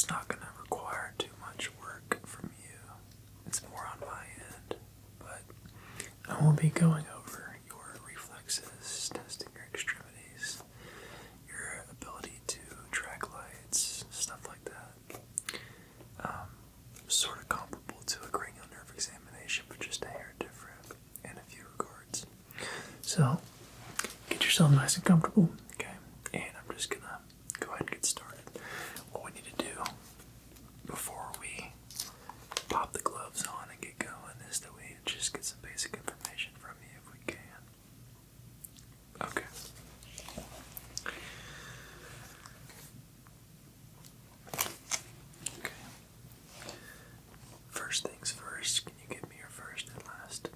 it's not going to require too much work from you. It's more on my end, but I will be going over your reflexes, testing your extremities, your ability to track lights, stuff like that. Sort of comparable to a cranial nerve examination, but just a hair different in a few regards. So, get yourself nice and comfortable, okay? And I'm just gonna go ahead and get started. What we need to do before we pop the gloves on and get going is that we just get some basic information from you if we can. Okay. First things first, can you give me your first and last name?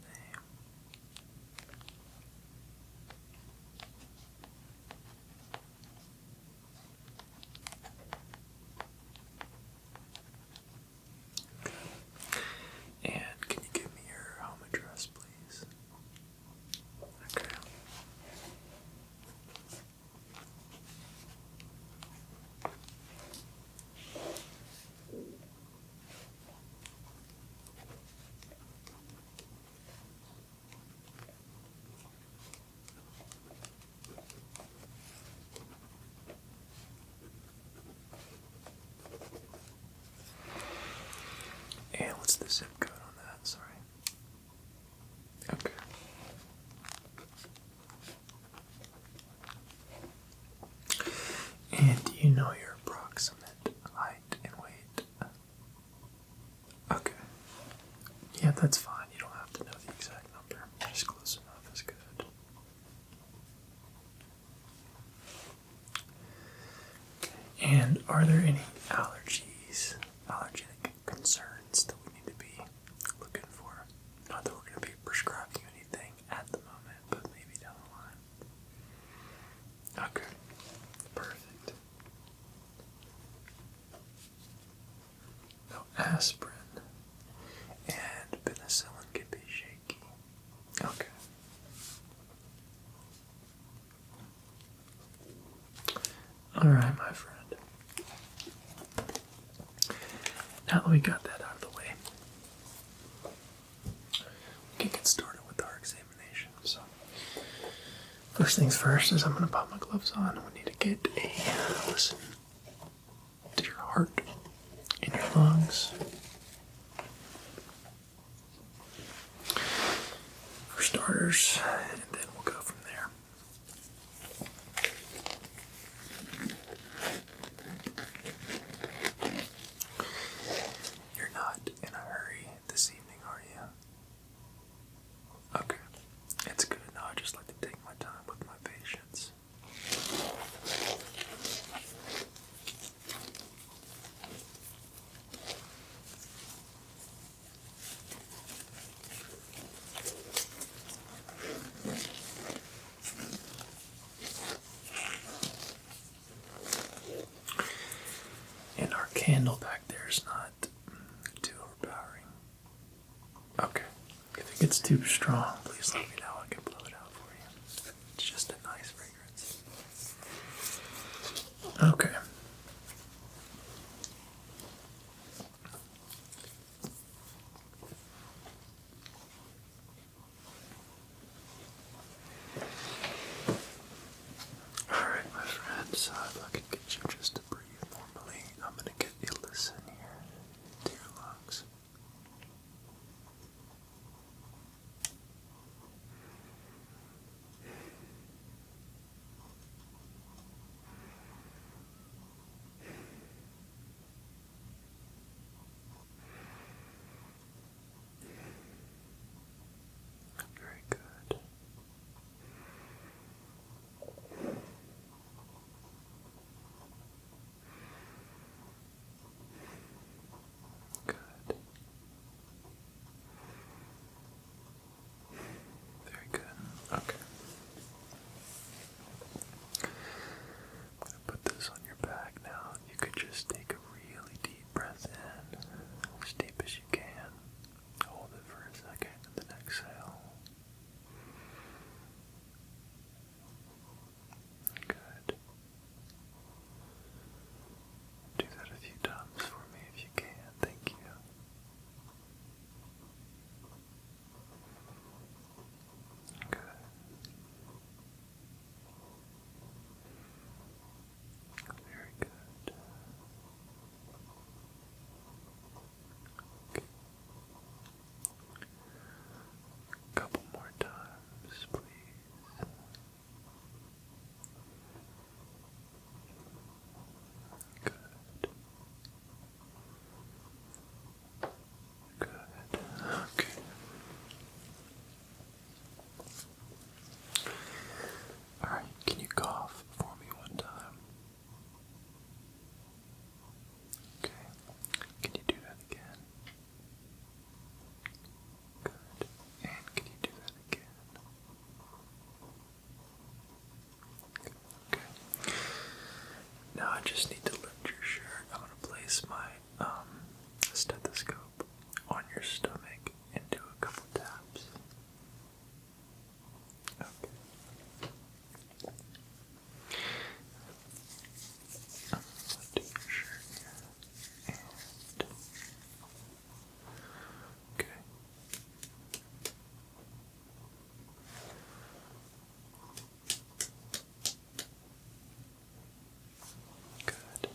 And can you give me your home address, please? Okay. And what's the zip code on that? Sorry. Okay. And do you know your approximate height and weight? Okay. Yeah, that's fine. You don't have to know the exact number. Just close enough is good. And are there any allergies, allergenic concerns that we need to be looking for? Not that we're going to be prescribing you anything at the moment, but maybe down the line. Okay, perfect. No aspirin and penicillin can be shaky. Okay. All right, my friend. Now that we got that out of the way, we can get started with our examination. So, first things first is I'm going to pop my gloves on. We need to get a listen to your heart and your lungs. For starters, and then we'll go from there. You're not in a hurry this evening, are you? Okay, it's good. Now I just like to take my time with my patients. And our candle back there is not too overpowering. Okay. If it gets too strong, please let me know. I can blow it out for you. It's just a nice fragrance. Okay. Alright, my friends, if I could get you just to breathe normally, I'm going to get you to listen here to your lungs. just need to lift your shirt. I'm going to place my stethoscope on your stomach and do a couple taps. Okay. I'm lifting your shirt here. And okay. Good.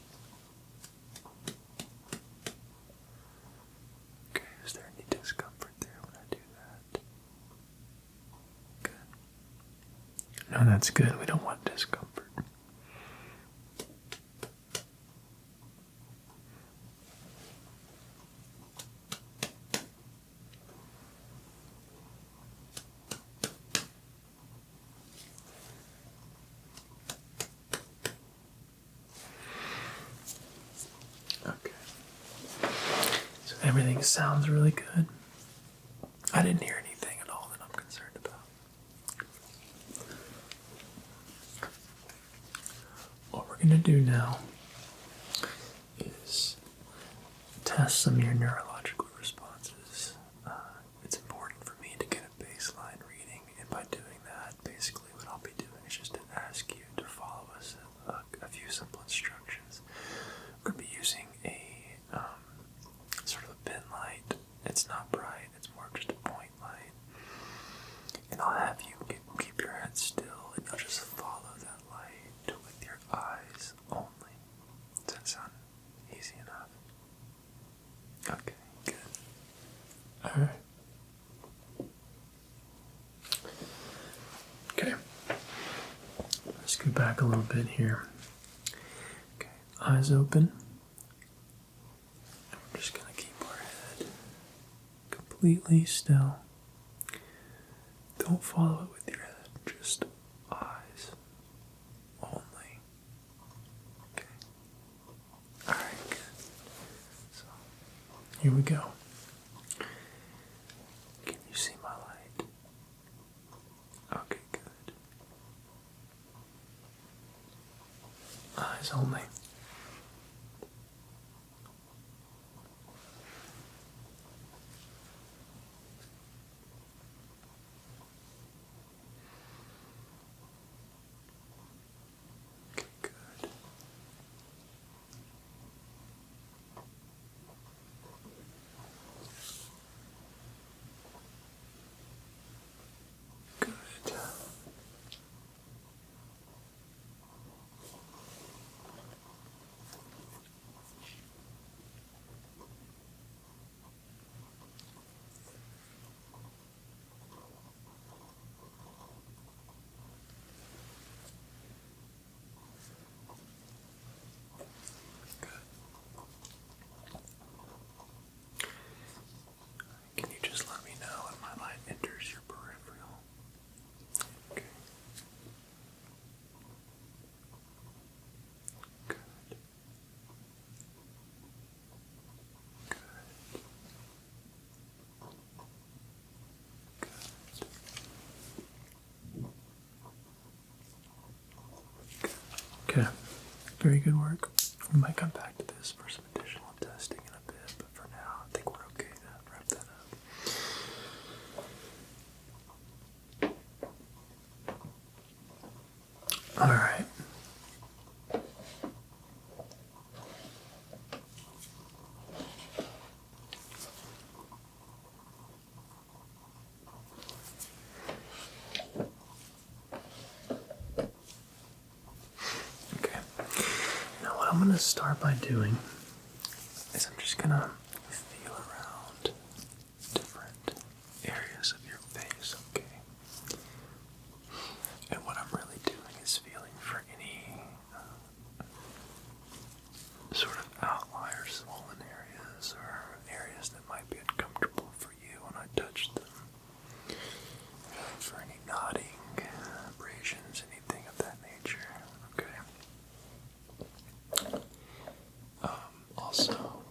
Okay, is there any discomfort there when I do that? Good. No, that's good. We don't want discomfort. Okay. So everything sounds really good. I didn't hear anything at all that I'm concerned about. What we're going to do now is test some of your neurological responses. It's important for me to get a baseline reading, and by doing that, basically what I'll be doing is just to ask you to follow us a few simple instructions. We're going to be using a sort of a pin light. It's not bright, it's more of just a point light. And I'll have you keep your head still, and you'll just follow that light with your eyes only. Does that sound easy enough? Okay, good. Alright. Okay. Let's go back a little bit here. Okay, eyes open. And we're just going to keep our head completely still. Don't follow it with your head, just eyes only. Okay. Alright, good. So, here we go. Can you see my light? Okay, good. Eyes only. Okay, good. Good. Can you just let me know when my light enters your peripheral? Okay. Good. Good. Good. Okay. Very good work. We might come back to this for some additional testing in a bit, but for now, I think we're okay to wrap that up. All right. Okay. Now what I'm going to start by doing is I'm just going to feel around different areas of your face, okay? And what I'm really doing is feeling for any sort of outlier swollen areas or areas that might be uncomfortable for you when I touch them. For any nodding, abrasions, anything of that nature, okay? Also,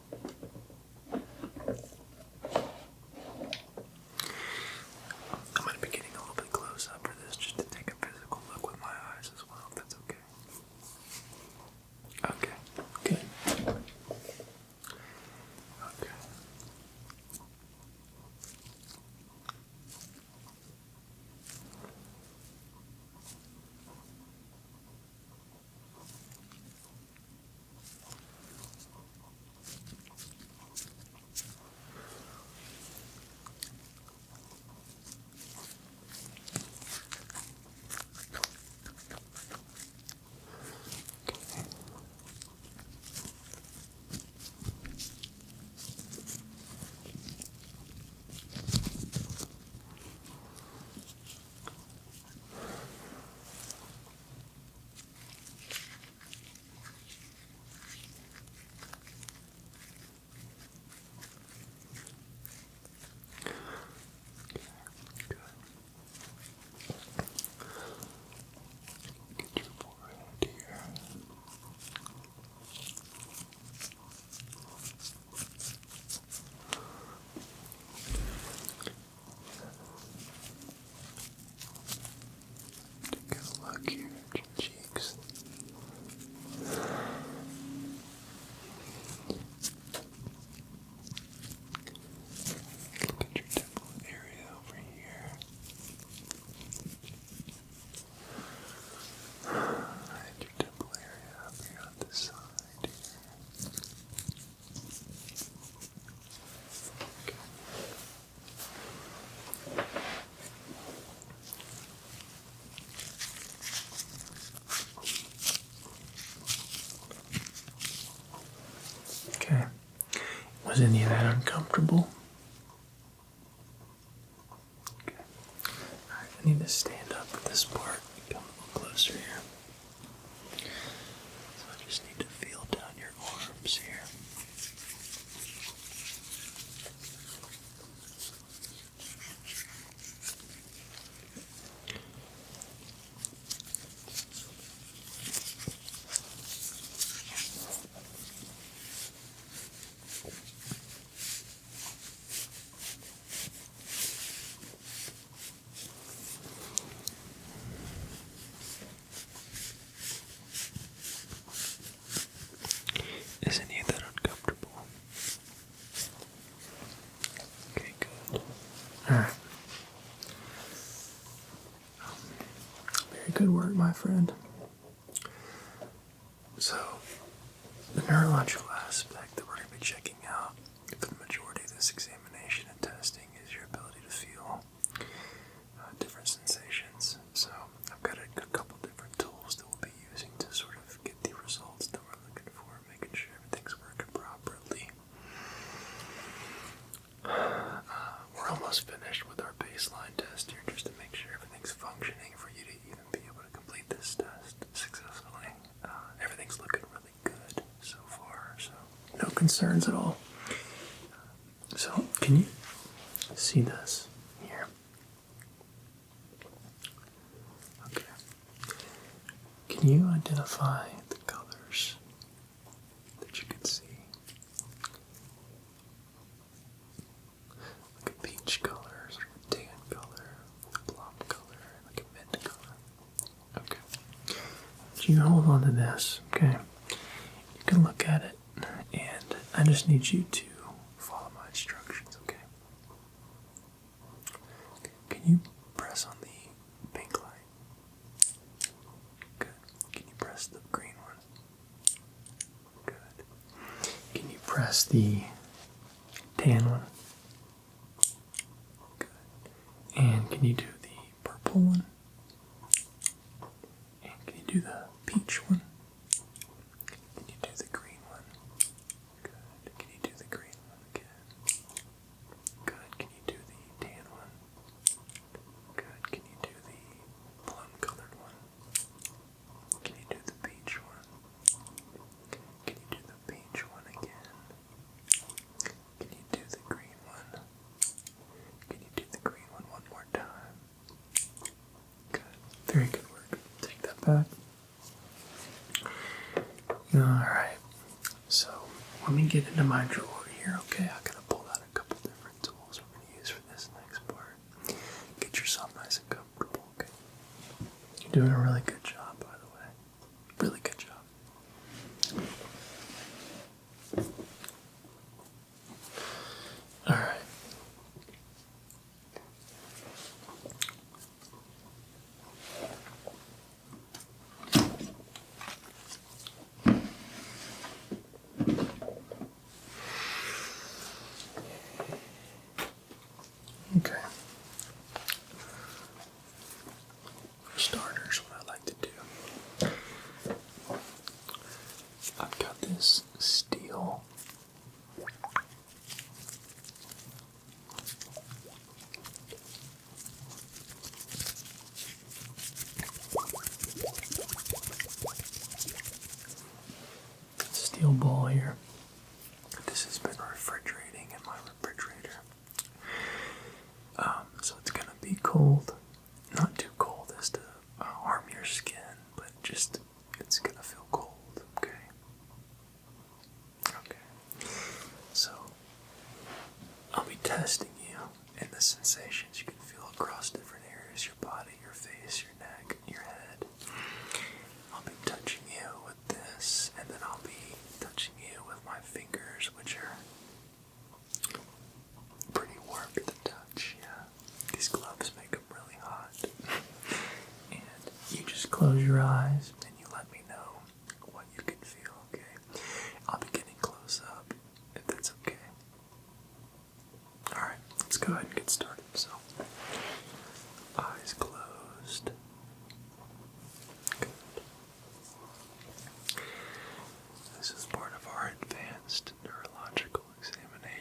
Was any of that uncomfortable? Okay. Alright, I need to stand up for this part. Come a little closer here. So I just need to feel down your arms here. Is any of that uncomfortable? Okay, good. Alright. Very good work, my friend. So, the neurological aspect that we're going to be checking out for the majority of this examination and testing is your ability to feel different sensations. So, I've got a couple different tools that we'll be using to sort of get the results that we're looking for, making sure everything's working properly. We're almost finished with our baseline test here, just to make sure everything's functioning for you to even be able to complete this test successfully. Everything's looking really good so far, so no concerns at all. So, can you see this here? Okay. Can you identify the colors that you can see? Like a peach color, sort of a tan color, a plum color, like a mint color. Okay. So you hold on to this, okay? You can look at it, and I just need you to follow my instructions, okay? Can you press on the pink light? Good. Can you press the green one? Good. Can you press the tan one? Good. And can you do the purple one? And can you do the peach one? Can you do the green one? Good. Can you do the green one again? Good. Can you do the tan one? Good. Can you do the plum colored one? Can you do the peach one? Can you do the peach one again? Can you do the green one? Can you do the green one more time? Good. Very good work. Take that back. Alright. So, let me get into my drawer here, okay? I gotta pull out a couple different tools we're gonna use for this next part. Get yourself nice and comfortable, okay? You're doing a really good job, by the way. Really good job. Alright. Okay. For starters, what I like to do, I've got this steel ball here. This has been refrigerating in my refrigerator. So it's gonna be cold. Not too cold as to harm your skin, but just it's gonna feel cold, okay? Okay. So I'll be testing you and the sensations you can feel across different areas, your body, your face, your neck, your head. I'll be touching you with this, and then I'll be touching you with my fingers, which are pretty warm to the touch, yeah. These gloves make them really hot. And you just close your eyes and you let me know what you can feel, okay? I'll be getting close up, if that's okay. Alright, let's go ahead and get started. So, eyes closed. Good. This is part of our advanced neurological examination.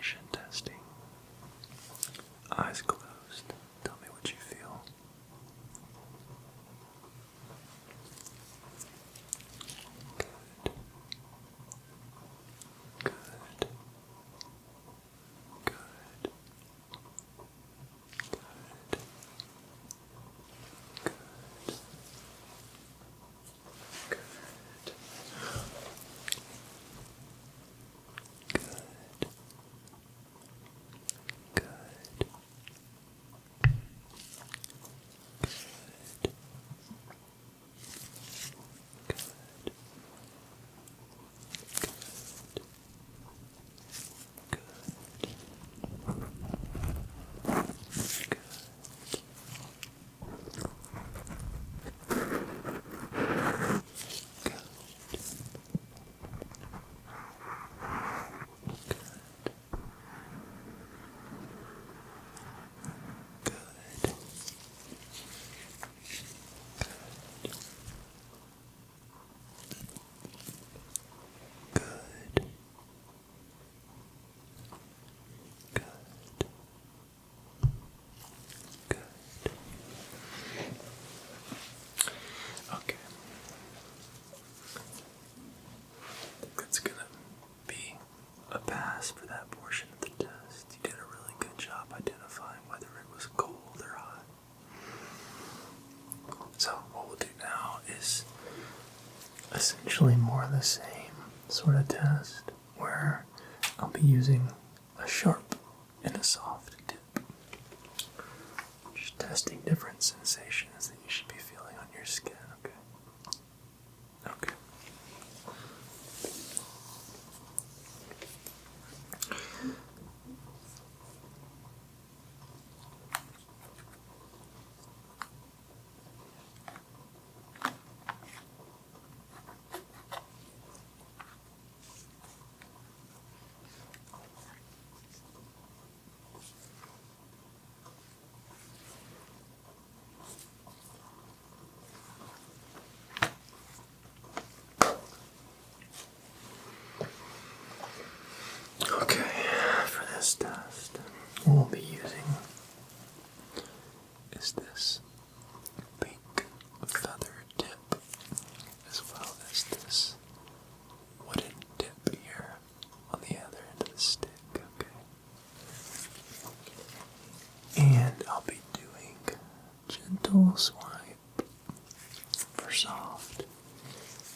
the same sort of test where I'll be using a sharp and a soft tip. Just testing different sensations that you should be feeling on your skin, okay? Okay. Okay, for this test, what we'll be using is this pink feather tip, as well as this wooden tip here on the other end of the stick, okay? And I'll be doing gentle swipe for soft,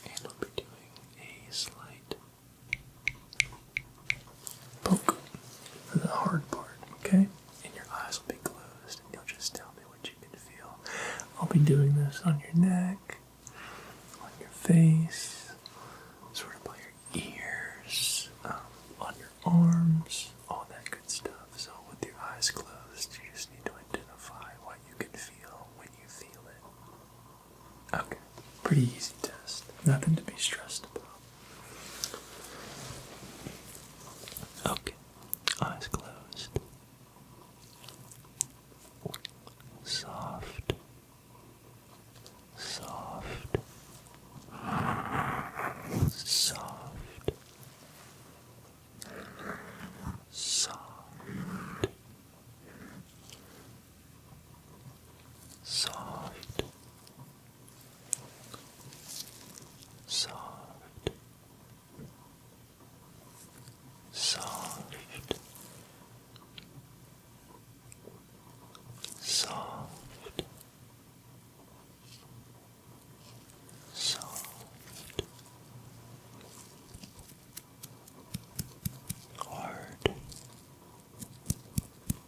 and I'll be doing a slight poke for the hard part, okay? And your eyes will be closed, and you'll just tell me what you can feel. I'll be doing this on your neck, on your face, sort of by your ears, on your arms, all that good stuff. So with your eyes closed, you just need to identify what you can feel when you feel it. Okay, pretty easy test. Nothing to be stressed about. Okay, eyes closed. Soft. Soft. Soft. Soft. Soft. Soft. Soft. Soft. Soft. Hard.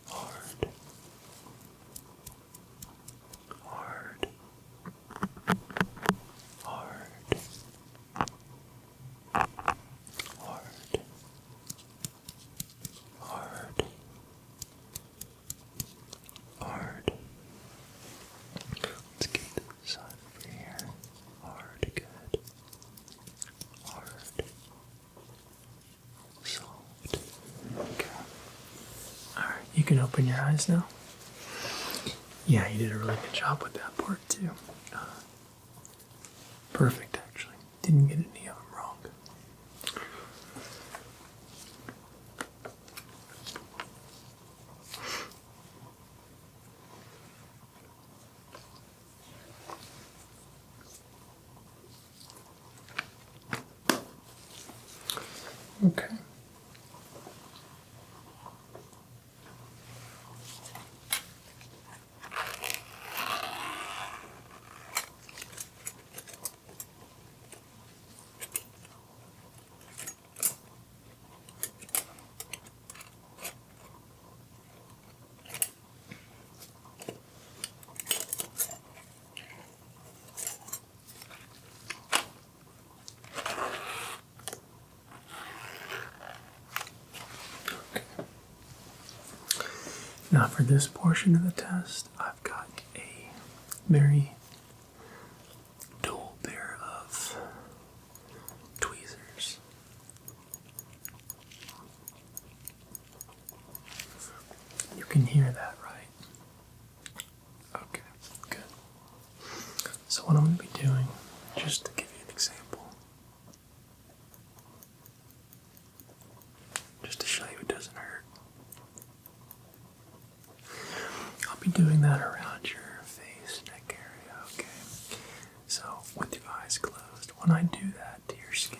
Hard. Hard. Hard. Hard. Hard. Hard. Let's get to the side over here. Hard, good. Hard. Soft. Okay. Alright, you can open your eyes now. Yeah, you did a really good job with that part too. Perfect, actually. Didn't get any of them wrong. Okay. Now for this portion of the test, I've got a very dull pair of tweezers. You can hear that, right? Okay, good. So what I'm going to be doing, just to give you an example, just to show you it doesn't hurt, I'll be doing that around your face, neck area, okay? So, with your eyes closed, when I do that to your skin,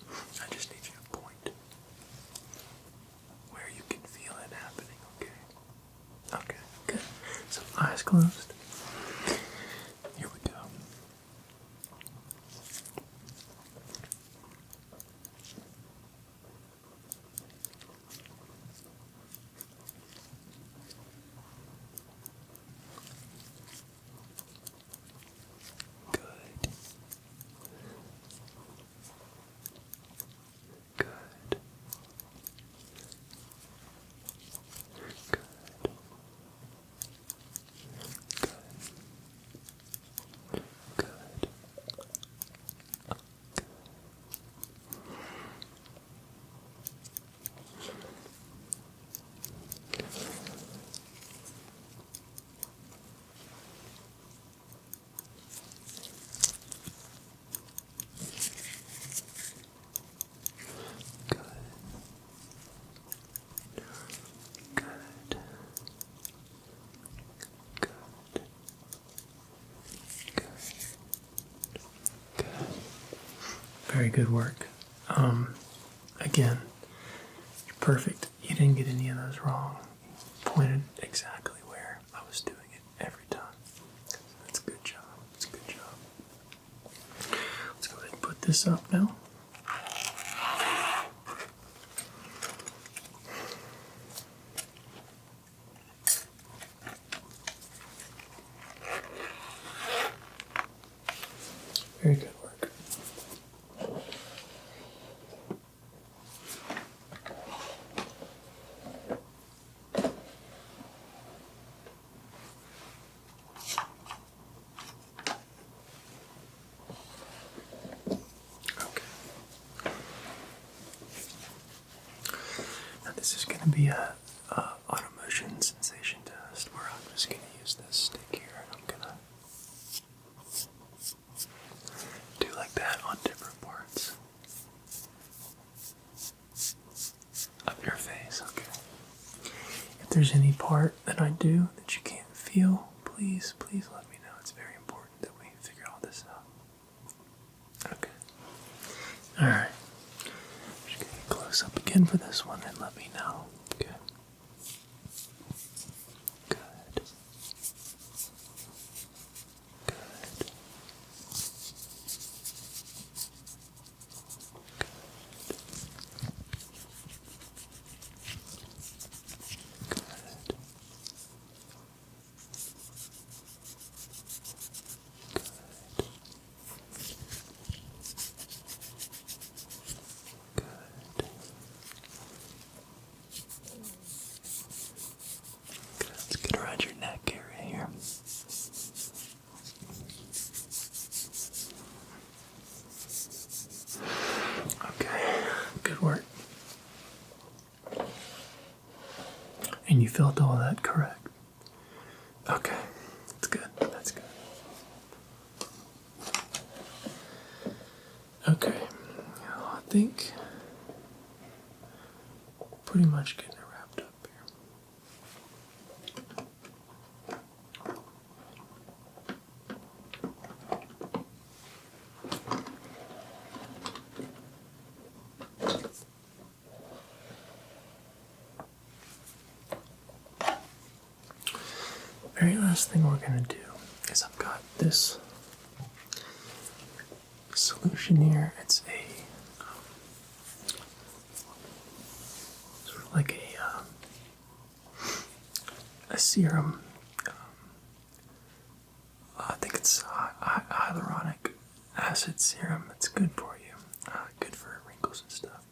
I just need you to point where you can feel it happening, okay? Okay, good. So, eyes closed. Here we go. Very good work. Again, you're perfect. You didn't get any of those wrong. You pointed exactly where I was doing it every time. That's a good job. That's a good job. Let's go ahead and put this up now. Very good work. Okay. Now this is going to be a Automotion sensation test where I'm just going to use this stick here and I'm going to do like that on different parts of your face. Okay. If there's any part that I do that you can't feel, please let me know. It's very important that we figure all this out. Okay. Alright. Just gonna get close up again for this one and let me know. Okay. Good. Good. Let's get around your neck area here. Okay, good work. And you felt all that correct? Okay, that's good, that's good. Okay, well, I think pretty much getting it wrapped up here. Very last thing we're going to do is I've got this solution here. It's sort of like a serum. I think it's hyaluronic acid serum. It's good for you. Good for wrinkles and stuff.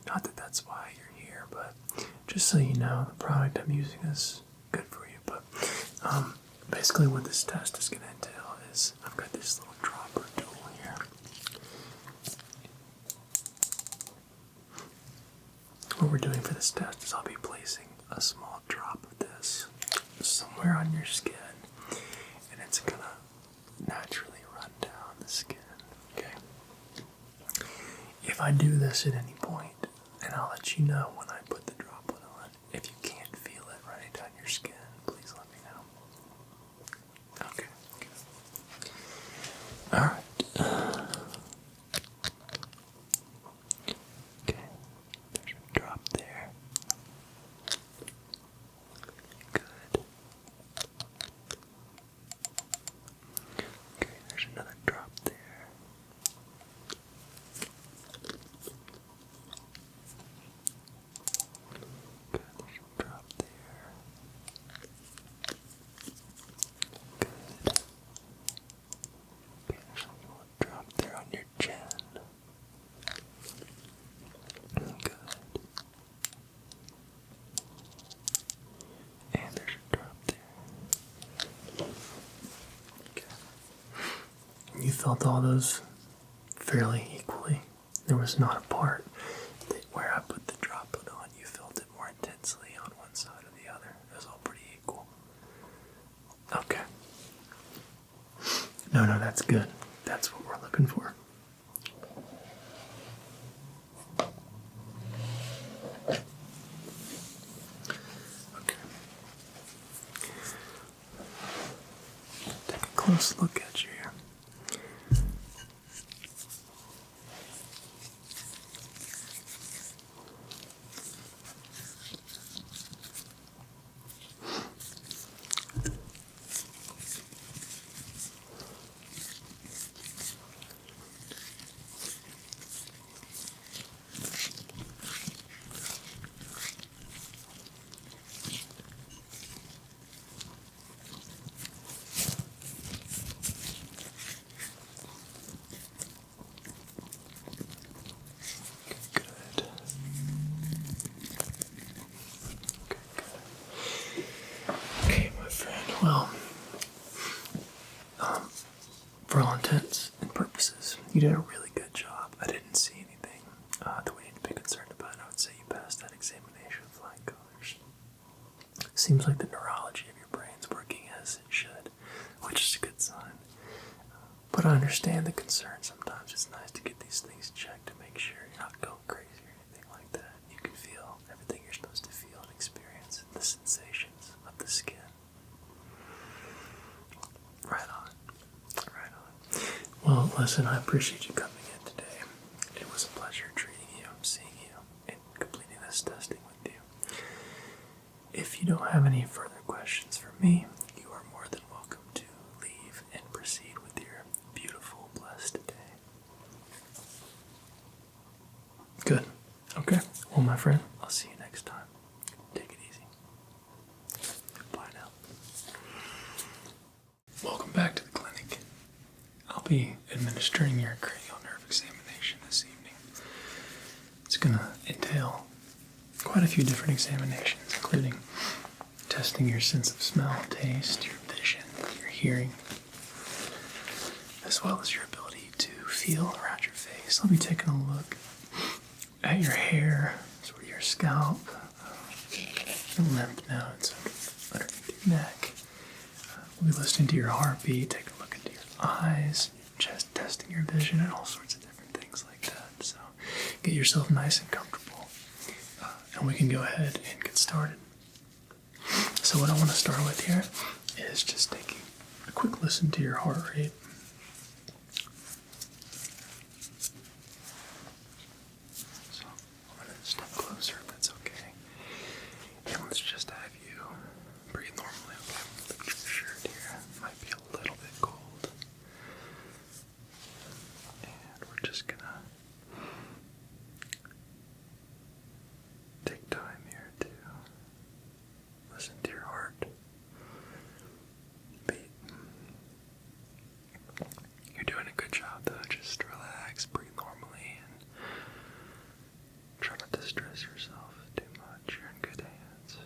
Not that that's why you're here, but just so you know, the product I'm using is good for you. But basically what this test is going to entail is I've got this little dropper tool here. What we're doing for this test is I'll be placing a small drop of this somewhere on your skin, and it's going to naturally run down the skin. Okay. If I do this at any point, and I'll let you know when I put the droplet on, if you can't feel it running down your skin, please let me know. Okay. Alright. Okay. There's a drop there. Good. Okay, there's another drop there. Good, there's a drop there. Good. Okay, there's a little drop there on your chin. Good. And there's a drop there. Okay. You felt all those fairly equally. There was not a part that where I put the droplet on, you felt it more intensely on one side or the other. It was all pretty equal. Okay. No, that's good. That's what we're looking for. Okay. Take a close look at you here. Well, for all intents and purposes, you did a really good job. I didn't see anything that we need to be concerned about. I would say you passed that examination with flying colors. Seems like the neurology of your brain's working as it should, which is a good sign. But I understand the concern. Sometimes it's nice to get these things checked to make sure you're not going crazy or anything like that. You can feel everything you're supposed to feel and experience, the sensations of the skin. Right on. Right on. Well, listen, I appreciate you coming in today. It was a pleasure treating you, seeing you, and completing this testing with you. If you don't have any further questions for me, you are more than welcome to leave and proceed with your beautiful, blessed day. Good. Okay. Well, my friend, I'll see you next time. Take it easy. Bye now. Welcome back to the clinic. I'll be administering your cranial nerve examination this evening. It's going to entail quite a few different examinations, including testing your sense of smell, taste, your vision, your hearing, as well as your ability to feel around your face. I'll be taking a look at your hair, sort of your scalp, your lymph nodes underneath your neck. We'll be listening to your heartbeat, taking a look into your eyes, chest, testing your vision, and all sorts of different things like that. So get yourself nice and comfortable, and we can go ahead and get started. So what I want to start with here is just taking a quick listen to your heart rate. So I'm going to step closer if that's okay. And let's just have you breathe normally, okay? Look at your shirt here. It might be a little bit cold. And we're just going to take time here to listen to your heart beat. You're doing a good job though. Just relax, breathe normally, and try not to stress yourself too much. You're in good hands.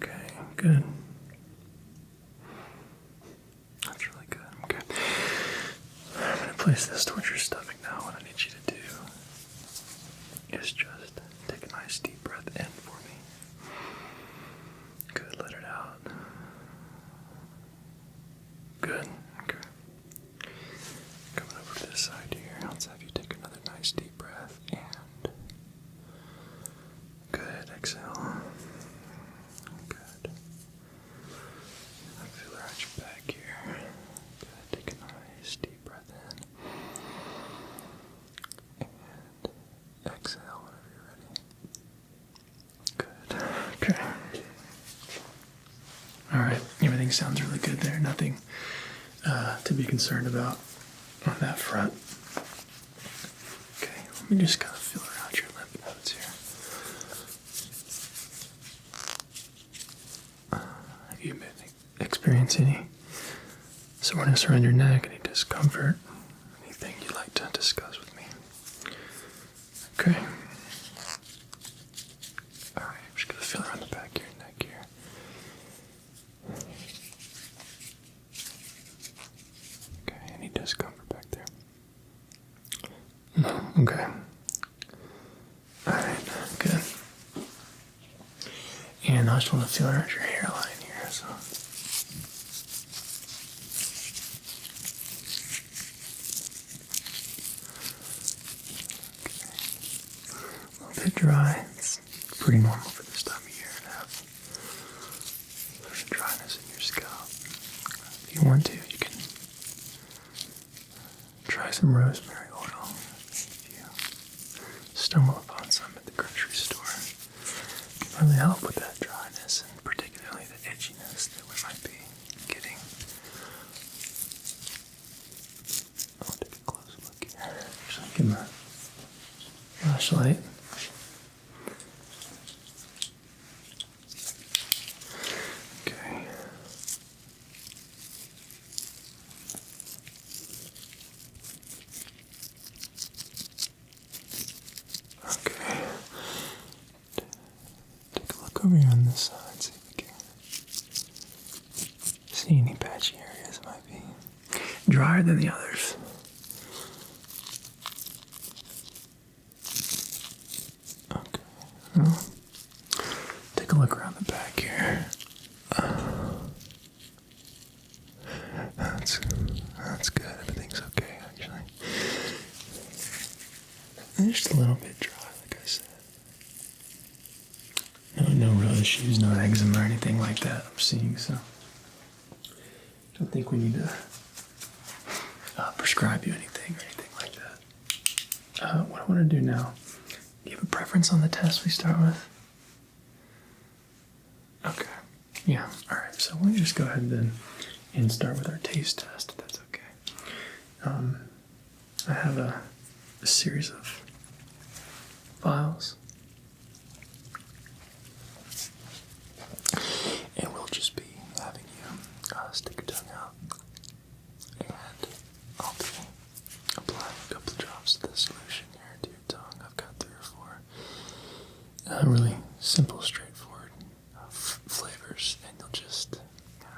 Okay, good. That's really good. Okay. I'm going to place this towards your stomach now. What I need you to do is just take a nice deep breath in for me. Good, let it out. Good, okay. Coming over to this side here, let's have you take another nice deep breath and good, exhale. Good. I feel around your back here. Good, take a nice deep breath in. And exhale whenever you're ready. Good. Okay. Alright, everything sounds really good there. Nothing to be concerned about on that front. Okay, let me just kind of feel around your lymph nodes here. Have you been experiencing any soreness around your neck, any discomfort, anything you'd like to discuss with me? Okay. Alright, I'm just going to feel around the back of your neck here. Okay, any discomfort back there? No, okay. Alright, good. And I just want to feel around your hairline here, so. Okay. A little bit dry. It's pretty normal for this time of year to have sort of dryness in your scalp. If you want to, you can try some rosemary oil if you stumble upon some at the grocery store. It can really help with that dryness and particularly the itchiness that we might be getting. I'll take a close look here. Actually, give me a flashlight. Okay. Okay. look over here on this side, see if we can see any patchy areas. It might be drier than the others. Okay. Well, take a look around the back here. That's good. Everything's okay, actually. Just a little bit dry, like I said. No real issues, no eczema or anything like that I'm seeing, so I don't think we need to prescribe you anything or anything like that. What I want to do now, do you have a preference on the test we start with? Okay. Yeah, alright, so we'll just go ahead then and start with our taste test, if that's okay. I have a series of files, and we'll just be having you stick your tongue out, and I'll be applying a couple of drops of the solution here to your tongue. I've got 3 or 4 really simple, straightforward flavors, and you'll just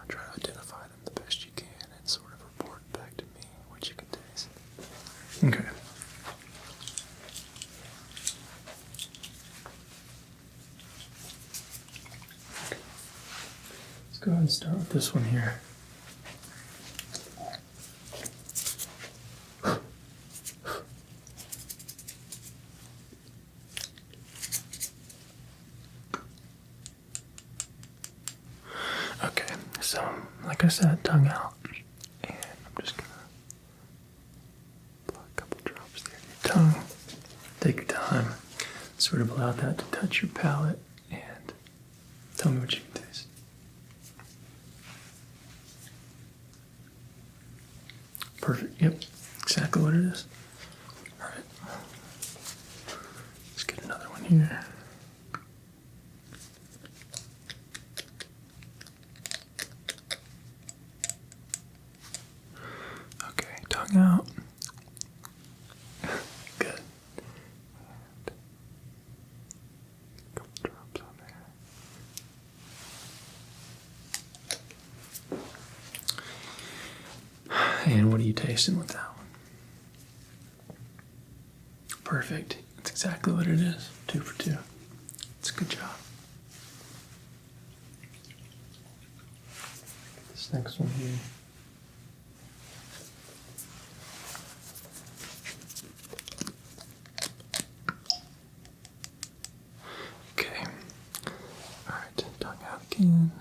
try to identify them the best you can and sort of report back to me what you can taste. Okay. Let's go ahead and start with this one here. Okay, so like I said, tongue out, and I'm just gonna apply a couple drops there to your tongue. Take your time, sort of allow that to touch your palate, and tell me what you can taste. Perfect, yep, exactly what it is. All right, let's get another one here. Okay, tongue out. Good. And a couple drops on there. And what are you tasting with that one? Perfect. That's exactly what it is. 2 for 2. It's a good job. This next one here. Okay. All right. Tongue out again.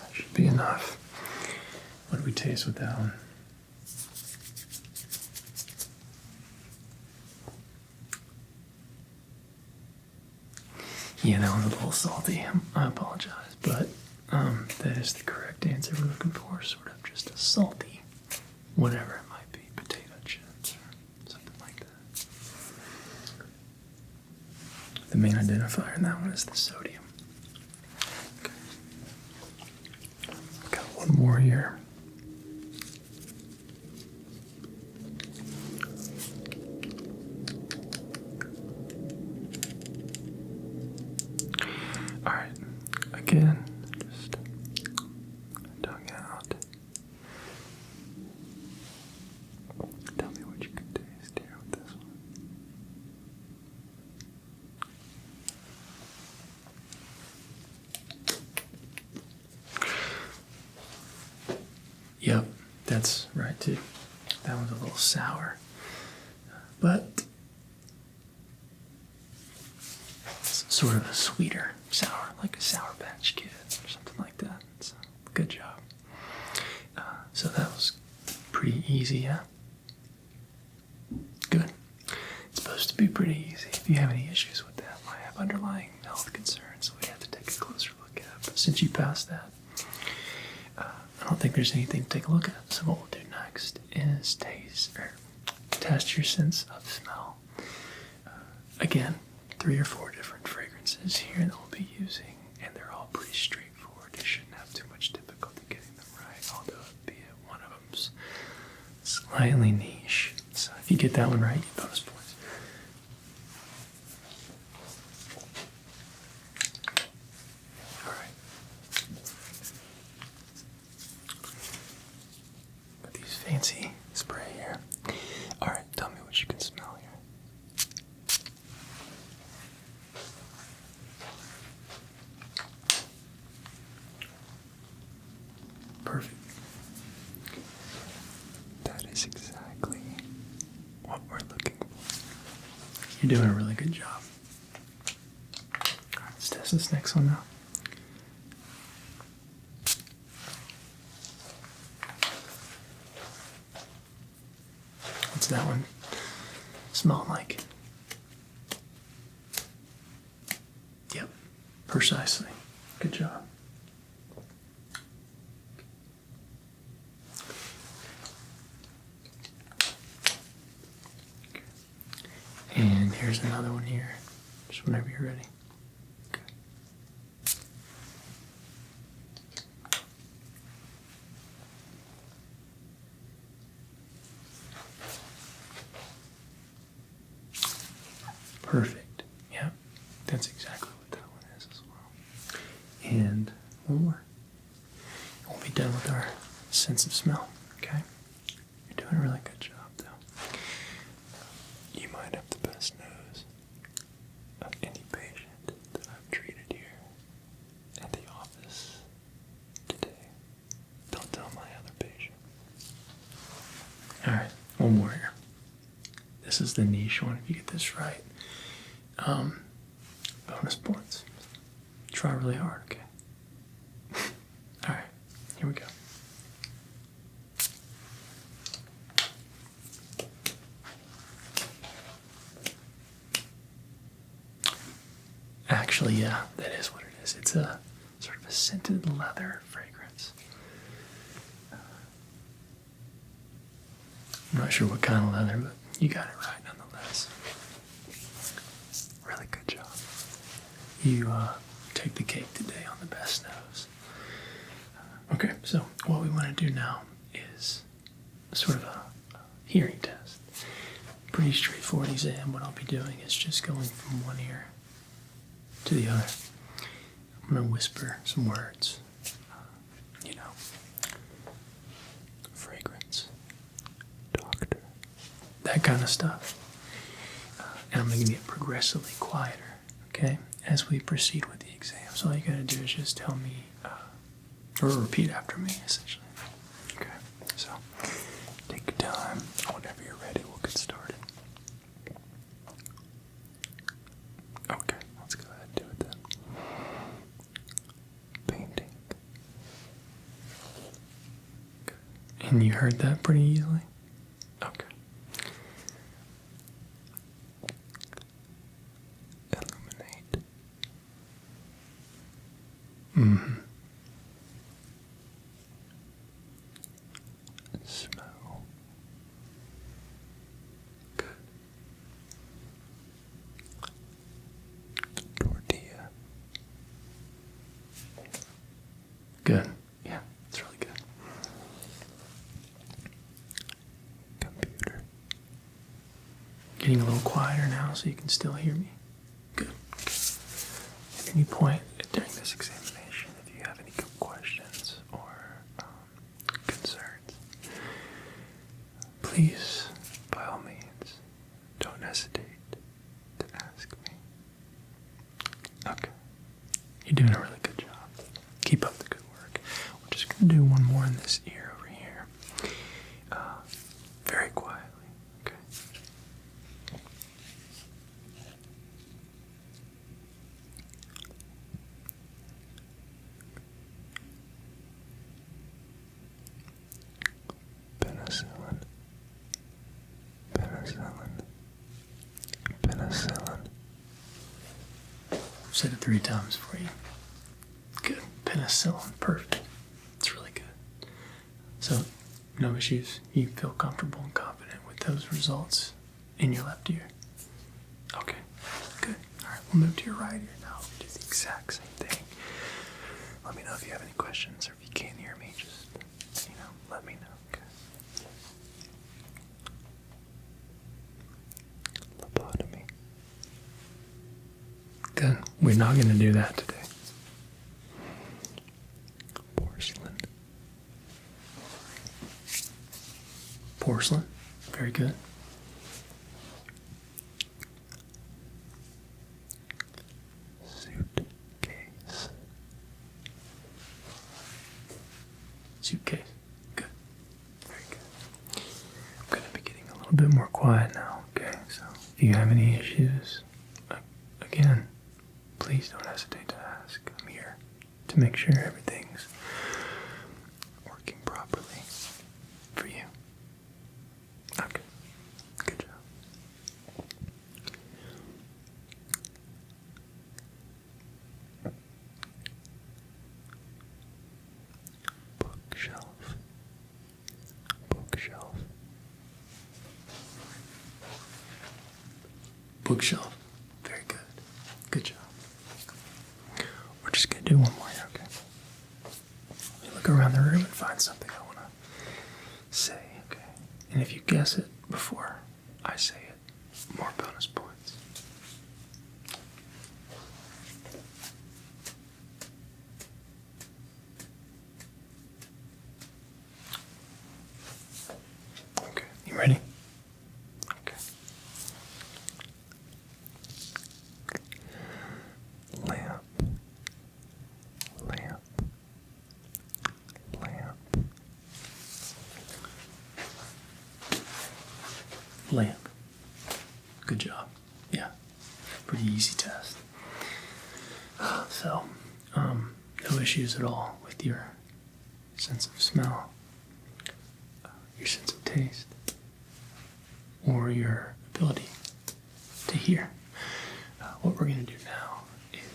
That should be enough. What do we taste with that one? Yeah, that one's a little salty. I apologize, but that is the correct answer we're looking for. Sort of just a salty, whatever it might be, potato chips or something like that. The main identifier in that one is the sodium. Okay. Got one more here. All right, again, just tongue out. Tell me what you can taste here with this one. Yep, that's right too. That one's a little sour, but it's sort of a sweeter sour, like a Sour Patch Kid or something like that. So, good job. So that was pretty easy, yeah? Good. It's supposed to be pretty easy. If you have any issues with that, might have underlying health concerns we have to take a closer look at. But since you passed that, I don't think there's anything to take a look at. So what we'll do next is test your sense of smell. Again, 3 or 4 different fragrances here that we'll be using, and they're all pretty straightforward. You shouldn't have too much difficulty getting them right, although be it one of them's slightly niche. If you get that one right, you get bonus points. All right. Got these fancy spray here. All right, tell me what you can smell here. Perfect. That is exactly what we're looking for. You're doing a really good job. All right, let's test this next one now. What's that one smell like? Yep, precisely. Good job. And here's another one here, just whenever you're ready. Okay. Perfect. Yep, that's exactly what that one is as well. And one more. We'll be done with our sense of smell, okay? You're doing a really good job, though. You might have the best nose of any patient that I've treated here at the office today. Don't tell my other patient. All right, one more here. This is the niche one. If you get this right, bonus points. Try really hard, okay? All right, here we go. Actually, yeah, that is what it is. It's a sort of a scented leather fragrance. I'm not sure what kind of leather, but you got it right nonetheless. Really good job. You take the cake today on the best nose. Okay, so what we want to do now is sort of a hearing test. Pretty straightforward exam. What I'll be doing is just going from one ear to the other. I'm going to whisper some words. Fragrance, doctor, that kind of stuff. And I'm going to get progressively quieter, okay, as we proceed with the exam. So all you got to do is just tell me, or repeat after me, essentially. Okay, so take your time. Whenever you're ready, we'll get started. Okay, let's go ahead and do it then. Painting. Okay. And you heard that pretty easily? Okay. Illuminate. Mm-hmm. Smell. Good. Tortilla. Good. Yeah, it's really good. Computer. Getting a little quieter now so you can still hear me. Good. At any point during this examination, if you have any questions or concerns, please, by all means, don't hesitate to ask me. Okay. You're doing a really good job. Keep up the good work. We're just going to do one more in this ear over here. Very quietly. Okay. Penicillin. Penicillin. Penicillin. Said it 3 times for you. Good. Penicillin. Perfect. It's really good. So, no issues. You feel comfortable and confident with those results in your left ear? Okay. Good. All right. We'll move to your right ear now. We'll do the exact same thing. Let me know if you have any questions, or if you can't hear me, just, let me know. Okay. we're not going to do that today. Porcelain. Porcelain. Very good. Suitcase. Suitcase. Good. Very good. I'm going to be getting a little bit more quiet now, okay? So if you have any issues, again, please don't hesitate to ask. I'm here to make sure everything's working properly for you. Okay. Good job. Bookshelf. Bookshelf. Bookshelf. Very good. Good job. We're just going to do one more here, okay? Let me look around the room and find something I want to say, okay? And if you guess it before I say it, more bonus points. Okay, you ready? Okay. Lamp. Lamp. Lamp. Lamp. Good job. Yeah. Pretty easy test. So, no issues at all with your sense of smell, your sense of taste, or your ability to hear. What we're going to do now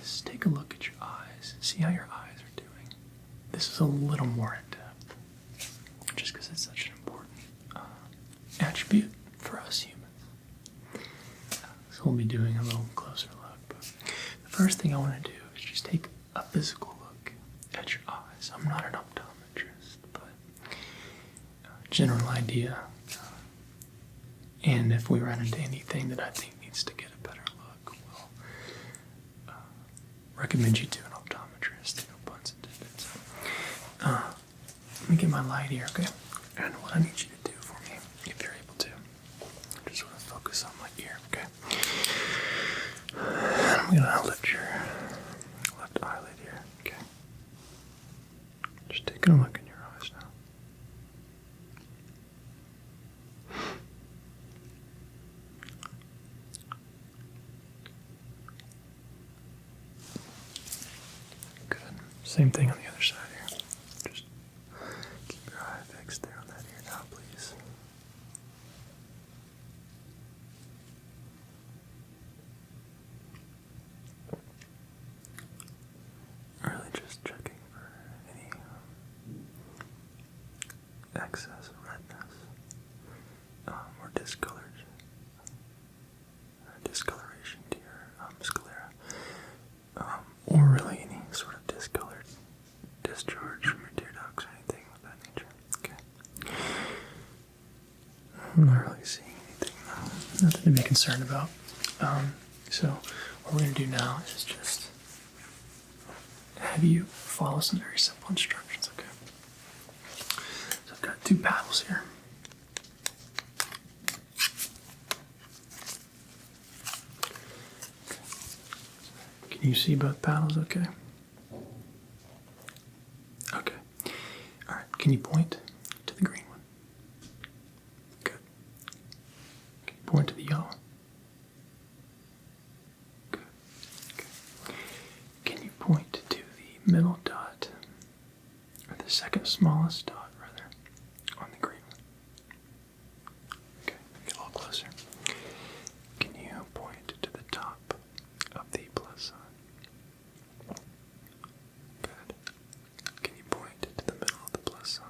is take a look at your eyes, see how your eyes are doing. This is a little more in depth, just because it's such an important attribute for us humans. So we'll be doing a little closer look. But the first thing I want to do is just take a physical look at your eyes. I'm not an optometrist, but general idea. And if we run into anything that I think needs to get a better look, we'll recommend you to an optometrist. No puns intended. So, let me get my light here, okay? And what I need you to do for me, if you're able to, just sort of focus on my ear, okay? And I'm gonna lift your left eyelid here, okay? Just taking a look in your eyes now. Good. Same thing on the other side here. Just keep your eye fixed there on that ear now, please. Really just checking for any excess redness or discoloration to your sclera, or really any sort of discolored discharge from your tear ducts or anything of that nature. Okay. I'm not really seeing anything though. Nothing to be concerned about. So what we're going to do now is just have you follow some very simple instructions, okay? So I've got 2 paddles here. Can you see both paddles okay? Okay. Alright, can you point to the green one? Good. Can you point to the yellow one? Good. Okay. Can you point to the middle dot, or the second smallest dot, rather, on the green one? Okay, get a little closer. Can you point to the top of the plus sign? Good. Can you point to the middle of the plus sign?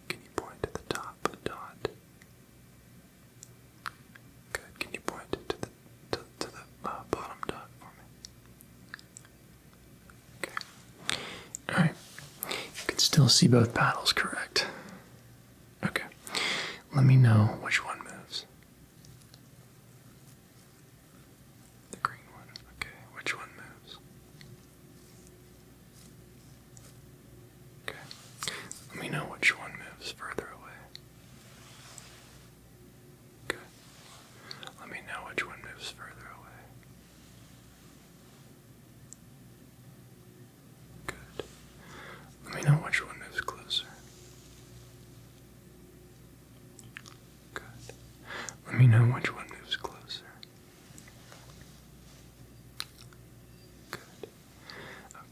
Can you point to the top dot? Good. Can you point to the bottom dot for me? Okay. Alright. You can still see both paddles, correct? Okay. Let me know which one moves. The green me know which one moves closer. Good.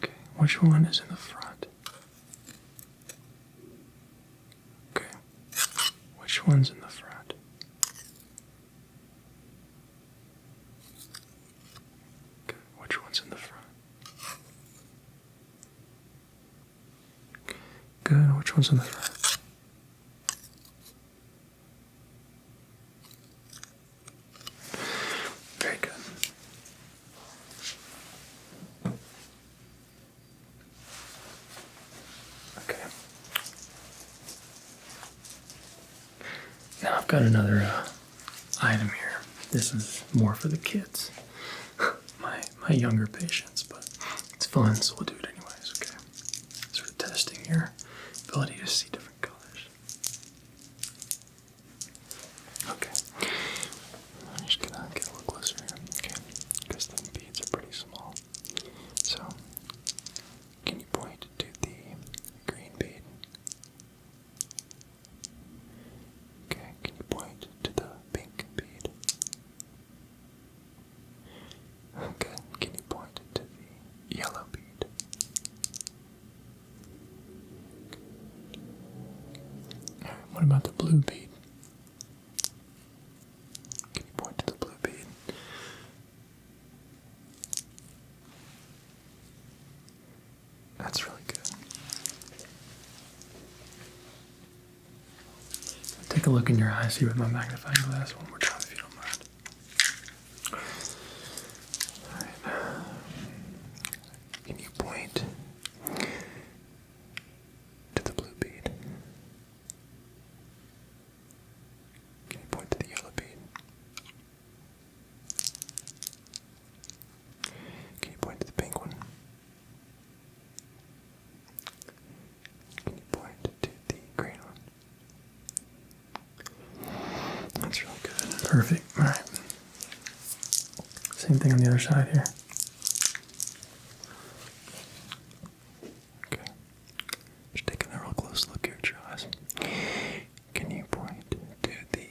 Okay, which one is in the front? Okay. Which one's in the front? Okay, which one's in the front? Good, which one's in the front? Very good. Okay. Now I've got another item here. This is more for the kids, my younger patients, but it's fun, so we'll do it anyways, okay? Sort of testing your ability to see different colors. Okay. I'm just gonna get a little closer here, okay? Because the beads are pretty small. So, can you point to the green bead? Okay, can you point to the pink bead? Okay, can you point to the yellow bead? Alright, what about the blue bead? Can you point to the blue bead? That's really good. Take a look in your eyes here with my magnifying glass one more time if you don't mind. Alright. Can you point to the blue bead? Can you point to the yellow bead? Can you point to the pink one? Can you point to the green one? That's really good. Perfect. All right. Same thing on the other side here. Okay. Just taking a real close look here at your eyes. Can you point to the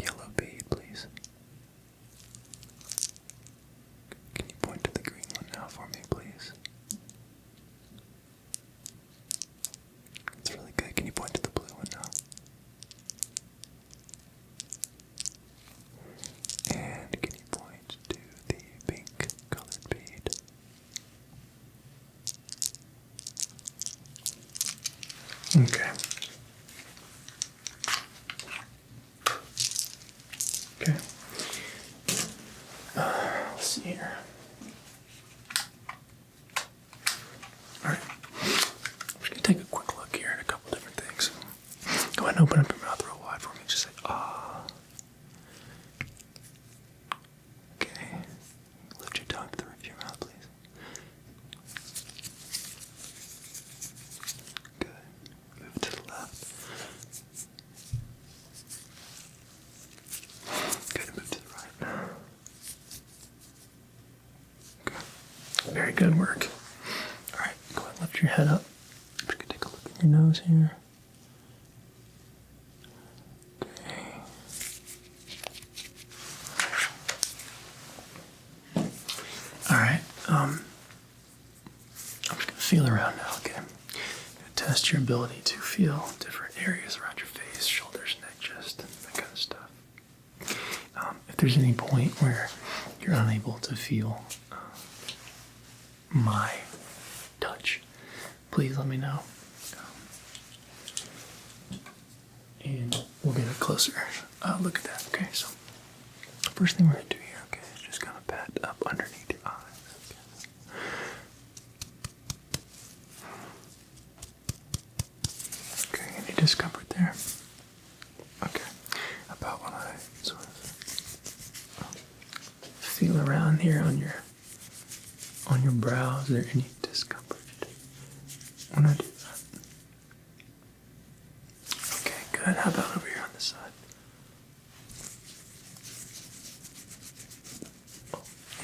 yellow bead, please? Can you point to the green one now for me, please? That's really good. Can you point to the blue one now? And can you point to the pink colored bead? Okay. Okay. Let's see here. All right. I'm just gonna take a quick look here at a couple different things. Go ahead and open up your mouth real wide for me. Just say, ah. Okay. Lift your tongue to the roof of your mouth, please. Good. Move to the left. Good. Move to the right. Okay. Very good work. All right. Go ahead and lift your head up. I'm just gonna take a look at your nose here. Okay. All right. I'm just gonna feel around now. Okay. I'm gonna test your ability to feel different areas around your face, shoulders, neck, chest, that kind of stuff. If there's any point where you're unable to feel my touch, please let me know. And we'll get a closer look at that. Okay, so first thing we're going to do here, okay, is just kind of pat up underneath your eyes. Okay, any discomfort there? Okay, about when I sort of feel around here on your brow, is there any discomfort when I do that? Okay, good. How about over here on this side?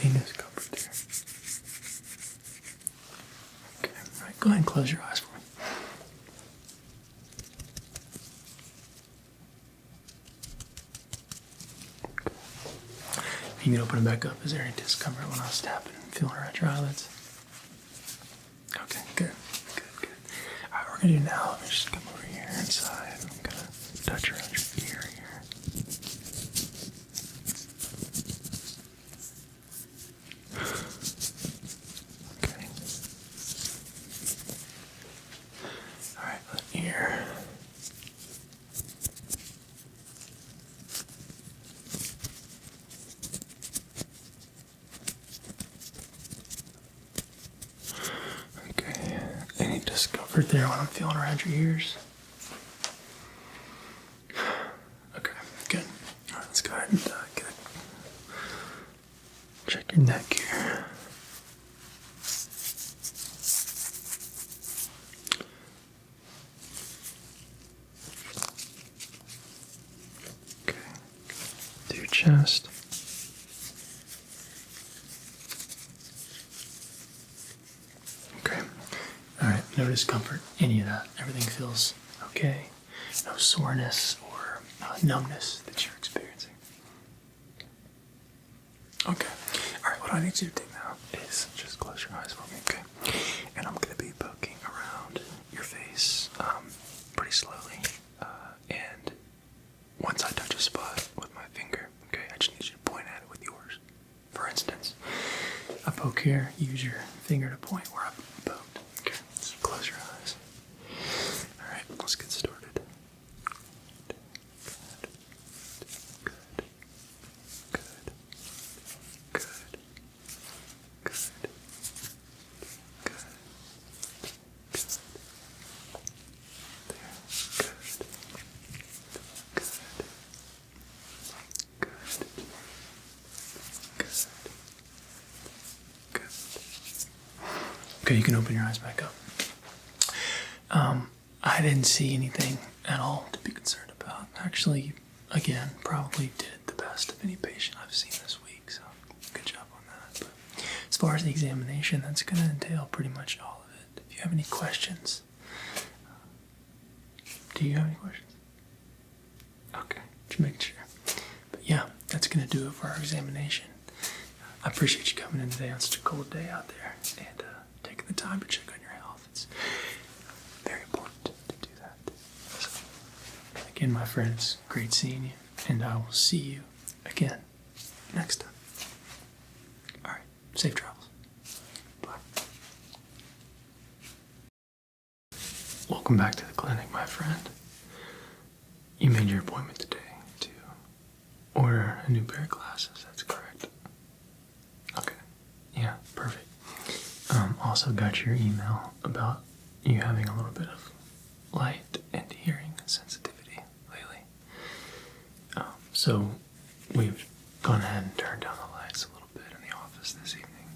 Any discomfort there? Okay, all right, go ahead and close your eyes for me. You can open it back up. Is there any discomfort when I was tapping and feeling around your eyelids? Okay, good. Alright, what we're gonna do now, let me just come over here inside. I'm gonna touch around your ear here. Okay. Alright, that ear. Okay, any discomfort there when I'm feeling around your ears? Okay, good. Alright, let's go ahead and check your neck here. Okay, do your chest. Okay, alright, no discomfort, any of that. Everything feels okay. No soreness or numbness that you're experiencing. Okay. Alright, what I need you to do now is just close your eyes for me, okay? And I'm going to be poking around your face pretty slowly. And once I touch a spot with my finger, okay, I just need you to point at it with yours. For instance, I poke here, use your finger to point where I poked. Okay, so close your eyes. Alright, let's get started. Okay, you can open your eyes back up. I didn't see anything at all to be concerned about. Actually, again, probably did the best of any patient I've seen this week, so good job on that. But as far as the examination, that's going to entail pretty much all of it. If you have any questions, do you have any questions? Okay, just making sure. But yeah, that's going to do it for our examination. I appreciate you coming in today on such a cold day out there and taking the time to check on your health. It's very important to do that. So, again, my friends, great seeing you, and I will see you again next time. All right, safe travels. Bye. Welcome back to the clinic, my friend. You made your appointment today to order a new pair of glasses. That's correct. Okay. Yeah, perfect. Also got your email about you having a little bit of light and hearing sensitivity lately. So we've gone ahead and turned down the lights a little bit in the office this evening.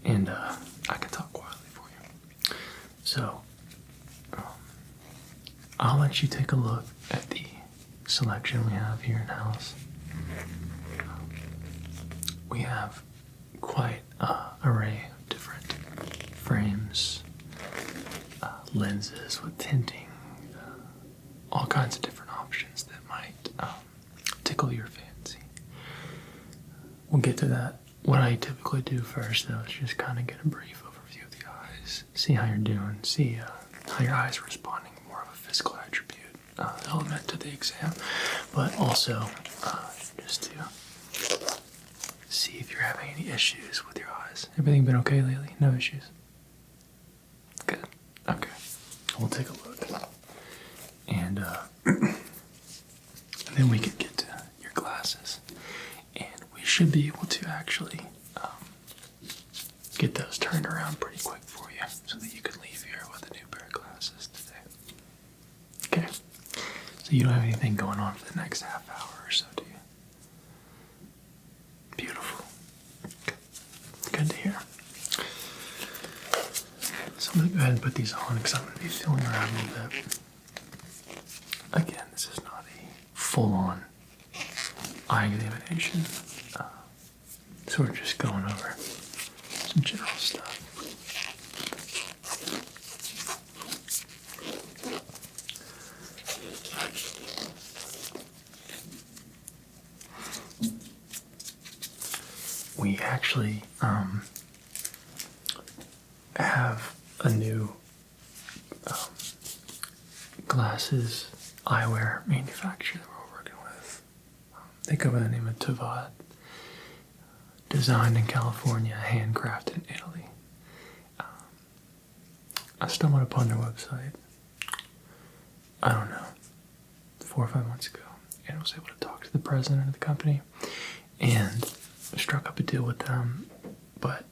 And I can talk quietly for you. So I'll let you take a look at the selection we have here in-house. We have quite an array of different frames, lenses with tinting, all kinds of different options that might tickle your fancy. We'll get to that. What I typically do first, though, is just kind of get a brief overview of the eyes, see how you're doing, see how your eyes are responding, more of a physical attribute element to the exam, but also just to see if you're having any issues with your eyes. Everything been okay lately? No issues? Good. Okay. We'll take a look. And then we can get to your glasses. And we should be able to actually get those turned around pretty quick for you so that you can leave here with a new pair of glasses today. Okay. So you don't have anything going on for the next half hour or so, do you? Beautiful. Good to hear. So I'm going to go ahead and put these on because I'm going to be feeling around a little bit. Again, this is not a full-on eye examination. So we're just going over some general stuff. we actually have a new glasses eyewear manufacturer that we're working with. They go by the name of Tavad. Designed in California, handcrafted in Italy. I stumbled upon their website, I don't know, 4 or 5 months ago, and was able to talk to the president of the company and struck up a deal with them, but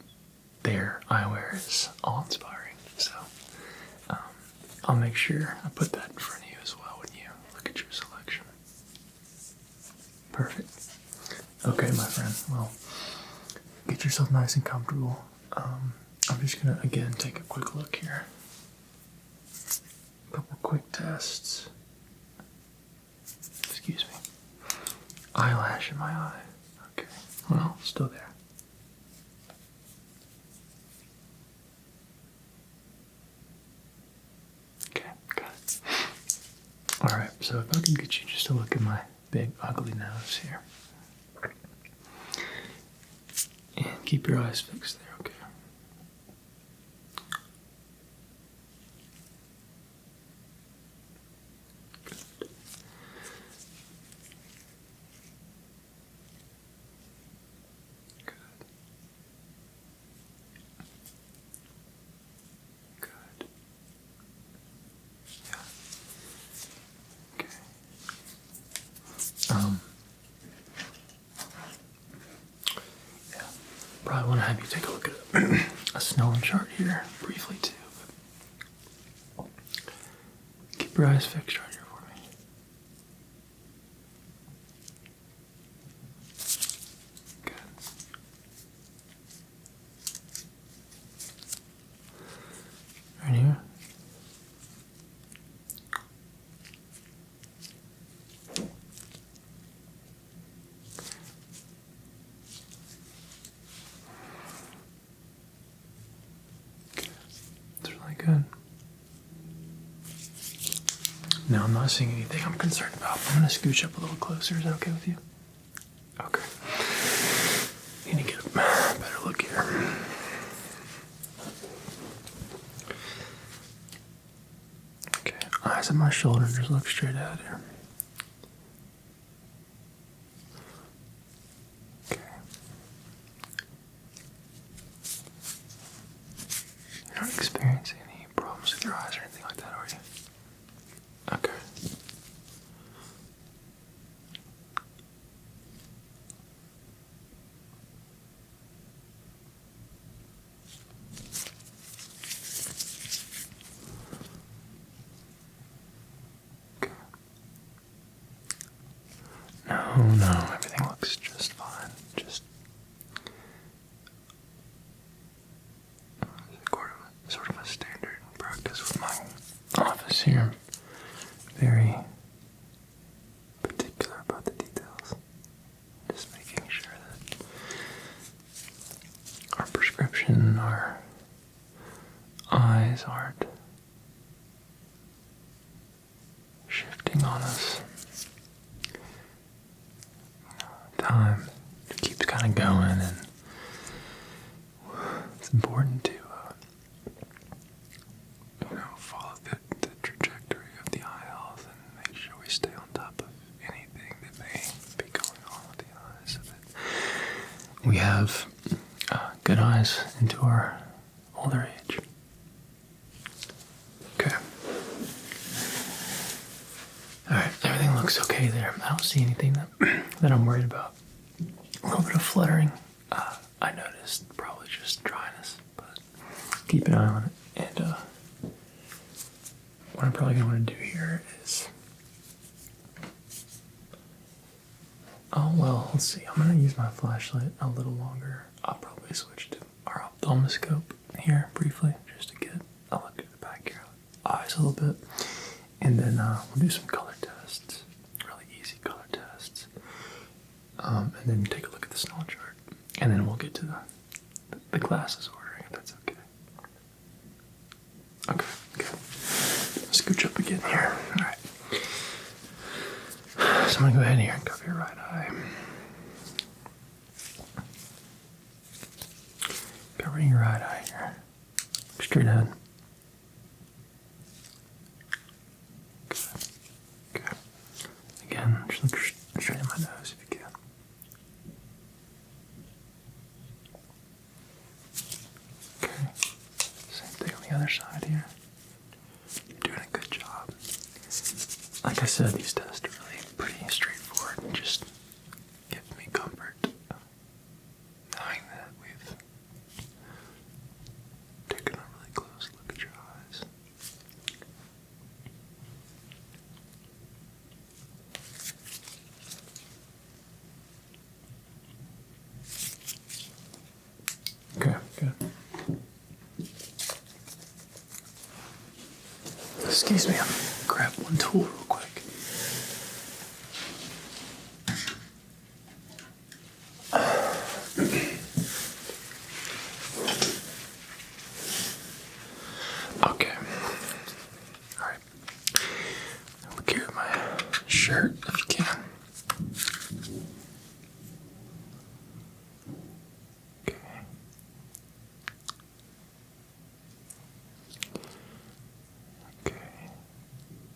their eyewear is awe-inspiring, so I'll make sure I put that in front of you as well when you look at your selection. Perfect. Okay, my friend, well, get yourself nice and comfortable. I'm just gonna, again, take a quick look here. A couple quick tests. Excuse me. Eyelash in my eye. Okay, well, still there. Okay, got it. Alright, so if I can get you just to look at my big ugly nose here. And keep your eyes fixed there, okay? Good. Good. Good. Yeah. Okay. Probably want to have you take a look at a Snellen chart here briefly too. But keep your eyes fixed right here for me. Good. Right here. Good. Now I'm not seeing anything I'm concerned about. I'm going to scooch up a little closer. Is that okay with you? Okay. Need to get a better look here. Okay. Eyes on my shoulder. Just look straight ahead here. You're not experiencing any problems with your eyes or anything like that, are you? Okay. Okay. No, everything looks just fine. Just sort of a standard practice with my office here. Very particular about the details. Just making sure that our prescription, our eyes aren't shifting on us. Time keeps kind of going, and it's important to follow the trajectory of the eye health and make sure we stay on top of anything that may be going on with the eyes, so that we have good eyes into our older age. Okay. Alright, everything looks okay there. I don't see anything that I'm worried about. A little bit of fluttering. I noticed probably just dryness, but keep an eye on it. And what I'm probably going to want to do here is, let's see. I'm going to use my flashlight a little longer. I'll probably switch to our ophthalmoscope here briefly, just to get a look at the back of your eyes a little bit. And then we'll do some color tests, really easy color tests. And then take a look at the Snellen chart. And then we'll get to the glasses ordering, if that's okay. Okay, good. Scooch up again here. Alright. So I'm going to go ahead here and cover your right eye. covering your right eye here. Look straight ahead. Good. Good. Again, just look straight at my nose if you can. Okay. Same thing on the other side here. You're doing a good job. Like I said, these tests are really pretty straightforward and just give me comfort knowing that we've taken a really close look at your eyes. Okay, good. Excuse me, I'm gonna grab one tool real quick. Okay. Alright. Look here at my shirt if you can. Okay. Okay.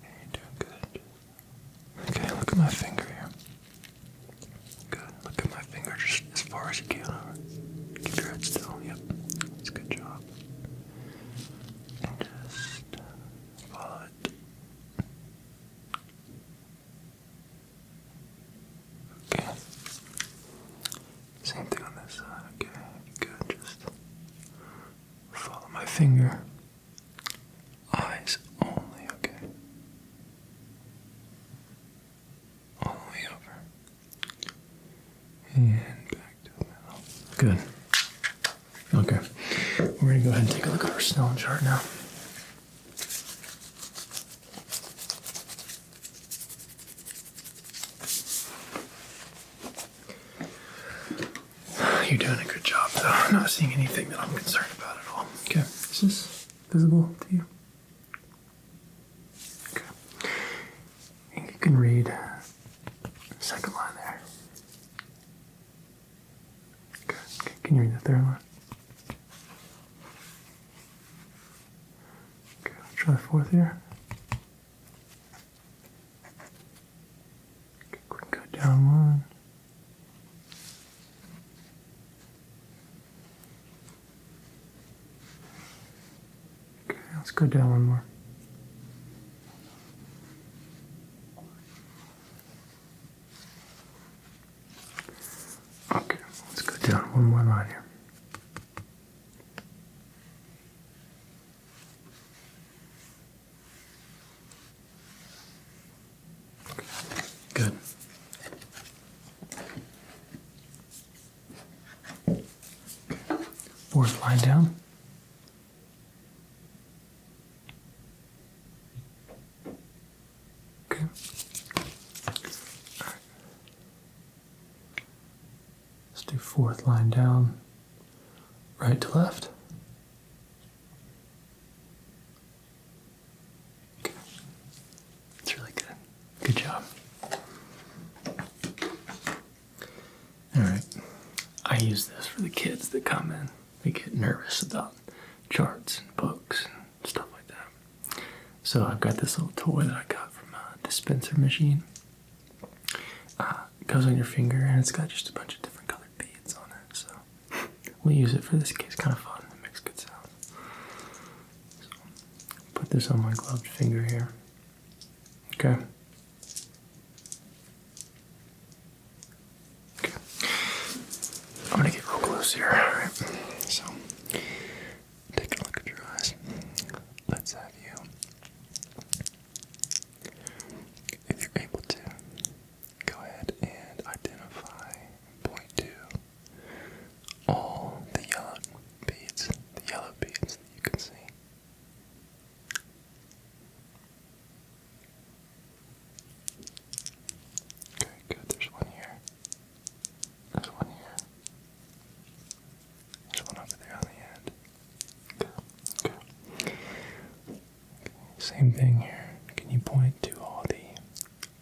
You're doing good. Okay, look at my finger here. Good. Look at my finger just as far as you can. Keep your head still. Yep. That's a good job. And just follow it. Okay. Same thing on this side. Okay. Good. Just follow my finger. Eyes only. Okay. All the way over. And back to the middle. Good. Okay. We're going to go ahead and take a look at our Snellen chart now. You're doing a good job, though. I'm not seeing anything that I'm concerned about at all. Okay. Is this visible to you? Okay. I think you can read the second line there. Okay. Can you read the third line? Okay. Let's try the fourth here. Okay. Quick cut down one. Okay. Let's go down one more. Okay, let's go down one more line here. Okay, good. Fourth line down. Okay. Let's do fourth line down, right to left. Okay. That's really good. Good job. All right. I use this for the kids that come in. They get nervous about charts and books and stuff like that. So I've got this little toy that I got from a dispenser machine. It goes on your finger and it's got just a bunch of different colored beads on it. So we use it for this case. Kind of fun. It makes good sounds. So put this on my gloved finger here. Okay. Okay. I'm gonna get real close here. All right. So take a look at your eyes. Let's have you, if you're able to, go ahead and identify, point to all the yellow beads that you can see. Okay, good. There's one here. There's one here. There's one over there on the end. Good. Okay. Same thing here. Can you point to all the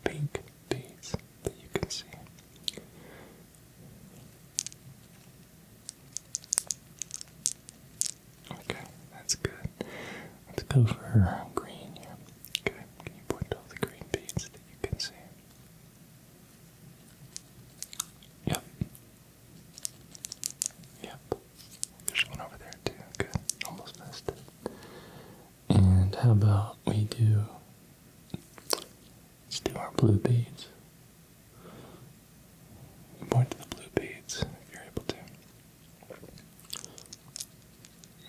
pink beads that you can see? go for green here. Okay, can you point to all the green beads that you can see? Yep. Yep. There's one over there too. Good. Almost missed it. And how about let's do our blue beads. Point to the blue beads if you're able to.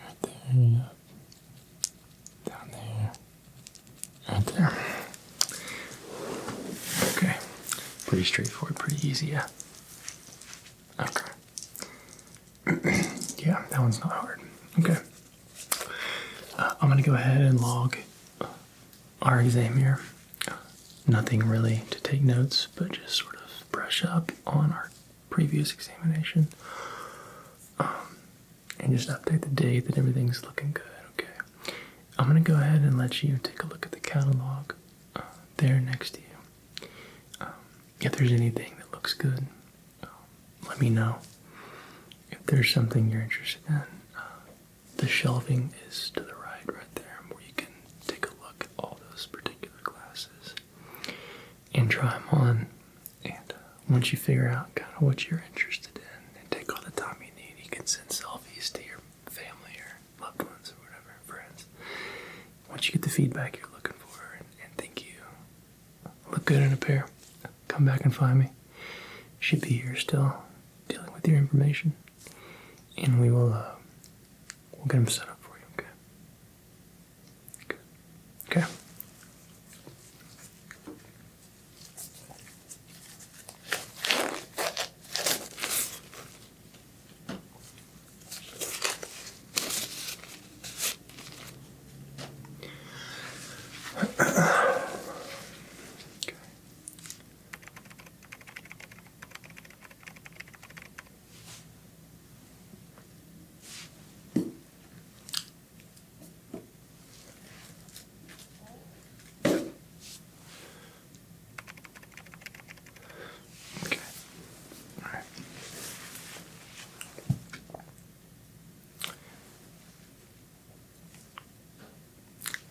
Right there, yep. Down there. Right there. Okay. Pretty straightforward, pretty easy, yeah. Okay. Yeah, that one's not hard. Okay. I'm going to go ahead and log our exam here. Nothing really to take notes, but just sort of brush up on our previous examination. And just update the date that everything's looking good, okay? I'm going to go ahead and let you take a look at the catalog there next to you. If there's anything that looks good, let me know. If there's something you're interested in, the shelving is to the right there, where you can take a look at all those particular glasses and try them on. And once you figure out kind of what you're interested in and take all the time you need, you can send selfies to your family or loved ones or whatever, friends. Once you get the feedback you're looking for and think you look good in a pair, come back and find me. Should be here still dealing with your information. And we'll get them set up for you, okay? Good. Okay.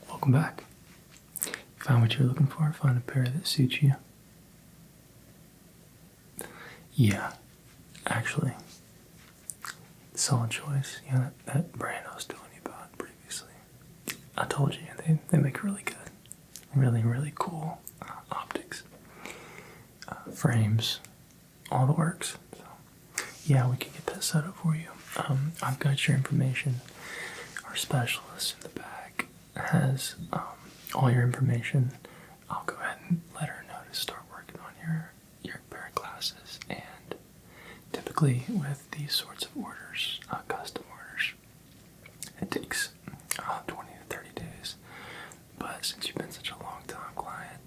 Welcome back. You found what you're looking for? Find a pair that suits you? Yeah, actually. Solid choice. Yeah, that brand I was telling you about previously. I told you, they make really good, really, really cool optics. Frames, all the works. So, yeah, we can get that set up for you. I've got your information. Our specialist in the back has all your information. I'll go ahead and let her know to start working on your pair of glasses. And typically with these sorts of orders, custom orders, it takes 20 to 30 days. But since you've been such a long time client,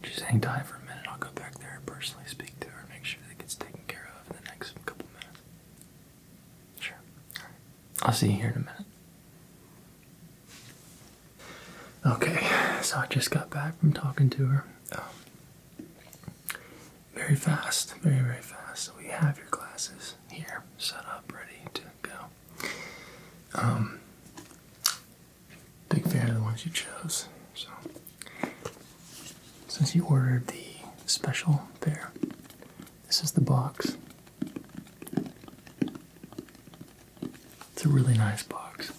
just hang tight for a minute. I'll go back there and personally speak to her and make sure that it gets taken care of in the next couple minutes. Sure. All right. I'll see you here in a minute. Okay, so I just got back from talking to her. Very fast, very, very fast. So we have your glasses here, set up, ready to go. Big fan of the ones you chose. So, since you ordered the special pair, this is the box. It's a really nice box.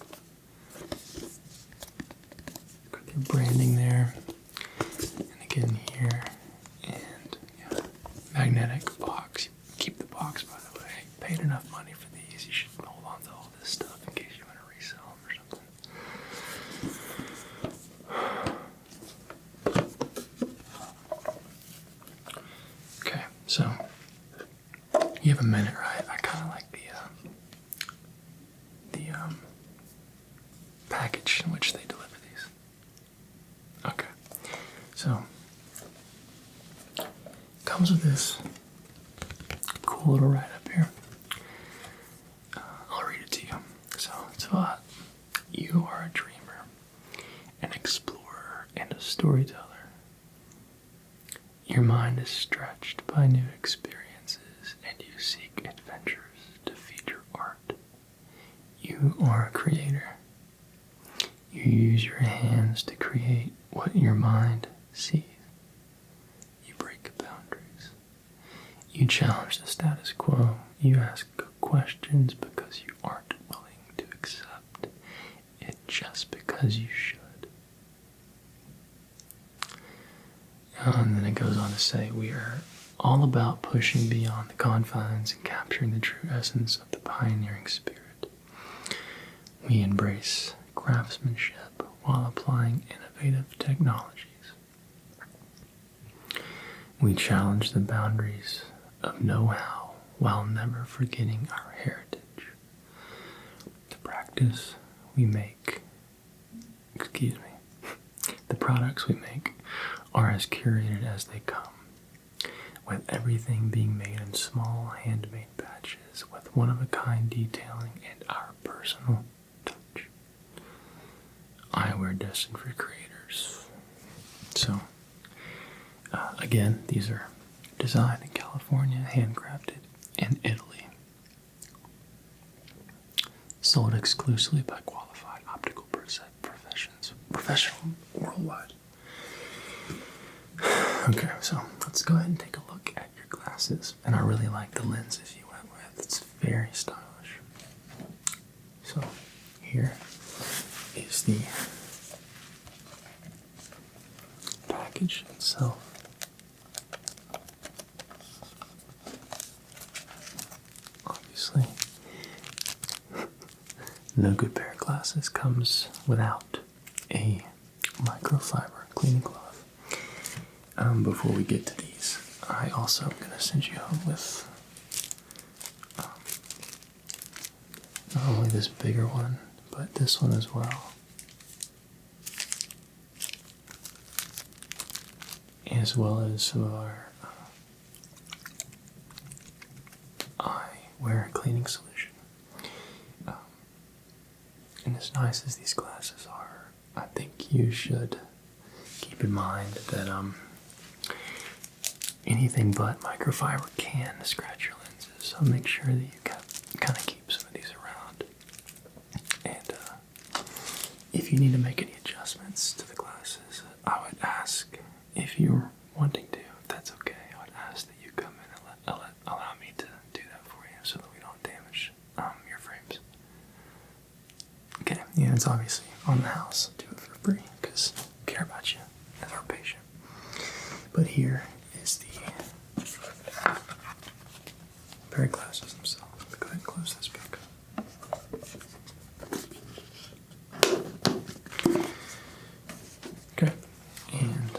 Branding there, and again here, and yeah, magnetic box. Keep the box, by the way. Paid enough money for these. You should hold on to all this stuff in case you want to resell them or something. Okay, so you have a minute, right? I kind of like the package in which they deliver. Okay, so comes with this cool little write-up here. I'll read it to you. So it's about you are a dreamer, an explorer, and a storyteller. Your mind is stretched by new experiences, and you seek adventures to feed your art. You are a creator. You use your hands to create what your mind sees. You break boundaries. You challenge the status quo. You ask questions because you aren't willing to accept it just because you should. And then it goes on to say, we are all about pushing beyond the confines and capturing the true essence of the pioneering spirit. We embrace craftsmanship while applying innovative technologies. We challenge the boundaries of know-how while never forgetting our heritage. The products we make are as curated as they come, with everything being made in small handmade batches with one-of-a-kind detailing and our personal touch. Eyewear destined for creators. So, again, these are designed in California, handcrafted in Italy. Sold exclusively by qualified optical professionals worldwide. Okay, so let's go ahead and take a look at your glasses. And I really like the lenses you went with. It's very stylish. So here is the package itself. Obviously, no good pair of glasses comes without a microfiber cleaning cloth. Before we get to these, I also am going to send you home with not only this bigger one, but this one as well. As well as some of our Eyewear cleaning solution. And as nice as these glasses are, I think you should keep in mind that anything but microfiber can scratch your lenses, so make sure that you kind of keep some of these around. And if you need to make any adjustments to the glasses, I would ask, if you're wanting to, if that's okay, I would ask that you come in and allow me to do that for you so that we don't damage your frames. Okay, yeah, it's obviously on the house. Do it for free because we care about you as our patient. But here is the pair of glasses themselves. Go ahead and close this back up. Okay, and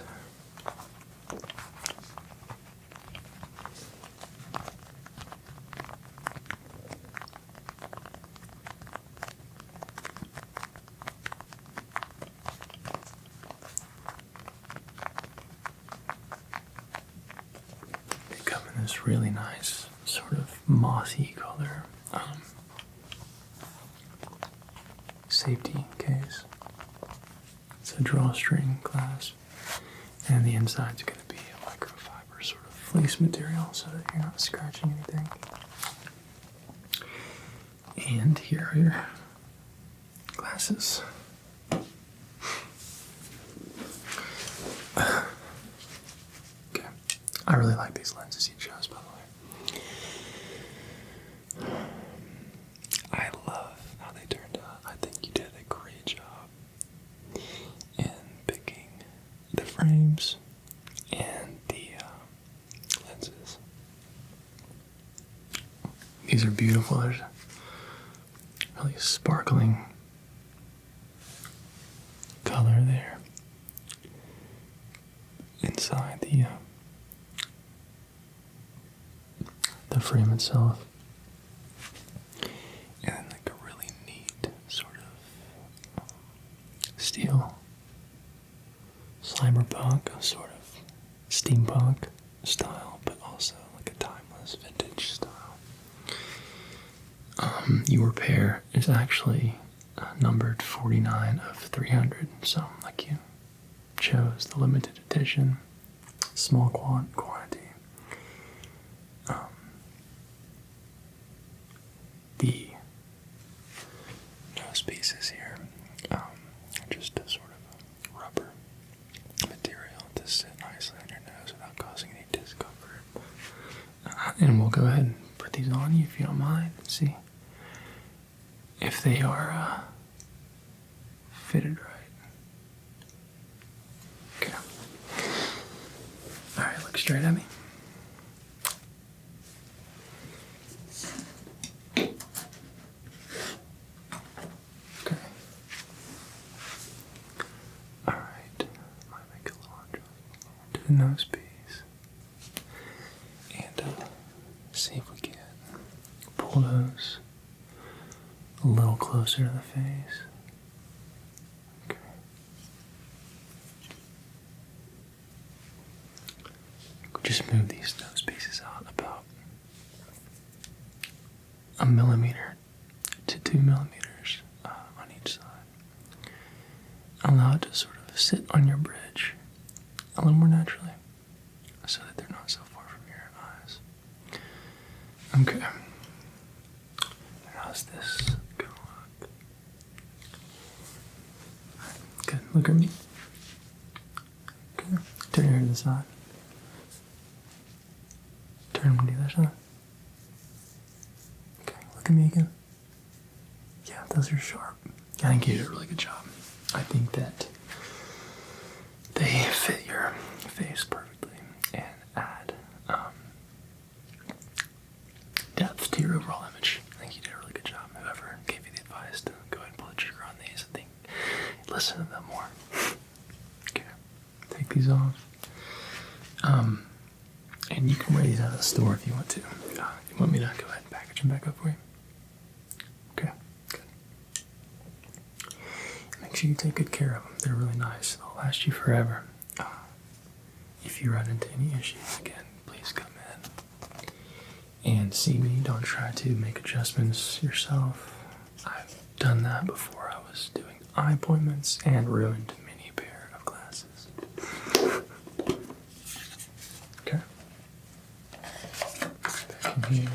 they come in this really nice sort of mossy color safety case. It's a drawstring clasp, and the inside's going to be a microfiber sort of fleece material so that you're not scratching anything. And here are your glasses. Okay, I really like these lenses you chose, by the way. I love how they turned out. I think you did a great job in picking the frames and the lenses. These are beautiful. There's really sparkling color there inside the frame itself. And then like a really neat sort of steel cyberpunk, sort of steampunk style, but also like a timeless vintage style. Your pair is actually numbered 49 of 300, so like you chose the limited edition, small quantity. The nose pieces here, And we'll go ahead and put these on you if you don't mind. See if they are fitted right. Okay. Alright, look straight at me. Okay. Alright. Might make a little adjustment to the nose piece. And see if we can pull those a little closer to the face. Okay. Just move these nose pieces out about 1 millimeter to 2 millimeters on each side. Allow it to sort of sit on your bridge a little more naturally so that they're not so far from your eyes. Okay. How's this gonna look? Good. Look at me. Good. Turn your head to the side. Turn them to the other side. Okay. Look at me again. Yeah, those are sharp. I think you did a really good job. I think that they fit your face perfectly and add depth to your overall image. I think you did a really good job. Whoever gave you the advice to go ahead and pull the trigger on these, I think listen to them more. Okay, take these off. And you can wear these out of the store if you want to. You want me to go ahead and package them back up for you? Okay, good. Make sure you take good care of them. They're really nice. They'll last you forever. If you run into any issues again, please come in and see me. Don't try to make adjustments yourself. I've done that before. I was doing eye appointments and ruined many pair of glasses. Okay. Back in here.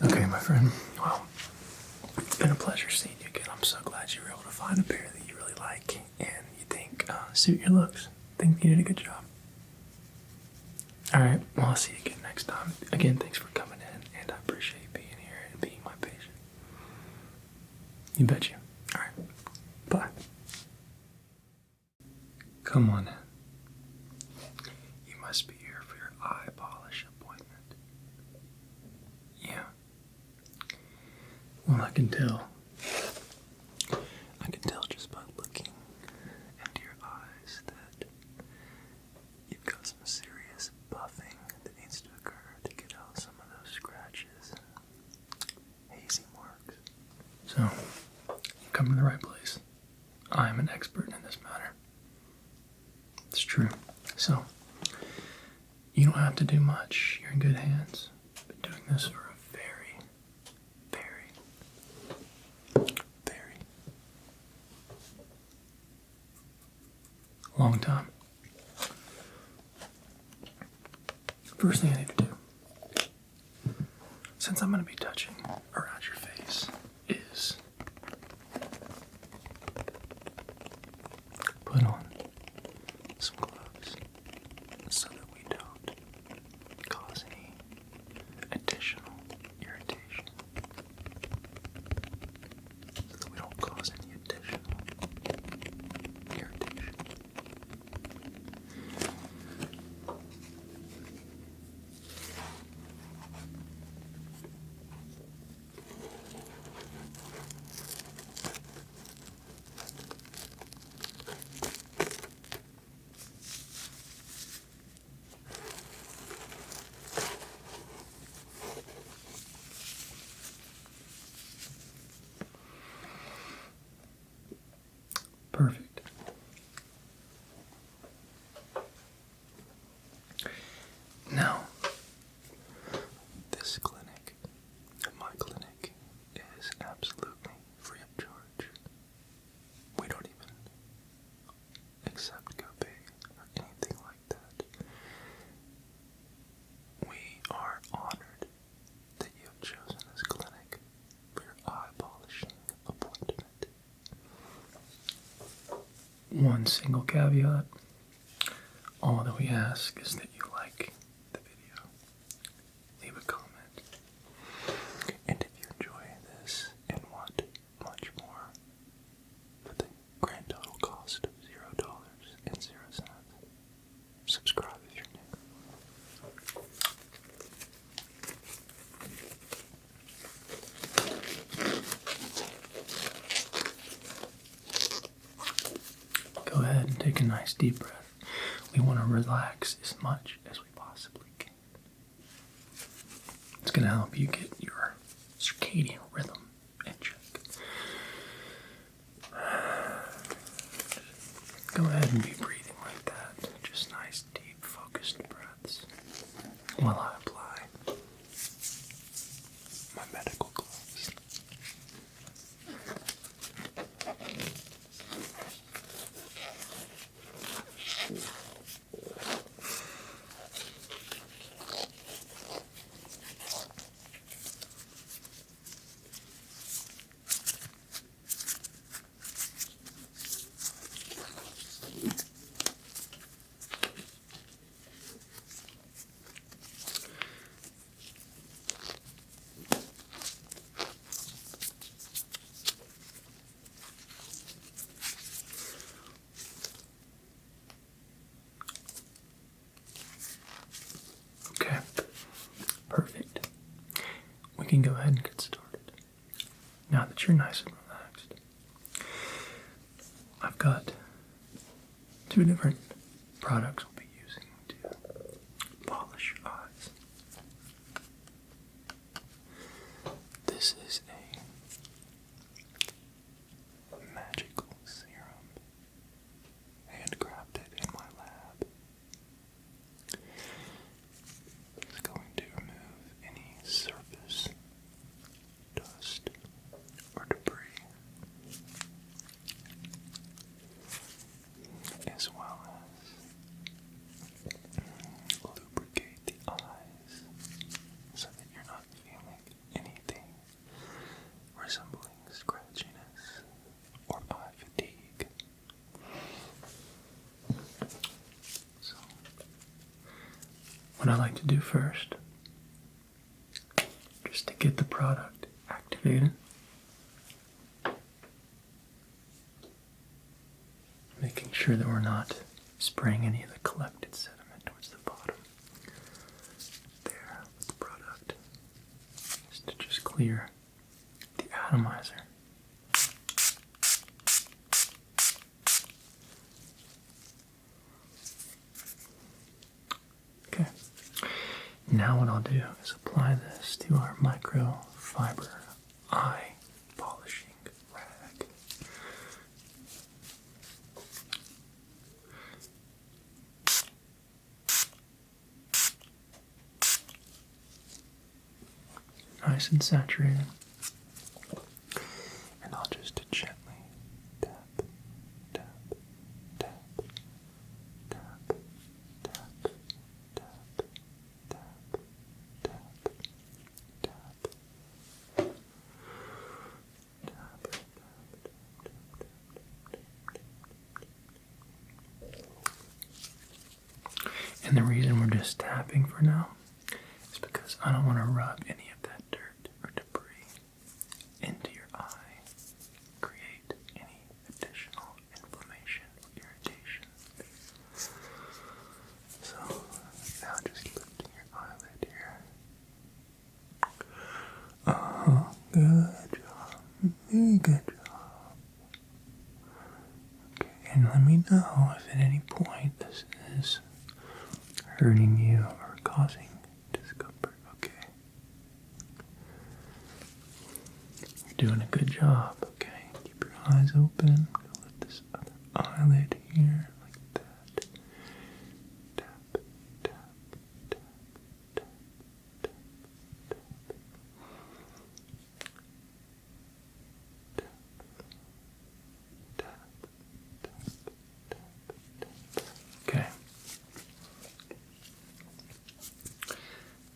Okay, my friend. Well, it's been a pleasure seeing you again. I'm so glad you were able to find a pair that you really like and you think suit your looks. I think you did a good job. Alright, well, I'll see you again next time. Again, thanks for coming in, and I appreciate you being here and being my patient. You bet you. Alright, bye. Come on in. You must be here for your eye polish appointment. Yeah. Well, I can tell. I can tell just by looking into your eyes that you've got some serious buffing that needs to occur to get out some of those scratches and hazy marks. So, you've come to the right place. I am an expert in this matter. It's true. So, you don't have to do much. You're in good hands. Been doing this for a very, very long time. First thing I need to do, since I'm going to be touching around your face, is put on some gloves so that we don't cause any additional irritation. So that we don't cause any additional irritation. Perfect. Now, this clinic, my clinic, is absolutely free of charge. We don't even accept copay or anything like that. We are one single caveat. All that we ask is that you like the video. Leave a comment. And if you enjoy this and want much more for the grand total cost of $0.00, subscribe if you're new. Go ahead and take a nice deep breath. We want to relax as much as we possibly can. It's going to help you get your circadian rhythm in check. Go ahead and be breathing like that. Just nice, deep, focused breaths while I apply my medical gloves. Okay, perfect. We can go ahead and get started. Now that you're nice and relaxed, I've got two different products we'll be using to polish your eyes. This is a magical serum, handcrafted in my lab. It's going to remove any surface dust or debris, as well as lubricate the eyes so that you're not feeling anything resembling scratchiness or eye fatigue. So, what I like to do first, just to get the product activated, making sure that we're not spraying any of the collected sediment towards the bottom there with the product, is to just clear the atomizer. Okay. Now what I'll do is apply this to our microfiber eye polishing rag. Nice and saturated. And I'll just gently tap, tap, tap, tap, tap, tap, tap, tap, tap, and the reason we're just tapping for now is because I don't want to rub any of that dirt or debris into your eye, create any additional inflammation or irritation. So now just lifting your eyelid here. Good job. Very good job. Okay, and let me know if at any point this is hurting you or causing discomfort. Okay. You're doing a good job. Okay. Keep your eyes open. Lift this other eyelid here like that. Tap, tap, tap, tap, tap, tap, tap, tap, tap. Okay.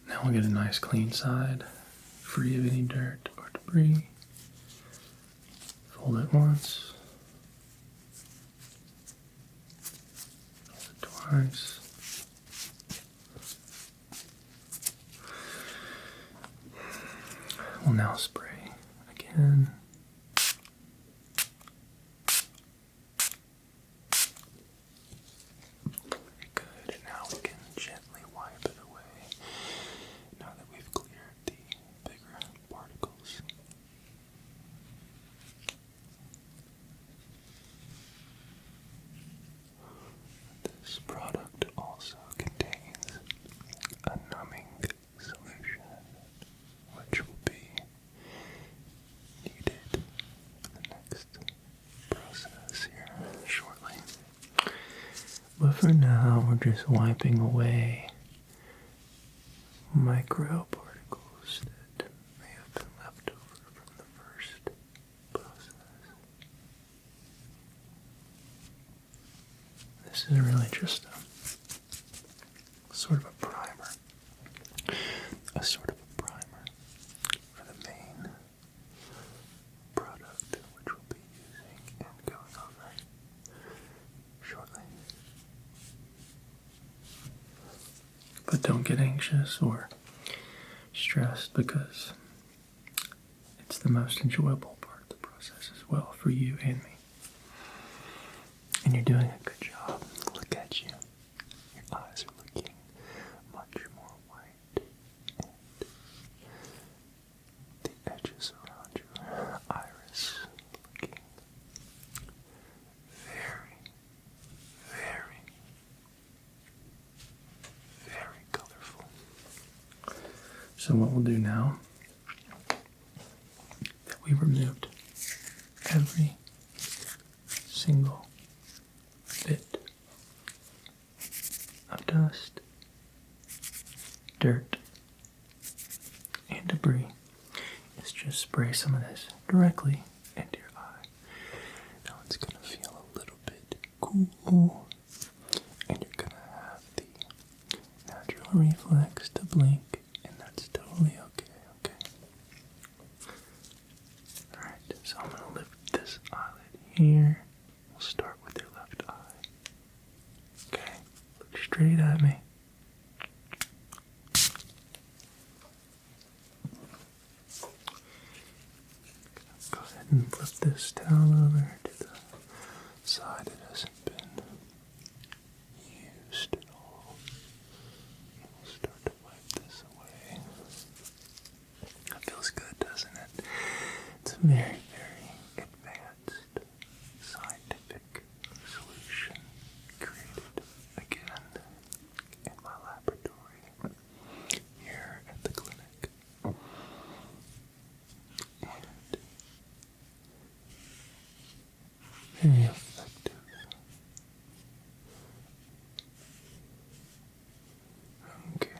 Now we'll get a nice clean side, free of any dirt or debris. Fold it once. eyes. We'll now spray again. Good, and now we can gently wipe it away now that we've cleared the bigger particles. This product also contains a numbing solution, which will be needed for the next process here shortly. But for now, we're just wiping away microparticles that may have been left over from the first process. This is really just a sort of a primer. For the main product, which we'll be using and going over shortly. But don't get anxious or stressed, because it's the most enjoyable part of the process as well for you and me. And you're doing a good job. Look at you. Your eyes are looking much more white. And the edges around your iris looking very, very, very colorful. So what we'll do now, that we removed every single bit of dust, dirt, and debris, is just spray some of this directly into your eye. Now it's going to feel a little bit cool, and you're going to have the natural reflex to blink, and that's totally okay. Alright, so I'm going to lift this eyelid here. We'll start with your left eye. Okay, look straight at me. Go ahead and flip this towel over to the side it hasn't been used at all. We'll start to wipe this away. That feels good, doesn't it? It's a very, very advanced scientific solution created again in my laboratory here at the clinic. And very effective. Okay.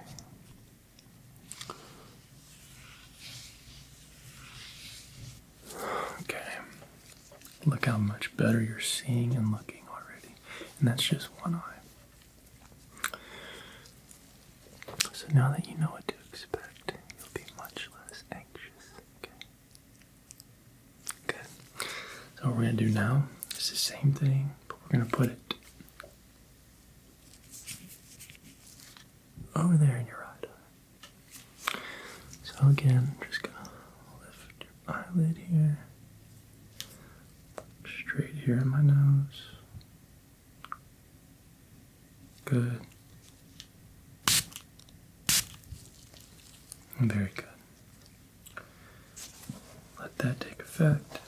Okay. Look how much better you're seeing and looking already. And that's just one eye. So now that you know what to expect, you'll be much less anxious. Okay. Good. So what we're going to do now is the same thing, but we're going to put it over there in your right eye. So again, just going to lift your eyelid here. Straight here in my nose. Good. Very good. Let that take effect.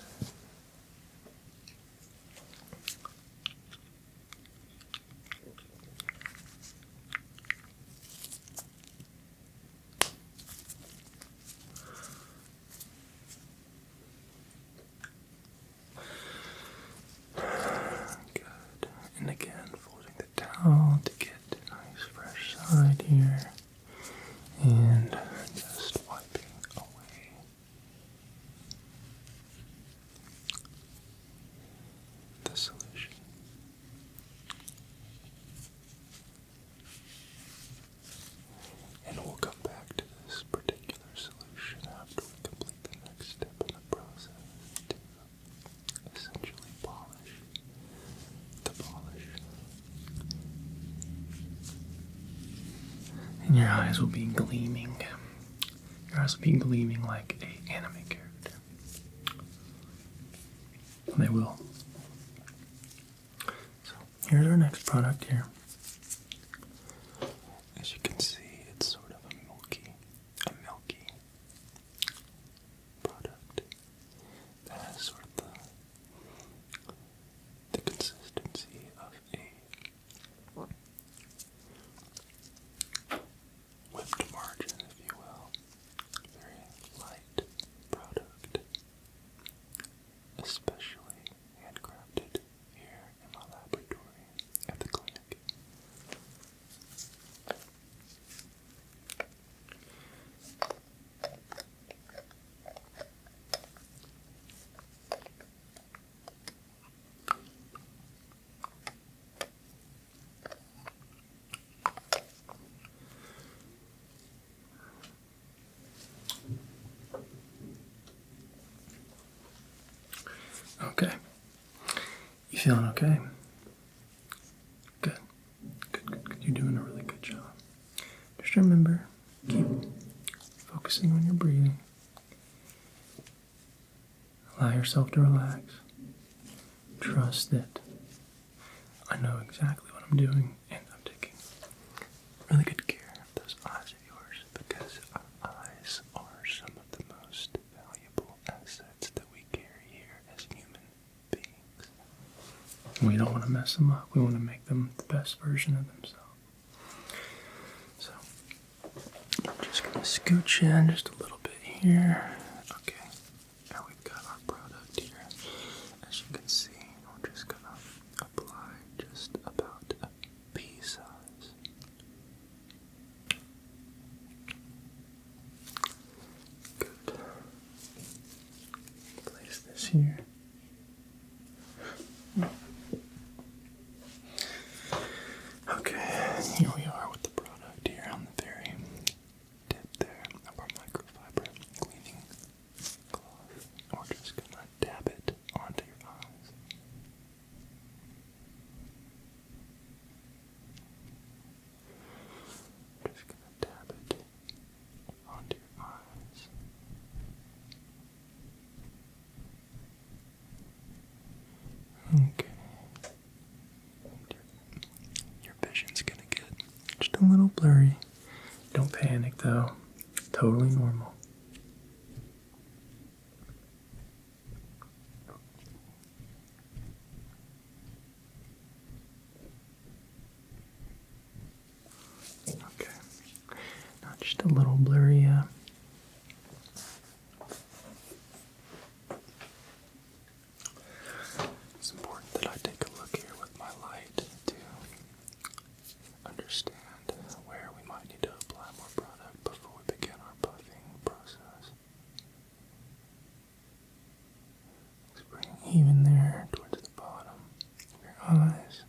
And again, folding the towel to get a nice fresh side here, and just wiping away And your eyes will be gleaming. Your eyes will be gleaming like an anime character. They will. So here's our next product here. As you can see, it's sort of a milky product that has sort of the consistency of a whipped margin, if you will. Very light product, especially handcrafted here in my laboratory at the clinic. Okay. You feeling okay? Good. Good. You're doing a really good job. Just remember, keep focusing on your breathing. Allow yourself to relax. Trust that I know exactly what I'm doing, and I'm taking really good care of those eyes of yours, because our eyes are some of the most valuable assets that we carry here as human beings. We don't want to mess them up. We want to make them the best version of themselves. So, I'm just going to scooch in just a little bit here. Okay, now we've got our product here. As you can see, I'm just going to apply just about a pea size. Good. Place this here. Okay, here we are with the product here on the very tip there of our microfiber cleaning cloth. We're just going to dab it onto your eyes. Just going to dab it onto your eyes. Okay. Your vision's gonna get just a little blurry. Don't panic though. Totally normal. Okay. Not just a little blurry, yeah. It's important that I take a look here with my light to understand where we might need to apply more product before we begin our buffing process. Let's bring even there towards the bottom of your eyes.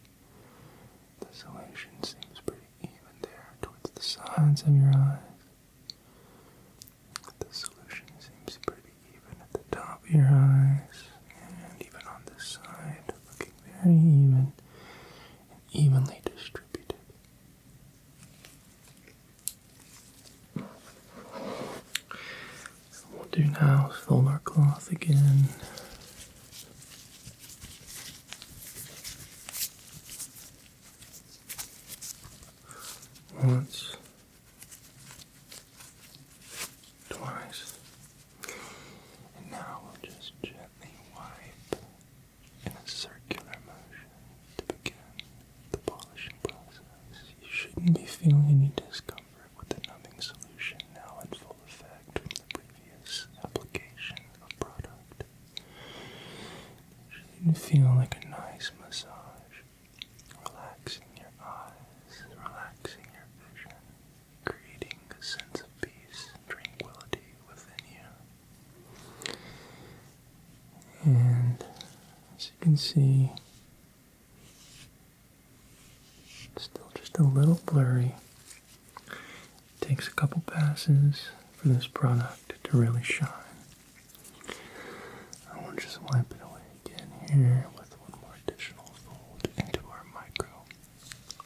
The solution seems pretty even there towards the sides of your eyes. The solution seems pretty even at the top of your eyes, and even on this side, looking very even and evenly distributed. What we'll do now is fold our cloth again. Once, twice, and now we'll just gently wipe in a circular motion to begin the polishing process. You shouldn't be feeling any discomfort with the numbing solution now in full effect from the previous application of product. You should feel like a nice massage, relaxing your eyes, relaxing your vision, creating a sense of peace and tranquility within you. And as you can see, it's still just a little blurry. It takes a couple passes for this product to really shine. I will just wipe it away again here with one more additional fold into our micro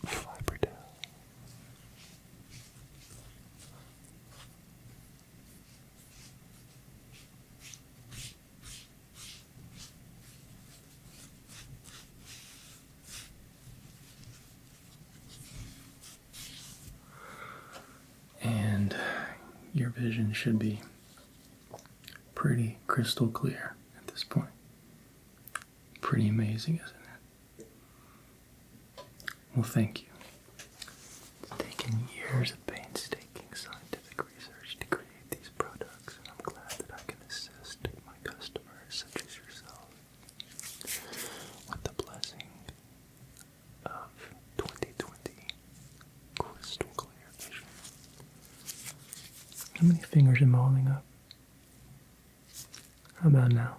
fiber towel. your vision should be pretty crystal clear at this point. Pretty amazing, isn't it? Well, thank you. It's taken years of painstaking scientific research to create these products, and I'm glad that I can assist my customers, such as yourself, with the blessing of 2020 crystal clear vision. How many fingers am I holding up? How about now?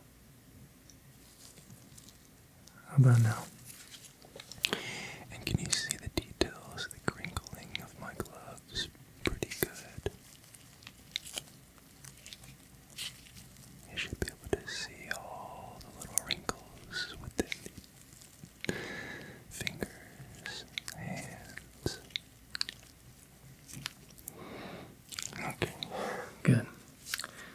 How about now? And can you see the details, the crinkling of my gloves? Pretty good. You should be able to see all the little wrinkles within the fingers, hands. Okay, good.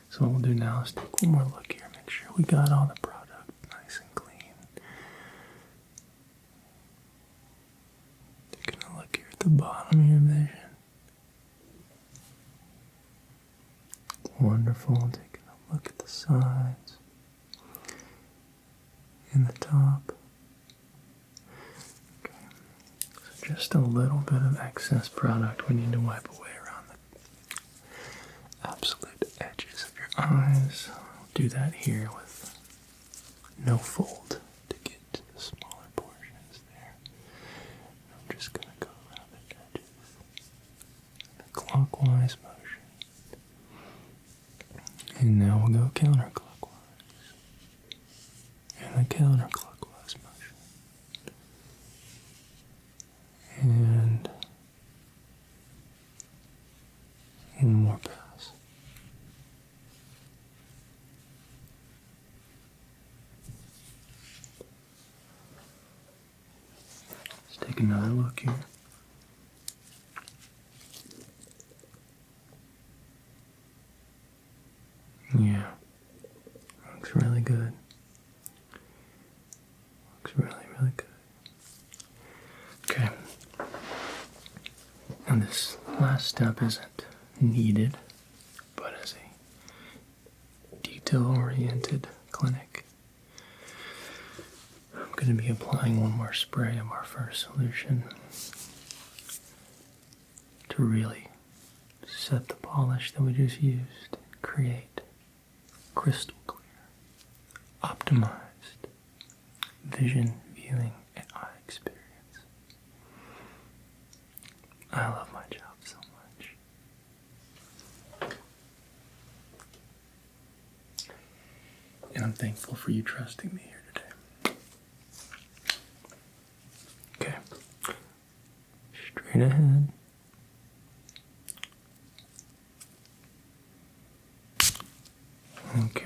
So what we'll do now is take one more look here, make sure we got all the product nice and clean. Taking a look here at the bottom of your vision. Wonderful. Taking a look at the sides and the top. Okay. So just a little bit of excess product we need to wipe away around the absolute edges of your eyes. I'll do that here with no fold to get to the smaller portions there. I'm just going to go around the edges in a clockwise motion. And now we'll go counterclockwise and a counterclockwise motion. And one more pass. Let's take another look here. Yeah, looks really good. Looks really, really good. Okay. And this last step isn't needed, but as a detail-oriented clinic, I'm going to be applying one more spray of our first solution to really set the polish that we just used and create crystal clear, optimized vision, viewing, and eye experience. I love my job so much. And I'm thankful for you trusting me here today. Okay. Straight ahead. Okay.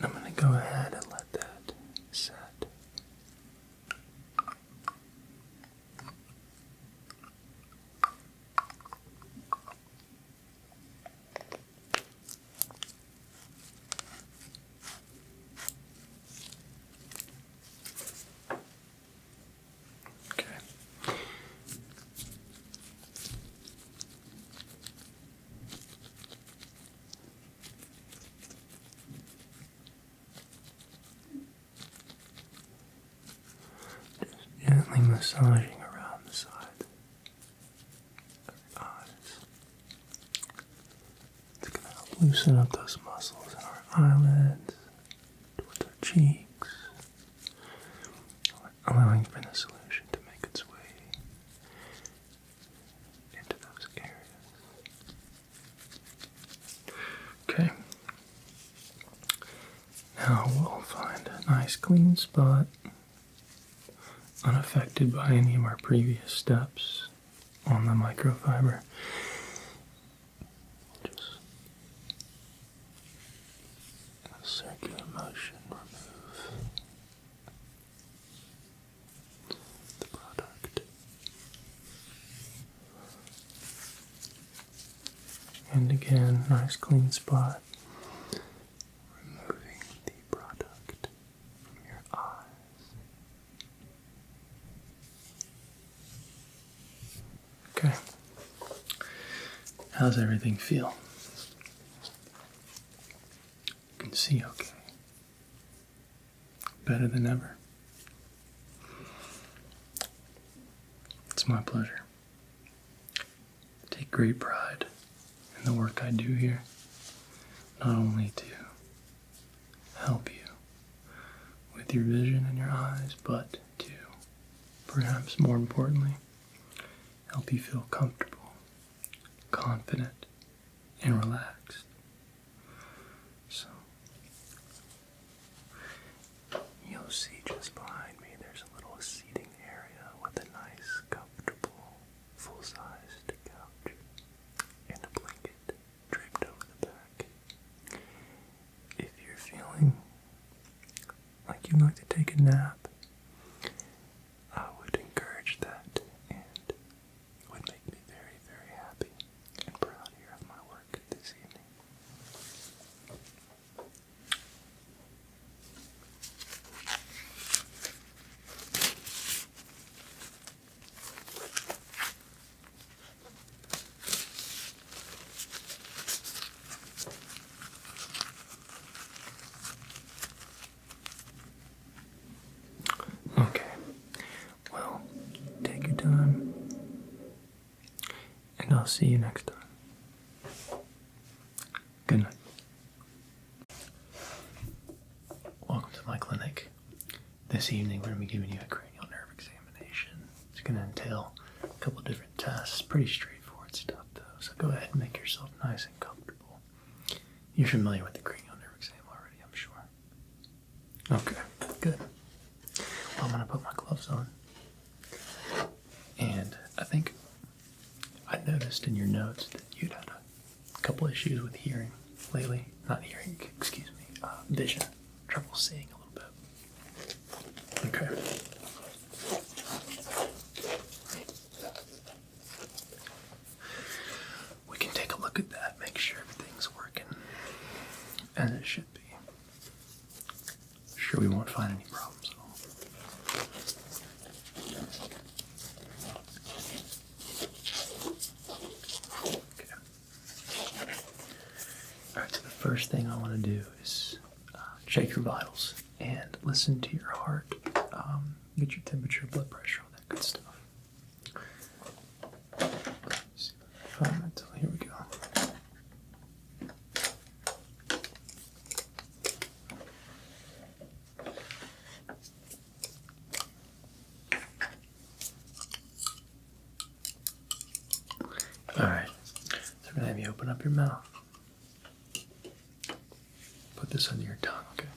I'm going to go ahead and let that set. Okay. Gently massaging around the side of your eyes. It's going to help loosen up those muscles in our eyelids, towards our cheeks, allowing for the solution to make its way into those areas. Okay. Now we'll find a nice clean spot, unaffected by any of our previous steps on the microfiber. Just in a circular motion, remove the product. And again, nice clean spot. Removing the product from your eyes. Okay. How's everything feel? You can see okay. Better than ever. It's my pleasure. I take great pride in the work I do here, not only to help you with your vision and your eyes, but to, perhaps more importantly, help you feel comfortable, confident, and relaxed. So, you'll see just behind me there's a little seating area with a nice, comfortable, full-sized couch and a blanket draped over the back. If you're feeling like you'd like to take a nap, I would encourage that and would make me very, very happy and proud here of my work this evening. Okay, well, take your time, and I'll see you next time. Good night. Welcome to my clinic. This evening we're going to be giving you a cranial nerve examination. It's going to entail a couple different tests. Pretty straightforward stuff though, so go ahead and make yourself nice and comfortable. You're familiar with the cranial nerve exam already, I'm sure. Okay, good. Well, I'm going to put my gloves on. And I think I noticed in your notes that you'd had a couple issues with hearing lately. Not hearing, excuse me, vision. Trouble seeing a little bit. Okay. We can take a look at that, make sure everything's working as it should be. Sure we won't find any problems at all. Okay. Alright, so the first thing I want to do is check your vitals and listen to your heart, get your temperature, blood pressure, all that good stuff. Let's see if I can find it. Here we go. Alright, so we're going to have you open up your mouth. Put this under your tongue, okay?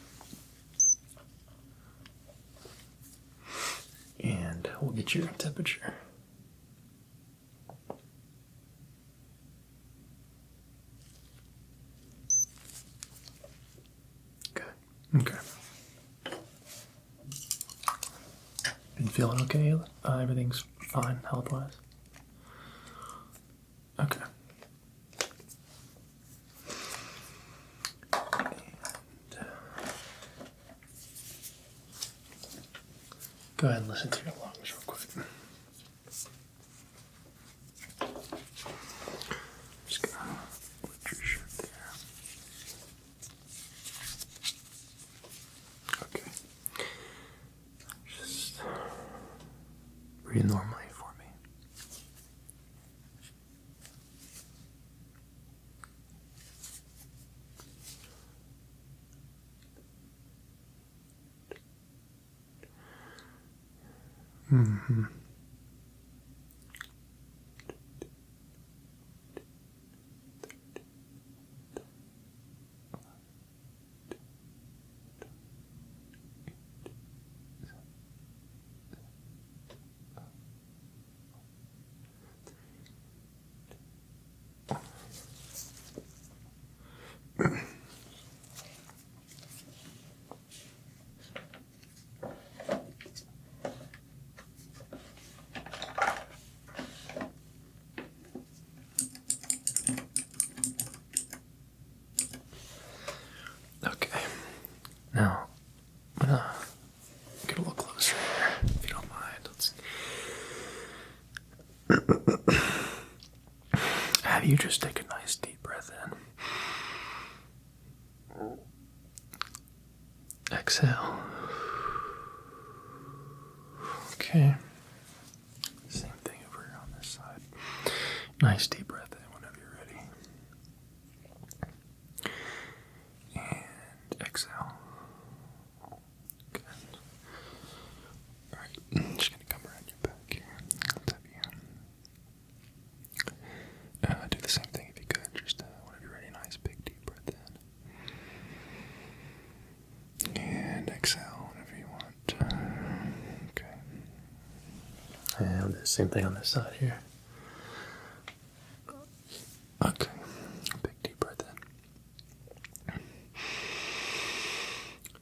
And we'll get your temperature. Good. Okay. Been feeling okay? Everything's fine health-wise? Okay. Go ahead and listen to your lungs real quick. Just gonna lift your shirt there. Okay. Just breathe normally for me. Mm-hmm. you just take a nice deep breath in. Exhale. Okay. Same thing over here on this side. Nice deep breath in whenever you're ready. And exhale. Good. Alright, I'm just going to come around your back here. On top of you. Do the same thing if you could. Just whenever you're ready, nice big deep breath in. And exhale whenever you want. Okay. And I'll do the same thing on this side here. Okay. Big deep breath in.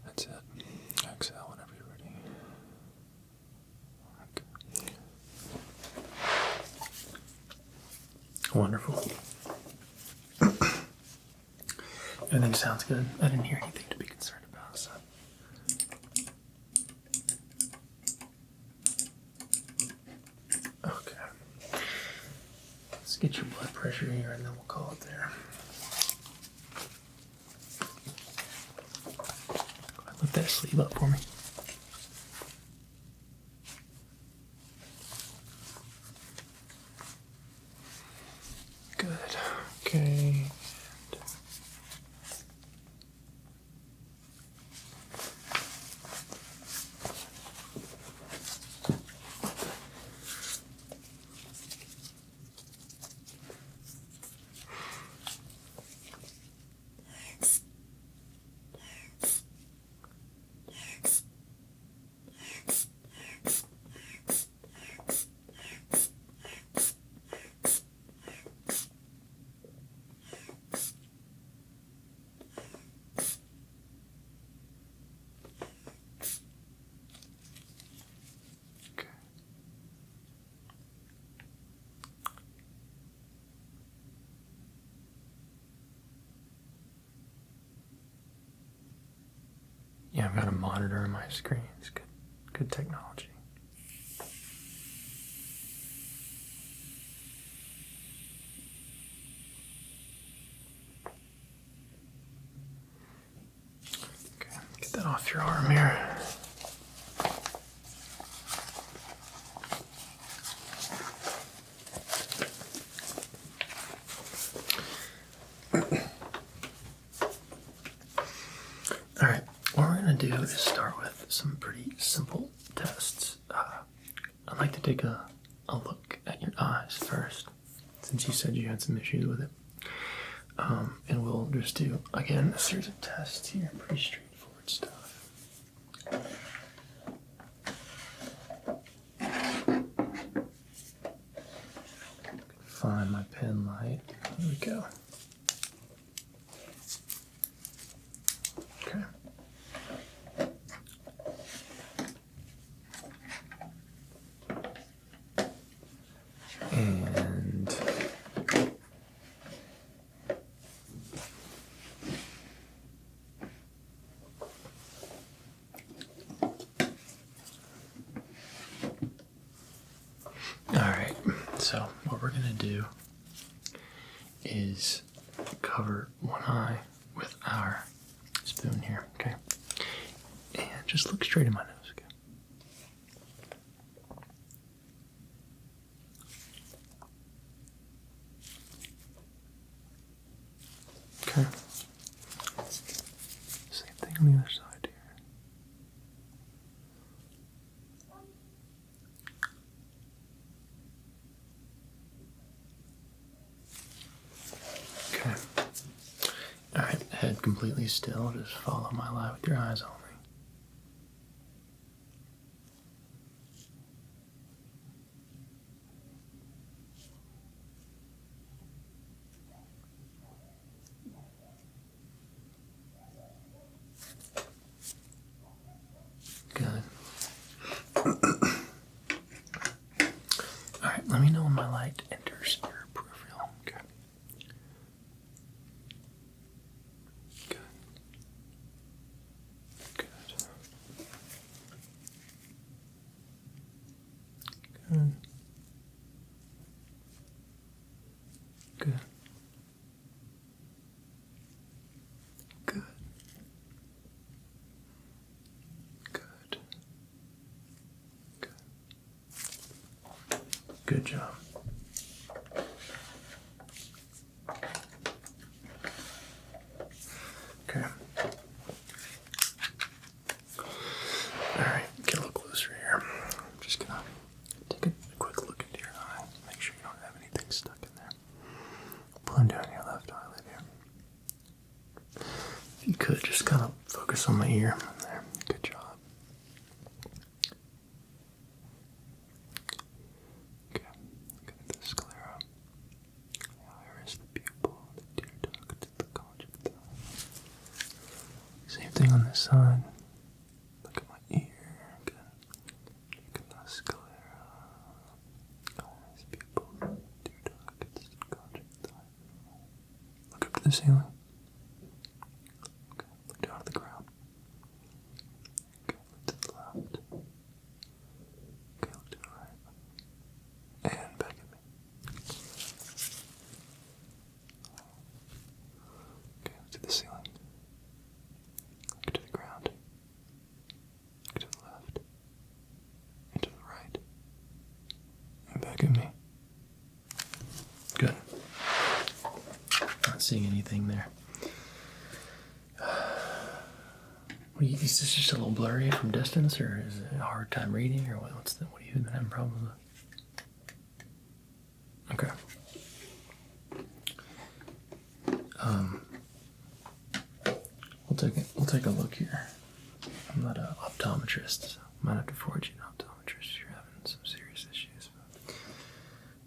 That's it. Exhale whenever you're ready. Okay. Wonderful. Everything sounds good. I didn't hear anything to be concerned about, so. Okay. Let's get your blood pressure here and then we'll call it there. Lift that sleeve up for me. Good. Okay. Yeah, I've got a monitor on my screen. It's good technology. Okay, get that off your arm here. All right. What we're going to do is start with some pretty simple tests. I'd like to take a look at your eyes first, since you said you had some issues with it. And we'll just do, again, a series of tests here, pretty straightforward stuff. Find my pen light. There we go. Okay. And all right, so what we're gonna do is cover one eye with our spoon here, okay? And just look straight in my nose, okay? Okay. Same thing on the other side here. Okay. Alright, head completely still. Just follow my light with your eyes only. Good. Alright, let me know when my light enters your peripheral. Okay. Good. Good. Good. Good. Good job. Okay. Alright, get a little closer here. I'm just gonna take a quick look into your eye. Make sure you don't have anything stuck in there. Pulling down your left eyelid here. If you could, just kind of focus on my ear. There. Good job. Okay. Look at the sclera. The iris, the pupil, the tear duct, the conjunctiva. Same thing on this side. Look at my ear. Good. Look at the sclera. Iris, pupil, tear duct, conjunctiva. Look up to the ceiling. Okay. Look down at the ground. Okay. Look to the left. Okay. Look to the right. And back at me. Okay. Look to the ceiling. Look to the ground. Look to the left. And to the right. And back at me. Good. Not seeing anything there. Is this just a little blurry from distance, or is it a hard time reading, or what are you having problems with? Okay. We'll take a look here. I'm not an optometrist, so I might have to forward you an optometrist if you're having some serious issues.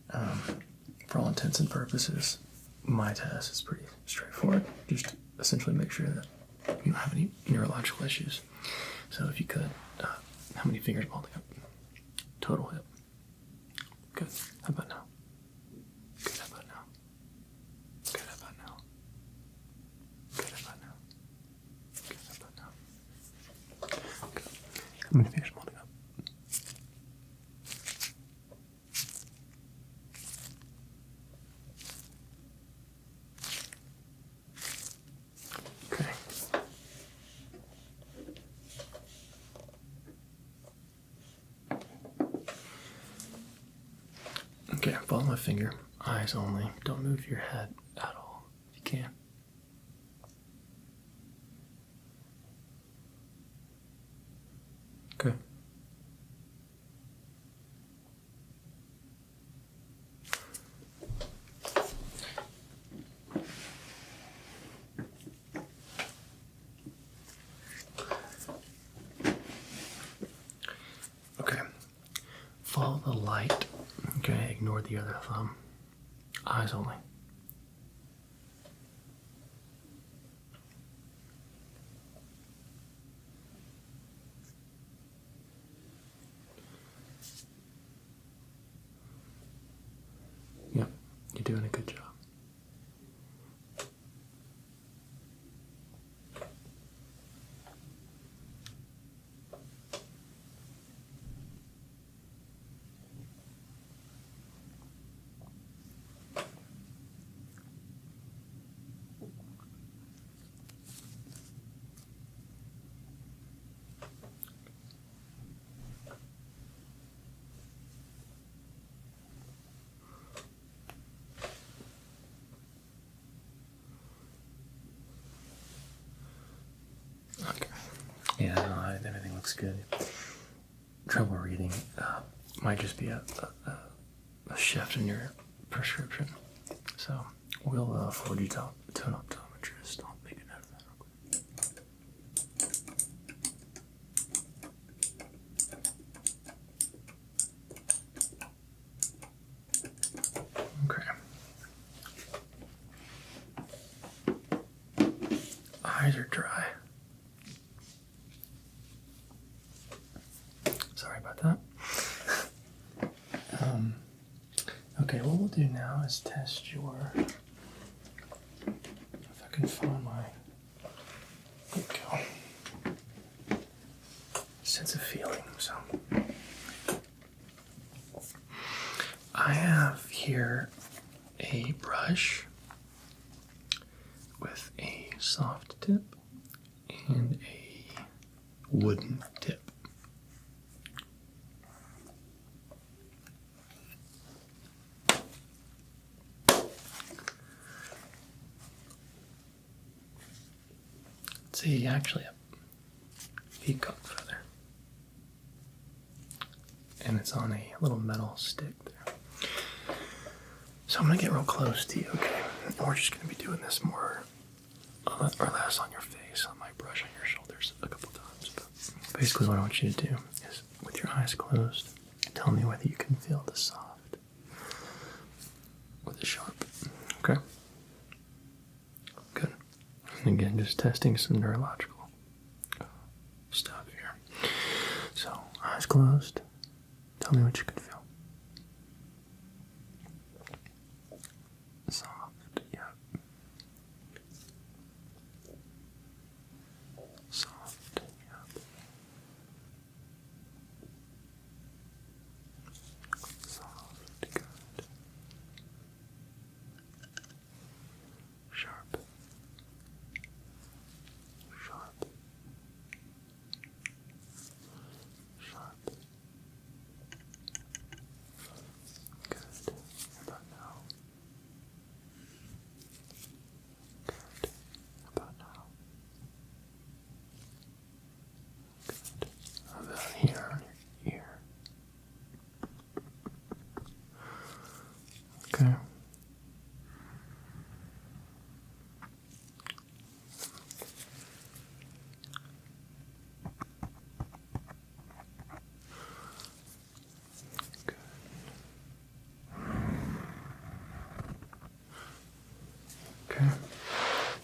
But, for all intents and purposes, my test is pretty straightforward. Just essentially make sure that you don't have any neurological issues. So if you could, how many fingers holding up? Total hip. Good. How about now? Good. How about now? Good. How about now? Good. How about now? Good. How about now? Good. How many fingers holding up? Okay. Okay, follow my finger. Eyes only. Don't move your head at all if you can. Okay. Okay. Follow the light. Okay, ignore the other thumb. Eyes only. Yep, you're doing a good job. Okay. Yeah, no, everything looks good. Trouble reading might just be a shift in your prescription. So we'll forward you to an optometrist. I'll make a note of that real quick. Okay. Eyes are dry. Sorry about that. Okay, what we'll do now is test your, if I can find my, there we go, sense of feeling. So I have here a brush with a soft tip and a wooden tip. It's actually a peacock feather. And it's on a little metal stick there. So I'm gonna get real close to you, okay? And we're just gonna be doing this more or less on your face. I might brush on your shoulders a couple times. But basically what I want you to do is, with your eyes closed, tell me whether you can feel the soft or the sharp, okay? Good. And again, just testing some neurological stuff here. So, eyes closed. Tell me what you can feel. Soft, yep. Soft, yep. Soft, good. Sharp. Sharp. Sharp. Good. How about now? Good. How about now? Good. How about here on your ear? Okay. Okay.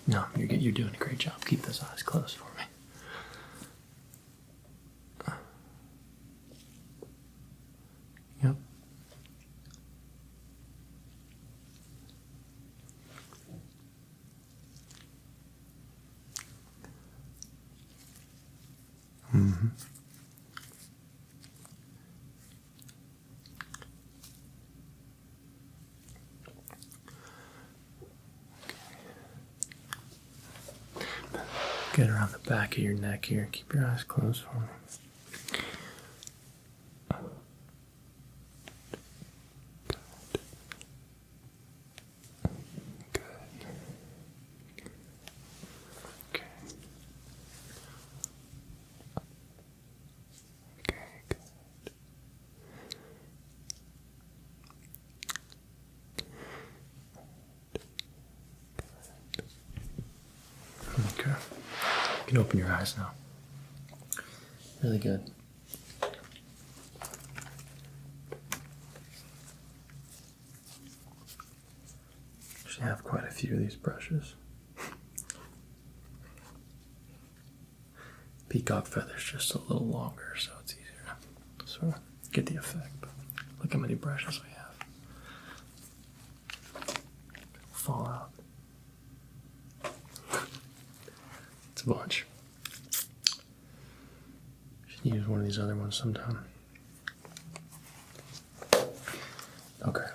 No, you're doing a great job. Keep those eyes closed for me. Yep. Mm-hmm. Get around the back of your neck here. Keep your eyes closed for me. Good. Okay. Okay, good. Okay. You can open your eyes now. Really good. Actually have quite a few of these brushes. Peacock feather's just a little longer, so it's easier to sort of get the effect. But look how many brushes we have. Fall out. It's a bunch. Should use one of these other ones sometime. Okay.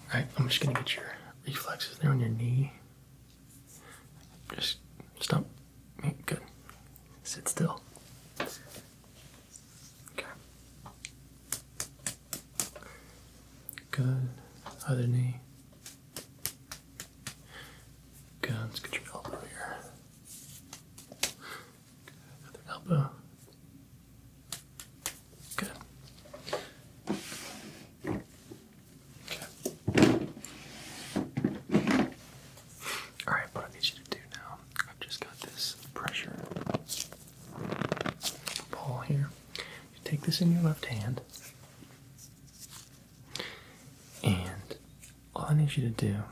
Alright, I'm just gonna get your reflexes there on your knee. Just stop. Good. Sit still. Okay. Good. Other knee. Good. Let's get your elbow here. Good. Other elbow. Good. Alright, what I need you to do now, I've just got this pressure ball here. You take this in your left hand, and all I need you to do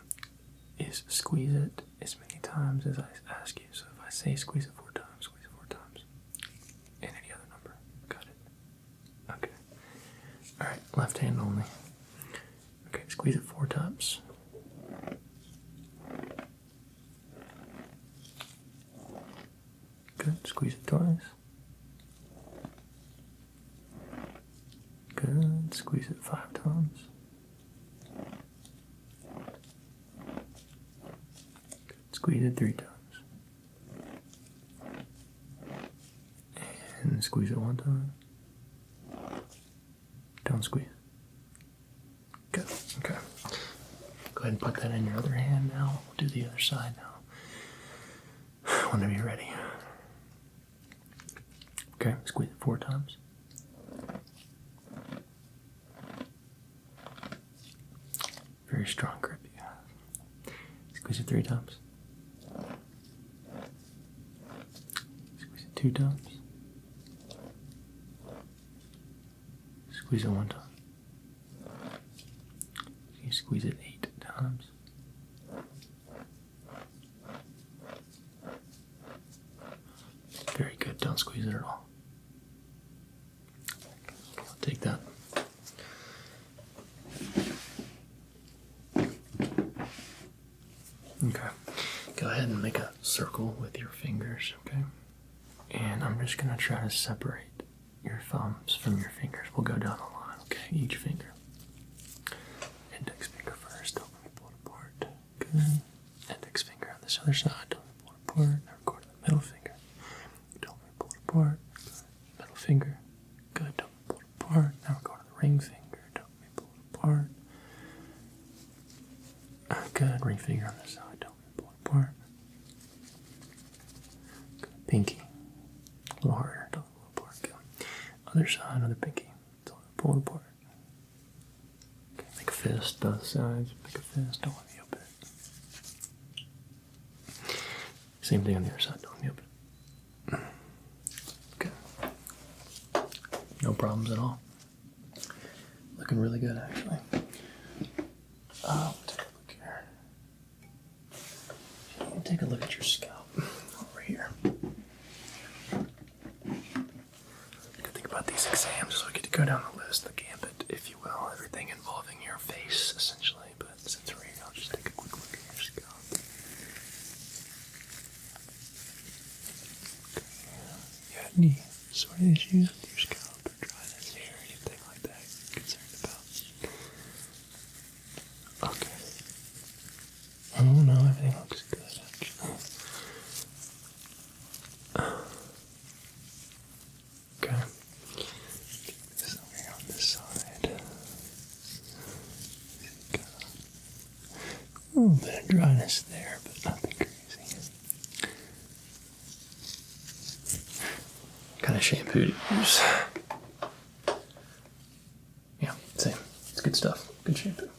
is squeeze it as many times as I ask you. So if I say squeeze it 4 times, squeeze it 4 times. And any other number. Got it? Okay. Alright, left hand only. Okay, squeeze it 4 times. Good. Squeeze it twice. Good. Squeeze it 5 times. Good. Squeeze it 3 times. And squeeze it 1 time. Don't squeeze. Good. Okay. Go ahead and put that in your other hand now. We'll do the other side now. Whenever you're ready. Okay, squeeze it 4 times. Very strong grip you have. Squeeze it 3 times. Squeeze it 2 times. Squeeze it 1 time. You squeeze it 8 times. Very good. Don't squeeze it at all. Okay, I'll take that. Okay. Go ahead and make a circle with your fingers, okay? And I'm just going to try to separate your thumbs from your fingers. We'll go down the line, okay? Each finger. Index finger first. Don't let me pull it apart. Good. Index finger on this other side. Don't let me pull it apart. Now go to the middle finger. Don't let me pull it apart. Good. Middle finger. Good. Don't let me pull it apart. Now we're going to the ring finger. Don't let me pull it apart. Good. Ring finger on this side. Don't let me pull it apart. Good. Pinky. A little harder. Don't let me pull it apart. Good. Other side, other pinky. Don't let me pull it apart. Okay. Make a fist, both sides. Make a fist. Don't let me open it. Same thing on the other side. Don't let me open it. Okay. No problems at all. Looking really good, actually. Take a look here. Take a look at your scalp over here. Good thing about these exams is we get to go down the list, the gambit, if you will, everything involving your face, essentially. But since we're here, I'll just take a quick look at your scalp. Okay. You had any sort of issues with your scalp or dryness hair, anything like that you're concerned about? Okay. Oh no, everything looks good, actually. Okay. Get this over here on this side. A little bit of dryness there, but nothing crazy. What kind of shampoo do you use? Yeah, same. It's good stuff. Good shampoo.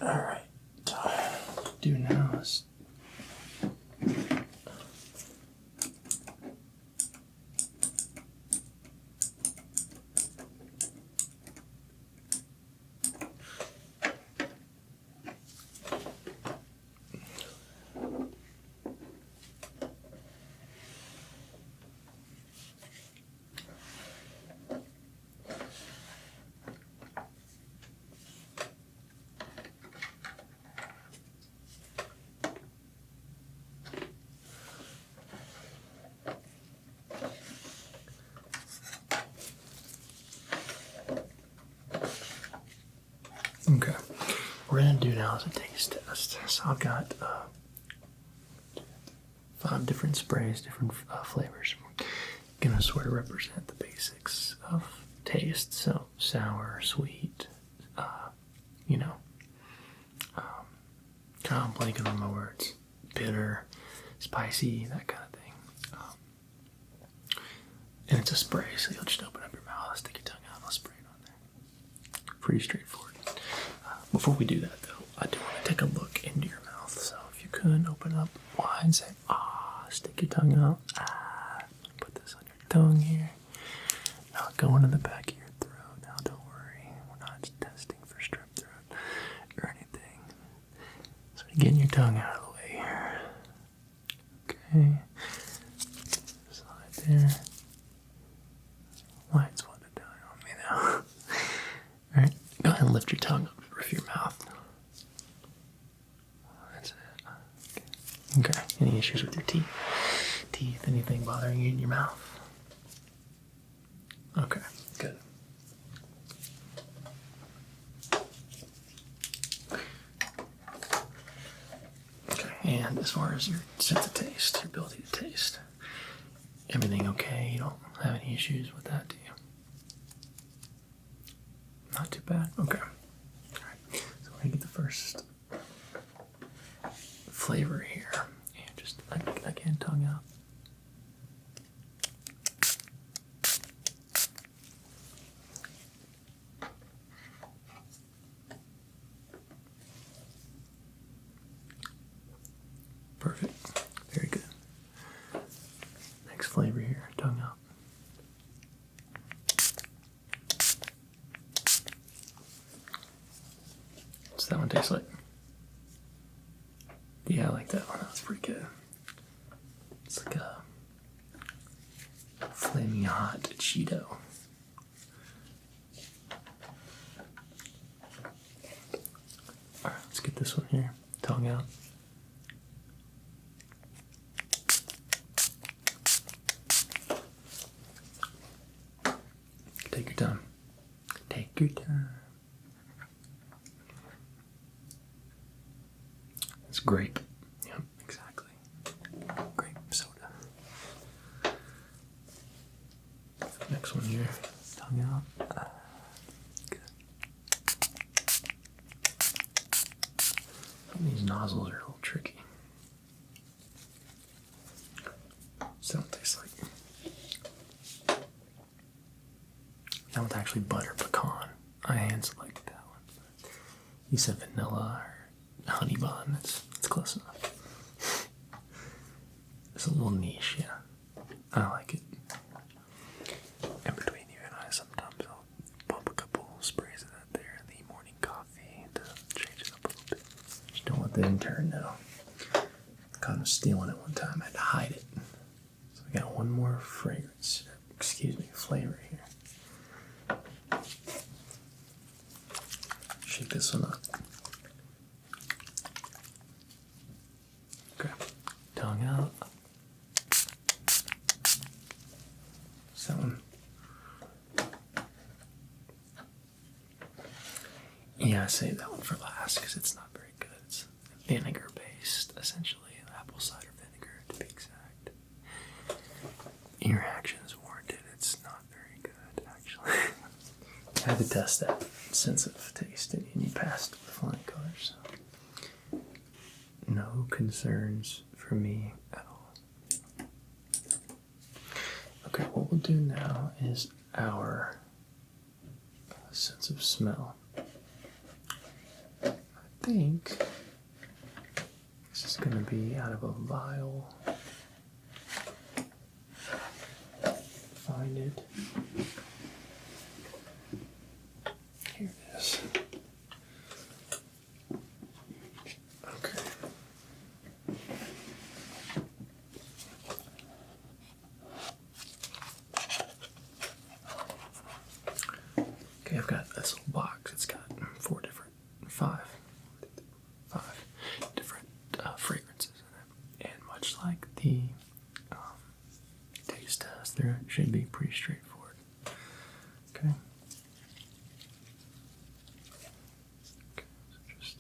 Alright. What do now is okay. We're going to do now is a taste test. So I've got 5 different sprays, different flavors. Going to sort of represent the basics of taste. So sour, sweet, kind of blanking on my words. Bitter, spicy, that kind of thing. And it's a spray, so you'll just open up your mouth, stick your tongue out, and I'll spray it on there. Pretty straightforward. Before we do that, though, I do want to take a look into your mouth. So if you could open up wide and say, stick your tongue out. Put this on your tongue here. Now go into the back of your throat. Now don't worry, we're not testing for strep throat or anything. So getting your tongue out of the way here. Okay. Slide there. Light's wanting to die on me now. Alright, go ahead and lift your tongue up with your mouth. That's it. Okay, any issues with your teeth? Anything bothering you in your mouth? Okay, good. Okay, and as far as your sense of taste, your ability to taste, everything okay? You don't have any issues with that, do Not too bad. Okay. Alright. So we're gonna get the first flavor here. And just again, tongue out. Perfect. Very good. Next flavor here, tongue out. What's that one taste like? Yeah, I like that one. That was pretty good. It's like a flaming hot Cheeto. Alright, let's get this one here. Tongue out. Take your time. Take your time. It's grape. Yep, exactly. Grape soda. Next one here. Tongue out. Good. These nozzles are a little tricky. So what tastes like. That one's actually butter pecan. I hand selected that one. You said vanilla or honey bun. It's close enough. It's a little niche, yeah. I like it. And between you and I, sometimes I'll pump a couple sprays of that there in the morning coffee to change it up a little bit. Just don't let the intern know. Caught him stealing it one time. I had to hide it. So I got one more fragrance. Flavor here. Shake this one up. Okay. Tongue out. That one. Yeah, I saved that one for last because it's not very good. It's vinegar based, essentially. Apple cider vinegar, to be exact. Your reaction is warranted. It's not very good, actually. I had to test that sense of taste, and you passed with flying colors. So. No concerns for me at all. Okay, what we'll do now is our sense of smell. I think this is going to be out of a vial. Find it. Here it is. Okay. Okay, I've got this little box. It's got five different fragrances in it. And much like the taste test, there should be pretty straightforward. Okay. So just.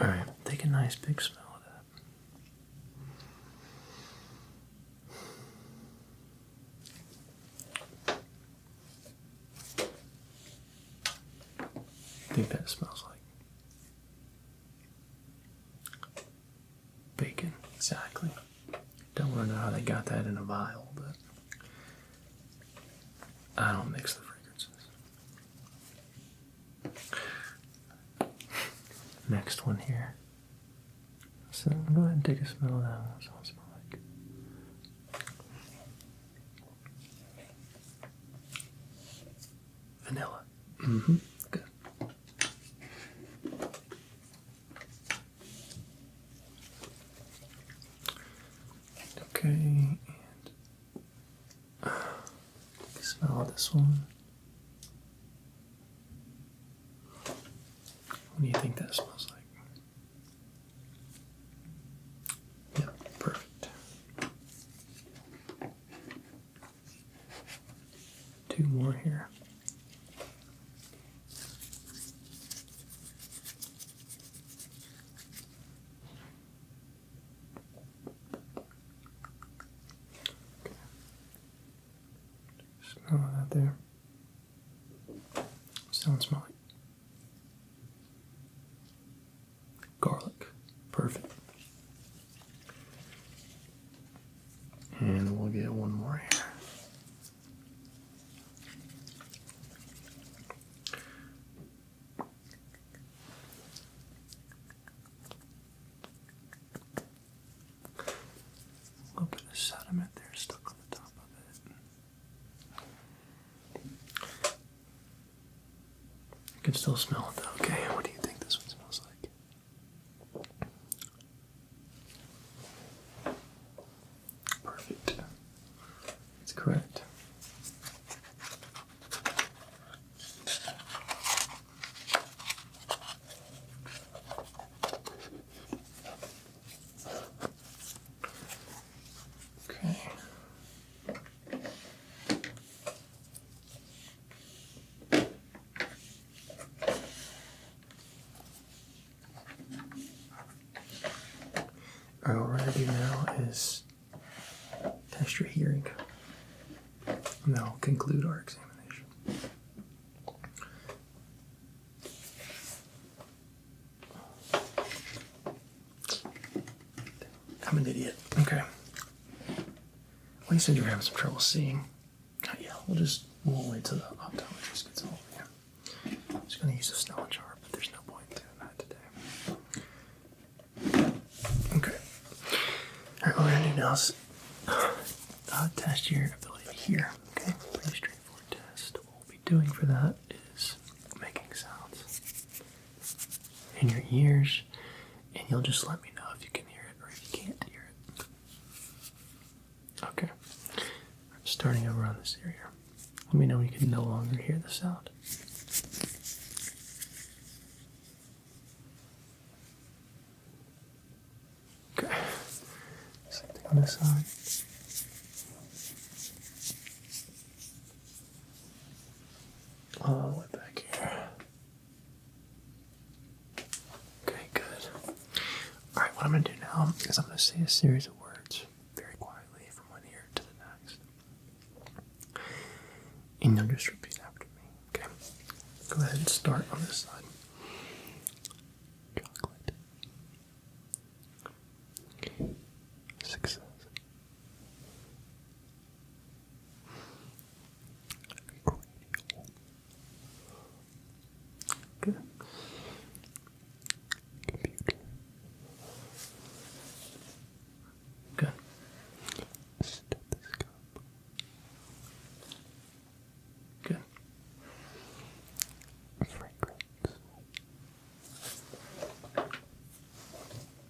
Alright, take a nice big smell of that. I think that smells like bacon. Exactly. Don't want to know how they got that in a vial, but I don't mix the fragrances. Next one here. So go ahead and take a smell of that one. That's what it smells like. Vanilla. Mm-hmm. Good. Okay, and smell this one. What do you think that smells like? Yeah, perfect. Two more here. out there? Sounds smell like garlic. Perfect. And we'll get one more here. A little bit of sediment there stuck on the top of it. You can still smell it though. Okay, what do you think this one smells like? Perfect. It's correct. Okay. All right, what we're going to do now is test your hearing. And that'll conclude our examination. I'm an idiot. Okay. Well, you said you were having some trouble seeing. Yeah, we'll wait till the optometrist gets over here. I'm just going to use a Snellen chart, but there's no point in doing that today. Okay. All right, what we're going to do now is test your ability to hear. Okay, pretty straightforward test. What we'll be doing for that is making sounds in your ears, and you'll just let me know if you can hear it or if you can't hear it. Okay. Starting over on this area. Let me know when you can no longer hear the sound. Okay. Same thing on this side. All the way back here. Okay, good. All right, what I'm going to do now is I'm going to say a series of words very quietly from one ear to the next. And you'll just repeat after me, okay? Go ahead and start on this side. Chocolate. Success. Cranial. Good. Computer. Good. Stethoscope. Good.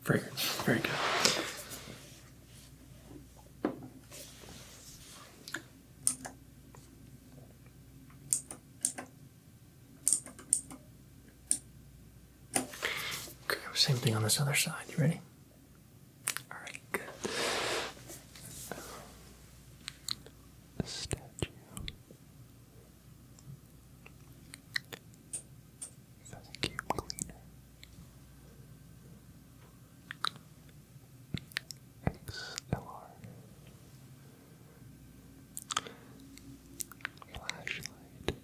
Fragrance. Very good. Okay, same thing on this other side. You ready? All right, good. Statue. Vacuum cleaner. XLR. Flashlight.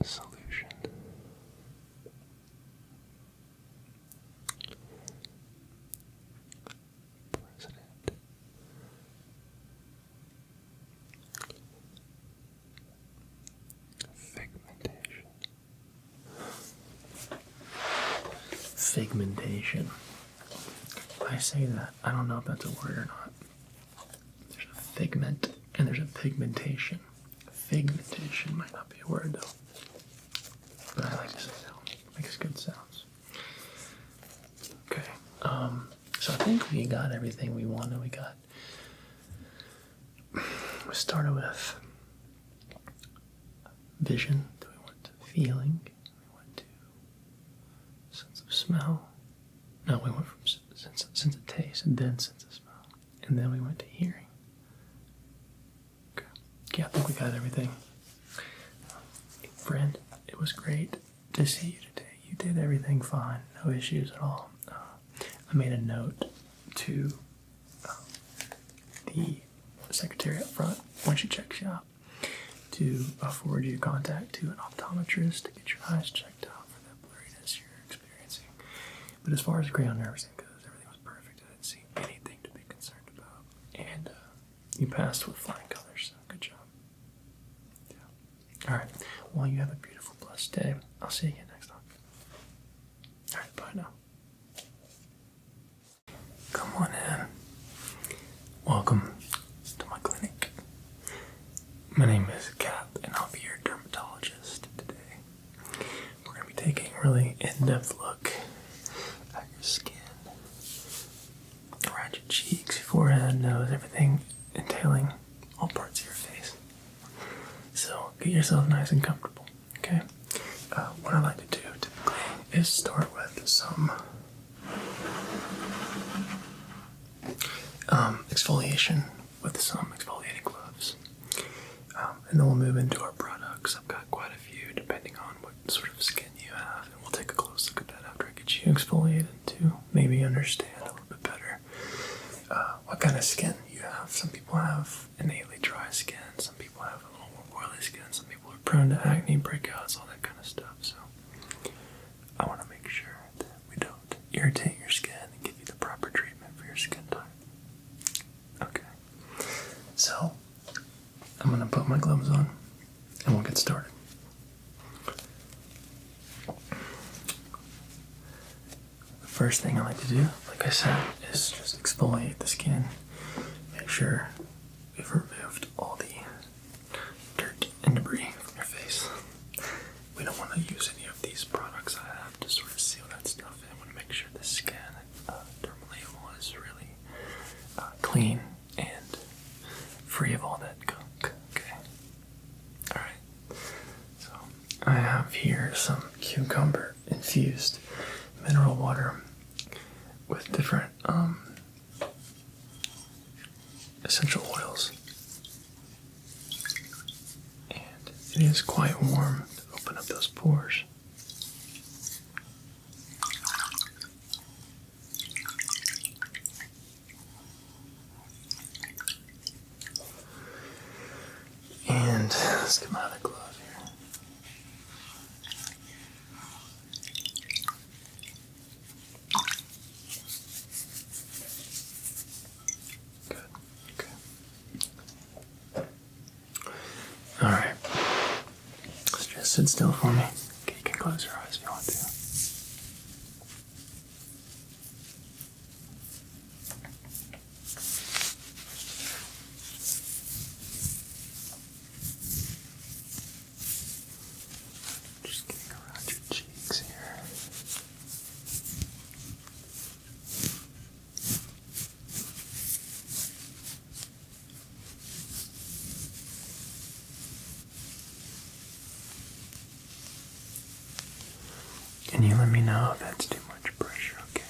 Solution. President. Figmentation. Figmentation. If I say that, I don't know if that's a word or not. There's a figment and there's a pigmentation. Figmentation might not be a word though. But I like to say that. Makes good sounds. Okay. So I think we got everything we wanted. We started with vision. Then we went to feeling. We went to sense of smell. No, we went from sense of taste and then sense of smell. And then we went to hearing. Okay. Yeah, I think we got everything. Friend, it was great to see you today. You did everything fine. No issues at all. I made a note to the secretary up front, when she checks you out, to forward you contact to an optometrist to get your eyes checked out for that blurriness you're experiencing. But as far as cranial nerve exam goes, everything was perfect. I didn't see anything to be concerned about. And you passed with flying colors, so good job. Yeah. Alright, well, you have a beautiful, blessed day. I'll see you again next time. Alright, bye now. Come on in. Welcome to my clinic. My name is Cap, and I'll be your dermatologist today. We're going to be taking a really in-depth look at your skin, around your cheeks, forehead, nose, everything entailing all parts of your face. So get yourself nice and comfortable, okay? What I like to do typically is start with some exfoliation with some exfoliating gloves. And then we'll move into our products. I've got quite a few depending on what sort of skin you have, and we'll take a close look at that after I get you exfoliated to maybe understand a little bit better what kind of skin you have. Some people have innately dry skin, some people have a little more oily skin, some people are prone to acne, breakouts, all that kind of stuff. So I want to make sure that we don't irritate your skin and give you the proper treatment for your skin type. Okay, so I'm going to put my gloves on and we'll get started. The first thing I like to do, like I said, is just exfoliate the skin. Make sure we've removed all the dirt and debris from your face. We don't want to use any of these products I have to sort of seal that stuff in. I want to make sure the skin, dermal is really clean and free of all that gunk. Okay. Alright. So I have here some cucumber infused mineral water with different essential oils. And it is quite warm to open up those pores. And let's get my other glove here. Good. Okay. Alright. Let's just sit still for me. Okay, you can close your eyes if you want to. Just getting around your cheeks here. Can you let me know if that's too much pressure, okay?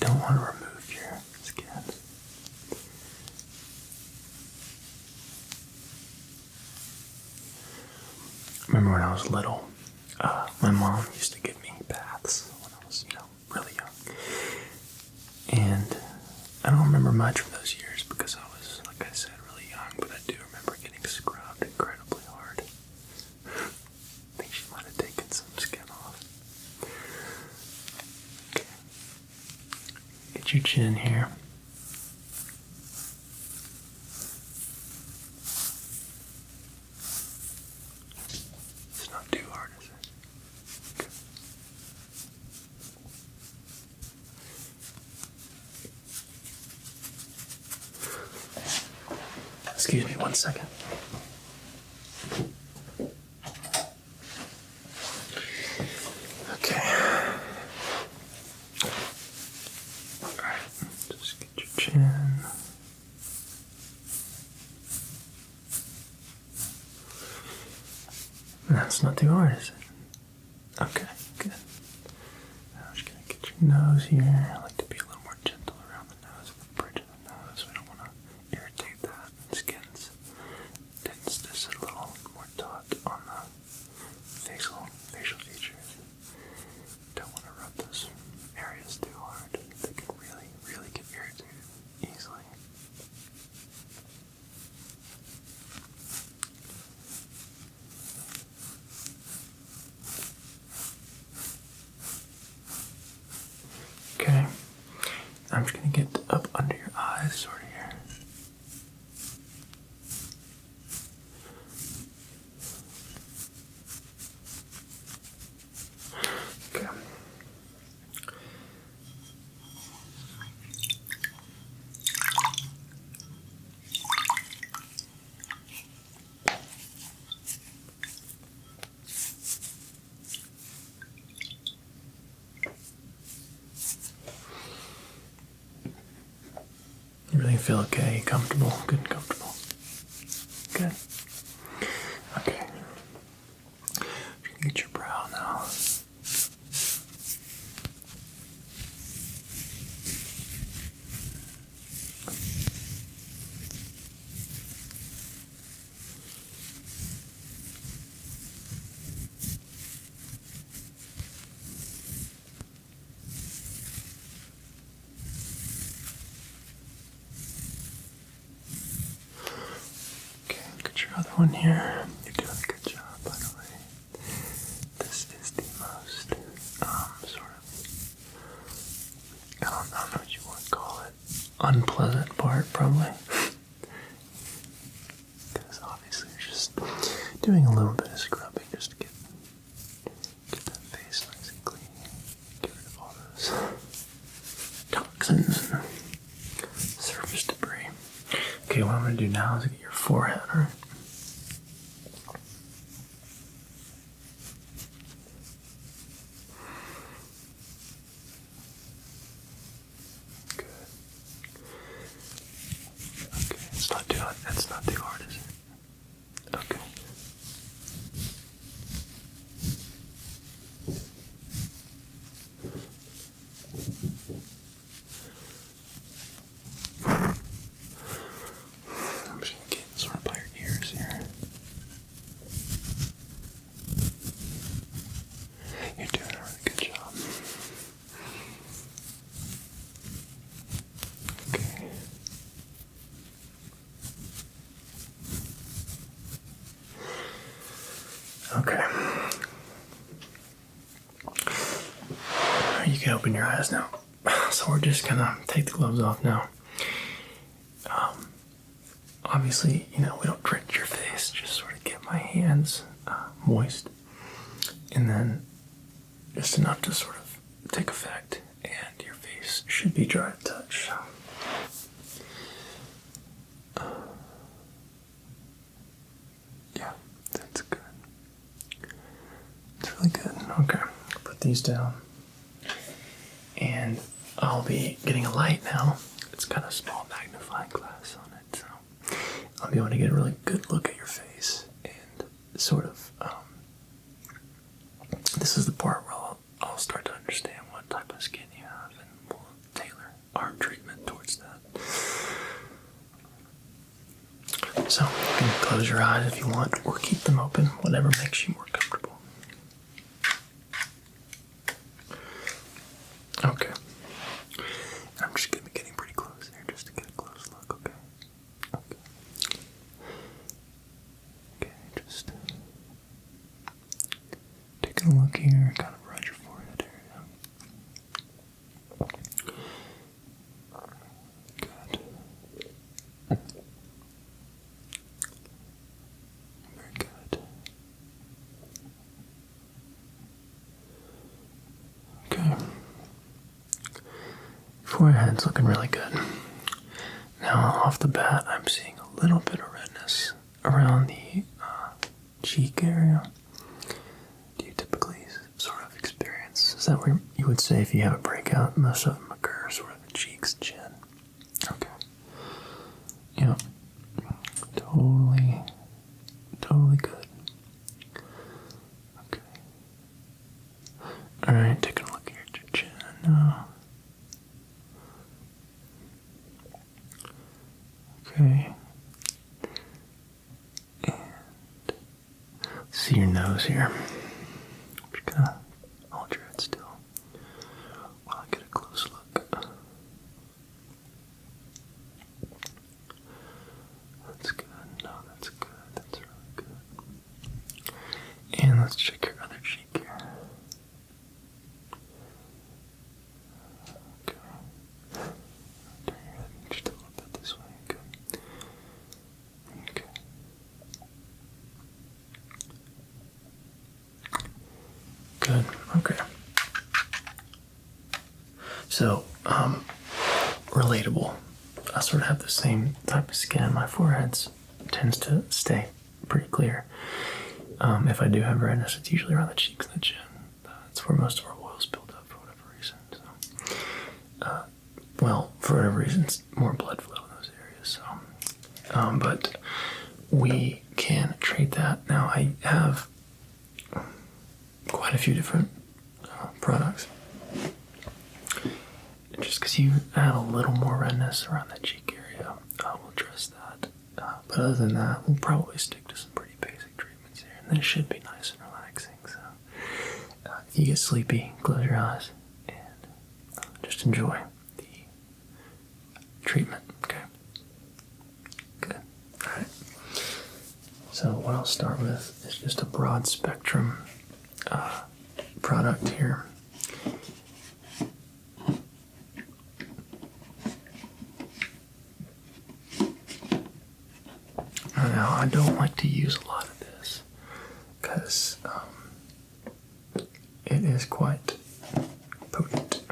Don't want to remove your skin. Remember when I was little, my mom used to give me baths when I was, really young. And I don't remember much from those years because I was, like I said, really young, but I do remember getting scrubbed incredibly hard. I think she might have taken some skin off. Okay. Get your chin here. It's not too hard, is it? Okay. Excuse me 1 second. Okay. Alright, just get your chin. That's not too hard, is it? Okay, good. Now I'm just gonna get your nose here. I like to be a little more gentle around the nose, with the bridge of the nose. We don't want to irritate that. The skin's tends to sit a little more taut on the facial features. Don't want to rub those areas too hard. They can really get irritated easily. I'm just going to get up under your eyes, sort of here. Okay. Everything feel okay? Comfortable? Good and comfortable. Good. Okay. Get your brow now. Get your other one here. You're doing a good job, by the way. This is the most, sort of, I don't know what you want to call it, unpleasant part, probably. Because obviously you're just doing a little bit of scrubbing just to get that face nice and clean. Get rid of all those toxins and surface debris. Okay, what I'm going to do now is get your forehead, alright? Good. Okay, it's not too hard, is it? Okay. I'm just gonna get sort of by your ears here. You're doing a really good job. Okay. Okay. You can open your eyes now. So we're just gonna take the gloves off now. Obviously, we don't drench your face, just sort of get my hands moist. And then just enough to sort of take effect. And your face should be dry to touch. Yeah, that's good. It's really good. Okay, put these down. And I'll be getting a light now. It's got a small magnifying glass on it, so I'll be able to get a really good look at your face and sort of, this is the part where I'll start to understand what type of skin you have and we'll tailor our treatment towards that. So you can close your eyes if you want or keep them open, whatever makes you more comfortable. Okay. I'm just going to be getting pretty close here just to get a close look, okay? Okay. Okay, just taking a look here, kind of around your forehead area. Good. Very good. Okay. Forehead's looking really good. Now, off the bat, I'm seeing a little bit of redness around the cheek area. Do you typically sort of experience, is that where you would say if you have a breakout, most of them occur sort of the cheeks, chin? Okay. Yep. Totally good. Okay. Alright, taking a look here at your chin now. Okay. And see your nose here. I'm just gonna hold your head still while I get a close look. That's good. No, that's good. That's really good. And let's check your other cheek here. Okay. Good. Okay. So, relatable. I sort of have the same type of skin. My forehead tends to stay pretty clear. If I do have redness, it's usually around the cheeks and the chin. That's where most of our oils build up for whatever reason. So, for whatever reason, it's more blood flow in those areas. So, but we can treat that. Now, I have quite a few different products. Just because you add a little more redness around the cheek area, we'll address that. But other than that, we'll probably stick to some pretty basic treatments here. And this should be nice and relaxing. So if you get sleepy, close your eyes and just enjoy the treatment. Okay? Good. All right. So what I'll start with is just a broad spectrum product here. Now, I don't like to use a lot of this because it is quite potent.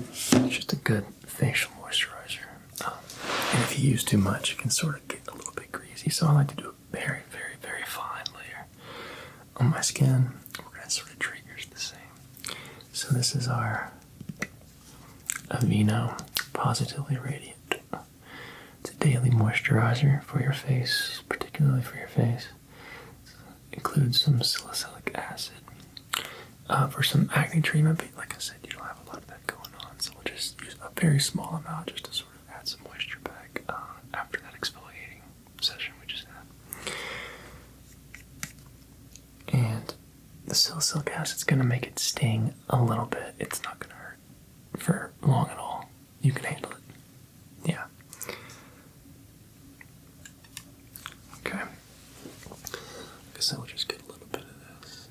It's just a good facial moisturizer. And if you use too much, it can sort of get a little bit greasy. So I like to do a very, very, very fine layer on my skin. We're going to sort of treat yours the same. So this is our Aveeno Positively Radiant. It's a daily moisturizer for your face, particularly for your face. It includes some salicylic acid for some acne treatment, but like I said, you don't have a lot of that going on, so we'll just use a very small amount just to sort of add some moisture back after that exfoliating session we just had. And the salicylic acid is going to make it sting a little bit. It's not going to hurt for long at all. You can handle it. Yeah. Okay. I guess I'll just get a little bit of this.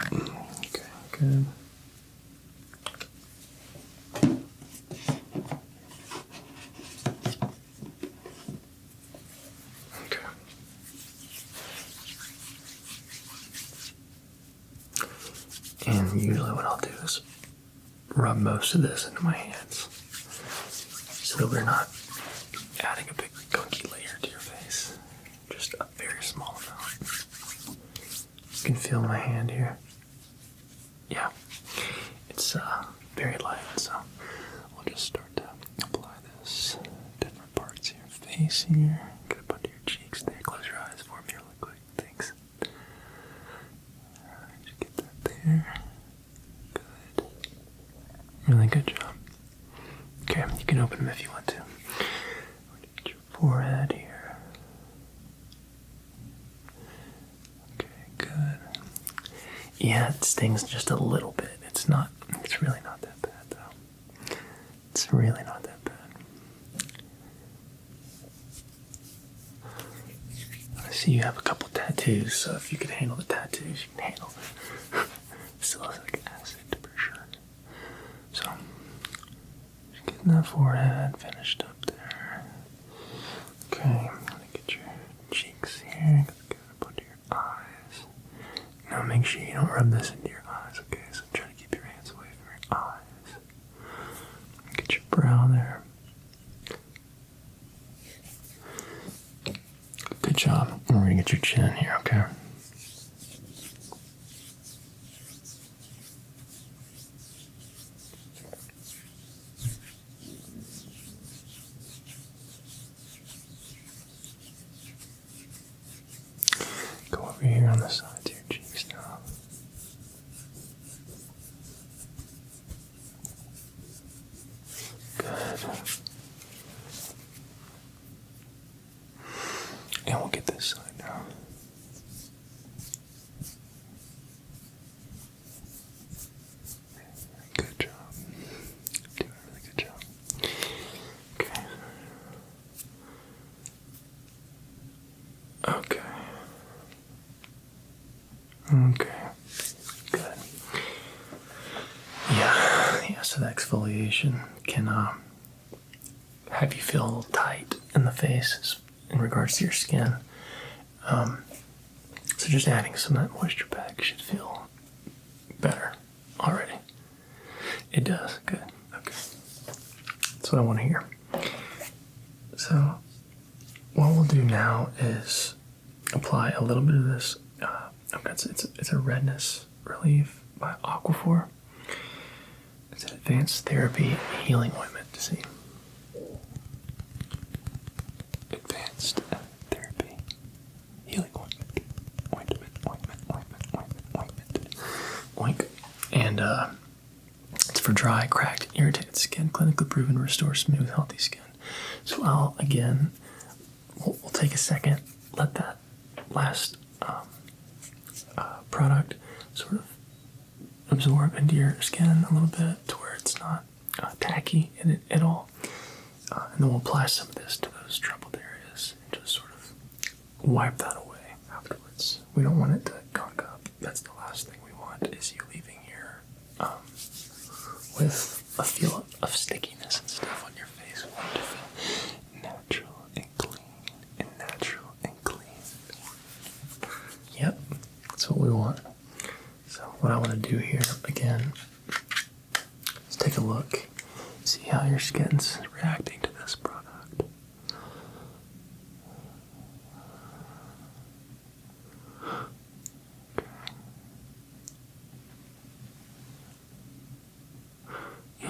Okay, good. Okay. And usually what I'll do is rub most of this into my hands so that we're not adding a big gunky layer to your face. Just a very small amount. You can feel my hand here. Yeah, it's very light, so we'll just start to apply this different parts of your face here. Get up under your cheeks there. Close your eyes for me really quick. Thanks. Alright, just get that there. Good. Really good job. Okay, you can open them if you want to. Get your forehead here. Okay, good. Yeah, it stings just a little bit. It's really not that bad though. It's really not that bad. I see you have a couple tattoos, so if you can handle the tattoos, you can handle the salicylic acid for sure. So, just getting that forehead finished up there. Okay, I'm gonna get your cheeks here. Get up under your eyes. Now make sure you don't rub this into your eyes, okay? So try to keep your hands away from your eyes. Get your brow there. Good job. And we're gonna get your chin here, okay? Go over here on the sides of your cheeks now. Good. And we'll get this side now. Good job. Doing a really good job. Okay. Okay. Okay. Good. Yeah, so the exfoliation can have you feel a little tight in the face in regards to your skin. So So just adding some of that moisture back should feel better already. It does. Good. Okay. That's what I want to hear. So what we'll do now is apply a little bit of this. It's a redness relief by Aquaphor. It's an advanced therapy healing ointment. See, advanced therapy healing ointment. Oink. And it's for dry, cracked, irritated skin. Clinically proven to restore smooth, healthy skin. So we'll take a second, let that last product sort of absorb into your skin a little bit to where it's not tacky in it at all. And then we'll apply some of this to those troubled areas and just sort of wipe that away afterwards. We don't want it to gunk up. That's the last thing we want, is you leaving here with a feel of stickiness and stuff on your face. We want it to feel natural and clean. Yep, that's what we want. So what I want to do here, again, is take a look, see how your skin's reacting to this product.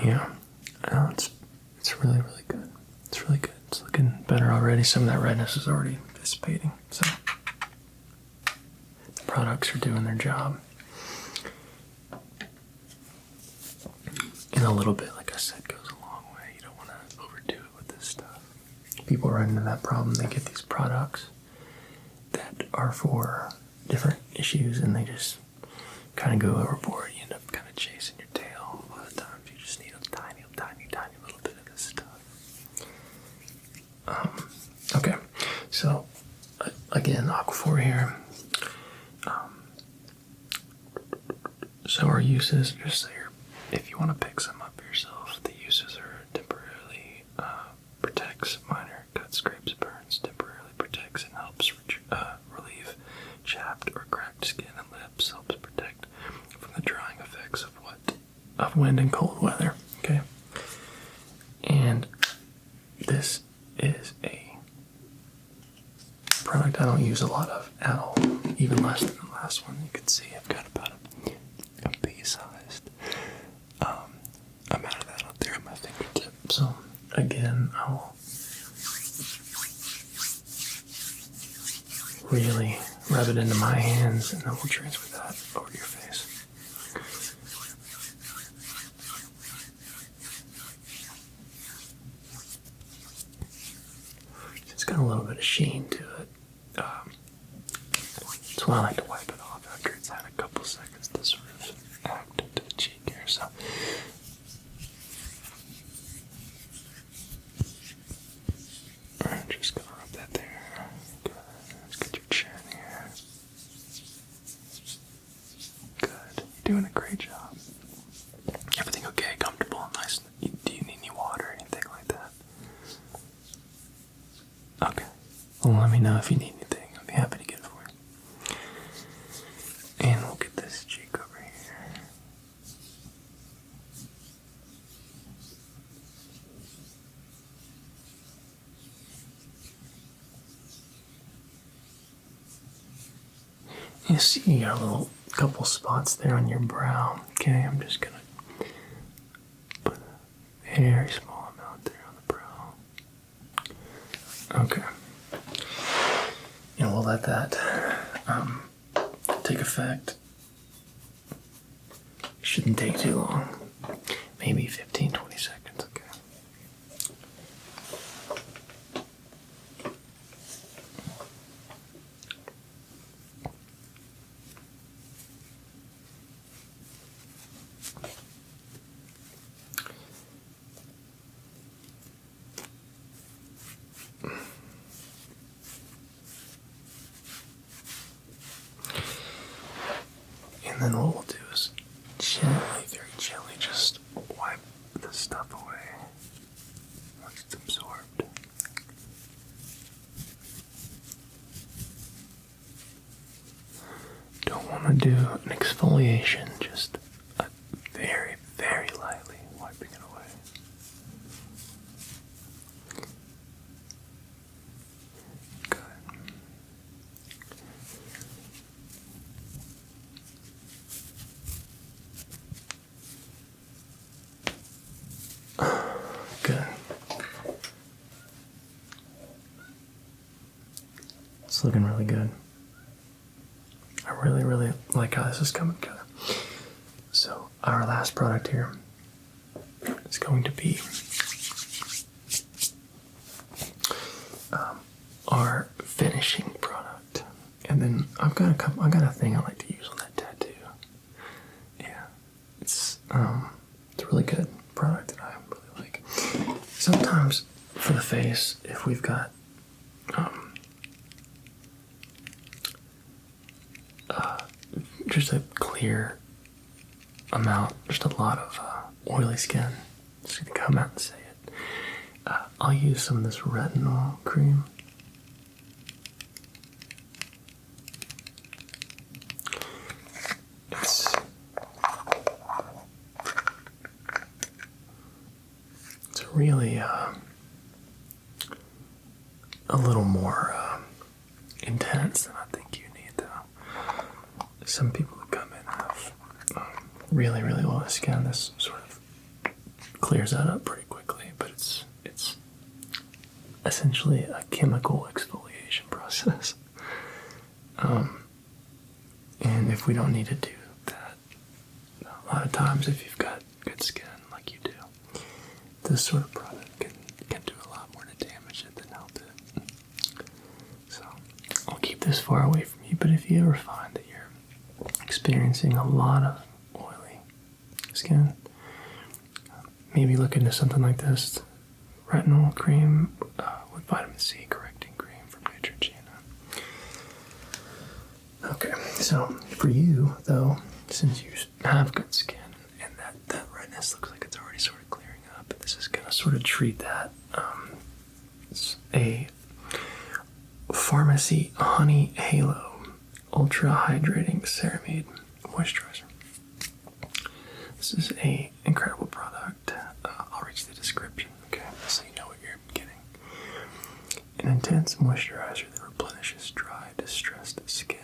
Yeah, it's really, really good. It's really good. It's looking better already. Some of that redness is already dissipating. So the products are doing their job. And a little bit, like I said, goes a long way. You don't want to overdo it with this stuff. People run into that problem. They get these products that are for different issues, and they just kind of go overboard. You end up kind of chasing your tail. A lot of times you just need a tiny little bit of this stuff. Okay, so again, Aquaphor here. So our uses, just so if you want to pick some up yourself, the uses are temporarily protects minor cuts, scrapes, burns, temporarily protects and helps relieve chapped or cracked skin and lips, helps protect from the drying effects of wind and cold weather. Okay, and this is a product I don't use a lot of at all, even less than the last one. You can see I've got about a pea-sized amount of that up there on my fingertip. So again, I'll really rub it into my hands, and then we'll transfer that over to your face. It's got a little bit of sheen to it. That's why I like to wipe it off after it's had a couple seconds to sort of act into the cheek here. So I'm just gonna rub that there. Good. Let's get your chin here. Good. You're doing a great job. Everything okay? Comfortable? Nice? Do you need any water or anything like that? Okay. Well, let me know if you need anything. I'll be happy to get it for you. And we'll get this cheek over here. You see you got a little couple spots there on your brow. Okay, I'm just gonna put a very small amount there on the brow. Okay. And we'll let that take effect. Shouldn't take too long. Maybe 15-20 seconds, okay. And then what we'll do is gently, very gently, just wipe this stuff away once it's absorbed. going to do an exfoliation, just very, very lightly wiping it away. Good. Good. It's looking really good. I really, really like how this is coming together. So our last product here is going to be our finishing product, and then I've got a thing I like to use on that tattoo. Yeah, it's a really good product that I really like. Sometimes for the face, if we've got just a clear amount, just a lot of oily skin, just gonna come out and say it. I'll use some of this retinol cream. It's really a little more intense than I think you need, though. Some people who come in have really, really oily skin. This sort of clears that up pretty quickly, but it's essentially a chemical exfoliation process. And if we don't need to do that, a lot of times if you've got good skin like you do, this sort of product can do a lot more to damage it than help it. So I'll keep this far away from you, but if you ever find that you're experiencing a lot of oily skin, maybe look into something like this retinol cream with vitamin C correcting cream from Neutrogena. Okay, so for you though, since you have good skin and that redness looks like it's already sort of clearing up, this is gonna sort of treat that. It's a Pharmacy Honey Halo Ultra Hydrating Ceramide Moisturizer. This is a incredible product. I'll read you the description, okay, so you know what you're getting. An intense moisturizer that replenishes dry, distressed skin.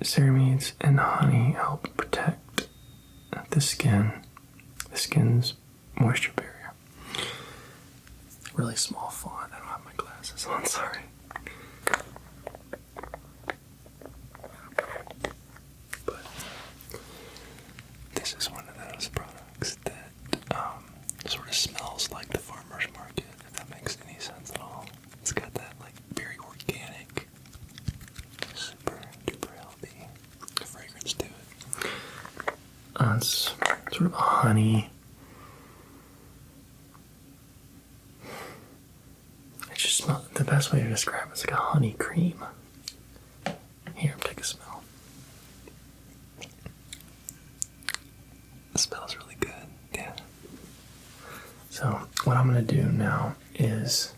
Ceramides and honey help protect the skin's moisture barrier. Really small font. I don't have my glasses on, sorry. But this is one of those products that sort of smells like the farmer's market, if that makes any sense at all. It's got that like very organic, super duper healthy fragrance to it. It's sort of a honey. It just smells. The best way to describe it is like a honey cream. Here, take a smell. It smells really good. Yeah. So what I'm gonna do now is,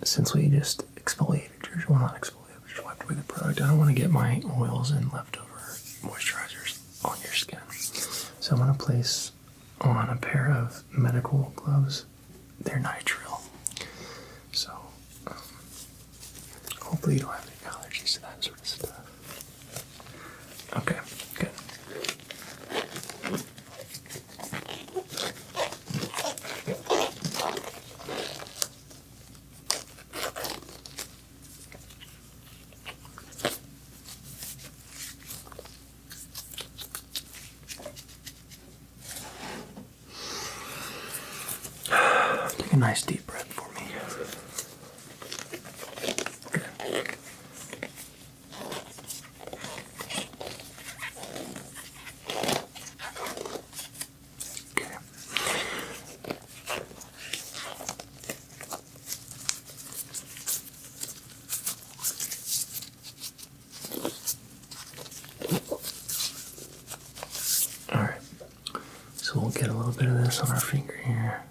since we just exfoliated your, well, not exfoliated, but just wiped away the product, I don't want to get my oils and leftover moisturizers on your skin. So I'm gonna place on a pair of medical gloves. They're nitrile. So hopefully you don't have any allergies to that sort of stuff. Okay, good. Take a nice deep breath for me. Alright, so we'll get a little bit of this on our finger here.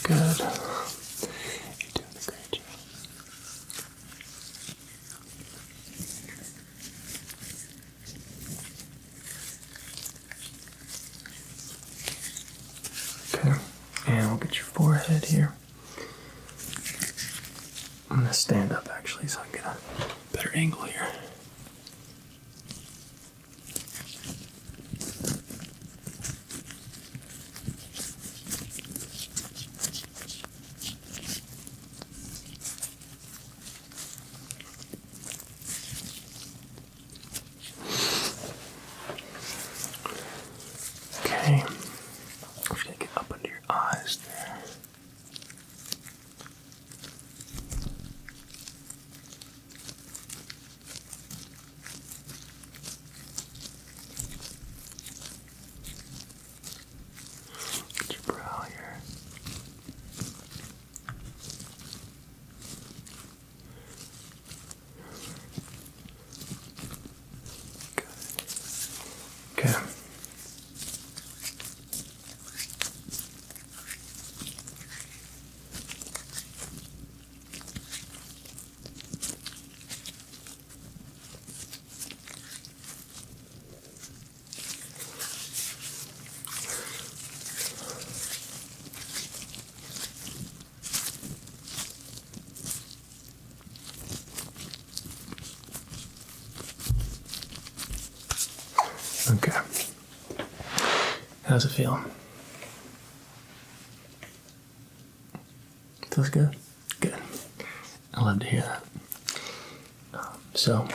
Good. You're doing a great job. Okay, and we'll get your forehead here. I'm gonna stand up actually so I can get a better angle here. Okay, I'm just gonna get up under your eyes there. Get your brow here. Good. Okay. Okay. How's it feel? Feels good? Good. I love to hear that. So,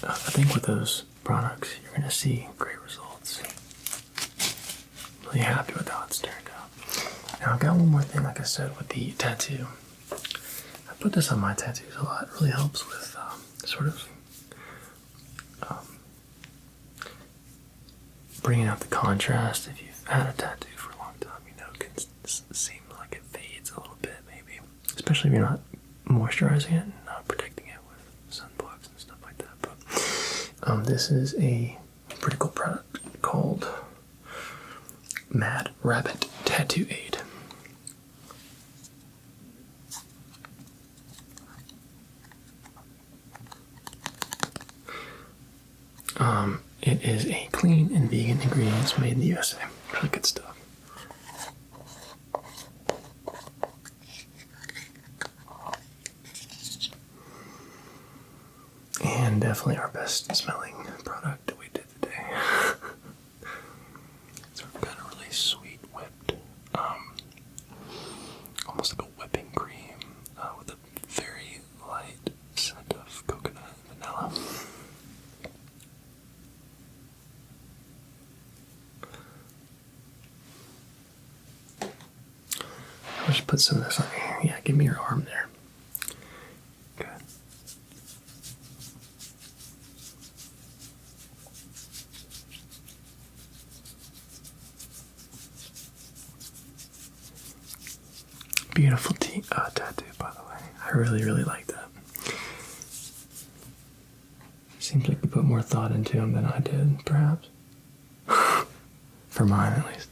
I think with those products, you're going to see great results. Really happy with how it's turned out. Now, I've got one more thing, like I said, with the tattoo. I put this on my tattoos a lot. It really helps with sort of bringing out the contrast. If you've had a tattoo for a long time, you know it can seem like it fades a little bit, maybe. Especially if you're not moisturizing it and not protecting it with sunblocks and stuff like that. But this is a pretty cool product called Mad Rabbit Tattoo Aid. It is a clean and vegan ingredients made in the USA. Really good stuff. And definitely our best smelling product that we did today. So we've got a really sweet whipped, almost like a whipping cream with a very light scent of coconut and vanilla. I'll just put some of this on here. Yeah, give me your arm there. Good. Beautiful tattoo, by the way. I really, really like that. Seems like you put more thought into them than I did, perhaps. For mine, at least.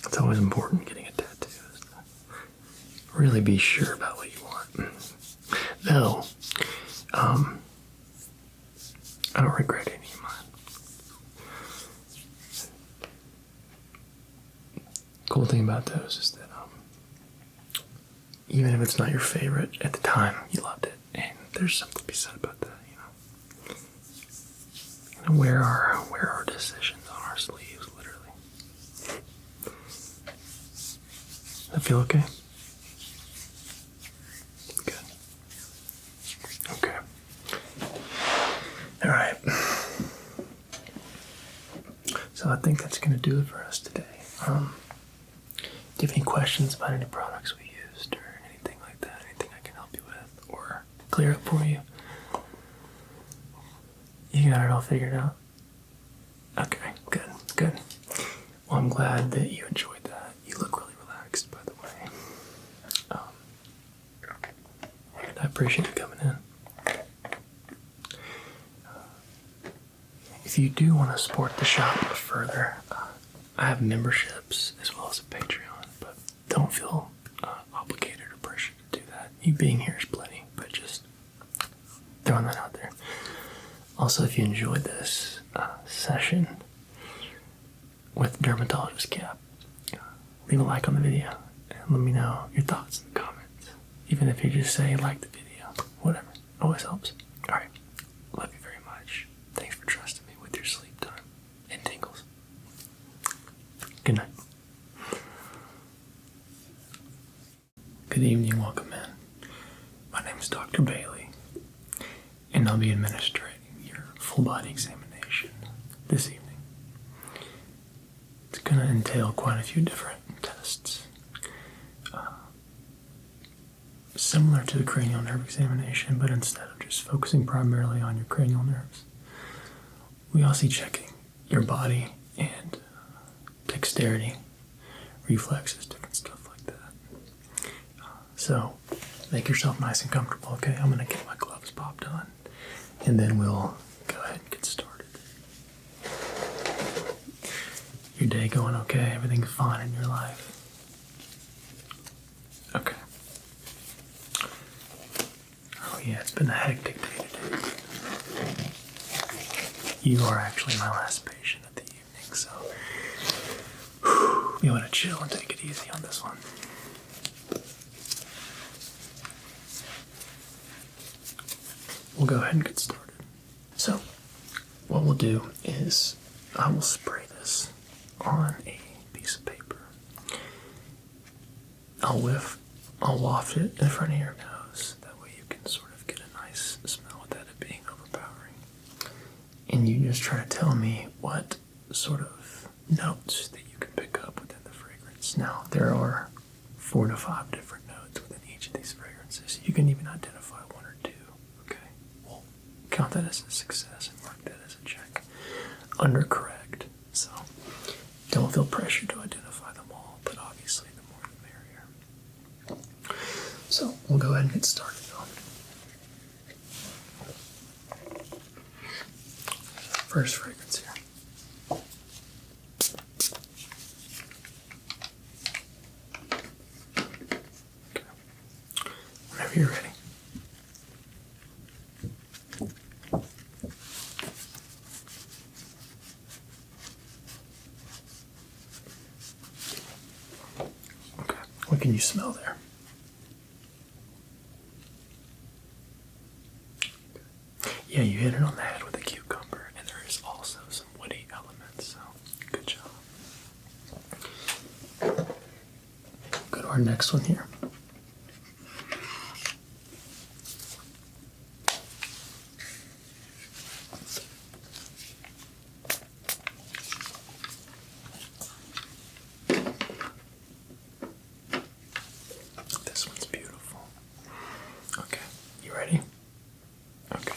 It's always important getting a tattoo, is to really be sure about what you want. Though, I don't regret any of mine. Cool thing about those is that even if it's not your favorite, at the time you loved it, and there's something to be said about that, you know. And wear our decisions on our sleeves, literally. Does that feel okay? Good. Okay. All right. So I think that's going to do it for us today. Do you have any questions about any products we used or anything like that? Anything I can help you with or clear up for you? You got it all figured out? Okay, good, good. Well, I'm glad that you enjoyed that. You look really relaxed, by the way. And I appreciate you coming in. If you do want to support the shop further, I have memberships as well as a Patreon, but don't feel obligated or pressured to do that. You being here is plenty, but just throwing that out there. Also, if you enjoyed this session with Dermatologist Cap, leave a like on the video and let me know your thoughts in the comments. Even if you just say like the video, whatever, always helps. Alright, love you very much. Thanks for trusting me with your sleep time and tingles. Good night. Good evening, welcome in. My name is Dr. Bailey, and I'll be administering your full body examination this evening. It's going to entail quite a few different tests. Similar to the cranial nerve examination, but instead of just focusing primarily on your cranial nerves, we also checking your body and dexterity, reflexes, different stuff like that. So make yourself nice and comfortable, okay? I'm going to get my gloves popped on, and then we'll go ahead and get started. Your day going okay? Everything fine in your life? Okay. Oh yeah, it's been a hectic day today. You are actually my last patient of the evening, so you want to chill and take it easy on this one. We'll go ahead and get started. So, what we'll do is I will spray this on a piece of paper. I'll waft it in front of your nose. That way you can sort of get a nice smell without it being overpowering. And you just try to tell me what sort of notes that you can pick up within the fragrance. Now, there are 4 to 5 different notes within each of these fragrances. You can even identify 1 or 2, okay? We'll count that as a success and mark that as a check. Under correct. So, don't feel pressured to identify them all, but obviously the more the merrier. So, we'll go ahead and get started though. First fragrance here. Okay. Whenever you're ready. Okay, what can you smell there? Yeah, you hit it on the head with a cucumber, and there is also some woody elements, so good job. Go to our next one here. This one's beautiful. Okay, you ready? Okay.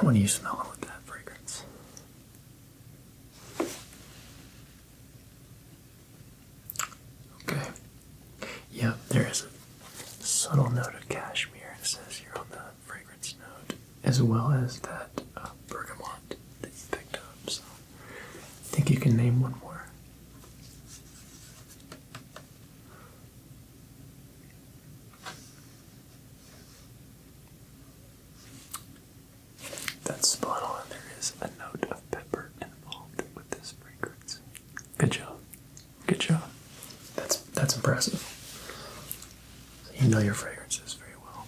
What do you smell with that fragrance? Okay. Yeah, there is a subtle note of cashmere, it says here on the fragrance note, as well as that bergamot that you picked up. So I think you can name one more. That's spot on. There is a note of pepper involved with this fragrance. Good job. Good job. That's impressive. You know your fragrances very well.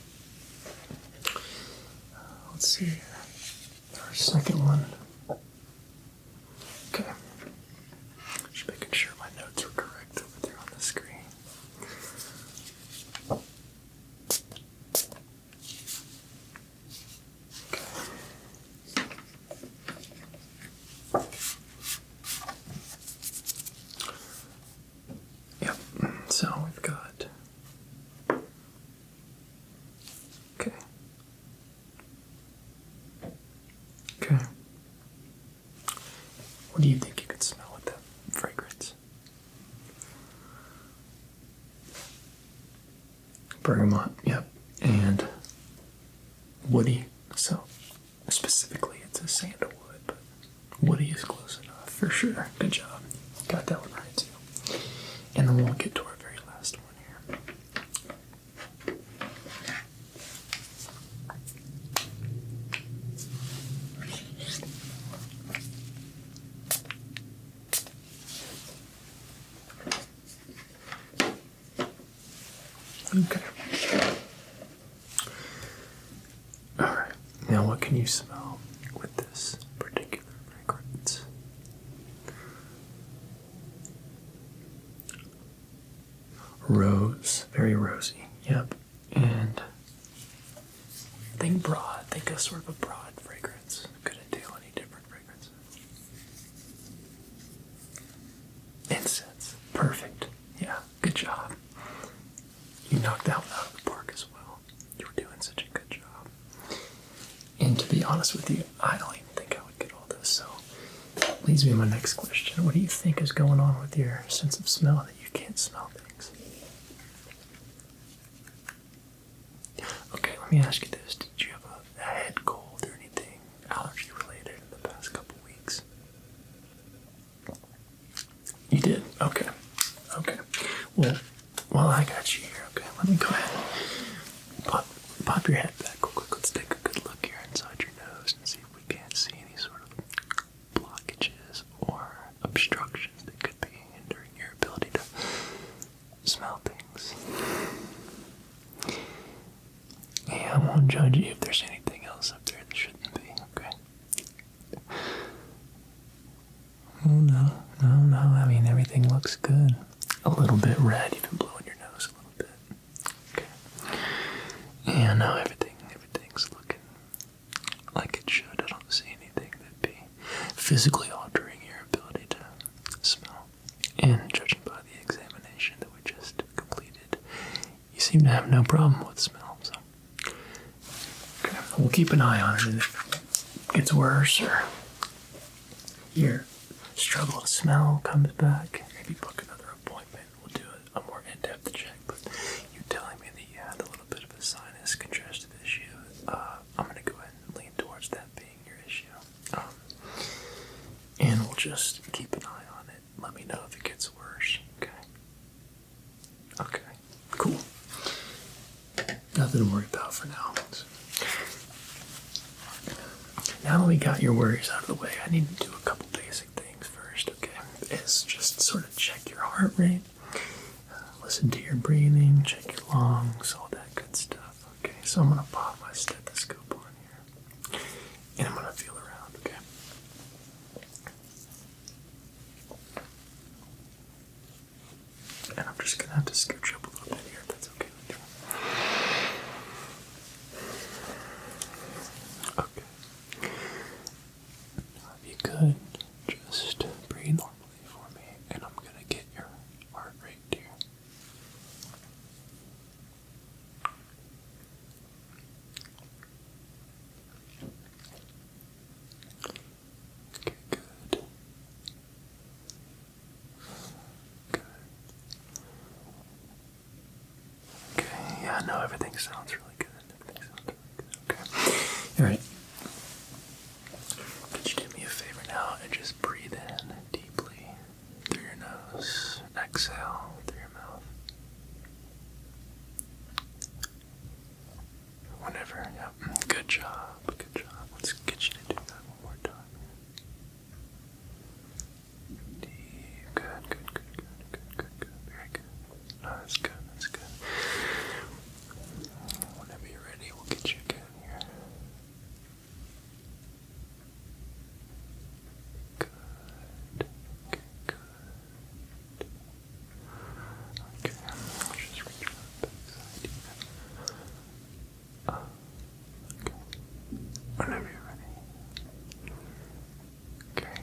Let's see here. Our second one. Okay. Just making sure my notes are correct over there on the screen. Yep, so we've got, okay. What do you think you could smell with that fragrance? Bergamot, yep. And woody. So specifically it's a sandalwood, but woody is close enough for sure. Good job. Got that one right too. And then we'll get to our very last one here. Okay. Alright, now what can you smell with this particular fragrance? Rose, very rosy, yep. And think broad, think of sort of a broad fragrance. Could entail any different fragrances. Incense, perfect, yeah, good job. You knocked that one out of the park as well. You were doing such a good job. And to be honest with you, I don't even think I would get all this, so that leads me to my next question. What do you think is going on with your sense of smell that you can't smell things? Okay, let me ask you this. Did you have a head cold or anything allergy related in the past couple weeks? You did? Okay. Okay. Well, while I got you here, okay, let me go ahead and pop your head back real quick. Let's take a good look here inside your nose and see if we can't see any sort of blockages or obstructions that could be hindering your ability to smell things. Yeah, I won't judge you if there's anything else up there that shouldn't be, okay? Oh, no. I mean, everything looks good. A little bit red. You've been blowing your nose a little bit. Okay. Yeah, no, everything's looking like it should. I don't see anything that'd be physically altering your ability to smell. And judging by the examination that we just completed, you seem to have no problem with smell, so. Okay, we'll keep an eye on it, and if it gets worse or your struggle to smell comes back, maybe book another appointment. We'll do a more in-depth check, but you telling me that you had a little bit of a sinus congestive issue, I'm going to go ahead and lean towards that being your issue. And we'll just keep an eye on it. Let me know if it gets worse, okay? Okay, cool. Nothing to worry about for now. Now that we got your worries out of the way, I need to do a couple basic things first, okay? Is just sort of check your heart rate, listen to your breathing, check your lungs, all that good stuff, okay? So I'm going to pop my stethoscope on here, and I'm going to feel around, okay? And I'm just going to have to scooch up a little bit here, if that's okay with you. Okay. If you could, just breathe normally for me, and I'm going to get your heart rate here. Okay, good. Good. Okay, yeah, no, everything sounds really good. Okay. All right. Could you do me a favor now and just breathe in deeply through your nose, exhale through your mouth. Whenever, yep. Good job, good job. Let's get you to do that one more time. Deep, good. Very good. No, that's good. Whenever you're ready, we'll get you again here. Good. Okay, good. Okay, I'll just reach around the backside here. Okay. Whenever you're ready. Okay,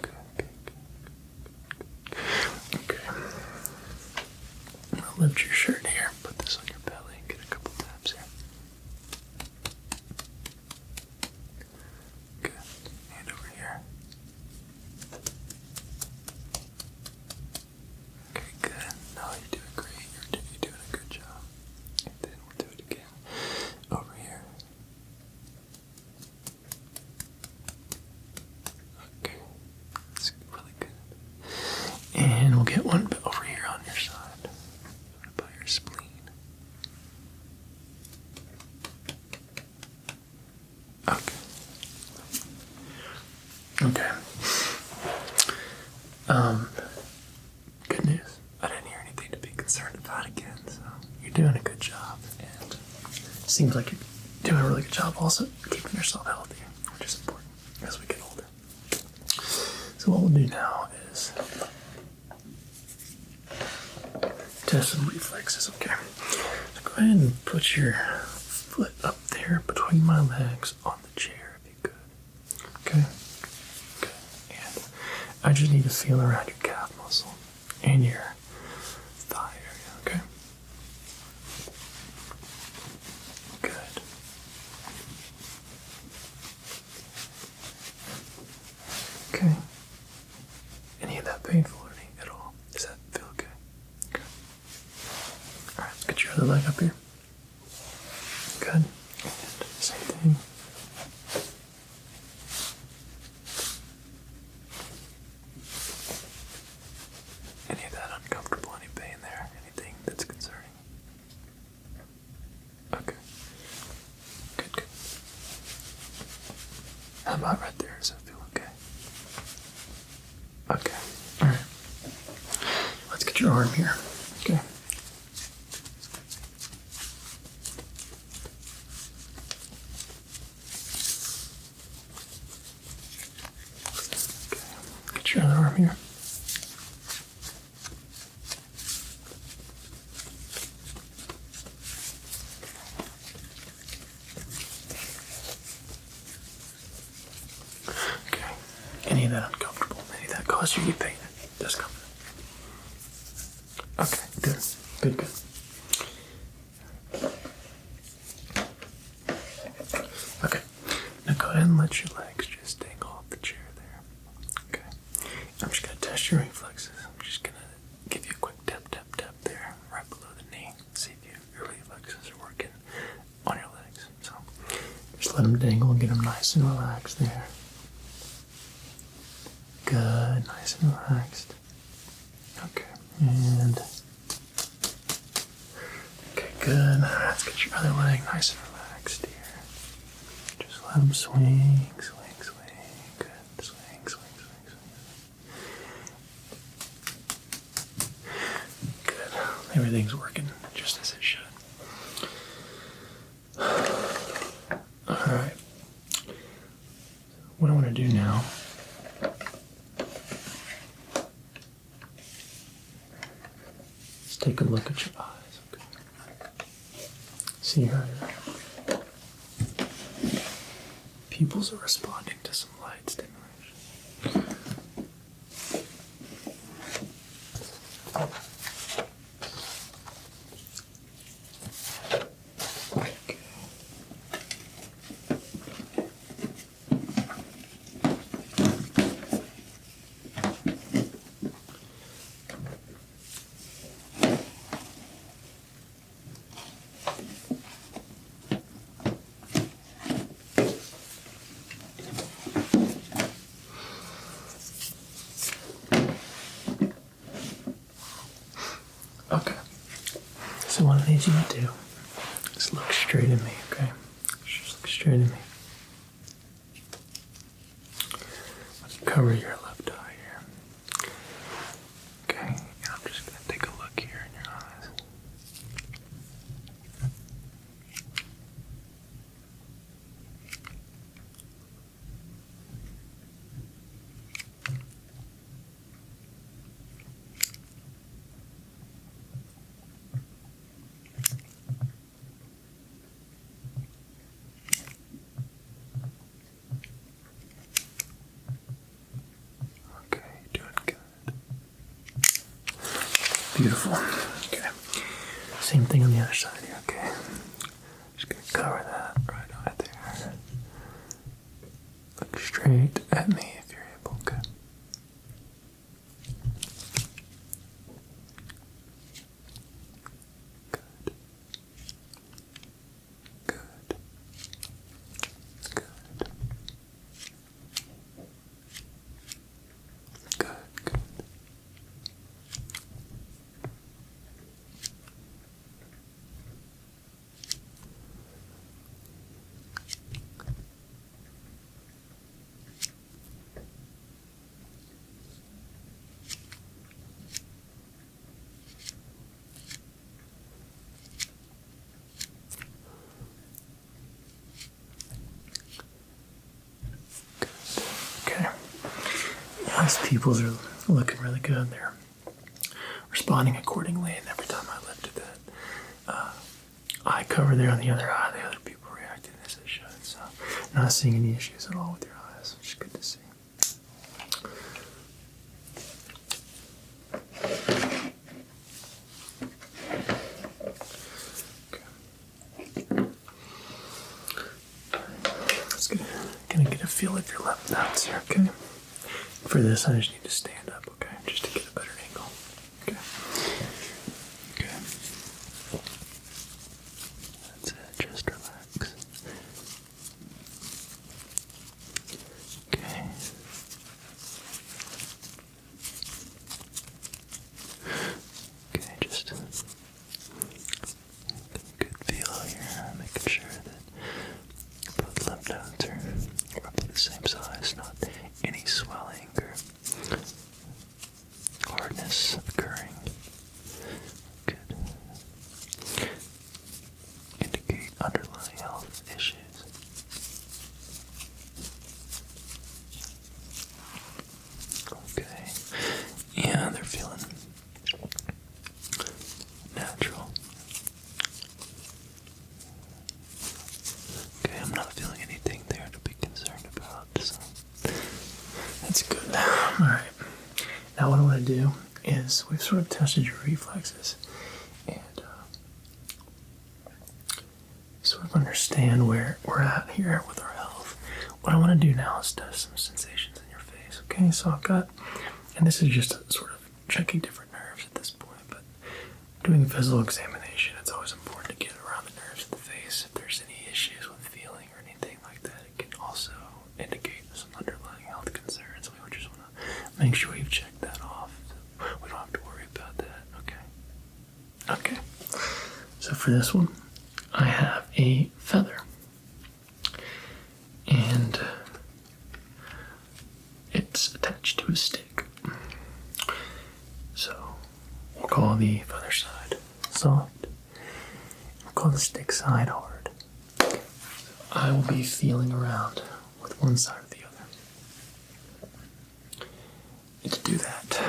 good. Okay. I'll lift your shirt here, put this on your belly, and get a couple taps here. Good. Hand over here. Okay, good. No, you're doing great. You're doing a good job. you're doing a good job, and it seems like you're doing a really good job also keeping yourself healthy, which is important as we get older. So what we'll do now is test some reflexes, okay? So go ahead and put your foot up there between my legs on the chair if you could. Okay? Good. And I just need to feel around your calf muscle and your thigh area, okay? Good. Okay. Any of that painful or any at all? Does that feel okay? Okay. Alright, let's get your other leg up here. Good. And same thing. Any of that uncomfortable, any pain there? Anything that's concerning? Okay. Good, good. How about right there? Does that feel okay? Okay. Alright. Let's get your arm here. Okay. Get your other arm here. Okay. Any of that uncomfortable? Any of that cause you pain? Discomfort? Okay, good. Good, good. Okay. Now go ahead and let your legs just dangle off the chair there. Okay. I'm just going to test your reflexes. I'm just going to give you a quick tap, tap, tap there, right below the knee. See if your reflexes are working on your legs. So just let them dangle and get them nice and relaxed there. Good, nice and relaxed. Okay, and okay, good. Let's get your other leg nice and relaxed here. Just let them swing, swing, swing. Good, swing, swing, swing, swing. Good. Everything's working just as it should. All right. What I want to do now is take a look at your eyes. Okay. See how your pupils are responding to some light stimulation. Okay. Okay. So what I need you to do is look straight at me, okay? Just look straight at me. Let's cover your left eye here. Okay, and I'm just going to take a look here in your eyes. Okay, doing good. Beautiful. Okay. Same thing on the other side here, okay? Just gonna cover that right eye there. Look straight at me if you're able, okay? Good. Good. Good. Good, good. His pupils are looking really good. They're responding accordingly, and every time I lifted that eye cover there on the other eye, the other pupil reacted as it should. So not seeing any issues at all with your eyes, which is good to see. Gonna get a feel of your lymph nodes here, okay? For this, I just need to stand up, okay? Just to get a better angle, okay? Okay. That's it, just relax. Okay. Okay, just get a good feel here, making sure that both lymph nodes are roughly the same size, not any swelling or hardness occurring. Could indicate underlying health issues. Okay. Yeah, they're feeling natural. Okay, I'm not feeling anything there to be concerned about, so that's good. Alright. Now what I want to do is we've sort of tested your reflexes and sort of understand where we're at here with our health. What I want to do now is test some sensations in your face, okay? So I've got, and this is just sort of checking different nerves at this point, but doing a physical examination, it's always important to get around the nerves of the face. If there's any issues with feeling or anything like that, it can also indicate some underlying health concerns. We just want to make sure we've checked that off. So we don't have to worry about that, okay? Okay. So for this one, I have a feather. And it's attached to a stick. So we'll call the feather side soft. We'll call the stick side hard. I will be feeling around with one side or the other. And to do that,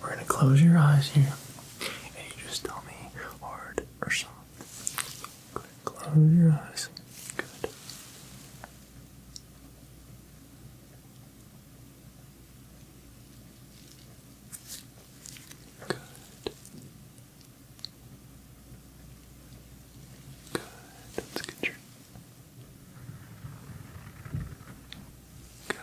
we're going to close your eyes here, and you just tell me hard or soft. Good. Close your eyes. Good. Good. Good. Let's get your... Good.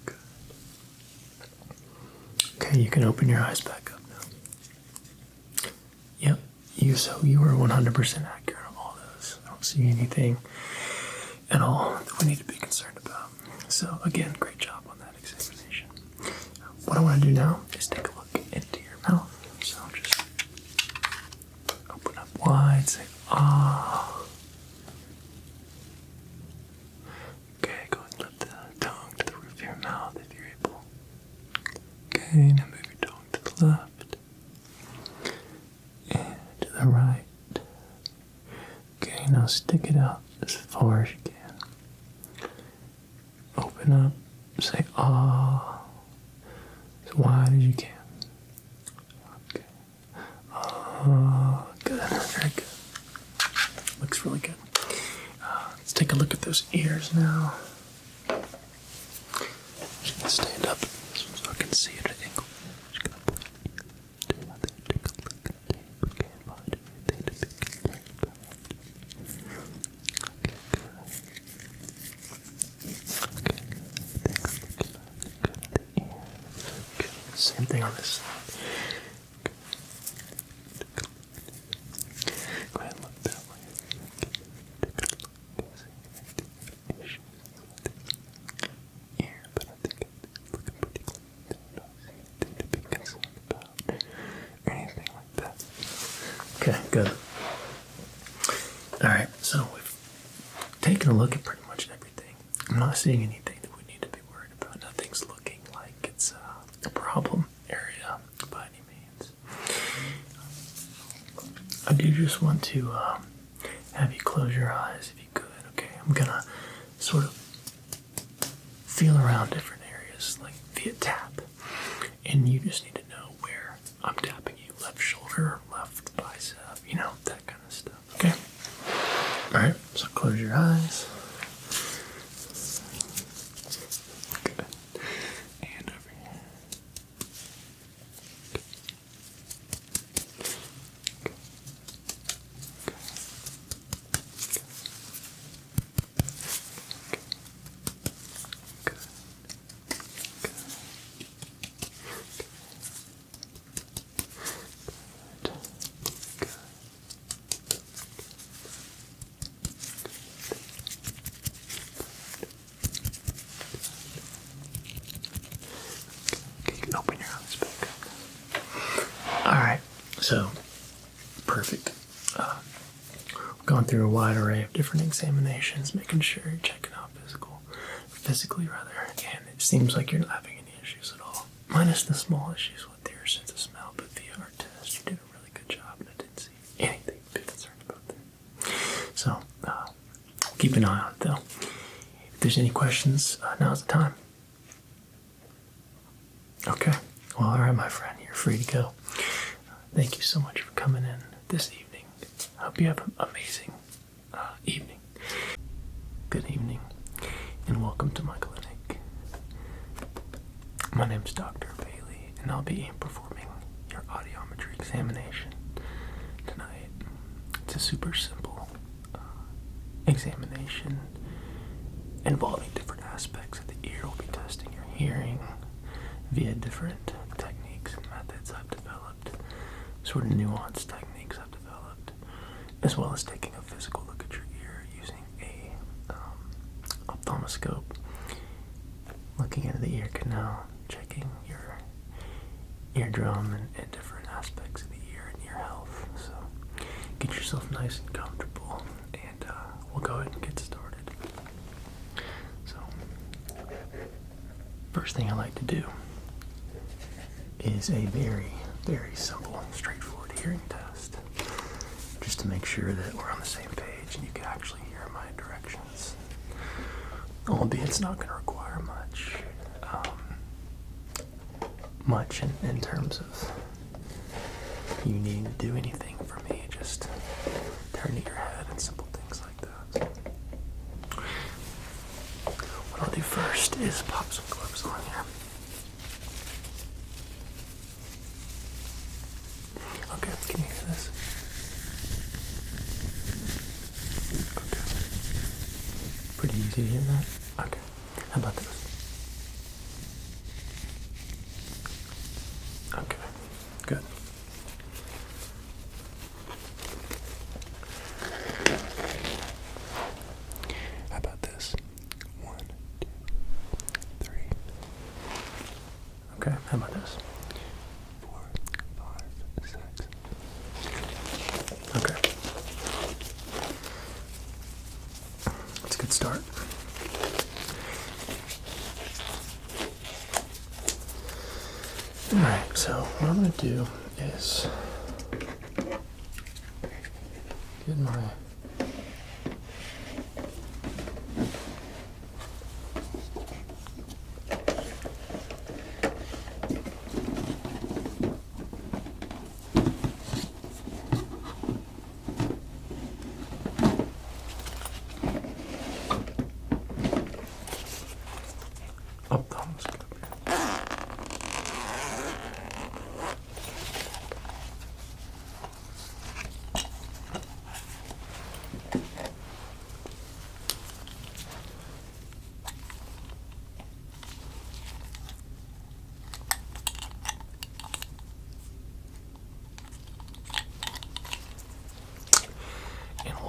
Good. Okay, you can open your eyes back up now. Yep, you were 100% accurate on all those. I don't see anything at all that we need to be concerned about. So again, great job on that examination. What I want to do now is take a look into your mouth. So just open up wide, say ah. Okay, go and lift the tongue to the roof of your mouth if you're able. Okay, now move your tongue to the left and to the right. Okay, now stick it out as far as you can. Open up, say ah, as wide as you can. Good, very good. Looks really good. Let's take a look at those ears now. Just gonna stand up so I can see it at an angle. Just gonna take a look at the tape. Okay, find anything to be concerned about. Okay, good. Okay, same thing on this side. Go ahead and look that way. Here, but I think it's looking pretty clean. Don't see anything to be concerned about or anything like that. Okay, good. Alright, so we've taken a look at pretty much everything. I'm not seeing anything that we need to be worried about. Nothing's looking like it's a problem area by any means. I do just want to have you close your eyes if you could, okay? I'm gonna sort of feel around different areas, like via tap. And you just need to know where I'm tapping you. Left shoulder, left bicep, you know, that kind of stuff, okay? Alright, so close your eyes. Good. And over here. You can open your eyes back up. Alright, so perfect. We've gone through a wide array of different examinations, making sure you're checking out physically rather, and it seems like you're not having any issues at all. Minus the small issues with your sense of smell, but via our test, you did a really good job, and I didn't see anything to be concerned about there. So, keep an eye on it, though. If there's any questions, now's the time. Okay. Well, all right, my friend. You're free to go. Thank you so much for coming in this evening. I hope you have an amazing evening. Good evening, and welcome to my clinic. My name's Dr. Bailey, and I'll be performing your audiometry examination tonight. It's a super simple examination involving different aspects of the ear. We'll be testing your hearing via different techniques and methods I've developed, sort of nuanced techniques I've developed, as well as taking a physical look at your ear using a ophthalmoscope, looking into the ear canal, checking your eardrum and different aspects of the ear and ear health. So get yourself nice and comfortable, and we'll go ahead and get started. So first thing I like to do is a very, very simple, straightforward hearing test, just to make sure that we're on the same page and you can actually hear my directions. Albeit it's not going to require much in terms of you needing to do anything for me, just turning your head and simple things like that. What I'll do first is pop some gloves on here. Okay, can you hear this? Okay. Pretty easy to hear that? Okay. How about this? Okay, good. How about this? 1, 2, 3. Okay, how about this? 4, 5, 6. Okay. That's a good start. Alright, so what I'm going to do is get my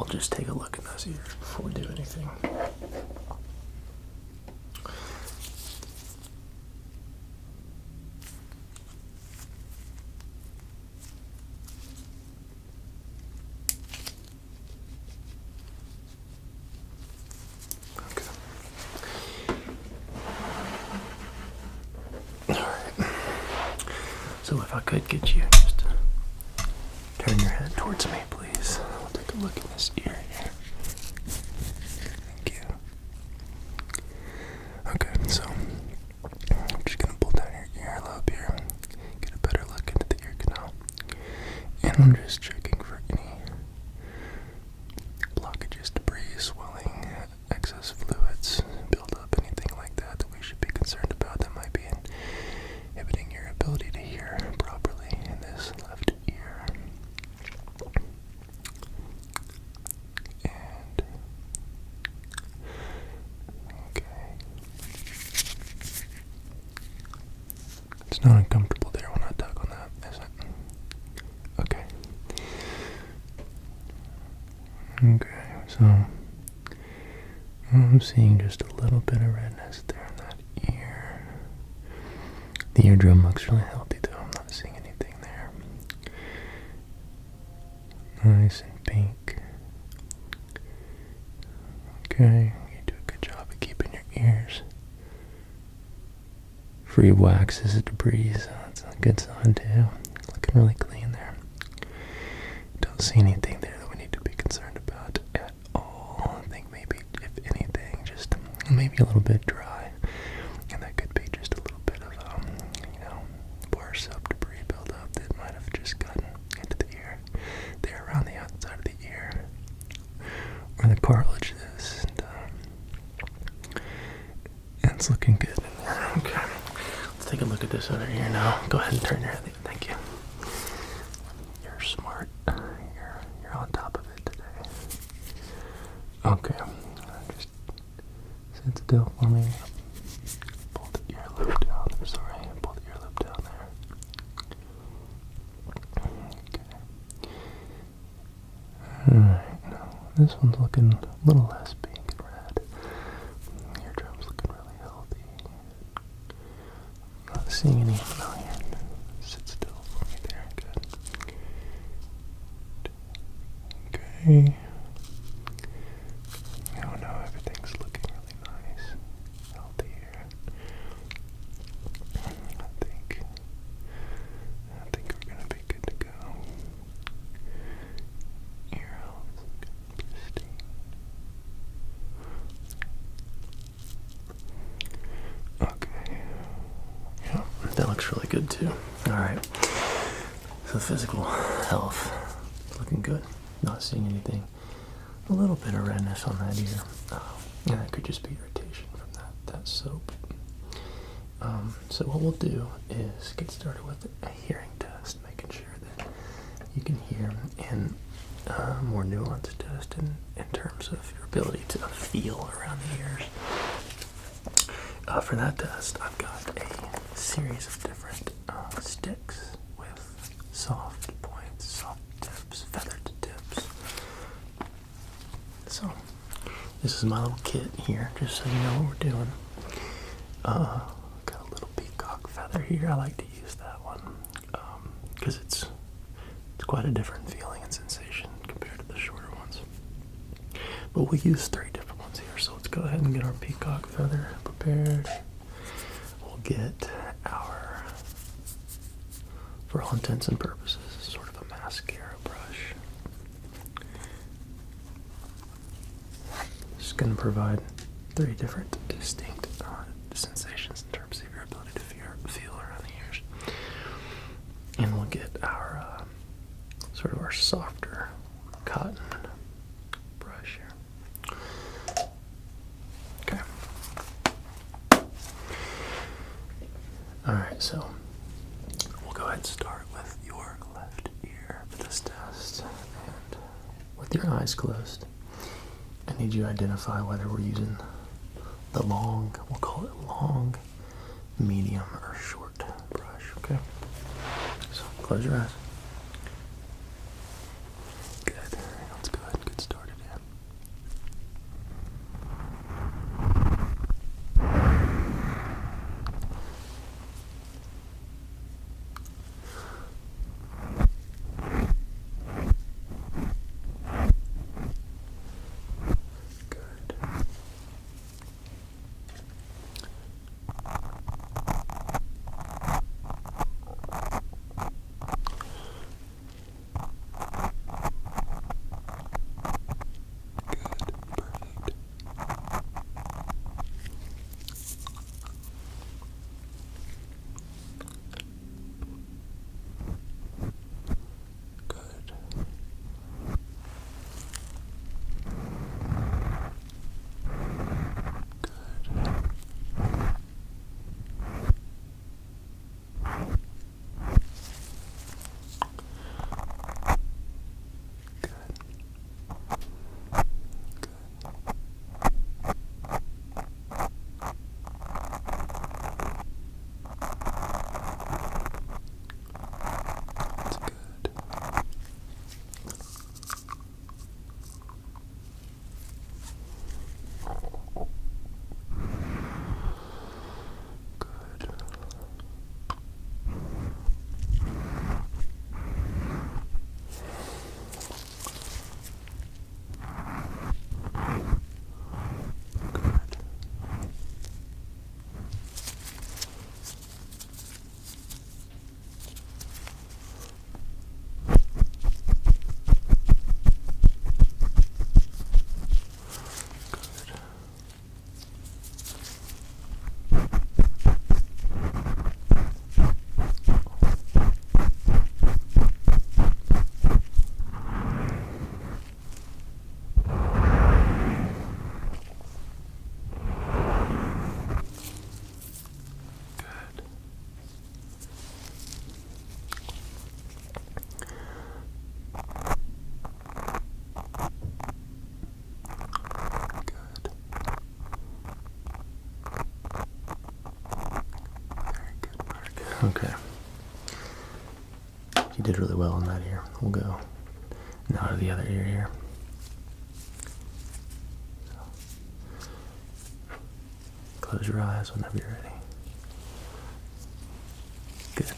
just take a look in those ears before we do anything. So if I could get you just to turn your head towards me, please. I'll take a look in this ear here. Thank you. Okay, so I'm just going to pull down your earlobe here, get a better look into the ear canal. And I'm just checking for any blockages, debris, swelling, excess fluids, buildup, anything like that that we should be concerned about that might be inhibiting your ability to hear properly in this left ear. And okay, it's not uncomfortable there when I tug on that, is it? Okay. Okay, so I'm seeing just a little bit of redness there in that ear. The eardrum looks really healthy though, I'm not seeing anything there. Nice and pink. Okay, you do a good job of keeping your ears free of waxes and debris, so that's a good sign too. Looking really clean there. Don't see anything there that we need to be concerned about at all. I think maybe, if anything, just maybe a little bit dry. And that could be just a little bit of, bar soap debris buildup that might have just gotten into the ear. There around the outside of the ear, where the cartilage is. And it's looking good in there. Okay. Let's take a look at this other ear now. Go ahead and turn your head. Thank you. You're smart. You're on top of it today. Okay. Just sit still for me. Pull the earlobe down. I'm sorry. Pull the earlobe down there. Okay. Alright. Now, this one's looking a little less pink and red. Eardrum's looking really healthy. Not seeing any. No, here. Sit still for me there. Good. Okay. Oh no, everything's looking really nice. Healthy here. I think we're gonna be good to go. Ear health is pristine. Okay. Yeah, that looks really good too. Alright. So physical health is looking good. Not seeing anything. A little bit of redness on that ear. And that could just be irritation from that soap. So what we'll do is get started with a hearing test, making sure that you can hear, and a more nuanced test in terms of your ability to feel around the ears. For that test, I've got a series of different sticks with soft points, soft tips, feathered tips. So, this is my little kit here, just so you know what we're doing. Got a little peacock feather here. I like to use that one because it's quite a different feeling and sensation compared to the shorter ones. But we'll use 3 different ones here, so let's go ahead and get our peacock feather prepared. We'll get our, for all intents and purposes, sort of a mascara brush. Just going to provide 3 different distinct sensations in terms of your ability to feel around the ears. And we'll get our sort of our softer cotton brush here. Okay. Alright, so we'll go ahead and start with your left ear for this test. And with your eyes closed, I need you to identify whether we're using the long, we'll call it long, medium, or short brush, okay? So close your eyes. Good. Let's go ahead and get started here. Okay. You did really well in that ear. We'll go now to the other ear here. Close your eyes whenever you're ready. Good.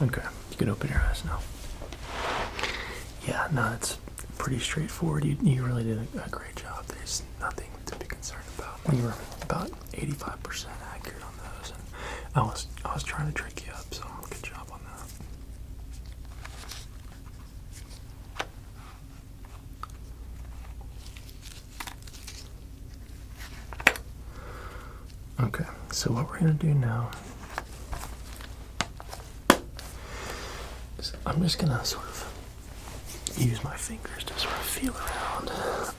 Okay, you can open your eyes now. Yeah, no, it's pretty straightforward. You really did a great job. There's nothing to be concerned about. You were about 85% accurate on those, and I was trying to trick you up, so good job on that. Okay, so what we're gonna do now, I'm just gonna sort of use my fingers to sort of feel around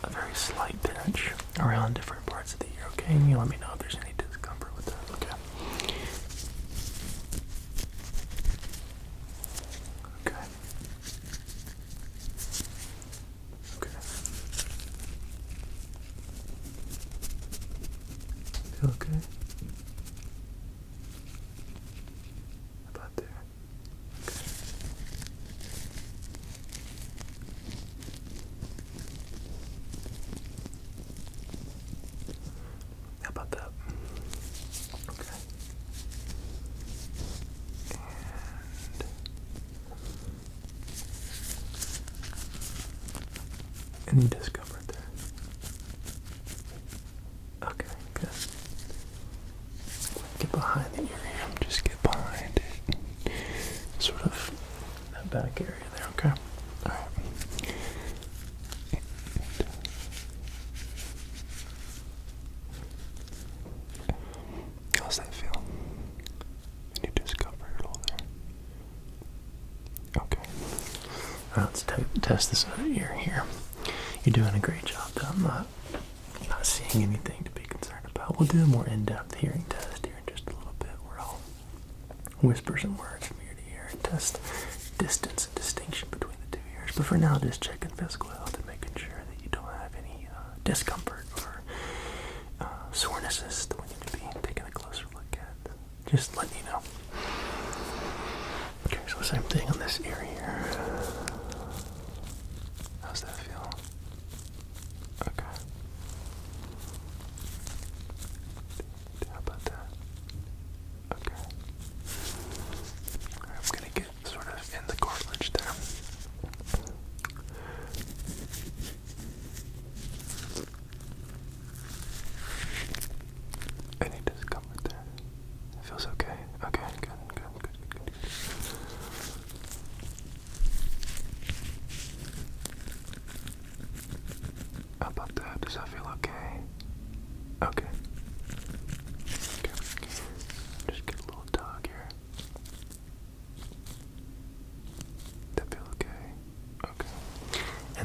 a very slight pinch around different parts of the ear, okay? And you let me know if there's any discomfort with that, okay? Okay. Okay. Feel okay? About there. How about that? Okay. And any discomfort there? Okay, good. Get behind the ear here. Just get behind it. Sort of that back area there, okay? Alright. How's that feel? Any discomfort at all there? Okay. Alright, let's test this other ear here. You're doing a great job, though. I'm not seeing anything to be concerned about. We'll do a more in-depth hearing test here in just a little bit, where I'll whisper some words from ear to ear and test distance and distinction between the two ears. But for now, just checking physical health and making sure that you don't have any discomfort or sorenesses that we need to be taking a closer look at. Just letting you know. Okay, so same thing on this ear here. How's that feel? Okay. How about that? Okay. Alright, I'm gonna get sort of in the cartilage there. Any discomfort there? It feels okay. Okay, good.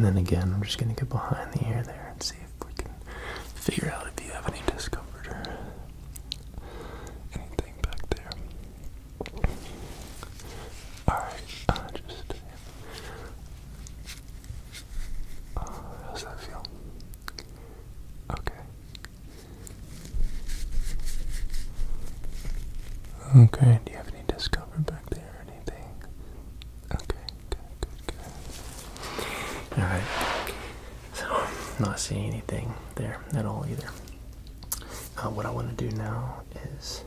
And then again, I'm just going to get behind the ear there and see if we can figure out if you have any discomfort or anything back there. Alright, just... how's that feel? Okay. Okay, do you have any discomfort back there or anything? Okay, good. Alright, so I'm not seeing anything there at all either. What I want to do now is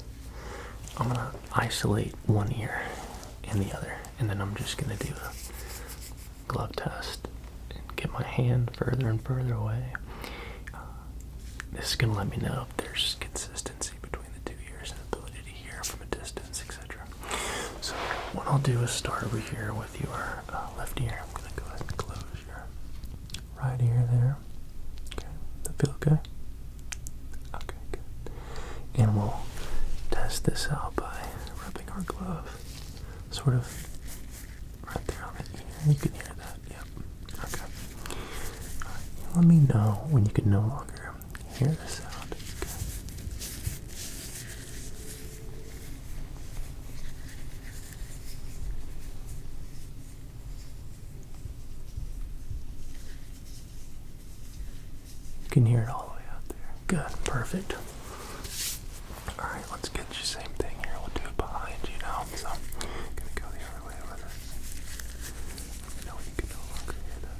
I'm going to isolate one ear and the other, and then I'm just going to do a glove test and get my hand further and further away. This is going to let me know if there's consistency between the two ears and ability to hear from a distance, etc. So what I'll do is start over here with your left ear. I'm going to go ahead and close your right ear there. Okay, that feel okay? Okay, good. And we'll test this out by rubbing our glove sort of right there on the ear. You can hear that, yep. Okay. All right. Let me know when you can no longer hear the sound. Okay. You can hear it all the way out there. Good, perfect. Alright, let's get you same thing here. We'll do it behind you now. So I'm gonna go the other way with it. Let me know when you can no longer hear that.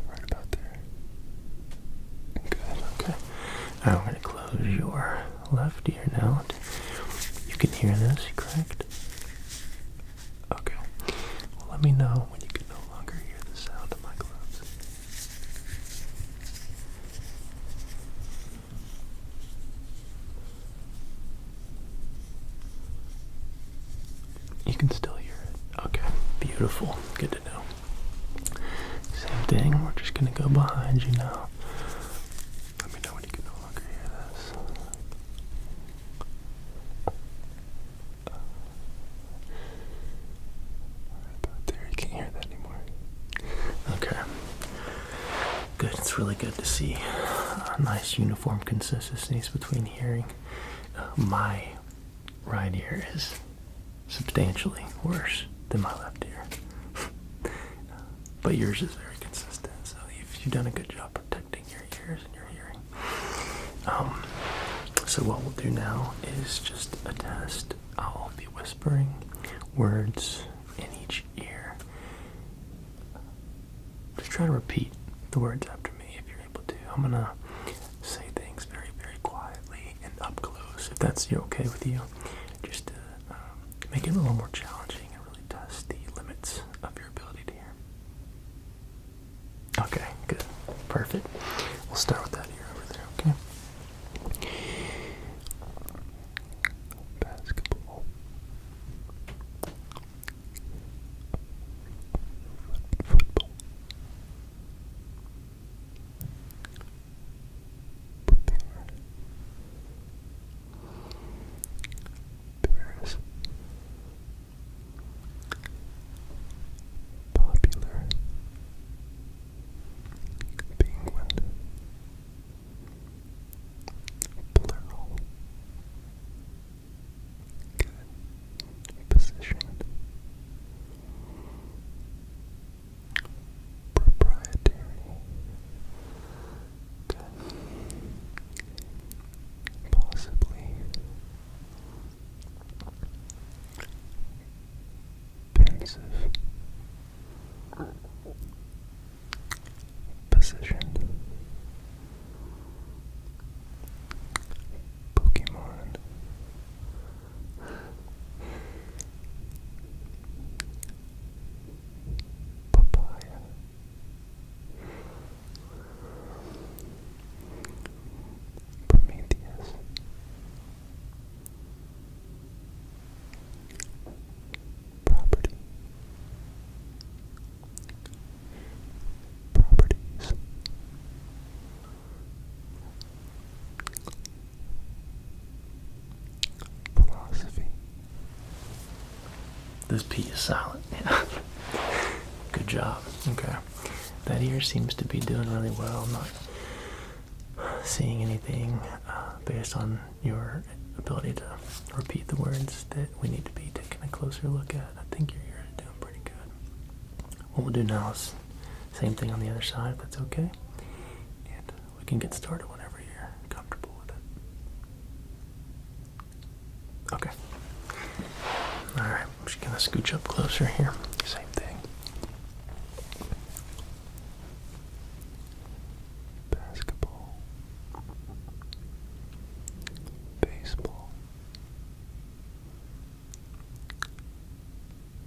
Right about there. Good, okay. Alright, we're gonna close your left ear now. You can hear this, correct? Okay. Well, let me know when you can no longer hear the sound of my gloves. You can still hear it. Okay, beautiful. Good to know. Same thing, we're just gonna go behind you now. Let me know when you can no longer hear this. Right about there, you can't hear that anymore. Okay. Good, it's really good to see nice uniform consistencies between hearing. My right ear is substantially worse than my left ear. But yours is very consistent, so you've done a good job protecting your ears and your hearing. So what we'll do now is just a test. I'll be whispering words in each ear. Just try to repeat the words after me if you're able to. I'm gonna say things very, very quietly and up close, if that's okay with you. Just to make it a little more challenging and really test the limits of your ability to hear. Okay, good. Perfect. We'll start with that ear over there, okay? Basketball. Football. Paris. Popular. Penguin. this P is silent. Yeah. Good job. Okay. That ear seems to be doing really well. I'm not seeing anything based on your ability to repeat the words that we need to be taking a closer look at. I think your ear is doing pretty good. What we'll do now is same thing on the other side, if that's okay. And we can get started whenever you're comfortable with it. Okay. Alright, I'm just gonna scooch up closer here. Same thing. Basketball. Baseball.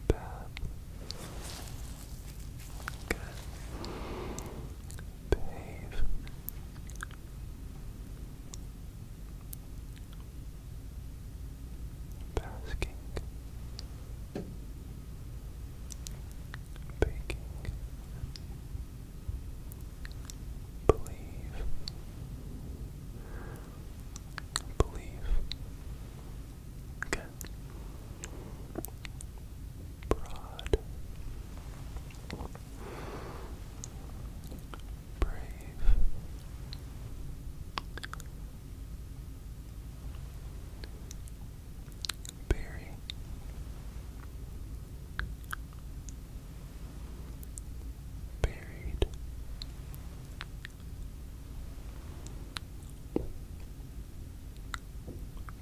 Bath. Good. Behave. Basking. Baking. Believe. Believe. Good. Broad. Brave. Berry. Buried.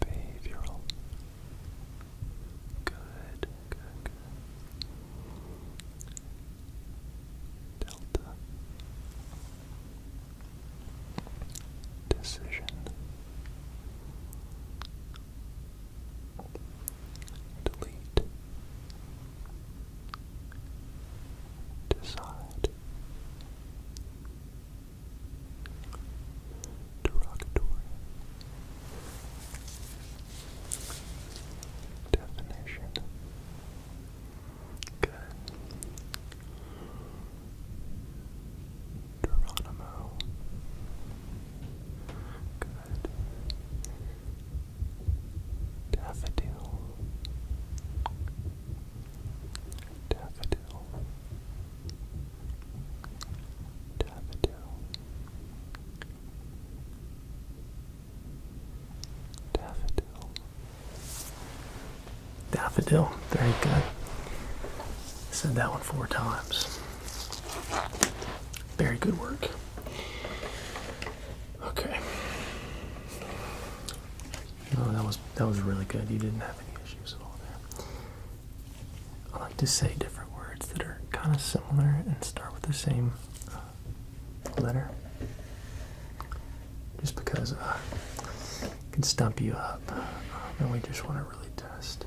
Behavioral. Good, good, good. Delta. Decision. Delete. Decide. Derogatory. Definition. Good. Geronimo. Good. Daffodil. Daffodil. Daffodil. Daffodil. Daffodil. Very good. Said that one 4 times. Very good work. Okay. No, that was really good. You didn't have any issues at all there. I like to say different words that are kind of similar and start with the same letter. Just because it can stump you up. And we just want to really test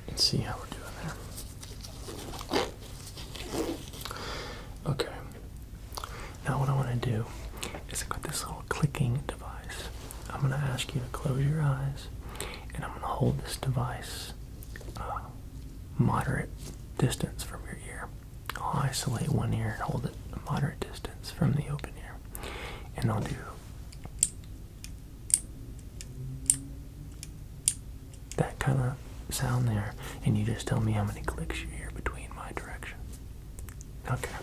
and see how we're doing there. Okay. Now what I want to do is I've got this little clicking device. I'm going to ask you to close your eyes, and I'm going to hold this device moderate distance from your ear. I'll isolate one ear and hold it a moderate distance from the open ear. And I'll do that kind of sound there, and you just tell me how many clicks you hear between my direction. Okay.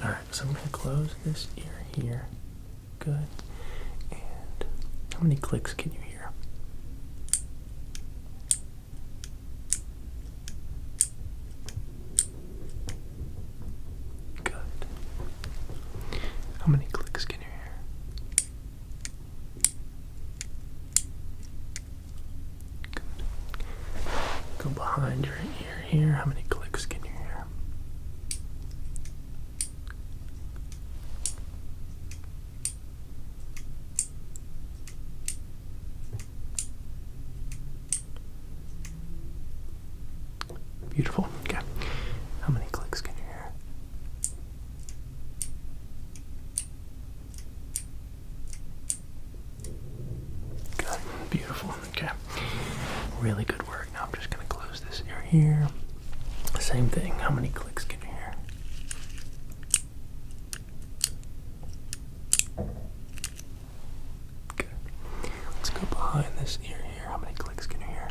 Alright, so I'm going to close this ear here. Good. And how many clicks can you hear? Good. How many clicks can you hear? Good. Go behind your ear here. How many clicks can you hear? Beautiful. Okay. How many clicks can you hear? Good. Beautiful. Okay. Really good work. Now I'm just going to close this ear here. Same thing. How many clicks can you hear? Good. Let's go behind this ear here. How many clicks can you hear?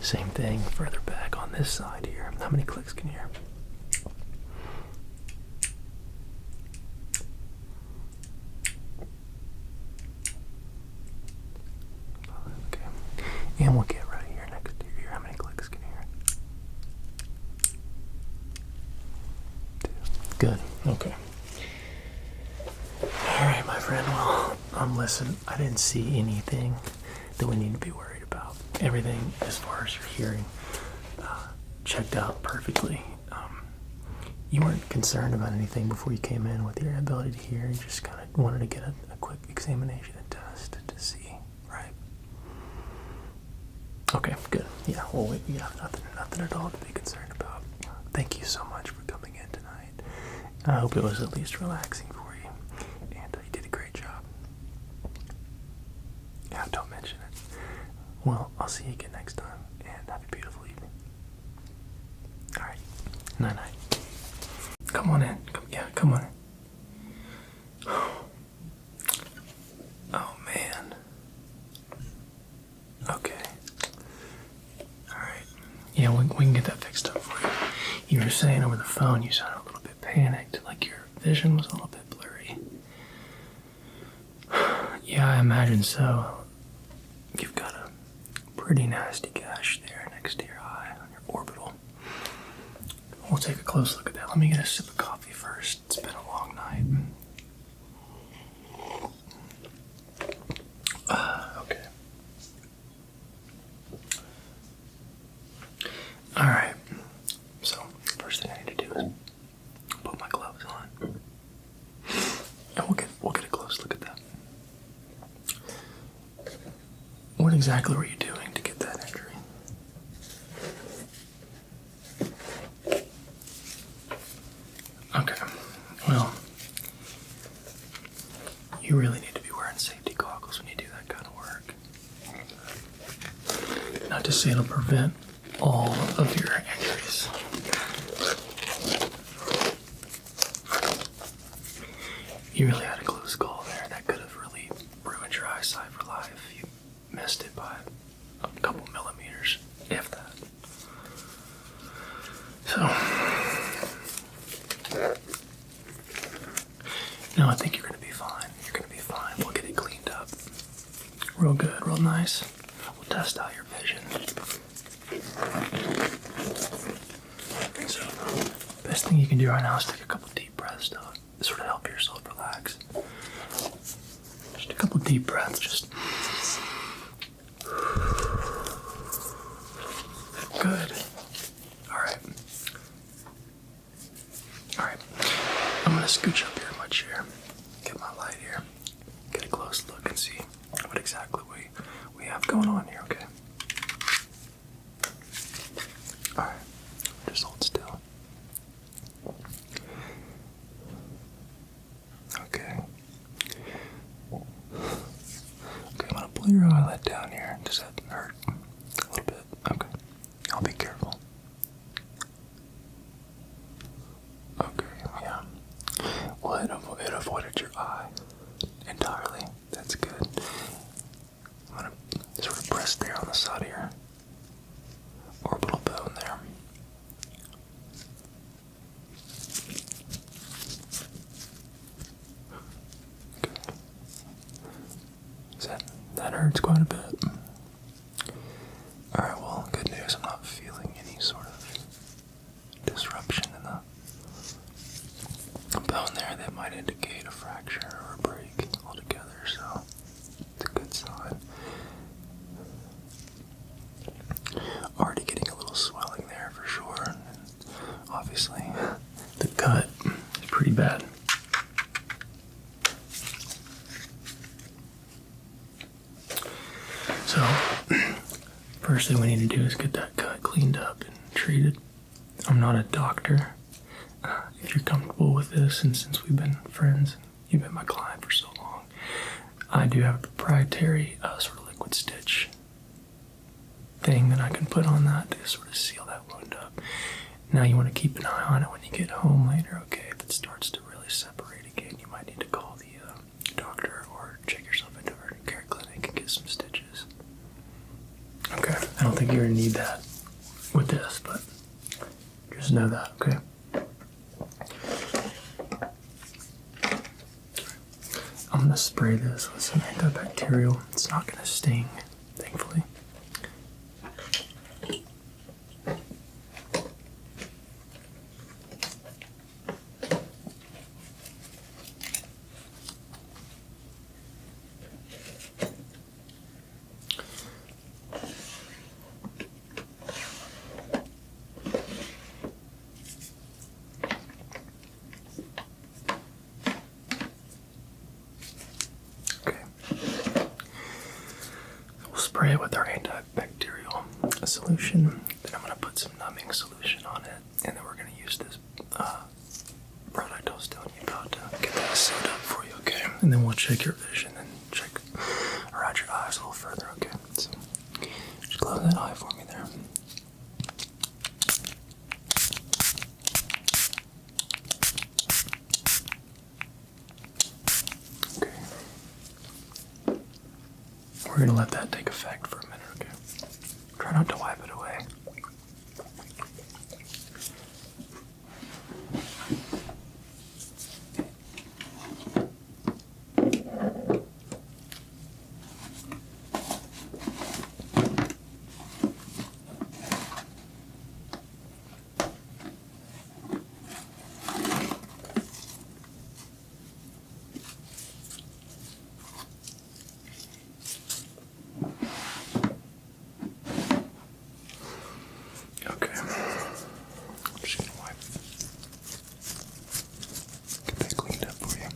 Same thing further back on this side here. How many clicks can you hear? Okay. And we'll get right here next to your ear. How many clicks can you hear? 2. Good. Okay. Alright, my friend. Well, listen, I didn't see anything that we need to be worried about. Everything as far as your hearing checked out perfectly. You weren't concerned about anything before you came in with your ability to hear. You just kind of wanted to get a quick examination and test to see, right? Okay, good. Yeah, well, we have nothing at all to be concerned about. Thank you so much for coming in tonight. I hope it was at least relaxing for you, and you did a great job. Yeah, don't mention it. Well, I'll see you again next time, and have a beautiful evening. Alright, night-night. Come on in. Come on in. Oh, man. Okay. Alright. Yeah, we can get that fixed up for you. You were saying over the phone you sounded a little bit panicked, like your vision was a little bit blurry. Yeah, I imagine so. You've got a pretty nasty gash there next to your eye on your orbital. We'll take a close look at that. Let me get a sip of coffee first. It's been a long night. Okay. Alright. So, first thing I need to do is put my gloves on. And we'll get a close look at that. What exactly were you doing to get that injury? Okay, well, you really need to be wearing safety goggles when you do that kind of work. Not to say it'll prevent all of your injuries. You really had a close call there. That could have really ruined your eyesight for life. You missed it by a couple millimeters, if that. So, no, I think you're going to be fine. You're going to be fine. We'll get it cleaned up. Real good, real nice. We'll test out your vision. So, best thing you can do right now is take a couple deep breaths to sort of help yourself relax. Just a couple deep breaths, just... Good. Alright. Alright. I'm gonna scooch up here in my chair, get my light here, get a close look and see what exactly we have going on here, okay? Alright. Just hold still. Okay. Okay, I'm gonna pull your eyelid down here. Does that hurt? A little bit? Okay. I'll be careful. Okay, yeah. Well, it avoided your eye entirely. That's good. I'm gonna sort of press there on the side of your orbital bone there. Okay. That hurts quite a bit. Alright, well, good news. I'm not feeling any sort of disruption in the bone there that might indicate a fracture or a break altogether, so it's a good sign. Already getting a little swelling there for sure, and obviously the cut is pretty bad. So, first thing we need to do is get that cut cleaned up and treated. I'm not a doctor. If you're comfortable with this, and since we've been friends, you've been my client for so long, I do have a proprietary sort of liquid stitch thing that I can put on that to sort of seal that wound up. Now you want to keep an eye on it when you get home later, okay? If it starts to really separate again, you might need to call the doctor or check yourself into an urgent care clinic and get some stitches. Okay, and don't think you're gonna need that with this, but just know that, okay? I'm gonna spray this with some antibacterial. It's not gonna sting, thankfully. Spray it with our antibacterial solution. Then I'm going to put some numbing solution on it. And then we're going to use this product I was telling you about to get that sealed up for you, okay? And then we'll check your vision and check around your eyes a little further, okay? So just close that eye for me there. Okay. We're going to let that take effect for a minute, okay? Try not to wipe it away. Okay. I'm just gonna wipe. Get that cleaned up for you.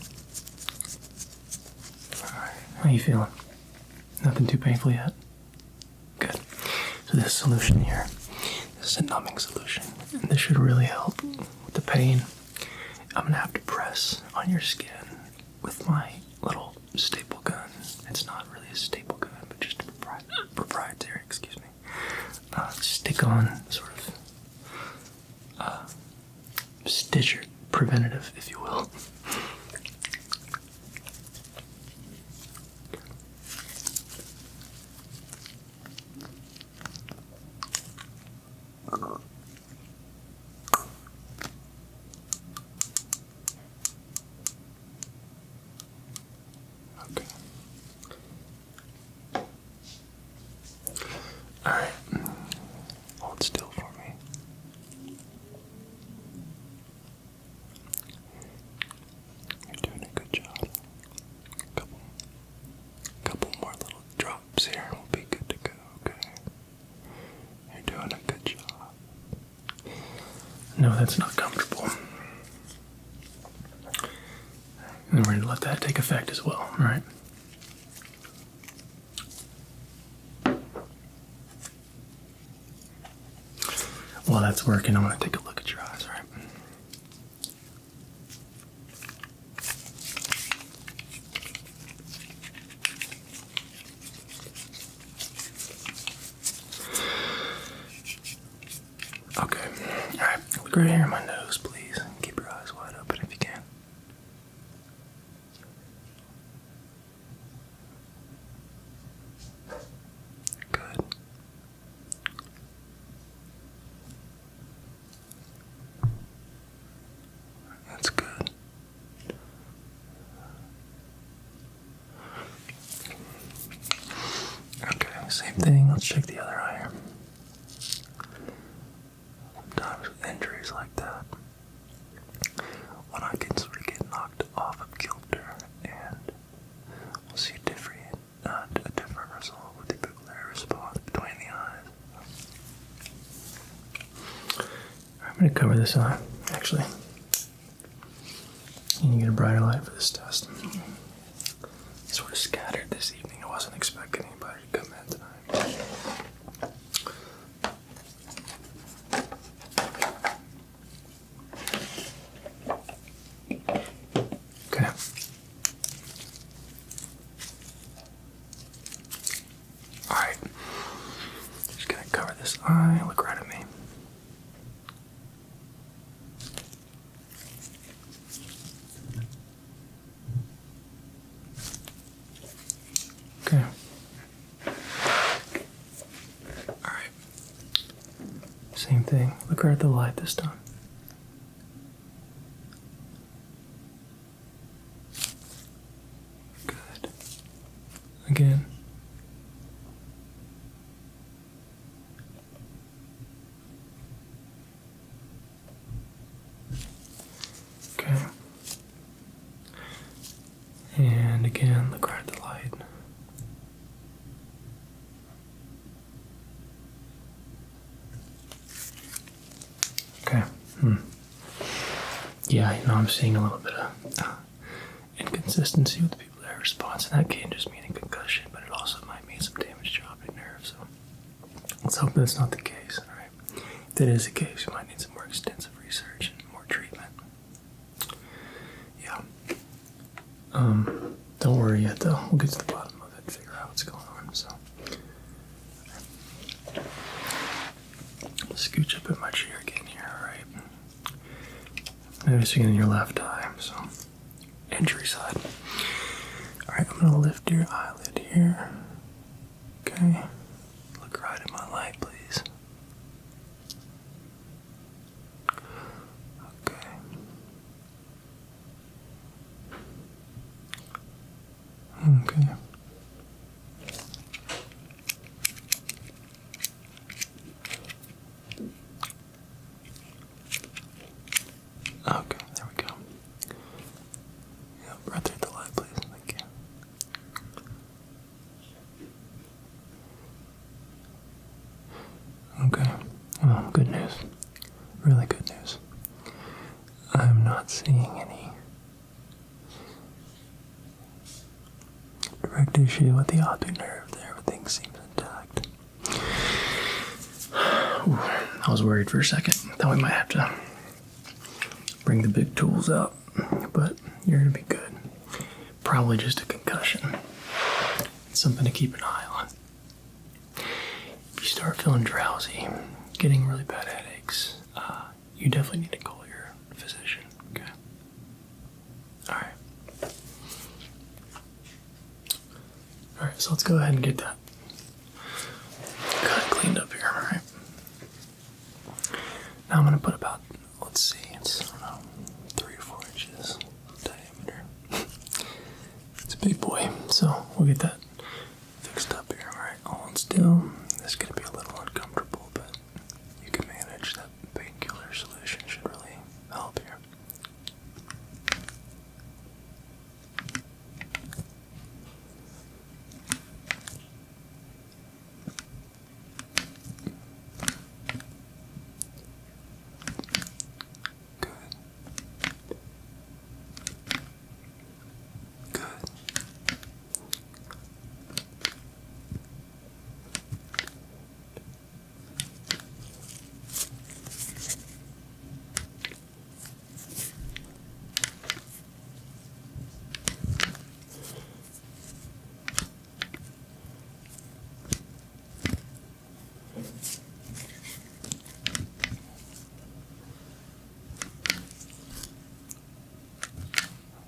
Alright, how you feeling? Nothing too painful yet? Good. So this solution here, this is a numbing solution, and this should really help with the pain. I'm gonna have to press on your skin with my little staple gun. It's not really a staple gun, but just a proprietary, excuse me. Stick on sort of stitcher preventative, if you will. Okay. All right. Hold still for me. You're doing a good job. Couple more little drops here and we'll be good to go, okay? You're doing a good job. No, that's not comfortable. And we're going to let that take effect as well, all right? While that's working, I'm going to take a look at your eyes, all right? Okay, all right. Look right here in my nose, please. Keep your eyes wide open if you can. Good. That's good. Okay, same thing. Let's check the other eye here. Sometimes with injuries like that, one eye can sort of get knocked off of kilter, and we'll see a different result with the pupillary response between the eyes. I'm going to cover this eye, actually. You can get a brighter light for this test. Sort of scattered this evening. I wasn't expecting anybody to come in tonight. Okay. Alright. Just gonna cover this eye. Look right at me. Okay. Alright. Same thing. Look right at the light this time. Good. Again. Okay. And again, look right at the light. Okay. Yeah, I'm seeing a little bit of inconsistency with the people that response, and that can just mean a concussion, but it also might mean some damage to optic nerve, so let's hope that's not the case, alright? If that is the case, we might need some more extensive research and more treatment. Yeah. Don't worry yet, though. We'll get to the bottom of it and figure out what's going on, so. Scooch up in my chair again here, alright? Noticing in your left eye, so injury side. Alright, I'm gonna lift your eyelid here. Okay. Look right at my light, please. Okay. Okay. Okay, there we go. Yep, right there at the light, please. Thank you. Okay. Well, good news. Really good news. I'm not seeing any direct issue with the optic nerve there. Everything seems intact. Ooh, I was worried for a second. Thought we might have to bring the big tools out, but you're gonna be good. Probably just a concussion. It's something to keep an eye on. If you start feeling drowsy, getting really bad headaches, you definitely need to call your physician, okay? Alright. Alright, so let's go ahead and get that cut cleaned up here, alright? Now I'm gonna put about, let's see, it's, I don't know, 3 or 4 inches diameter. It's a big boy, so we'll get that fixed up here, alright? Hold still. This is gonna be a little uncomfortable, but you can manage. That painkiller solution should really help here.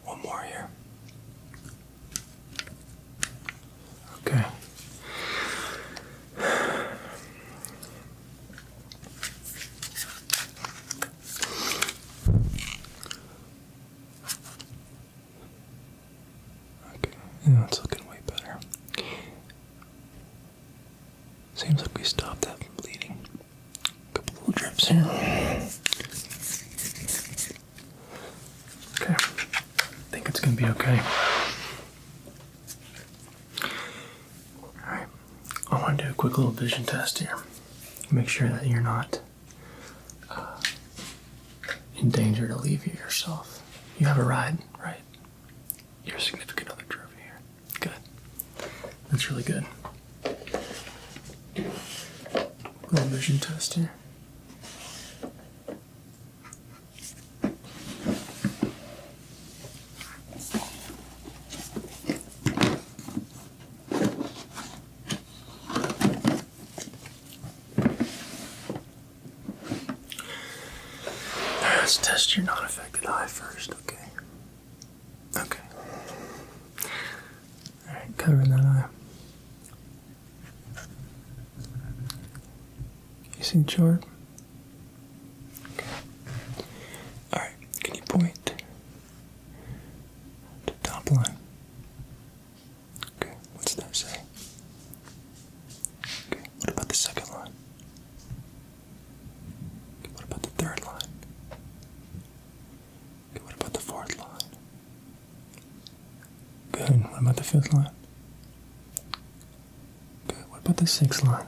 One more here. Okay. Okay, yeah, it's looking way better. Seems like we stopped that from bleeding. A couple little drips here. Okay, I think it's gonna be okay. Alright, I want to do a quick little vision test here. Make sure that you're not in danger to leave yourself. You have a ride, right? Your significant other drove you here. Good. That's really good. Little vision test here. Let's test your non-affected eye first, okay? Okay. Alright, covering that eye. You see the chart? fifth line? Okay, what about the sixth line?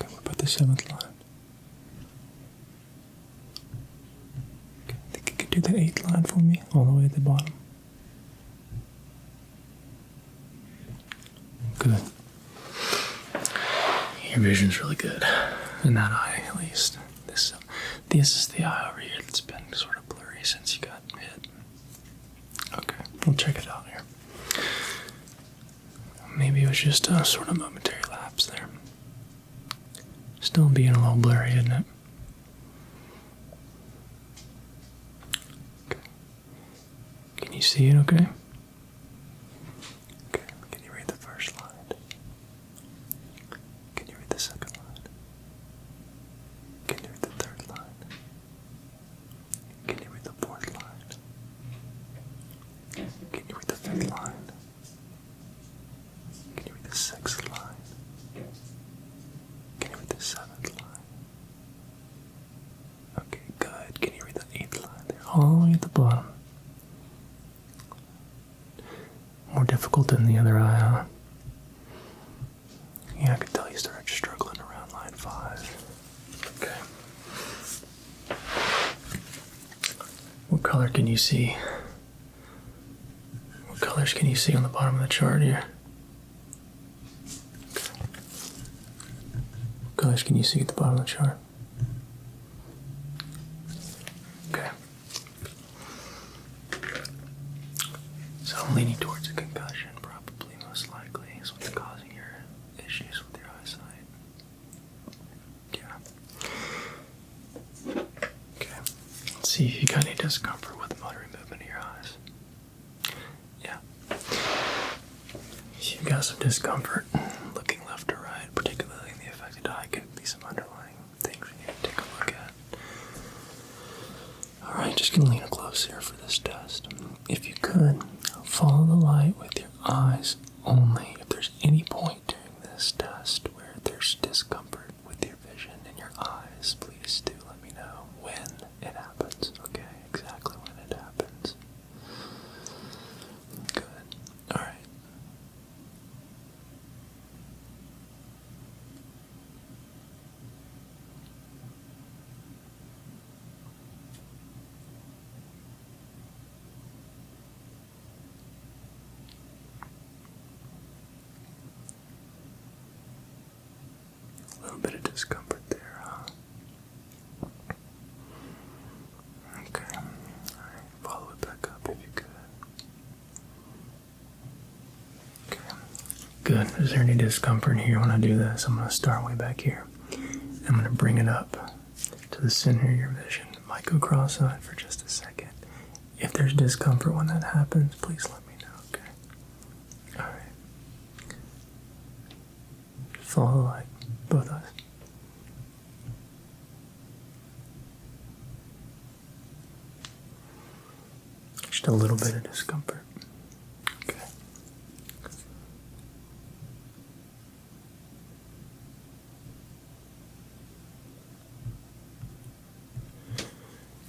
Okay, what about the seventh line? Okay, think you could do the eighth line for me, all the way at the bottom? Good. Your vision's really good. In that eye, at least. This is the eye over here that's been sort of blurry since you got hit. Okay, we'll check it out here. Maybe it was just a sort of momentary lapse there. Still being a little blurry, isn't it? Okay. Can you see it okay? Okay, can you read the first line? Can you read the second line? Can you read the third line? Can you read the fourth line? Can you read the fifth line? Can you read the sixth line? Can you read the seventh line? Okay, good. Can you read the eighth line there? All the way at the bottom. More difficult than the other eye, huh? Yeah, I could tell you started struggling around line 5. Okay. What color can you see? What colors can you see on the bottom of the chart here? Okay. What colors can you see at the bottom of the chart? Okay. So I'm leaning towards a concussion, probably, most likely, is what's causing your issues with your eyesight. Yeah. Okay. Let's see if you got any discomfort with motor movement in your eyes. Yeah. If you've got some discomfort looking left or right, particularly in the affected eye, could be some underlying things we need to take a look at. Alright, just gonna lean close here for this test. If you could, follow the light with your eyes only. If there's any point during this test where there's discomfort with your vision in your eyes, please do let me know when it happens, okay? Exactly when it happens. Good. Alright. A little bit of discomfort there, huh? Okay. Alright, follow it back up if you could. Okay. Good. Is there any discomfort here when I do this? I'm going to start way back here. I'm going to bring it up to the center of your vision. It might go cross-eyed for just a second. If there's discomfort when that happens, please let me know, okay? Alright. Follow the light. Both eyes. Just a little bit of discomfort. Okay.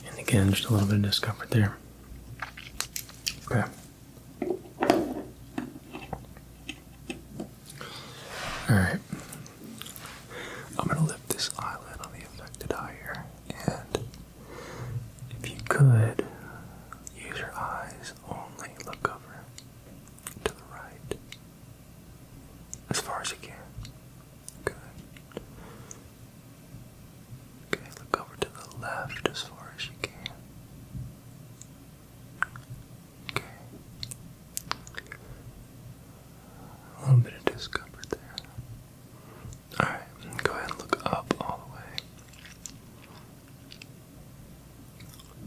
And again, just a little bit of discomfort there. Okay. Alright. I'm going to lift this eyelid on the affected eye here, and if you could, use your eyes only, look over to the right, as far as you can. Good. Okay, look over to the left as far as you can. Okay. A little bit of discomfort there. Alright, go ahead and look up all the way.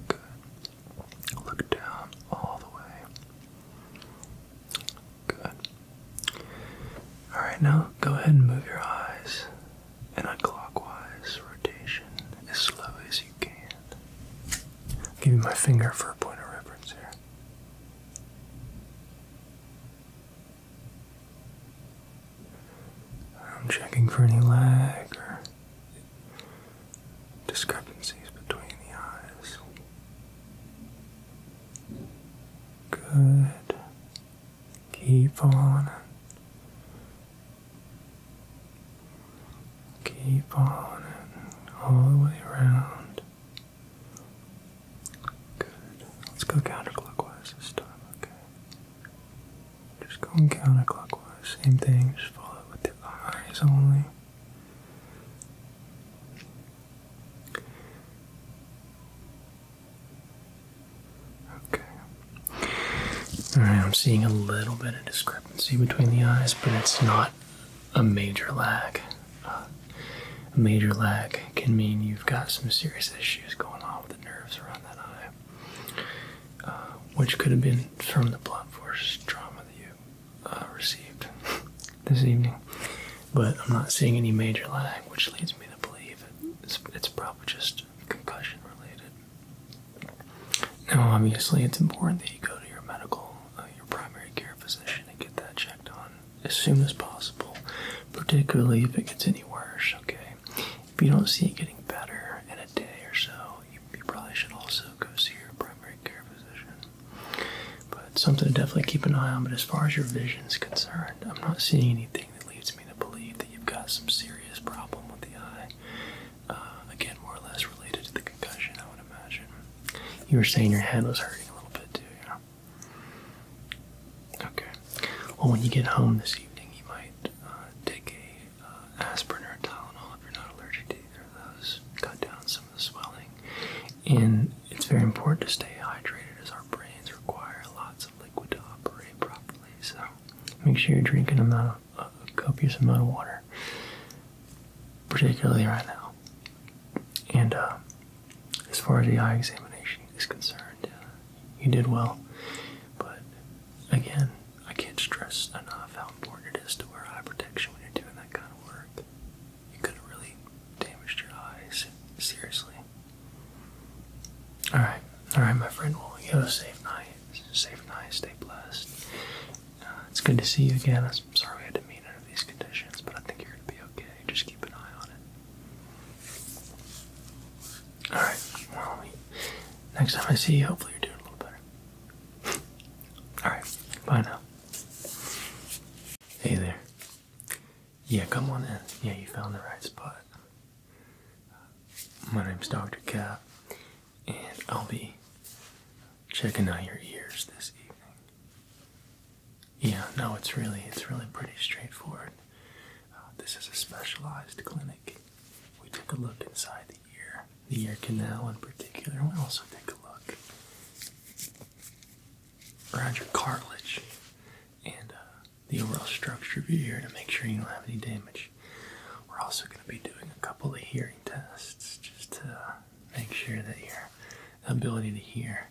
Good. Look down all the way. Good. Alright, now go ahead and move your eyes in a clockwise rotation as slow as you can. I'll give you my finger for a point of reference here. I'm checking for any lag or discrepancies between the eyes. Good. Keep following it. Keep following it all the way around. Good. Let's go counterclockwise this time, okay? Just going counterclockwise. Same thing, just follow it with the eyes only. Alright, I'm seeing a little bit of discrepancy between the eyes, but it's not a major lag. A major lag can mean you've got some serious issues going on with the nerves around that eye, which could have been from the blunt force trauma that you received this evening. But I'm not seeing any major lag, which leads me to believe it's probably just concussion related. Now, obviously, it's important that you go to your primary care physician and get that checked on as soon as possible, particularly if it gets any worse, okay? If you don't see it getting better in a day or so, you probably should also go see your primary care physician. But something to definitely keep an eye on. But as far as your vision's concerned, I'm not seeing anything that leads me to believe that you've got some serious problem with the eye. Again, more or less related to the concussion, I would imagine. You were saying your head was hurting a little bit too, yeah? Okay. Well, when you get home this evening, you might take a aspirin or a Tylenol if you're not allergic to either of those. Cut down some of the swelling. And it's very important to stay hydrated, as our brains require lots of liquid to operate properly. So make sure you're drinking a copious amount of water, particularly right now. And as far as the eye examination is concerned, you did well. But again, I can't stress enough how important it is to wear eye protection when you're doing that kind of work. You could have really damaged your eyes seriously. Alright, my friend. Well, you have a safe night. Stay blessed. It's good to see you again. I'm sorry we had to meet under these conditions, but I think you're going to be okay. Just keep an eye on it. Alright, well, next time I see you, hopefully you're doing a little better. Alright, bye now. Hey there. Yeah, come on in. Yeah, you found the right spot. My name's Dr. Cap, and I'll be checking out your ears this evening. Yeah, no, it's really pretty straightforward. This is a specialized clinic. We take a look inside the ear canal in particular. We also take a look around your cartilage and the overall structure of your ear to make sure you don't have any damage. We're also going to be doing a couple of hearing tests just to make sure that your ability to hear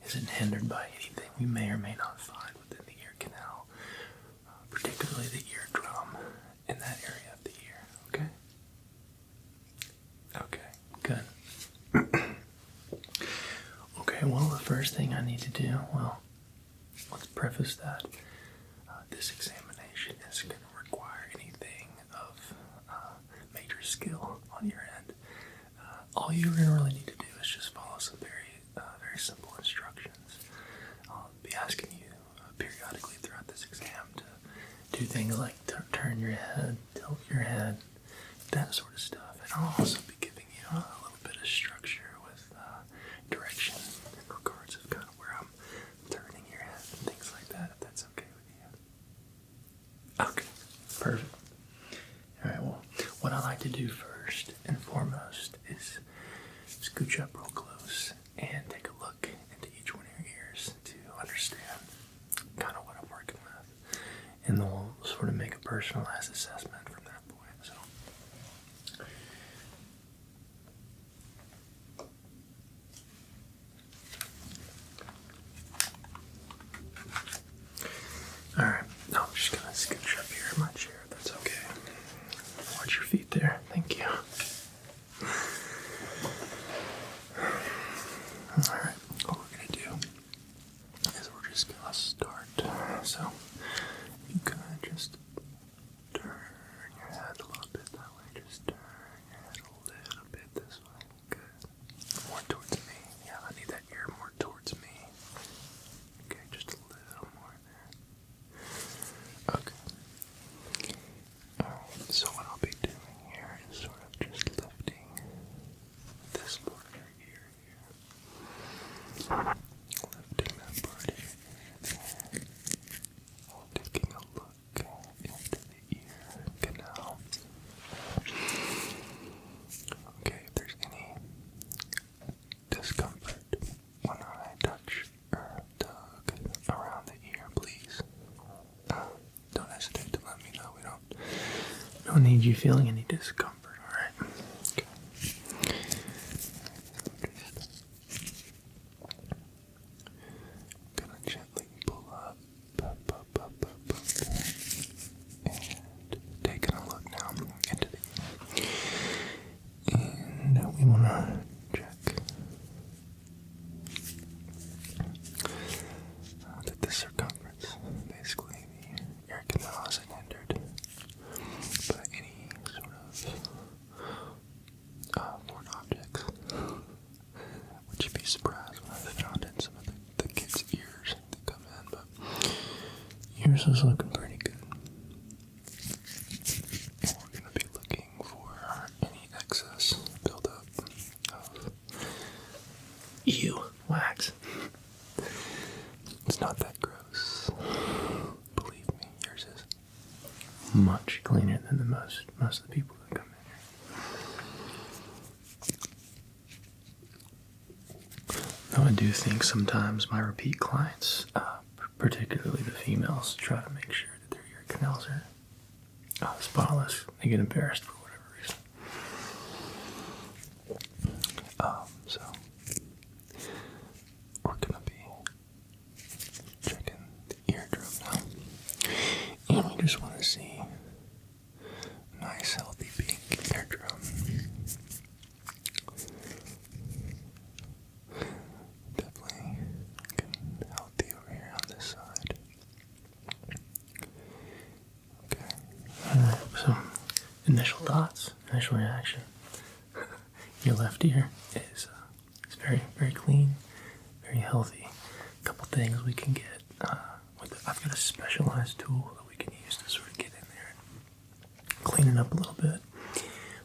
isn't hindered by anything we may or may not find within the ear canal, particularly the eardrum in that area of the ear, okay? Okay, good. Okay, well, the first thing I need to do, well, let's preface that this examination isn't going to require anything of major skill on your end. All you really need to do is just follow some very simple instructions. I'll be asking you periodically throughout this exam to do things like turn your head, tilt your head, that sort of stuff. And I'll also be giving you a little bit of structure with direction in regards of kind of where I'm turning your head and things like that, if that's okay with you. Okay, perfect. Alright, well, what I like to do first and foremost is scooch up real close and take a look into each one of your ears to understand kind of what I'm working with. And then we'll sort of make a personalized assessment from that point. So, alright, now I'm just gonna scooch up here in my chair, if that's okay. Watch your feet there, thank you. Alright, what we're gonna do is we're just gonna start. So, you kind of just turn don't need you feeling any discomfort, alright? Okay. Gonna gently pull up, and taking a look now into the ear. And we want to check that the circumference, basically the ear canal, isn't hindered by any sort of foreign objects. Would you be surprised when I found in some of the kids' ears that come in, but yours is looking pretty good. And we're going to be looking for any excess buildup of wax. It's not that gross. Believe me, yours is. Much cleaner than the most of the people that come in here. Though I do think sometimes my repeat clients, particularly the females, try to make sure that their ear canals are spotless. They get embarrassed for whatever reason. So we're gonna be checking the eardrum now, and we just want to see a nice, healthy pink eardrum. Definitely looking healthy over here on this side. Okay. Alright, so initial thoughts, initial reaction. Your left ear is very, very clean, very healthy. A couple things we can get. I've got a specialized tool that we can use to sort of get in there and clean it up a little bit.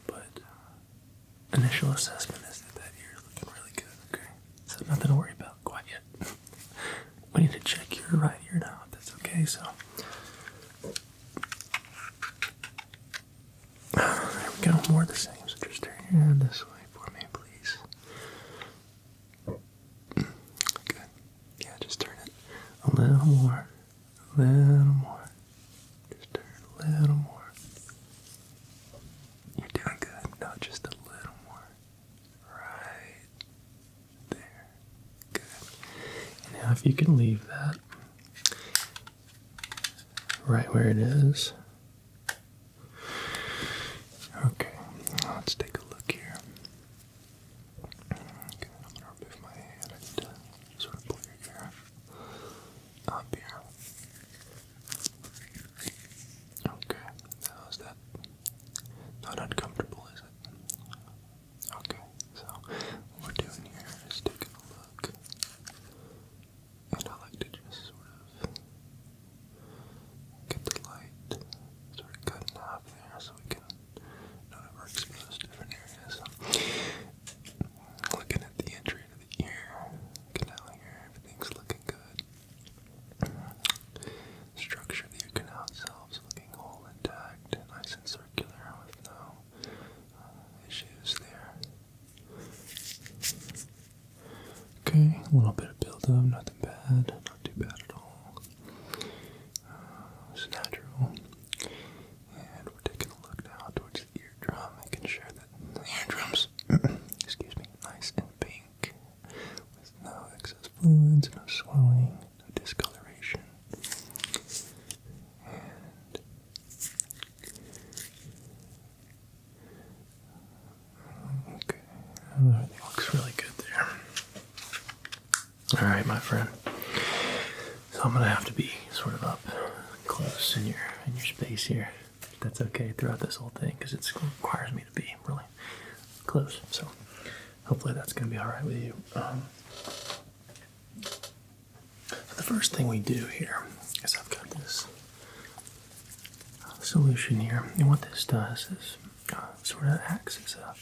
But initial assessment is that ear is looking really good. Okay, so nothing to worry about quite yet. We need to check your right ear now, if that's okay. So there we go. More of the same. So just turn your head this way for me, please. Good. Yeah, just turn it. A little more. A little more. Just turn a little more. You're doing good. No, just a little more. Right there. Good. And now if you can leave that right where it is. Okay. Now let's take a look here. Okay, I'm gonna remove my hand and sort of pull your ear up here. Okay. Now is that not uncomfortable, is it? Okay. So what we're doing here is taking a look, and I like to just sort of get the light sort of cutting off there so we can not overexpose different areas. Looking at the entry to the ear canal here, everything's looking good. Structure of the ear canal itself is looking whole, intact, nice and circular with no issues there. Okay, a little bit of buildup, nothing bad, not too bad at all. It's natural. And we're taking a look now towards the eardrum, making sure that the eardrum's, excuse me, nice and pink, with no excess fluids, no swelling, no discoloration. And okay, Everything looks really good there. Alright, my friend. So I'm gonna have to be sort of up close in your space here. If that's okay throughout this whole thing, because it requires me to be really close. So hopefully that's gonna be alright with you. The first thing we do here is I've got this solution here, and what this does is sort of acts as a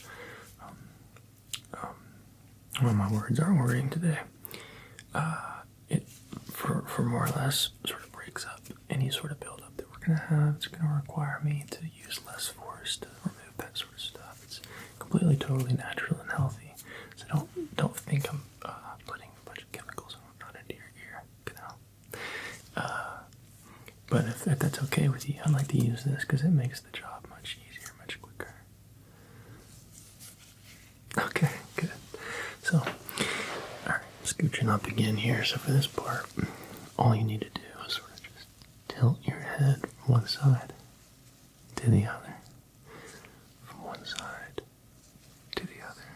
well, my words aren't wording today. It for more or less sort of breaks up any sort of buildup that we're gonna have. It's gonna require me to use less force to remove that sort of stuff. It's completely, totally natural and healthy. So don't think I'm putting a bunch of chemicals and whatnot into your ear canal. But if that's okay with you, I'd like to use this because it makes the job much easier. up again here. So for this part, all you need to do is sort of just tilt your head from one side to the other. From one side to the other.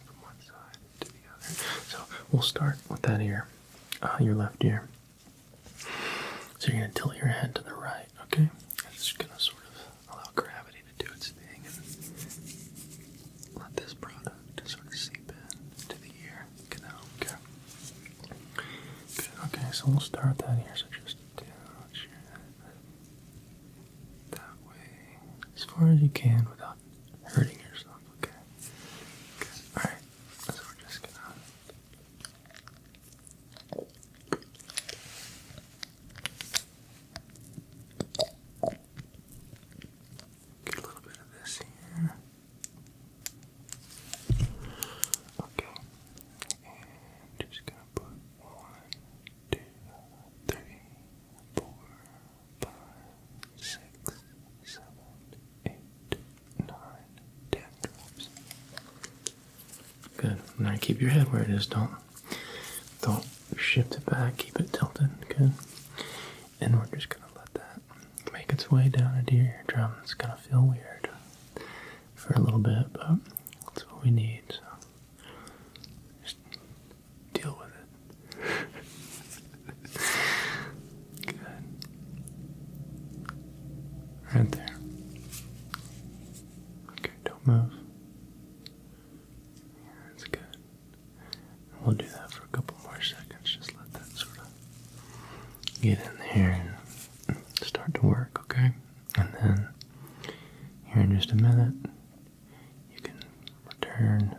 From one side to the other. So we'll start with that ear, your left ear. So you're going to tilt your head to the right, okay? It's just going to sort of allow gravity to do its thing and let this product sort of seep in to the ear canal, okay? Good, okay, so we'll start with that ear. So just tilt your head that way as far as you can without hurting yourself, okay? Good, alright, so we're just going to get a little bit of this here. Okay. And just gonna put 1, 2, 3, 4, 5, 6, 7, 8, 9, 10 drops. Good. Now keep your head where it is. Don't shift it back. Keep it tilted. Good. And we're just gonna let that make its way down into your eardrum. It's gonna feel weird for a little bit, but that's what we need. So just deal with it. Good. Right there. Okay, don't move. Yeah, that's good. And we'll do that for a couple more seconds. Just let that sort of get in there and start to work, okay? And then here in just a minute, you can return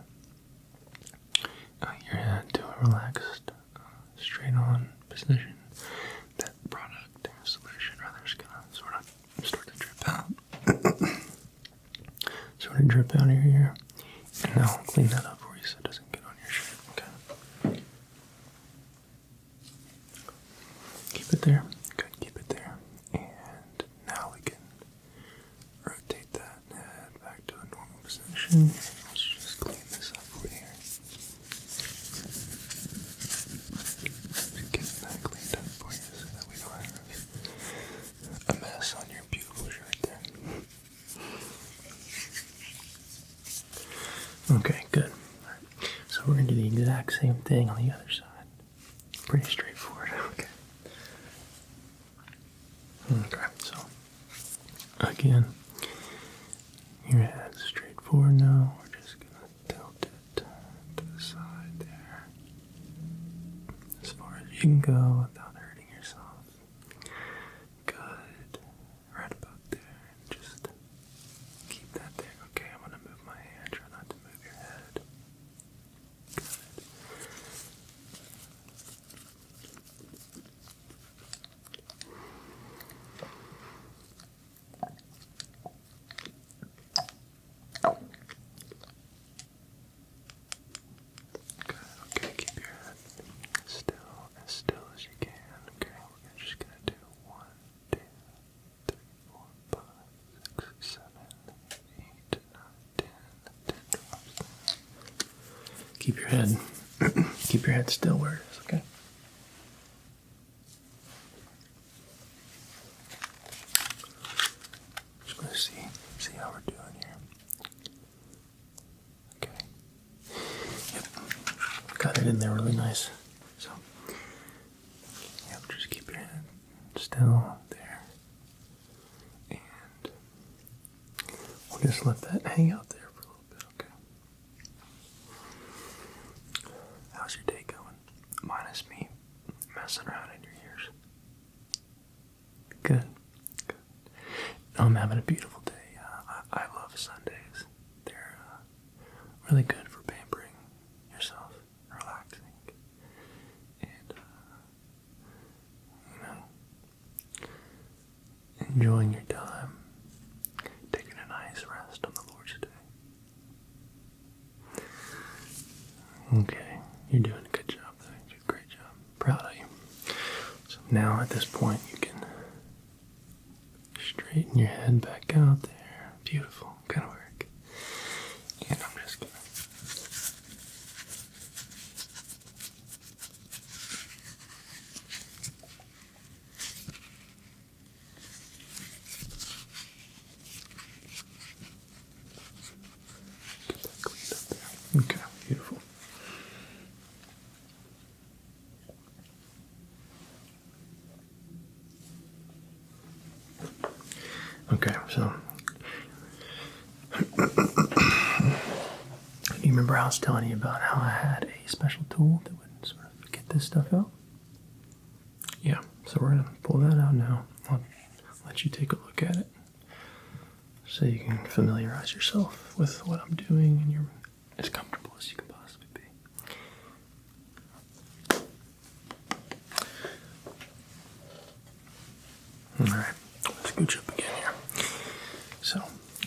your head to a relaxed, straight on position. That product solution, rather, is going to sort of start to drip out. Sort of drip out of your ear. And now I'll clean that up for you so it doesn't get on your shirt, okay? Keep it there. Good, keep it there. And now we can rotate that head back to a normal position. Let's just clean this up for you. Just get that cleaned up for you so that we don't have a mess on your beautiful shirt there. Okay, good. Alright, so we're going to do the exact same thing on the other side. Pretty straightforward, okay. Okay, so again, your head's straight forward now. We're just going to tilt it to the side there as far as you can go without hurting yourself. Good. Right about there. Just keep that there. Okay, I'm going to move my hand. Try not to move your head. Good. Okay, keep your head as still as you can. Okay, we're just gonna do 1, 2, 3, 4, 5, 6, 7, 8, 9, 10 drops. Keep your head, keep your head still where it is. Okay. Just gonna see how we're doing here. Okay. Yep. Got it in there really nice. So, yep, just keep your head still there. And we'll just let that hang out there for a little bit, okay? How's your day going? Minus me messing around in your ears. Good. Good. I'm having a beautiful day. I love Sundays. They're really good for pampering yourself, relaxing, and enjoying your time, taking a nice rest on the Lord's Day. Okay, you're doing a good job though. You did a great job. Proud of you. So now at this point you can straighten your head back out there. Beautiful. Good work. And I'm just gonna Okay, so you remember I was telling you about how I had a special tool that would sort of get this stuff out? Yeah, so we're going to pull that out now. I'll let you take a look at it so you can familiarize yourself with what I'm doing and you're as comfortable as you can possibly be. Alright, let's scooch up again here. So,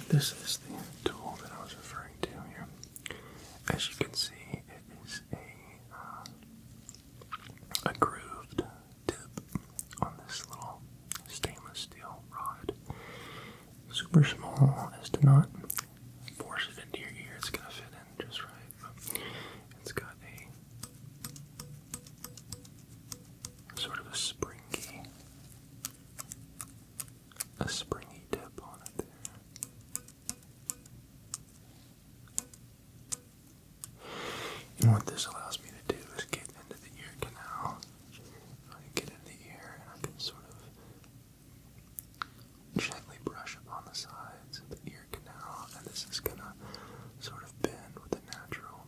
this is the tool that I was referring to here. As you can see, it is a grooved tip on this little stainless steel rod. Super small as to not force it into your ear. It's going to fit in just right. But it's got a sort of a springy tip on it there. And what this allows me to do is get into the ear canal. I get in the ear and I can sort of gently brush up on the sides of the ear canal, and this is going to sort of bend with the natural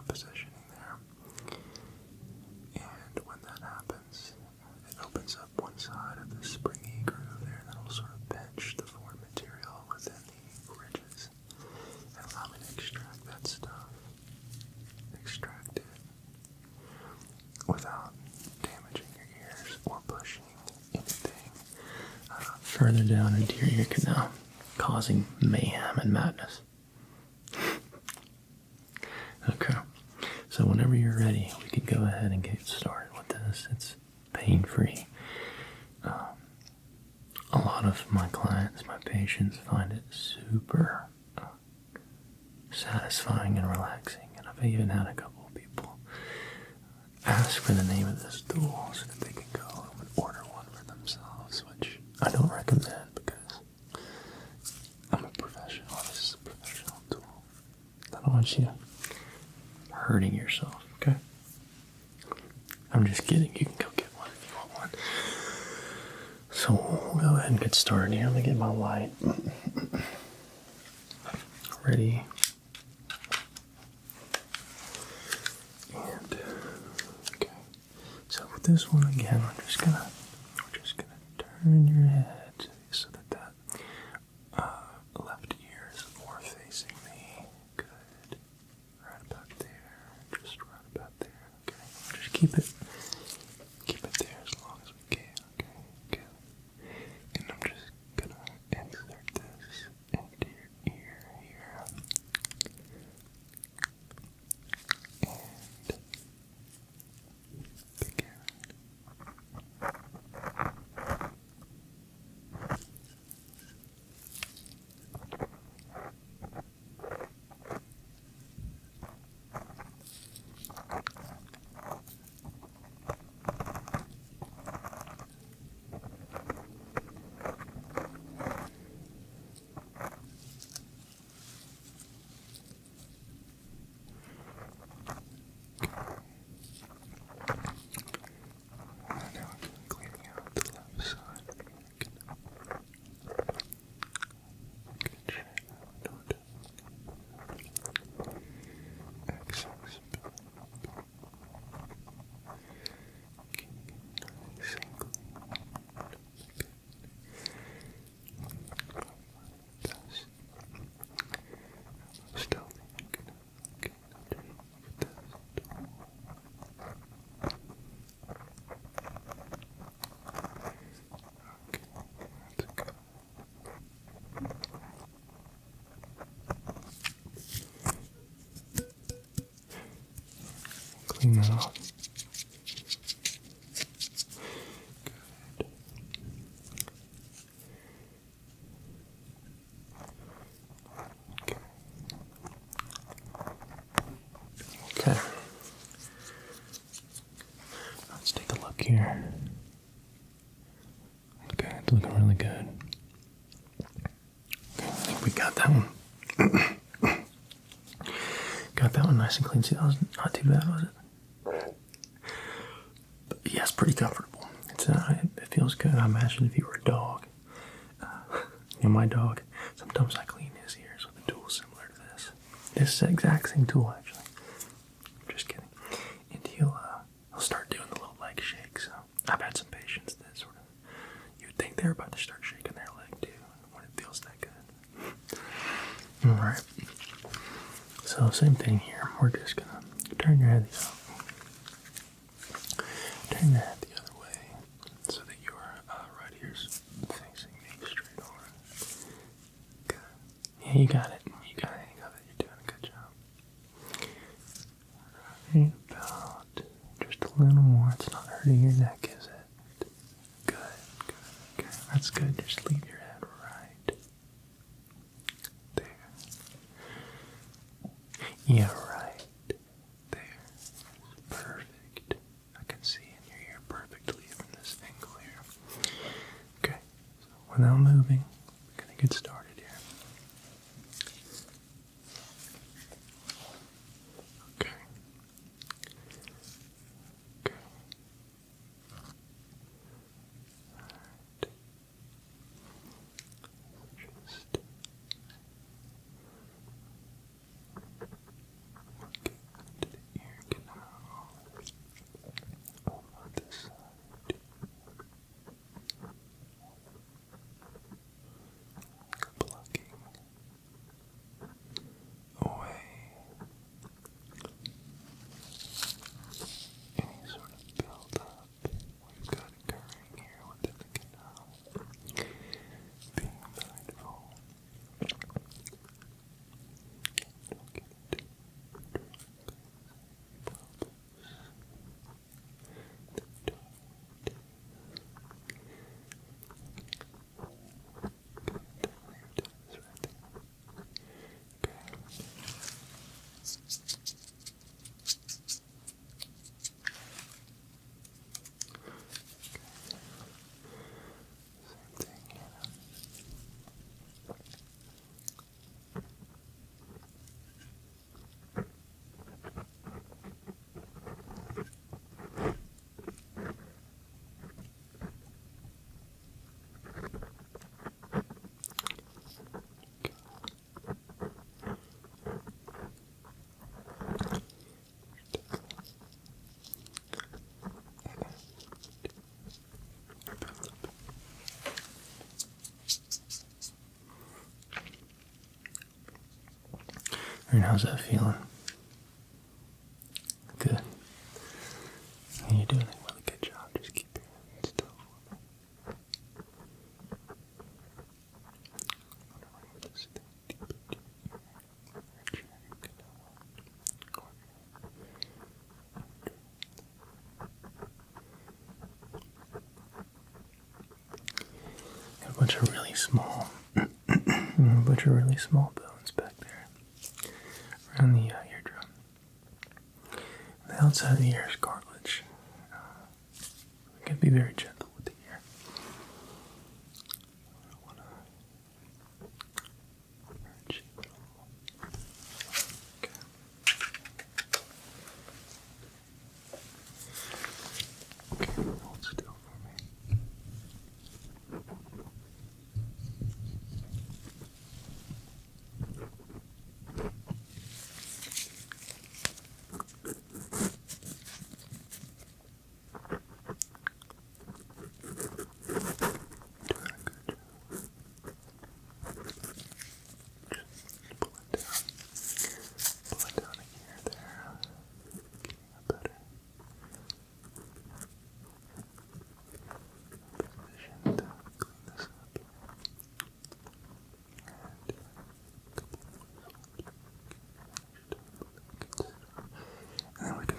positioning there. And when that happens, it opens up one side of the springy groove there, and that'll sort of pinch the foreign material within the ridges and allow me to extract that stuff. Extract it without damaging your ears or pushing anything further down into your ear canal, causing mayhem and madness. Okay, so whenever you're ready, we can go ahead and get started with this. It's pain-free. A lot of my clients, my patients, find it super satisfying and relaxing, and I've even had a couple of people ask for the name of this tool so that they can go home and order one for themselves, which I don't recommend because I'm a professional. This is a professional tool. I don't want you hurting yourself, okay? I'm just kidding. You can go get one if you want one. So we'll go ahead and get started here. Let me get my light ready. And okay. So with this one again, we're just gonna turn your head so that left ear is more facing me. Good. Right about there. Just right about there. Okay. Just keep it there as long as we can. Okay. Good. And I'm just gonna insert this into your ear here. And begin. Now I'm cleaning out the left side. Good shit. Don't excess. Keep it nice and clean. Dust. Still good. Okay, now turn off the dust. Okay, that's good. Clean that off. Good. Okay. Let's take a look here. Okay, it's looking really good. Okay, I think we got that one. Got that one nice and clean. See, that was not too bad, was it? But yeah, it's pretty comfortable. It feels good. I imagine if you were a dog, And my dog, sometimes I clean his ears with a tool similar to this. This is the exact same tool, actually. I'm just kidding. And he'll start doing the little leg shake. So I've had some patients that sort of, you would think they're about to start shaking their leg too when it feels that good. All right. So same thing here. We're just gonna turn your head the turn your head the other way so that your right ear's facing me straight on. Good. Yeah, you got it. You got it. You're doing a good job. Right about just a little more. It's not hurting your neck, is it? Good. Good. Okay. That's good. Just leave your head right there. Yeah, right there. Perfect. I can see in your ear perfectly from this angle here. Okay, so without moving, we're going to get started here. Okay. Okay. Alright. Just get to the ear canal on this side. Plucking away any sort of buildup we've got occurring here within the canal. Being mindful. Don't get into And how's that feeling? Good. You're doing a really good job. Just keep your hands still for me. I'm gonna bring this thing deep into your ear. Right here, you can got a bunch of really small bones back there around the eardrum. The outside of the ear is cartilage. We can be very gentle with the ear. I don't want to hurt you at all. Okay. Okay, hold still for me.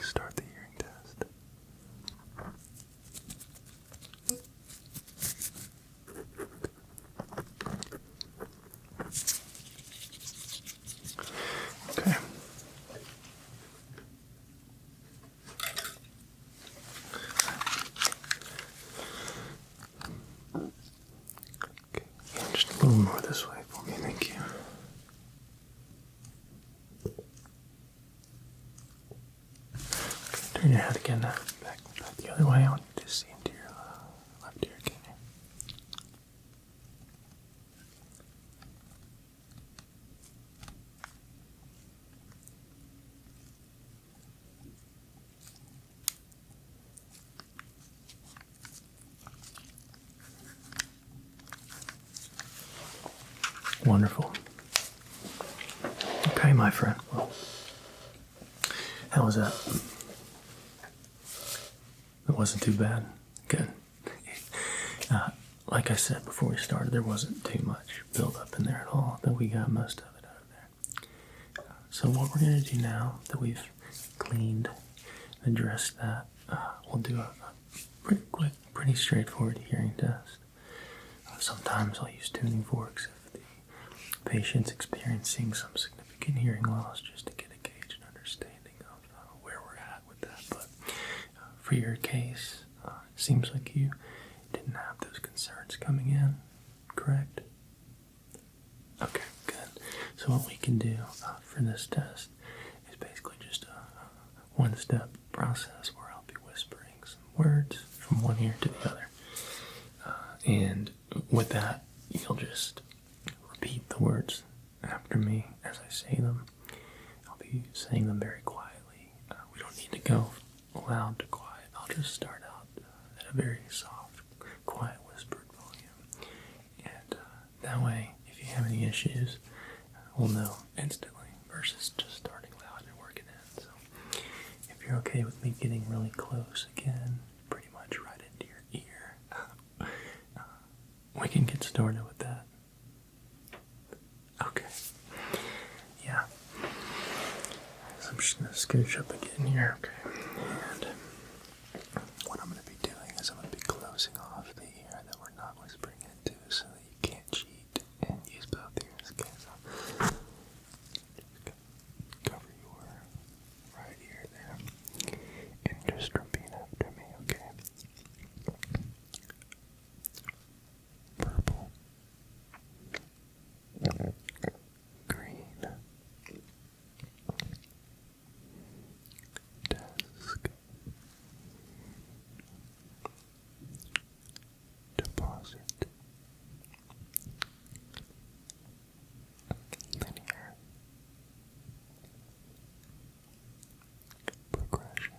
Start the hearing test. Okay. Okay. Just a little more this way for me, thank you. Turn your head again, back the other way. I want you to see into your left ear, can you? Wonderful. Okay, my friend. Well, how was that? It wasn't too bad. Good. Like I said before we started, there wasn't too much buildup in there at all. That we got most of it out of there. So what we're going to do now that we've cleaned and addressed that, we'll do a pretty quick, pretty straightforward hearing test. Sometimes I'll use tuning forks if the patient's experiencing some significant hearing loss, just to get a gauge and understanding of where we're at with that. But for your case, it seems like you didn't have those concerns coming in, correct? Okay, good. So what we can do for this test is basically just a one-step process where I'll be whispering some words from one ear to the other. And with that, you'll just repeat the words after me as I say them. I'll be saying them very quietly. We don't need to go loud to quiet. I'll just start out at a very soft, quiet, whispered volume. And that way, if you have any issues, we'll know instantly versus just starting loud and working in. So if you're okay with me getting really close again, pretty much right into your ear, we can get started with that. Okay. Yeah. So I'm just going to scooch up again here. Okay. And what I'm going to be doing is I'm going to be closing off the ear that we're not whispering into so that you can't cheat and use both ears. Okay, so just cover your right ear there and just repeat after me, okay? Purple, green, desk, deposit, linear, progression,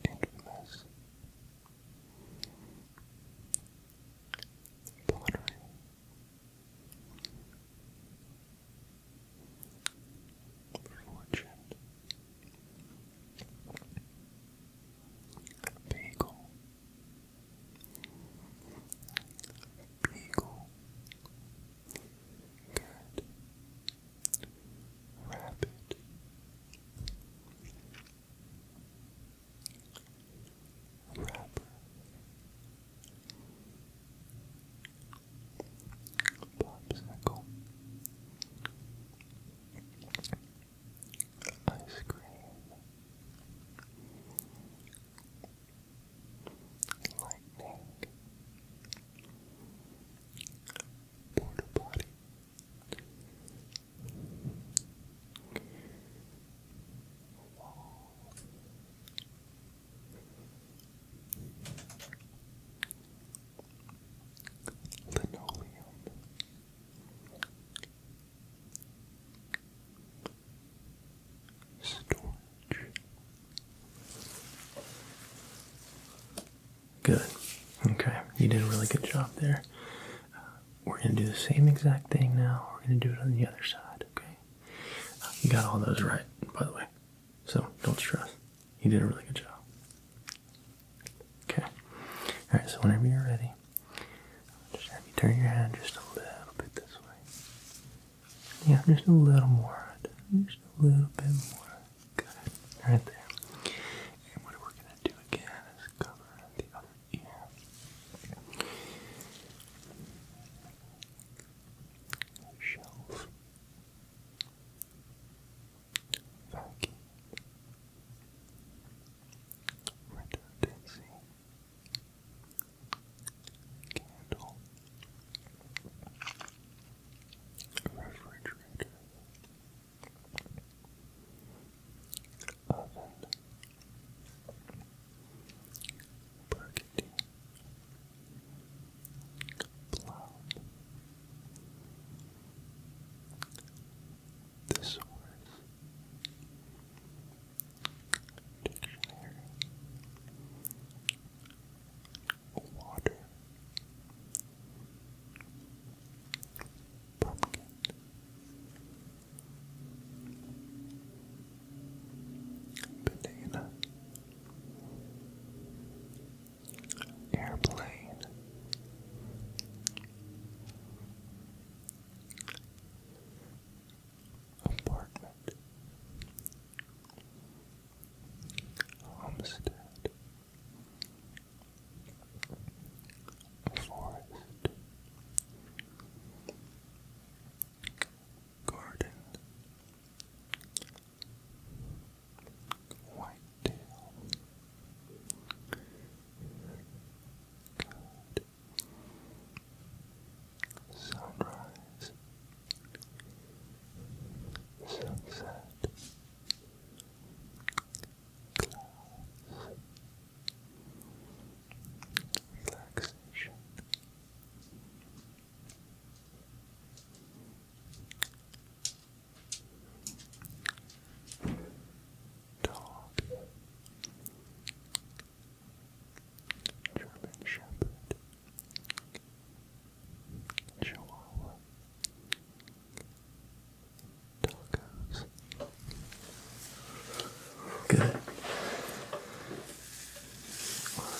infamous, pottery, fortune, beagle, beagle, good, rapid, rapper, popsicle, ice cream, lightning, porta potty, wall, linoleum, storage. Good. Okay, you did a really good job there. We're going to do the same exact thing now. We're going to do it on the other side, okay? You got all those right, by the way. So don't stress. You did a really good job. Okay. All right, so whenever you're ready, just have you turn your head just a little bit this way. Yeah, just a little more. Just a little bit more. Good. Right there. And what we're going to do again is cover the other ear. Shelf. Vacuum. Redundancy. Candle. Refrigerator. Oven.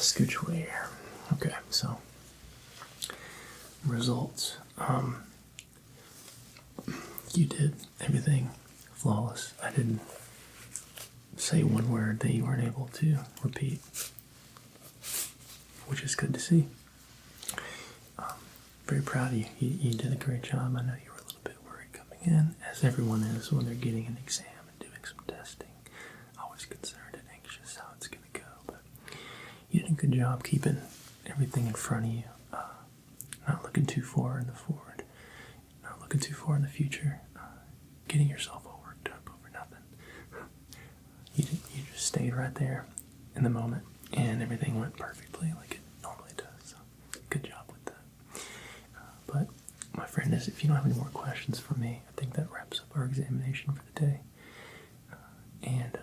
scooch away here. Okay, so results. You did everything flawless. I didn't say one word that you weren't able to repeat, which is good to see. Very proud of you. You did a great job. I know you were a little bit worried coming in, as everyone is when they're getting an exam and doing some testing. Always concerned and anxious how it's going to go, but you did a good job keeping everything in front of you. Not looking too far in the forward, not looking too far in the future, getting yourself all worked up over nothing. You just stayed right there in the moment, and everything went perfectly like it normally does. So, good job with that. But my friend, if you don't have any more questions for me, I think that wraps up our examination for the day. And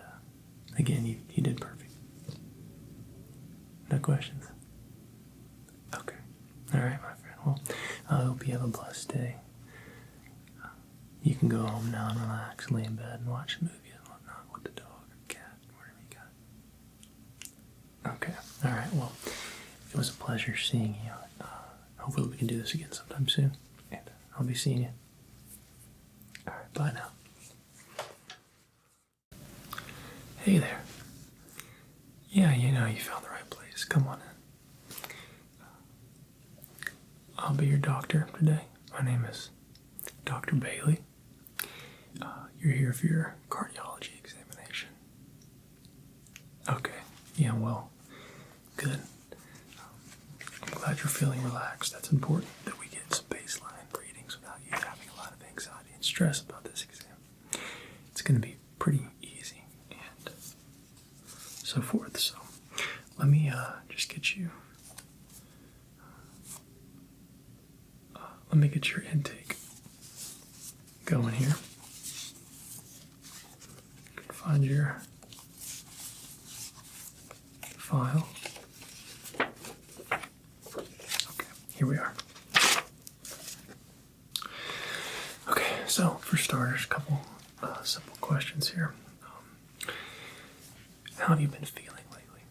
again, you did perfect. No questions? Okay. All right, my friend. Well, I hope you have a blessed day. You can go home now and relax, lay in bed and watch a movie and whatnot with the dog or cat, whatever you got. Okay. All right. Well, it was a pleasure seeing you. Hopefully we can do this again sometime soon. And I'll be seeing you. All right. Bye now. Hey there. Yeah, you found the right place. Come on in. I'll be your doctor today. My name is Dr. Bailey. You're here for your cardiology examination. Okay. Yeah, well, good. I'm glad you're feeling relaxed. That's important that we get some baseline readings without you having a lot of anxiety and stress about this exam. It's going to be pretty easy and so forth. So let me just get you... Let me get your intake going here. You can find your file. Okay, here we are. Okay, so for starters, a couple simple questions here. How have you been feeling lately?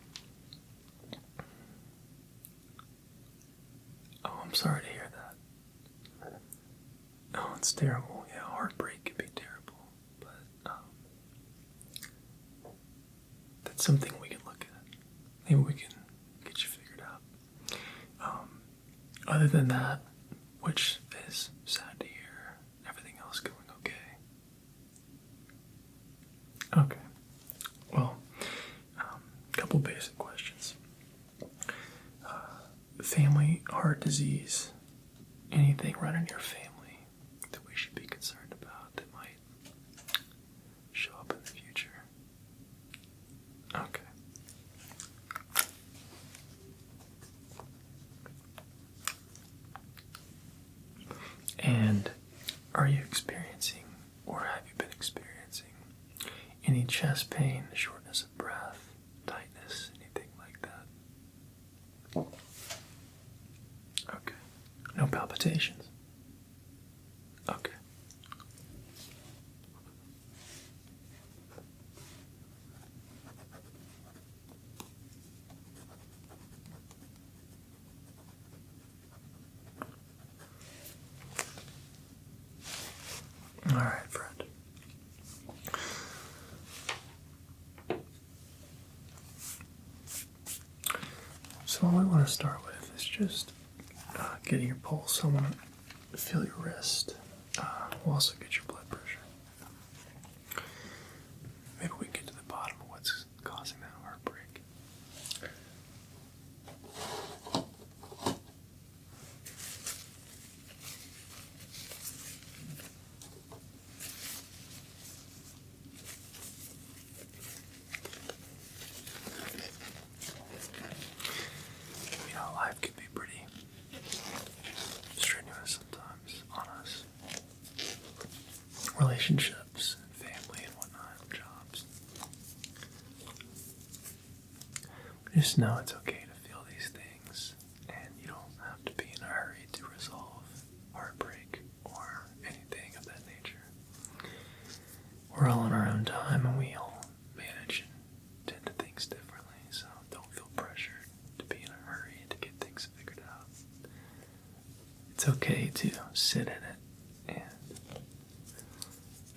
Oh, I'm sorry to hear that. Oh, it's terrible. Yeah, heartbreak can be terrible. But that's something we can look at. Maybe we can get you figured out. Other than that, which is sad to hear, everything else going okay. Okay. Well, a couple basic questions. Family, heart disease, anything running in your family that we should be concerned about that might show up in the future? Okay. And are you experiencing, or have you been experiencing, any chest pain, shortness of breath, tightness, anything like that? Okay. No palpitations? Okay. All right, friend. So all I want to start with is just getting your pulse. I want to feel your wrist. We'll also get your blood pressure. Maybe we can get to the bottom of what's causing that heartbreak. Life can be pretty strenuous sometimes on us. Relationships, and family, and whatnot, jobs. Just know it's okay to feel these things, and you don't have to be in a hurry to resolve heartbreak or anything of that nature. We're all on our own time, and we all manage and tend to things differently, so don't feel pressured to be it's okay to sit in it and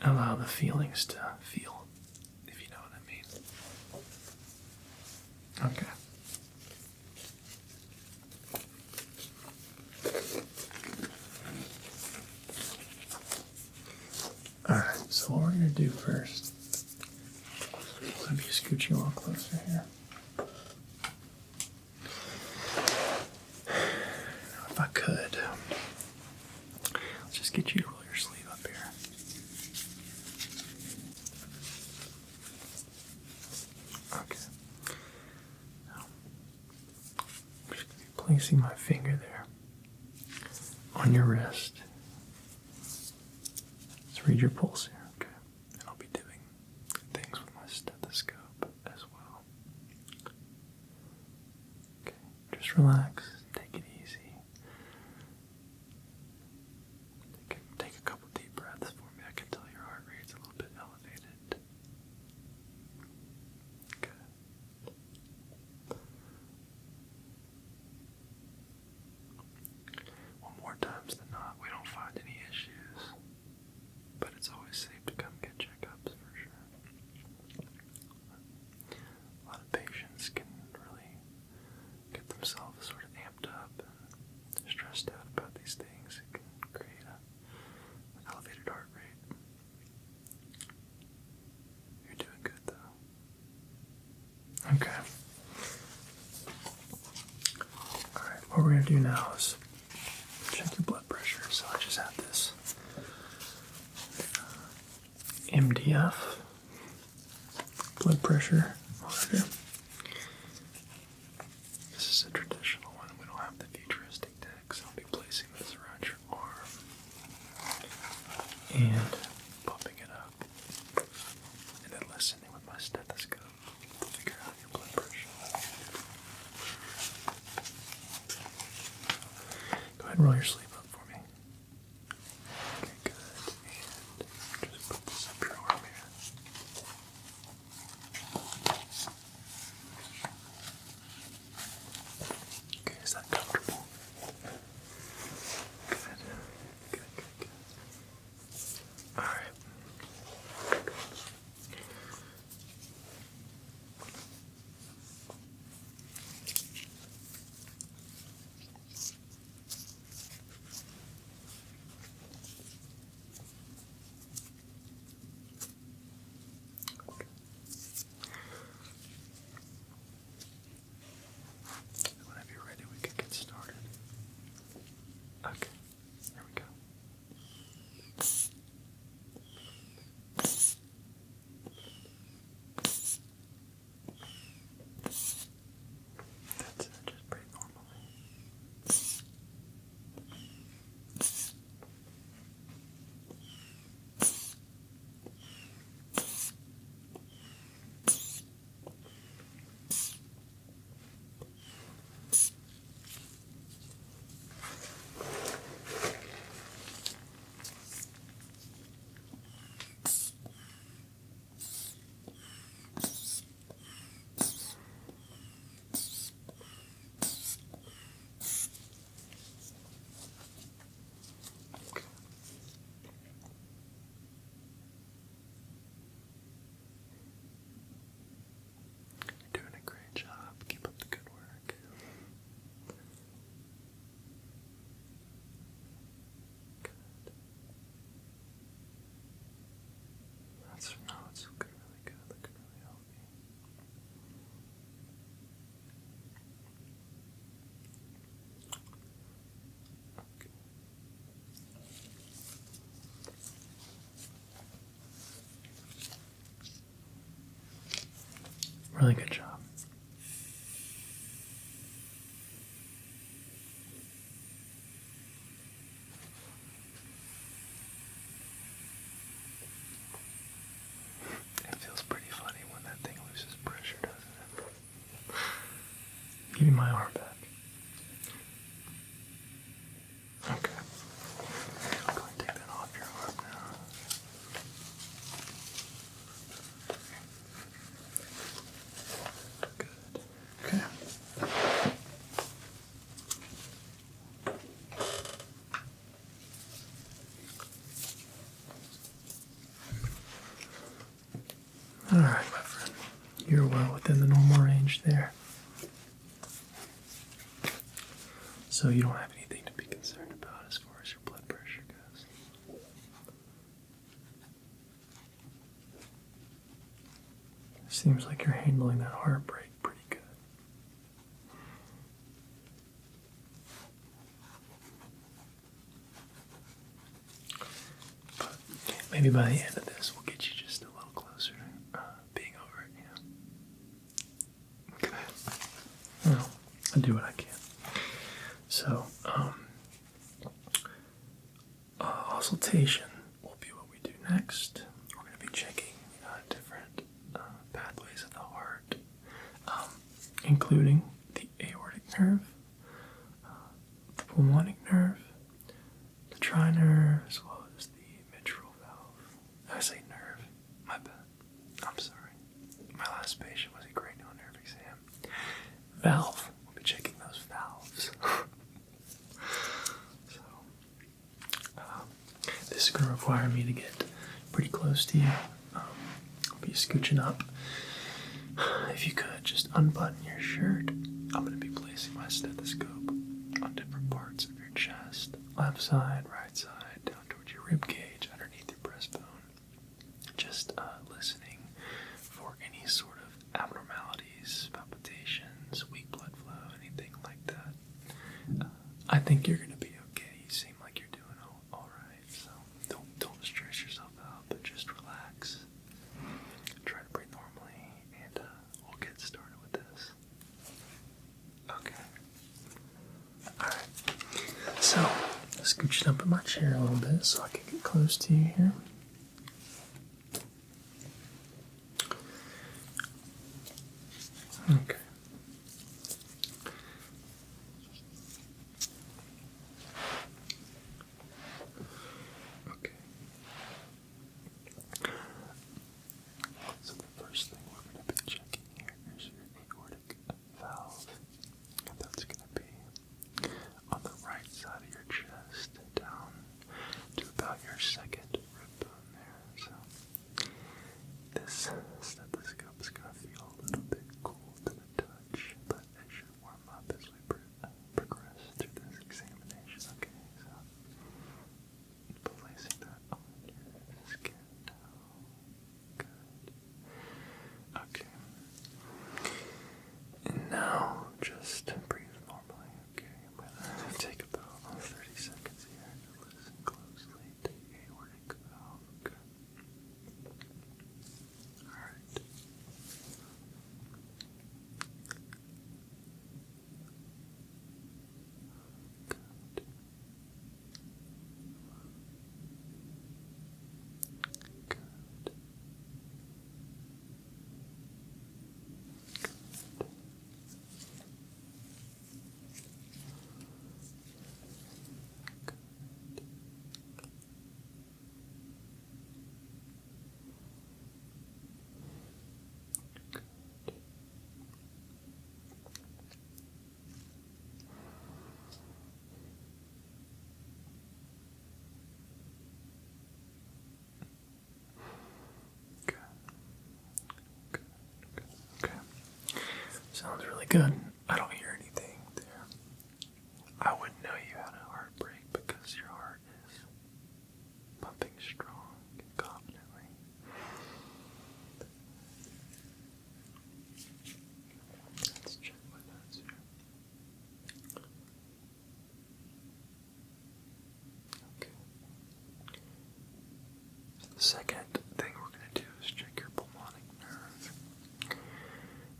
allow the feelings to feel, if you know what I mean. Okay. Alright, so what we're going to do first, let me scoot you a little closer here. Now, if I could, let's just get you to roll your sleeve up here. Okay. Now, I'm just going to be placing my finger there on your wrist. Let's read your pulse here, okay? And I'll be doing things with my stethoscope as well. Okay, just relax, take it easy. Take a couple deep breaths for me. I can tell your heart rate's a little bit elevated. Good. Well, more times than not, we don't find any issues. But it's always safe to come get checkups for sure. A lot of patients can really get themselves sort of amped up and stressed out about these things. It can create an elevated heart rate. You're doing good though. Okay. Alright, what we're going to do now is check your blood pressure. So I just have this MDF blood pressure monitor. This is a traditional one. We don't have the futuristic tech, so I'll be placing this around your arm and pumping it up, and then listening with my stethoscope to figure out your blood pressure. Go ahead and roll your sleeve up for me. Okay, good. And just put this up your arm here. Okay, is that comfortable? Good. Good. Alright. Whenever you're ready, we can get started. Okay, here we go. That's it, just breathe normally. You're doing a great job. Keep up the good work. Good. It's looking really good. Looking really healthy. Okay. Really good job. It feels pretty funny when that thing loses pressure, doesn't it? Give me my arm back. Okay. I'm going to take that off your arm now. Good. Okay. All right, my friend. You're well within the normal range there. So you don't have anything to be concerned about as far as your blood pressure goes. Seems like you're handling that heartbreak pretty good. But maybe by the end of this, we'll get you just a little closer to being over it, Okay. Well, I do what I can. So, auscultation will be what we do next. We're going to be checking different pathways of the heart, including the aortic nerve, the pulmonic nerve, the trinerve, as well as the mitral valve. I say nerve, my bad. I'm sorry. My last patient was a cranial nerve exam. Valve. We'll be checking those valves. This is going to require me to get pretty close to you. I'll be scooching up. If you could, just unbutton your shirt. I'm going to be placing my stethoscope on different parts of your chest. Left side, right side, down towards your rib cage, underneath your breastbone. Just listening for any sort of abnormalities, palpitations, weak blood flow, anything like that. I think you're going to be okay. You seem like you're doing all right. So don't stress yourself out, but just relax. Try to breathe normally, and we'll get started with this. Okay. All right. So scooching up in my chair a little bit so I can get close to you here. Okay. Okay. So the first thing we're going to be checking here is your aortic valve. And that's going to be on the right side of your chest, down to about your second rib bone there. So this stethoscope is going to feel a little bit cool to the touch, but it should warm up as we progress through this examination. Okay, so placing that on your skin now. Good. Okay. And now, just breathe normally, okay? I'm going to take about 30 seconds here to listen closely to the aortic valve, okay? Alright. Good. Good. Okay. Sounds really good. I don't hear anything there. I wouldn't know you had a heartbreak because your heart is pumping strong and confidently. Let's check my notes here. Okay. The second thing we're going to do is check your pulmonic nerve.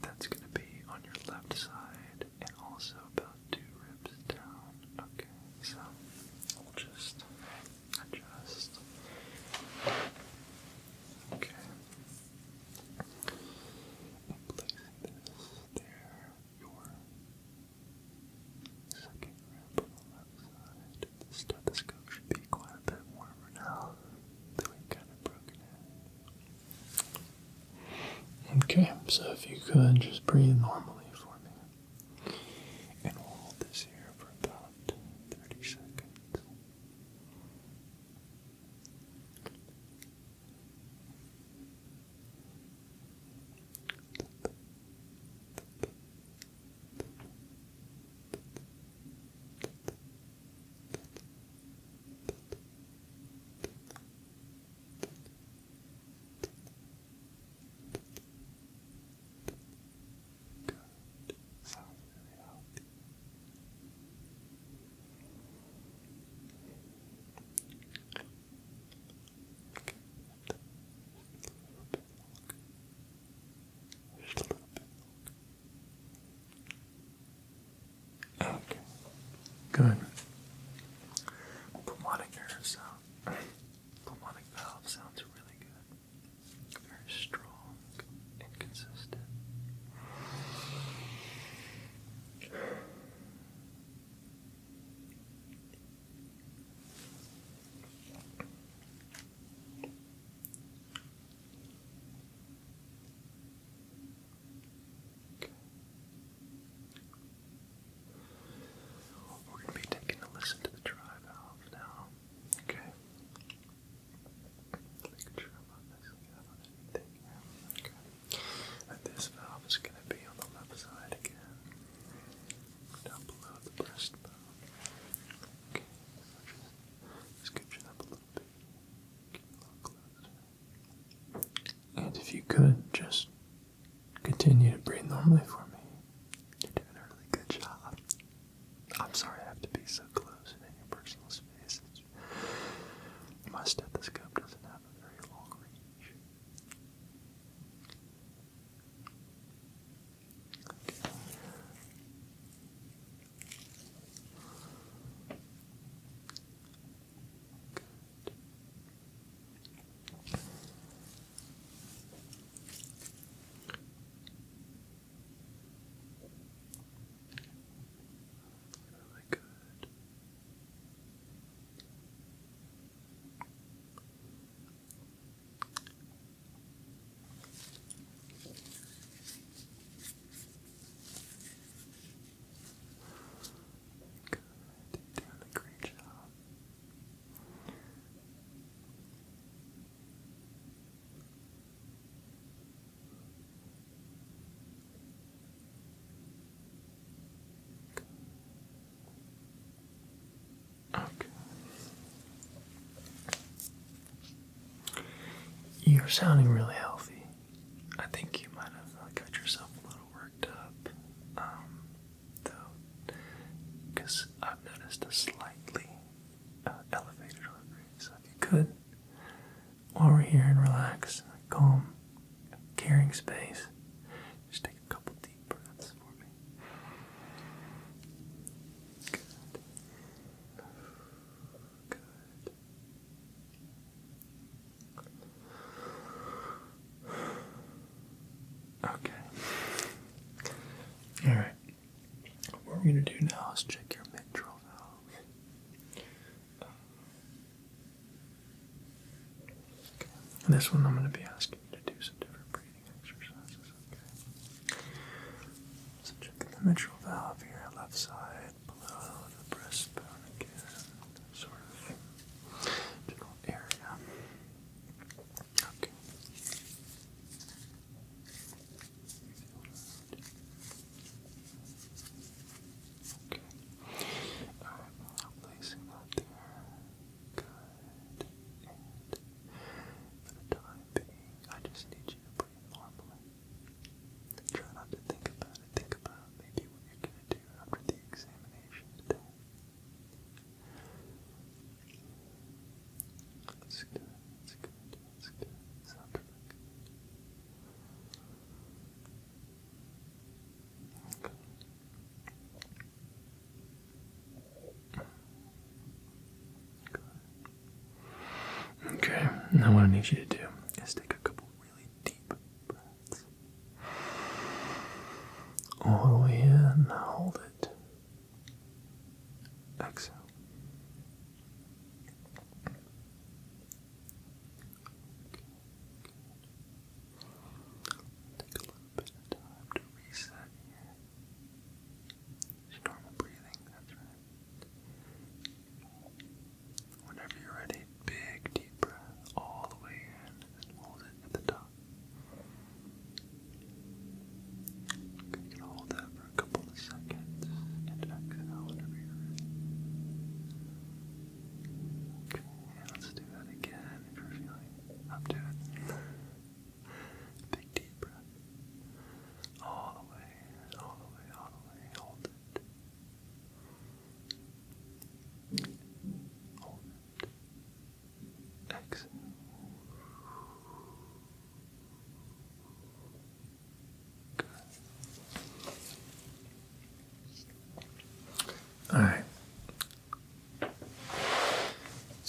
That's going to be on your left side and also about 2 ribs down. Okay, so we'll just adjust. Okay. And placing this there, your second rib on the left side. The stethoscope should be quite a bit warmer now that we've kind of broken it. Okay, so if you could just breathe normally for me. And we'll hold this here for about 30 seconds. Good. Pulmonic nerve sound. Pulmonic valve sounds really good. Very strong and consistent. We're going to be taking a listen to the dry valve now. Okay. Making sure I'm not messing up on anything here. Okay. And this valve is going to be on the left side again. Down below the breastbone. Okay. Just scooch it up a little bit. Get a little closer. And if you could, just continue to breathe normally for me. You're doing a really good job. I'm sorry I have to be so close in your personal space. My stethoscope doesn't have a very long reach. Okay. Really good. Good. You're doing a great job. Okay. You're sounding really healthy. I think you might have got yourself a little worked up, though, because I've noticed a slightly elevated heart rate. So if you could, while we're here and relax, calm, caring space, just take a couple deep breaths for me. Good. Good. Okay. All right. What we're going to do now is check your mitral valve. Okay. And this one I'm going to be asking you to do some different breathing exercises. Okay. So checking the mitral valve here, left side, below the breastbone again, sort of general area. Okay. Okay. Alright, I'm placing that there. Good. And for the time being, I just need you to breathe normally. Try not to think about it. Think about maybe what you're going to do after the examination today. That's good. That's good. That's good. Sounds really good. Okay, now what I need you to do is take a couple really deep breaths. All the way in, hold it. Exhale. Take a little bit of time to reset here. Just normal breathing, that's right. Whenever you're ready, big deep breath all the way in.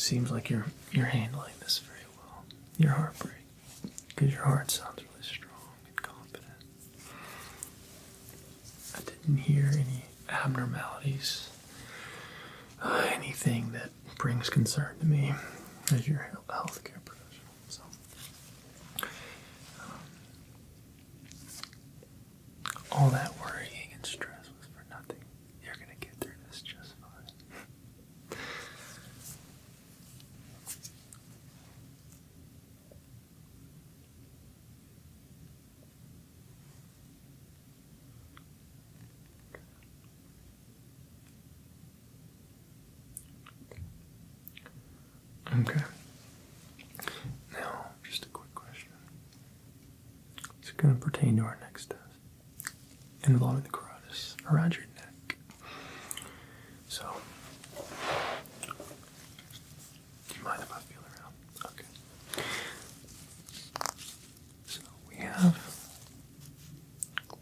seems like you're handling this very well. Your heartbreak, because your heart sounds really strong and confident. I didn't hear any abnormalities, anything that brings concern to me as your healthcare professional. So, all that worrying and stress was for nothing. You're gonna get through this just fine. Okay. Now, just a quick question. It's going to pertain to our next test, involving the carotid around your neck. So, do you mind if I feel around? Okay. So, we have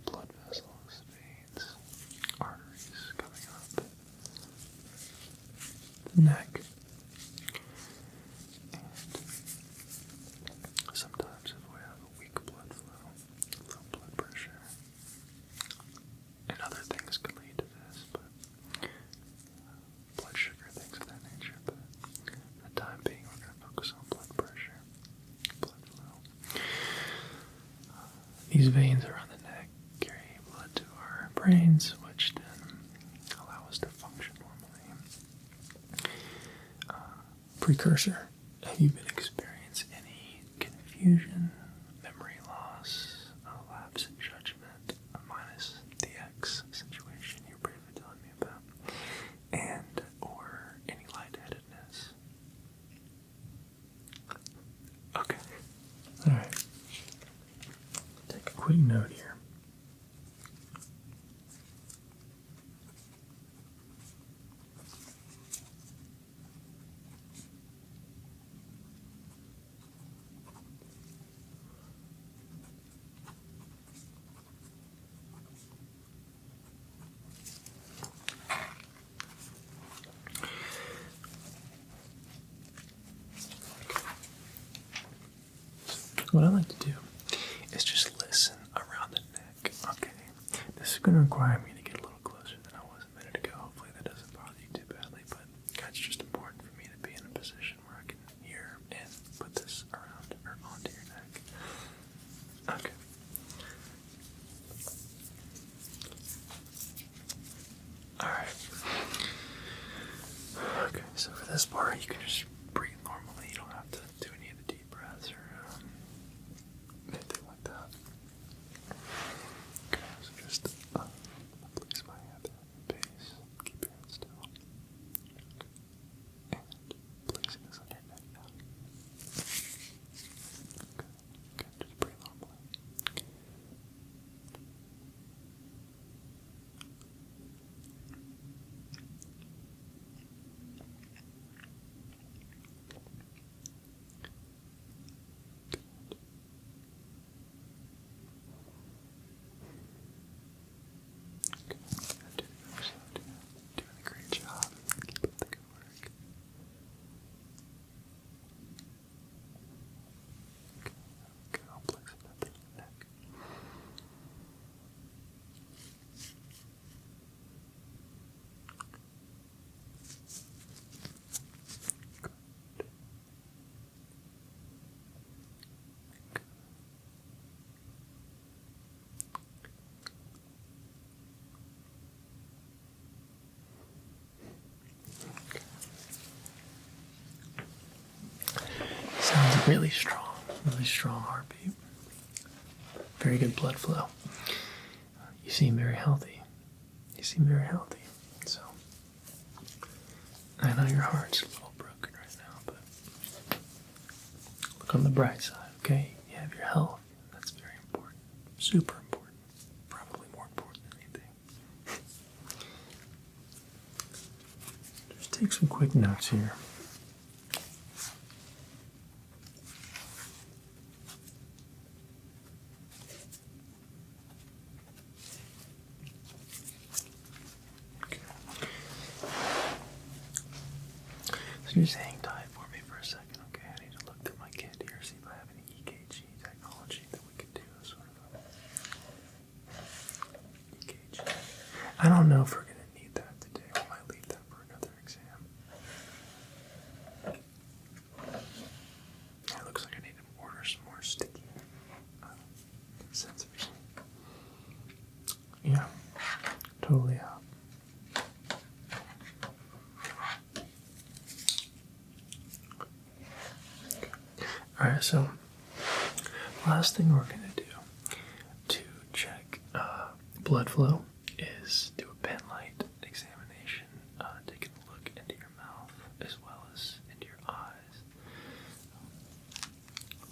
blood vessels, veins, arteries coming up the neck. Sometimes if we have a weak blood flow, low blood pressure, and other things could lead to this, but blood sugar, things of that nature. But for the time being, we're going to focus on blood pressure, blood flow. These veins around the neck carry blood to our brains, which then allow us to function normally. Precursor, have you been experiencing any confusion, memory loss, a lapse in judgment, minus the X situation you were briefly telling me about, and or any lightheadedness? Okay. Alright. Take a quick note here. What I like to do is just listen around the neck, okay? This is going to require me to get a little closer than I was a minute ago. Hopefully that doesn't bother you too badly, but it's just important for me to be in a position where I can hear and put this around or onto your neck. Okay. Alright. Okay, so for this part, you can just breathe normally. You don't have to do any of the deep breaths or anything like that. Okay, so just place my hand there at your base. Keep your head still. Okay. And placing this on your neck now. Okay, just breathe normally. Doing a great job. Keep up the good work. Okay, I'll place it up in your neck. Sounds really strong heartbeat. Very good blood flow. You seem very healthy. So, I know your heart's a little broken right now, but look on the bright side, okay? You have your health. That's very important. Super important. Probably more important than anything. Just take some quick notes here. So just hang tight for Alright, so last thing we're going to do to check blood flow is do a pen light examination, taking a look into your mouth as well as into your eyes.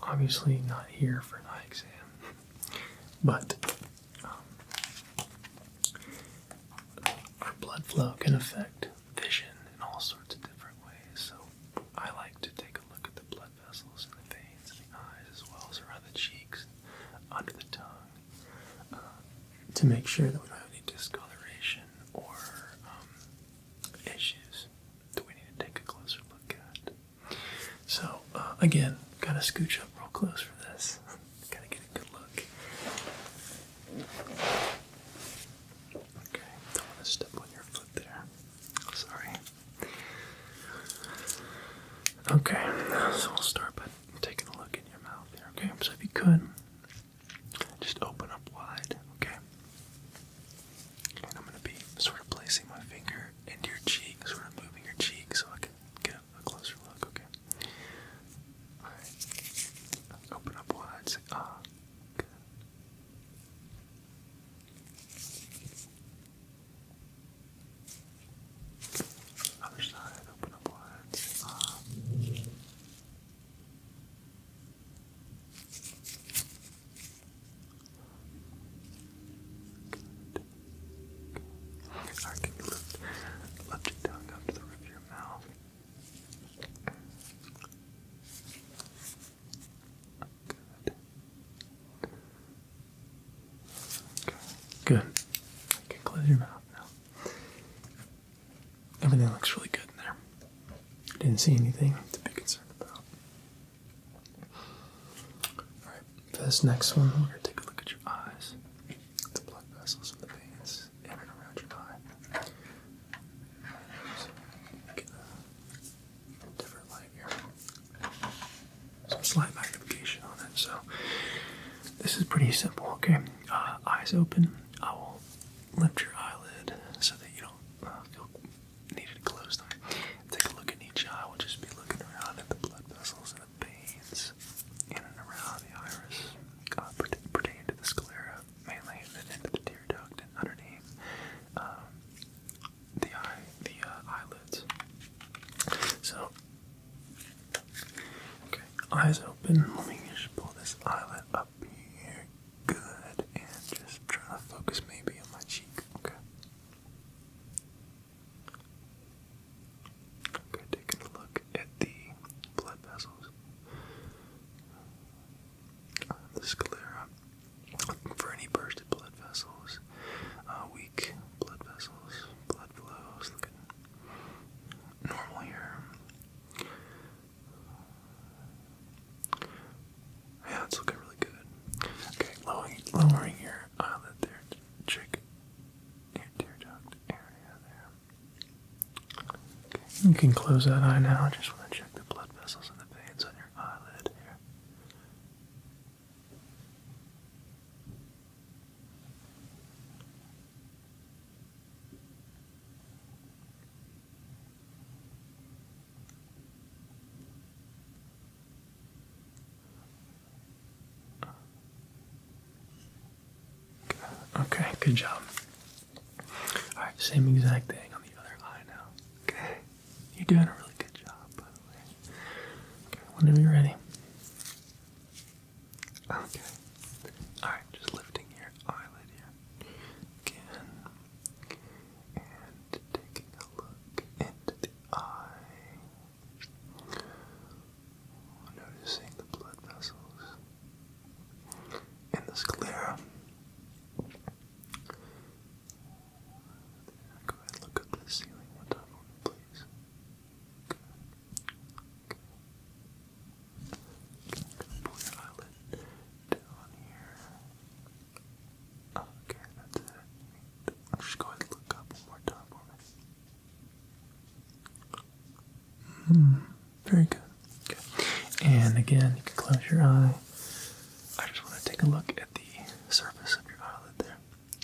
Obviously not here for an eye exam, but our blood flow can affect vision in all sorts of different ways. So I like to take a look at the blood vessels and the veins in the eyes as well as around the cheeks, under the tongue, to make sure that we don't have any discoloration or issues that we need to take a closer look at. So again, gotta scooch up real close for this. Gotta get a good look. Okay, don't want to step on your foot there. Sorry. Okay, so we'll start by taking a look in your mouth here, okay? So if you could, just open up wide, okay? And I'm going to be sort of placing my finger into your cheek, sort of moving your cheek so I can get a closer look, okay? Alright. Open up wide, say, ah. Good. Other side, open up wide, say, ah. Alright, can you lift your tongue up to the roof of your mouth? Good. Okay, close your mouth now. Everything looks really good in there. Didn't see anything to be concerned about. Alright, for this next one, we're going to take a look at your eyes. The blood vessels and the veins in and around your eye. So, get a different light here. Some slight magnification on it. So, this is pretty simple, okay? Eyes open. I will lift your eyelid so that you don't feel needed to close them. Take a look at each eye. We'll just be looking around at the blood vessels and the veins in and around the iris, pertaining to the sclera, mainly, and then into the tear duct and underneath the eyelids. So, okay, eyes open. Let me just pull this eyelid up here. Good, and just try to focus maybe on my cheek. Okay. Okay, taking a look at the blood vessels, the sclera, looking for any bursted blood vessels, weak blood vessels, blood flows, looking normal here. Yeah, it's looking really good. Okay, lowering your eyelid there to check your tear duct area there. Okay, you can close that eye now. I just want to check the blood vessels and the veins on your eyelid here. Okay, good job. Alright, same exact thing on the other eye now. Okay, you're doing a really good job, by the way. Okay, whenever you're ready. Okay. Alright, just lifting your eyelid here. Again. And taking a look into the eye. Noticing the blood vessels in the sclera. Go ahead and look up to the ceiling one time for me, please. Good. Pull your eyelid down here. Okay, that's it. Just go ahead and look up one more time for me. Very good. Okay. And again, you can close your eye. I just want to take a look at the surface of your eyelid there.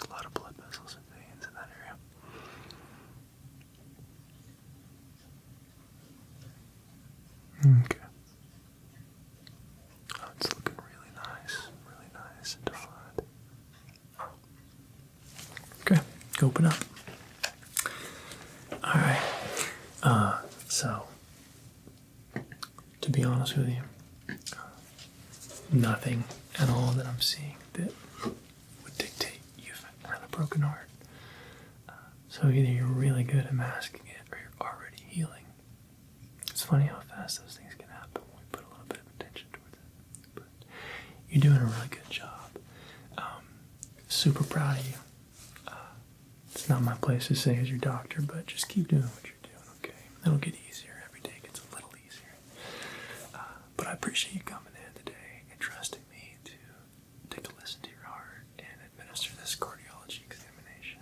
A lot of blood vessels and veins in that area. Okay. So, to be honest with you, nothing at all that I'm seeing that would dictate you've had a broken heart. So either you're really good at masking it or you're already healing. It's funny how fast those things can happen when we put a little bit of attention towards it. But you're doing a really good job. Super proud of you. It's not my place to say as your doctor, but just keep doing what you're doing, okay? It'll get easier. Every day gets a little easier. But I appreciate you coming in today and trusting me to take a listen to your heart and administer this cardiology examination.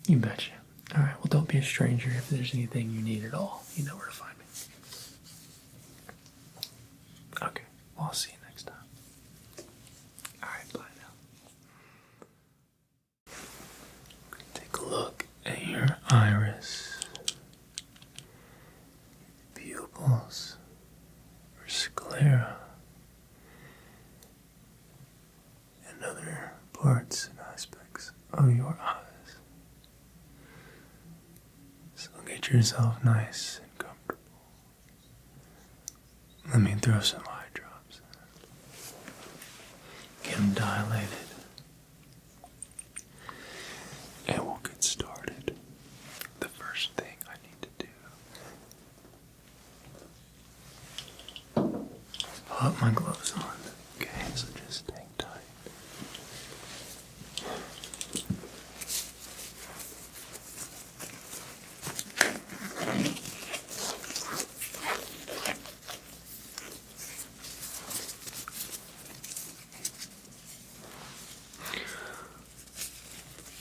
You betcha. All right, well, don't be a stranger. If there's anything you need at all, you know where to find me. Okay, well, I'll see you next time. All right, bye now. Take a look at your iris, pupils, or sclera, and other parts and aspects of your eyes. So get yourself nice and comfortable. Let me throw some eye drops in. Get them dilated. And we'll get started. The first thing I need to do is put my gloves on. Okay, so just hang tight.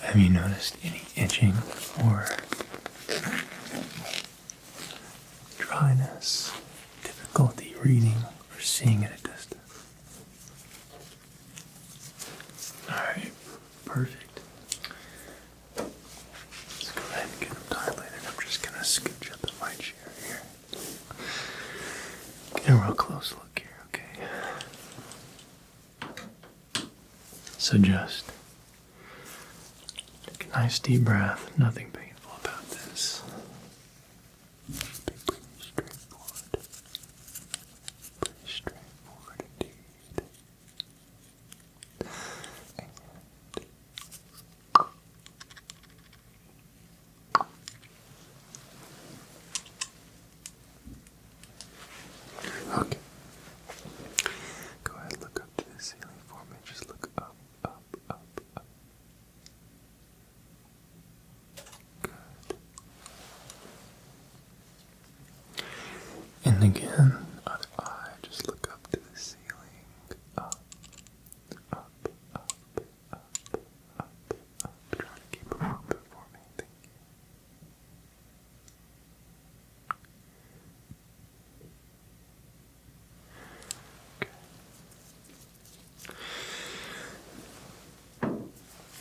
Have you noticed any itching or dryness, difficulty reading or seeing at a distance? Alright, perfect. Let's go ahead and get them dilated. I'm just going to scooch up in my chair here. Get a real close look here, okay? So just take a nice deep breath, nothing painful about this. Be pretty straightforward. Pretty straightforward indeed. Okay. Go ahead, look up to the ceiling for me. Just look up, up, up, up. Good. And again, other eye, just look up to the ceiling. Up, up, up, up, up, up. Try to keep it open for me. Thank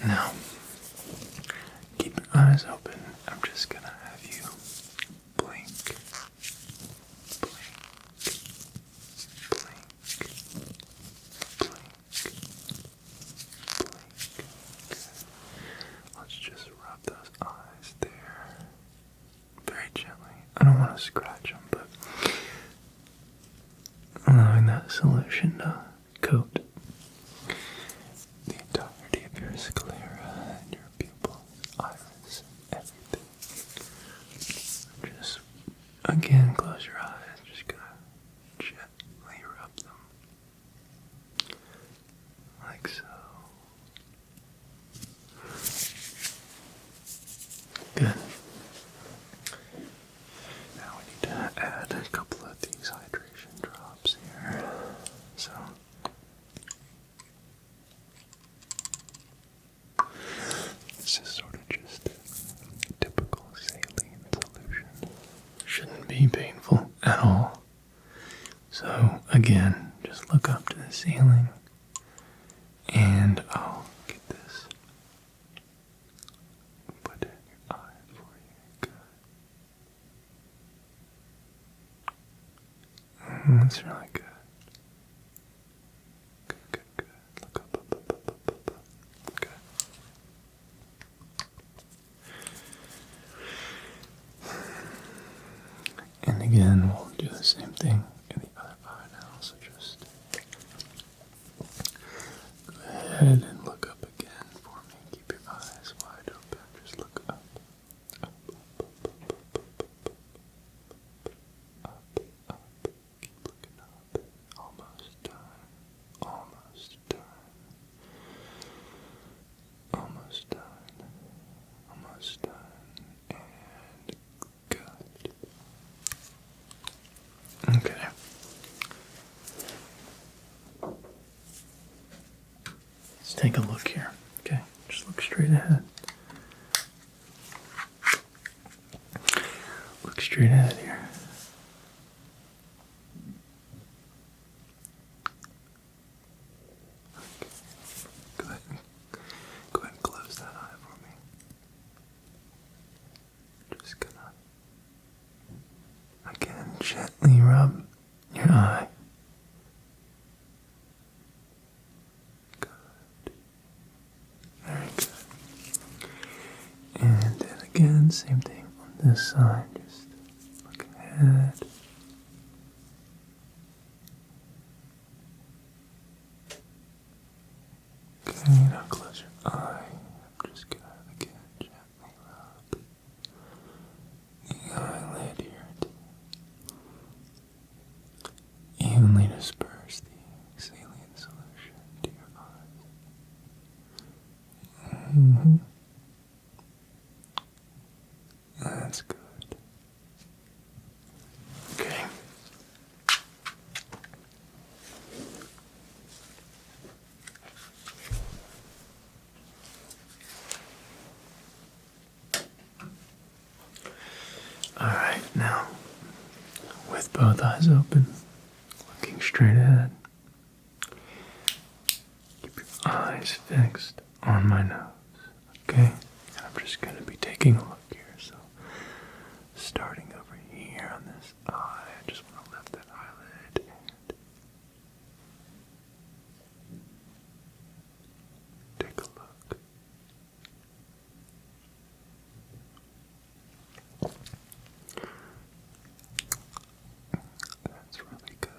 you. Now, keep your eyes open. I'm just gonna have you blink, blink, blink, blink, blink. Good. Let's just rub those eyes there very gently. I don't want to scratch them, but allowing that solution to coat the entirety of your sclera and your pupils, iris, everything. Just, again, close your eyes. Just gonna gently rub them. Like so. Good. Now we need to add a couple of these hydration drops here. So this is sort of just typical saline solution. Shouldn't be painful at all. So again, just look up to the ceiling and I'll get this. Put it in your eye for you. Good. That's really good. Good, good, good. Look up, up, up, up, up, up, up. Good. same thing in the other eye now, so just go ahead and look up again for me. Keep your eyes wide open. Just look up. Up, up, up, up, up, up, up. Keep looking up. Almost done. Almost done. Almost done. Almost done. And good. Okay. Let's take a look here. Okay, just look straight ahead. Look straight ahead here. Okay. Go ahead and close that eye for me. Just gonna again gently rub your eye. Good. Very good. And then again, same thing on this side. Just look ahead. Okay, now close your eye. I'm just gonna again gently rub the eyelid here to evenly disperse the saline solution to your eyes. That's good. Okay. All right, now with both eyes open, looking straight ahead, keep your eyes fixed on my nose, okay? And I'm just going to be taking a look here. So, starting over here on this eye, I just want to lift that eyelid and take a look. That's really good.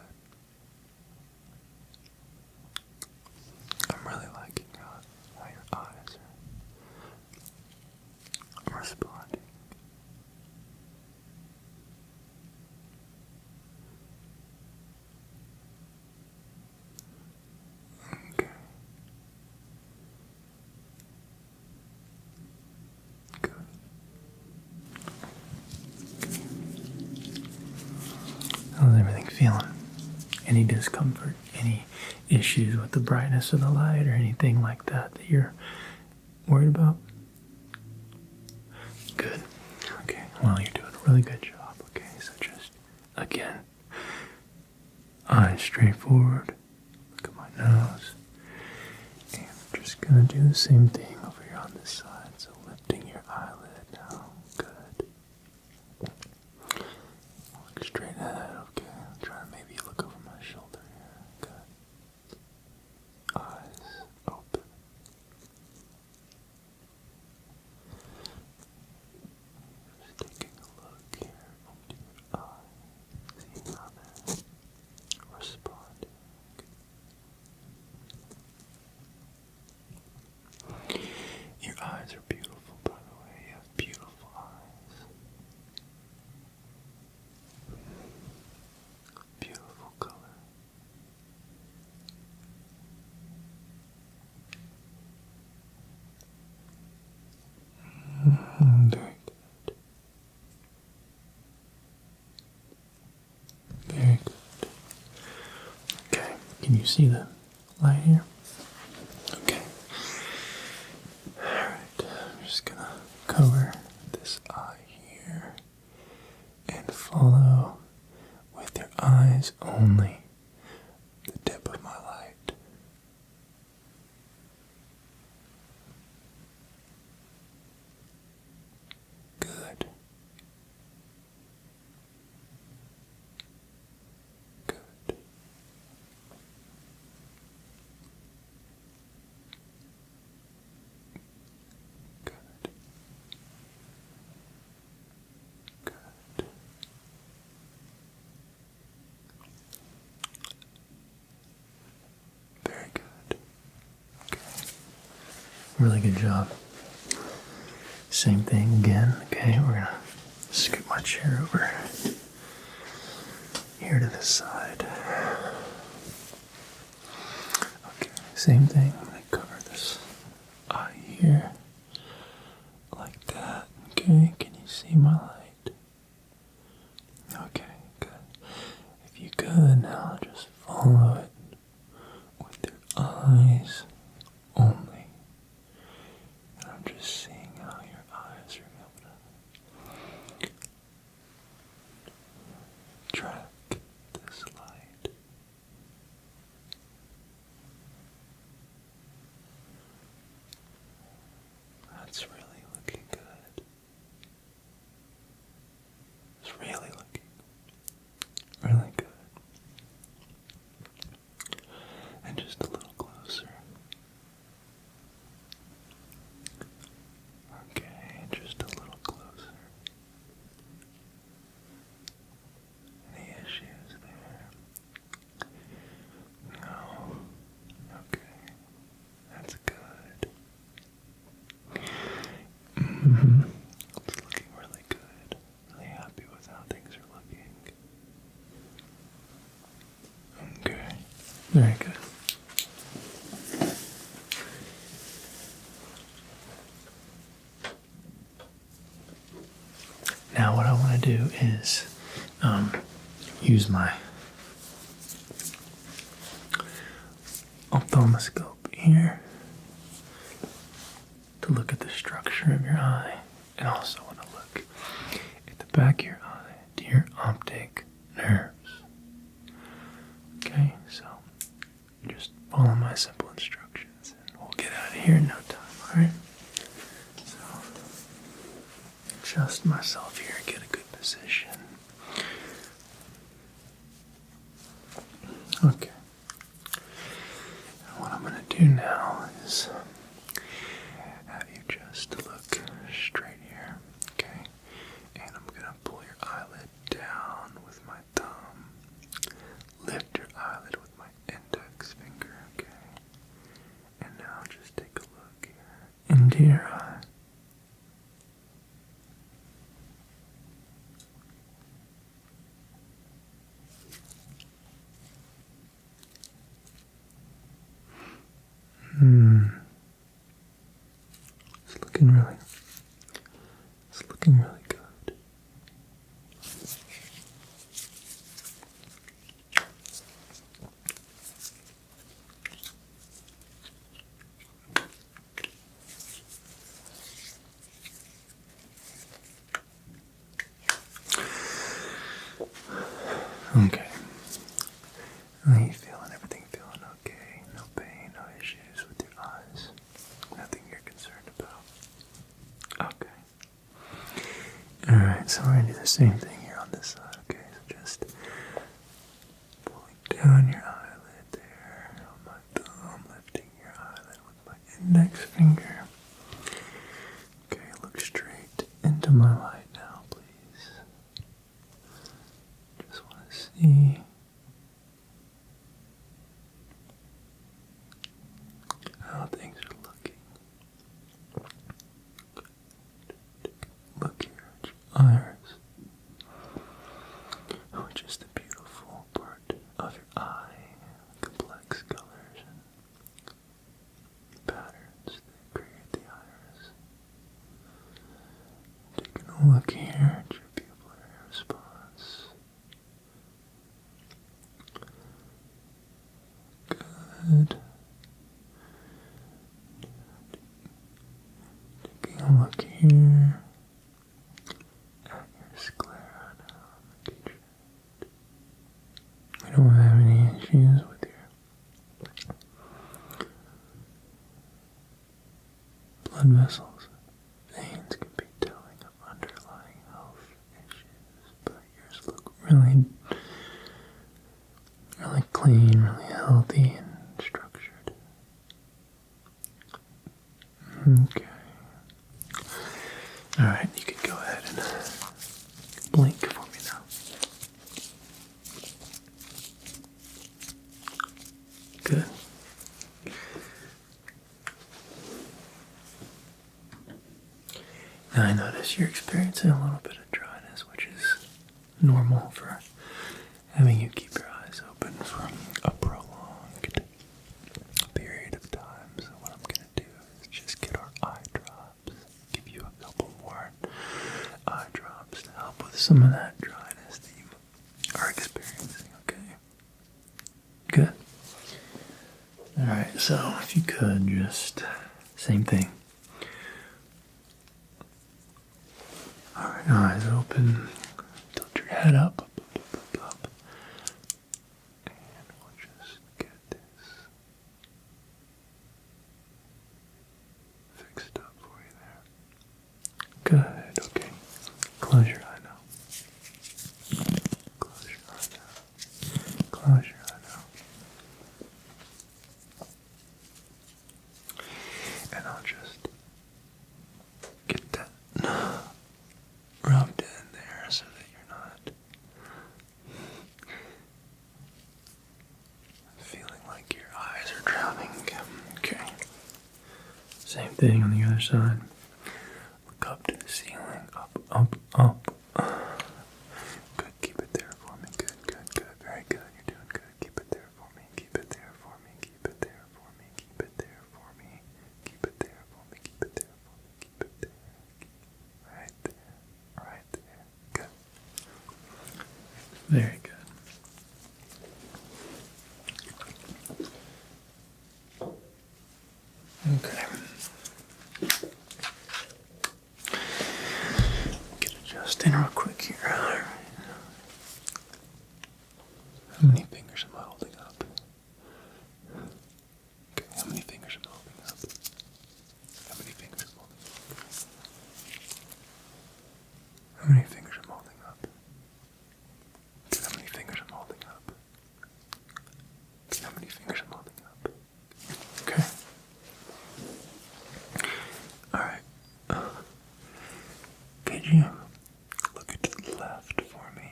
I'm really liking how your eyes are responding. Okay. Good. How's everything feeling? Any discomfort? Any issues with the brightness of the light or anything like that that you're worried about? Good. Okay. Well, you're doing a really good job. Okay. So just, again, eyes straight forward. Look at my nose. And I'm just going to do the same thing over here on this side. So lifting your eyelid now. Good. Look straight ahead. Okay. I'm trying to maybe look over my shoulder here. Good. Eyes open. Just taking a look here into your eye. Seeing how they're responding. Your eyes are beautiful, by the way. You have beautiful eyes. Beautiful color. Very good. Very good. Okay, can you see the light here? Okay. Alright, I'm just gonna cover this eye here and follow with your eyes only the tip of my light. Good. Good. Good. Good. Really good job. Same thing again. Okay, we're gonna scoot my chair over here to this side. Okay, same thing. I'm gonna cover this eye here like that. Okay, can you see my light? Okay, good. If you could, now just follow it with your eyes only. And I'm just seeing how your eyes are able to track this light. That's really looking good. It's really looking really good. And just a little closer. Okay, just a little closer. Any issues there? No. Okay. That's good. It's looking really good. Really happy with how things are looking. Okay. Very good. Now what I want to do is use my ophthalmoscope here to look at the structure of your eye, and also want to look at the back of your eye to your optic nerves. Okay, so just follow my simple instructions and we'll get out of here in no time, alright? So, adjust myself here, get a good position. Okay. And what I'm going to do now is have you just look straight here, okay? And I'm going to pull your eyelid down with my thumb. Lift your eyelid with my index finger, okay? And now just take a look here into your eye. It's looking really good. Okay. How are you feeling? Everything feeling okay? No pain, no issues with your eyes? Nothing you're concerned about? Okay. Alright, so we're going to do the same thing here on this side, okay? So just pulling down your eyelid there on my thumb, lifting your eyelid with my index finger. Okay, look straight into my light now, please. Just want to see how things are looking. Look here at your iris, which is the beautiful part of your eye, complex colors and patterns that create the iris. Taking a look here at your pupillary response. Good. Taking a look here at your sclera now. We don't have any issues with your blood vessels. Veins can be telling of underlying health issues, but yours look really, really clean, really healthy, and structured. Okay. Alright, you can go ahead and blink for me now. Good. notice you're experiencing a little bit of dryness, which is normal for having you keep your eyes open for a prolonged period of time. So what I'm going to do is just get our eye drops, give you a couple more eye drops to help with some of that dryness that you are experiencing, okay? Good. Alright, so if you could just, same thing. Alright, eyes open, tilt your head up. And we'll just get this fixed up for you there. Good, okay. Close your eye now. Close your eye now. Close your eye now. And I'll just get that rubbed in there so that you're not feeling like your eyes are drowning. Okay. Same thing on the other side. Look up to the ceiling. Up, up, up. Good. Keep it there for me. Good, good, good. Very good. You're doing good. Keep it there for me. Keep it there for me. Keep it there for me. Keep it there for me. Keep it there for me. Keep it there for me. Keep it there. Right there. Right there. Good. Very good. Okay. Get adjusting real quick here. All right. How many fingers am I holding up? Okay, how many fingers am I holding up? How many fingers am I holding up? How many fingers am I holding up? Okay, how many fingers am I holding up? Okay, how many fingers am I holding up? Okay. Alright. Could you look to the left for me?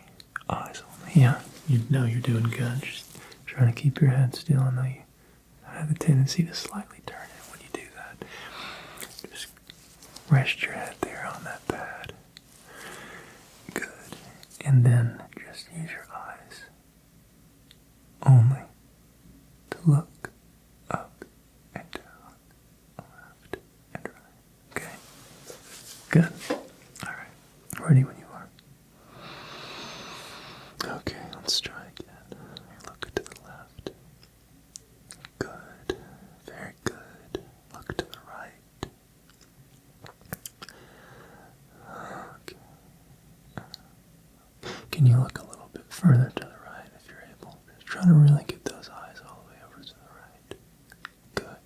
Eyes only. Yeah, you know you're doing good. Just trying to keep your head still. I know you have a tendency to slightly turn it when you do that. Just rest your head there on that pad. Good. And then just use your eyes only to look up and down, left and right. Okay? Good. Alright. Ready when you are. Okay, let's try again. Look to the left. Good. Very good. Look to the right. Okay. Can you look a little bit further to the right if you're able? Just try to really get those eyes all the way over to the right. Good.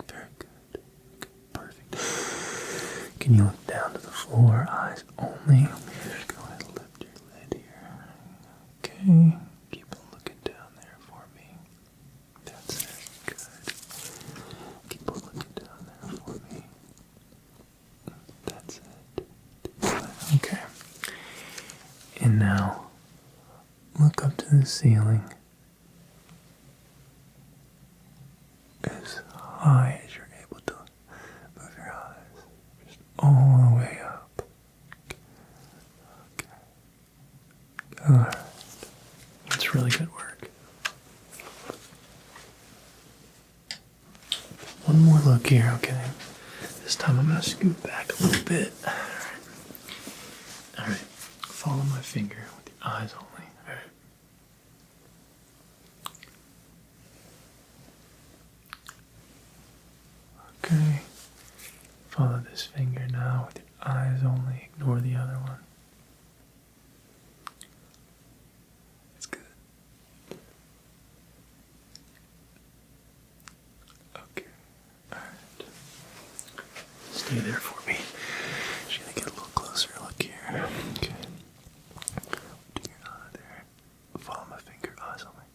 Very good. Okay, perfect. Can you look down to the floor? Eyes only. Just go ahead and lift your lid here. Okay. Keep on looking down there for me. That's it. Good. Keep on looking down there for me. That's it. Good. Okay. And now, look up to the ceiling as high as you're able to move your eyes. Just all the way up. Okay. Alright. That's really good work. One more look here, okay? This time I'm going to scoot back a little bit. Alright. Follow my finger with your eyes only. Alright. Okay. Follow this finger now with your eyes only. Ignore the other one. It's good. Okay. Alright. Stay there for me. Just gonna get a little closer look here. Okay. Do your eye there. Follow my finger, eyes only.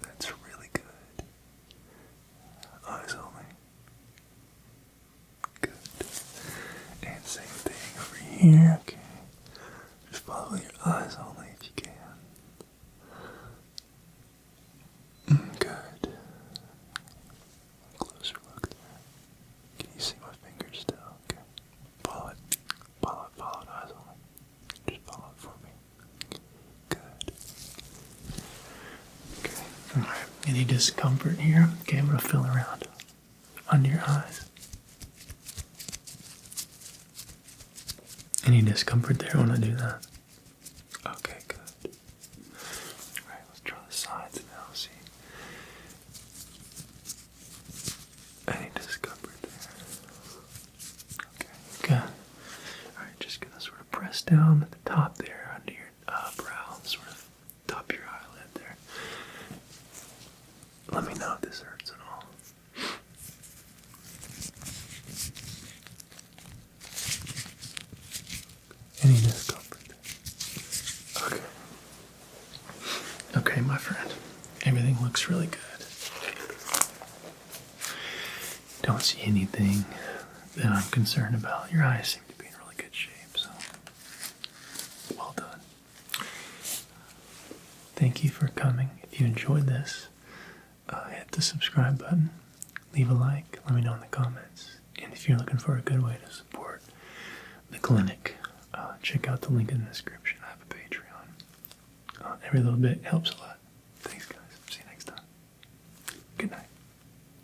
That's really good. Eyes only. Good. And same thing over here. Okay. Just follow your eyes only if you can. Good. Closer look there. Any discomfort here? Okay, I'm going to feel around under your eyes. Any discomfort there when I do that? Okay, good. Alright, let's draw the sides now. See. Any discomfort there? Okay, good. Alright, just gonna sort of press down at the top there under your brow, sort of top of your eyelid there. Let me know if this hurts at all. Any discomfort? Okay. Okay, my friend. Everything looks really good. Don't see anything that I'm concerned about. Your eyes seem to be in really good shape, so well done. Thank you for coming. If you enjoyed this, hit the subscribe button, leave a like, let me know in the comments. And if you're looking for a good way to support the clinic, check out the link in the description. I have a Patreon. Every little bit helps a lot.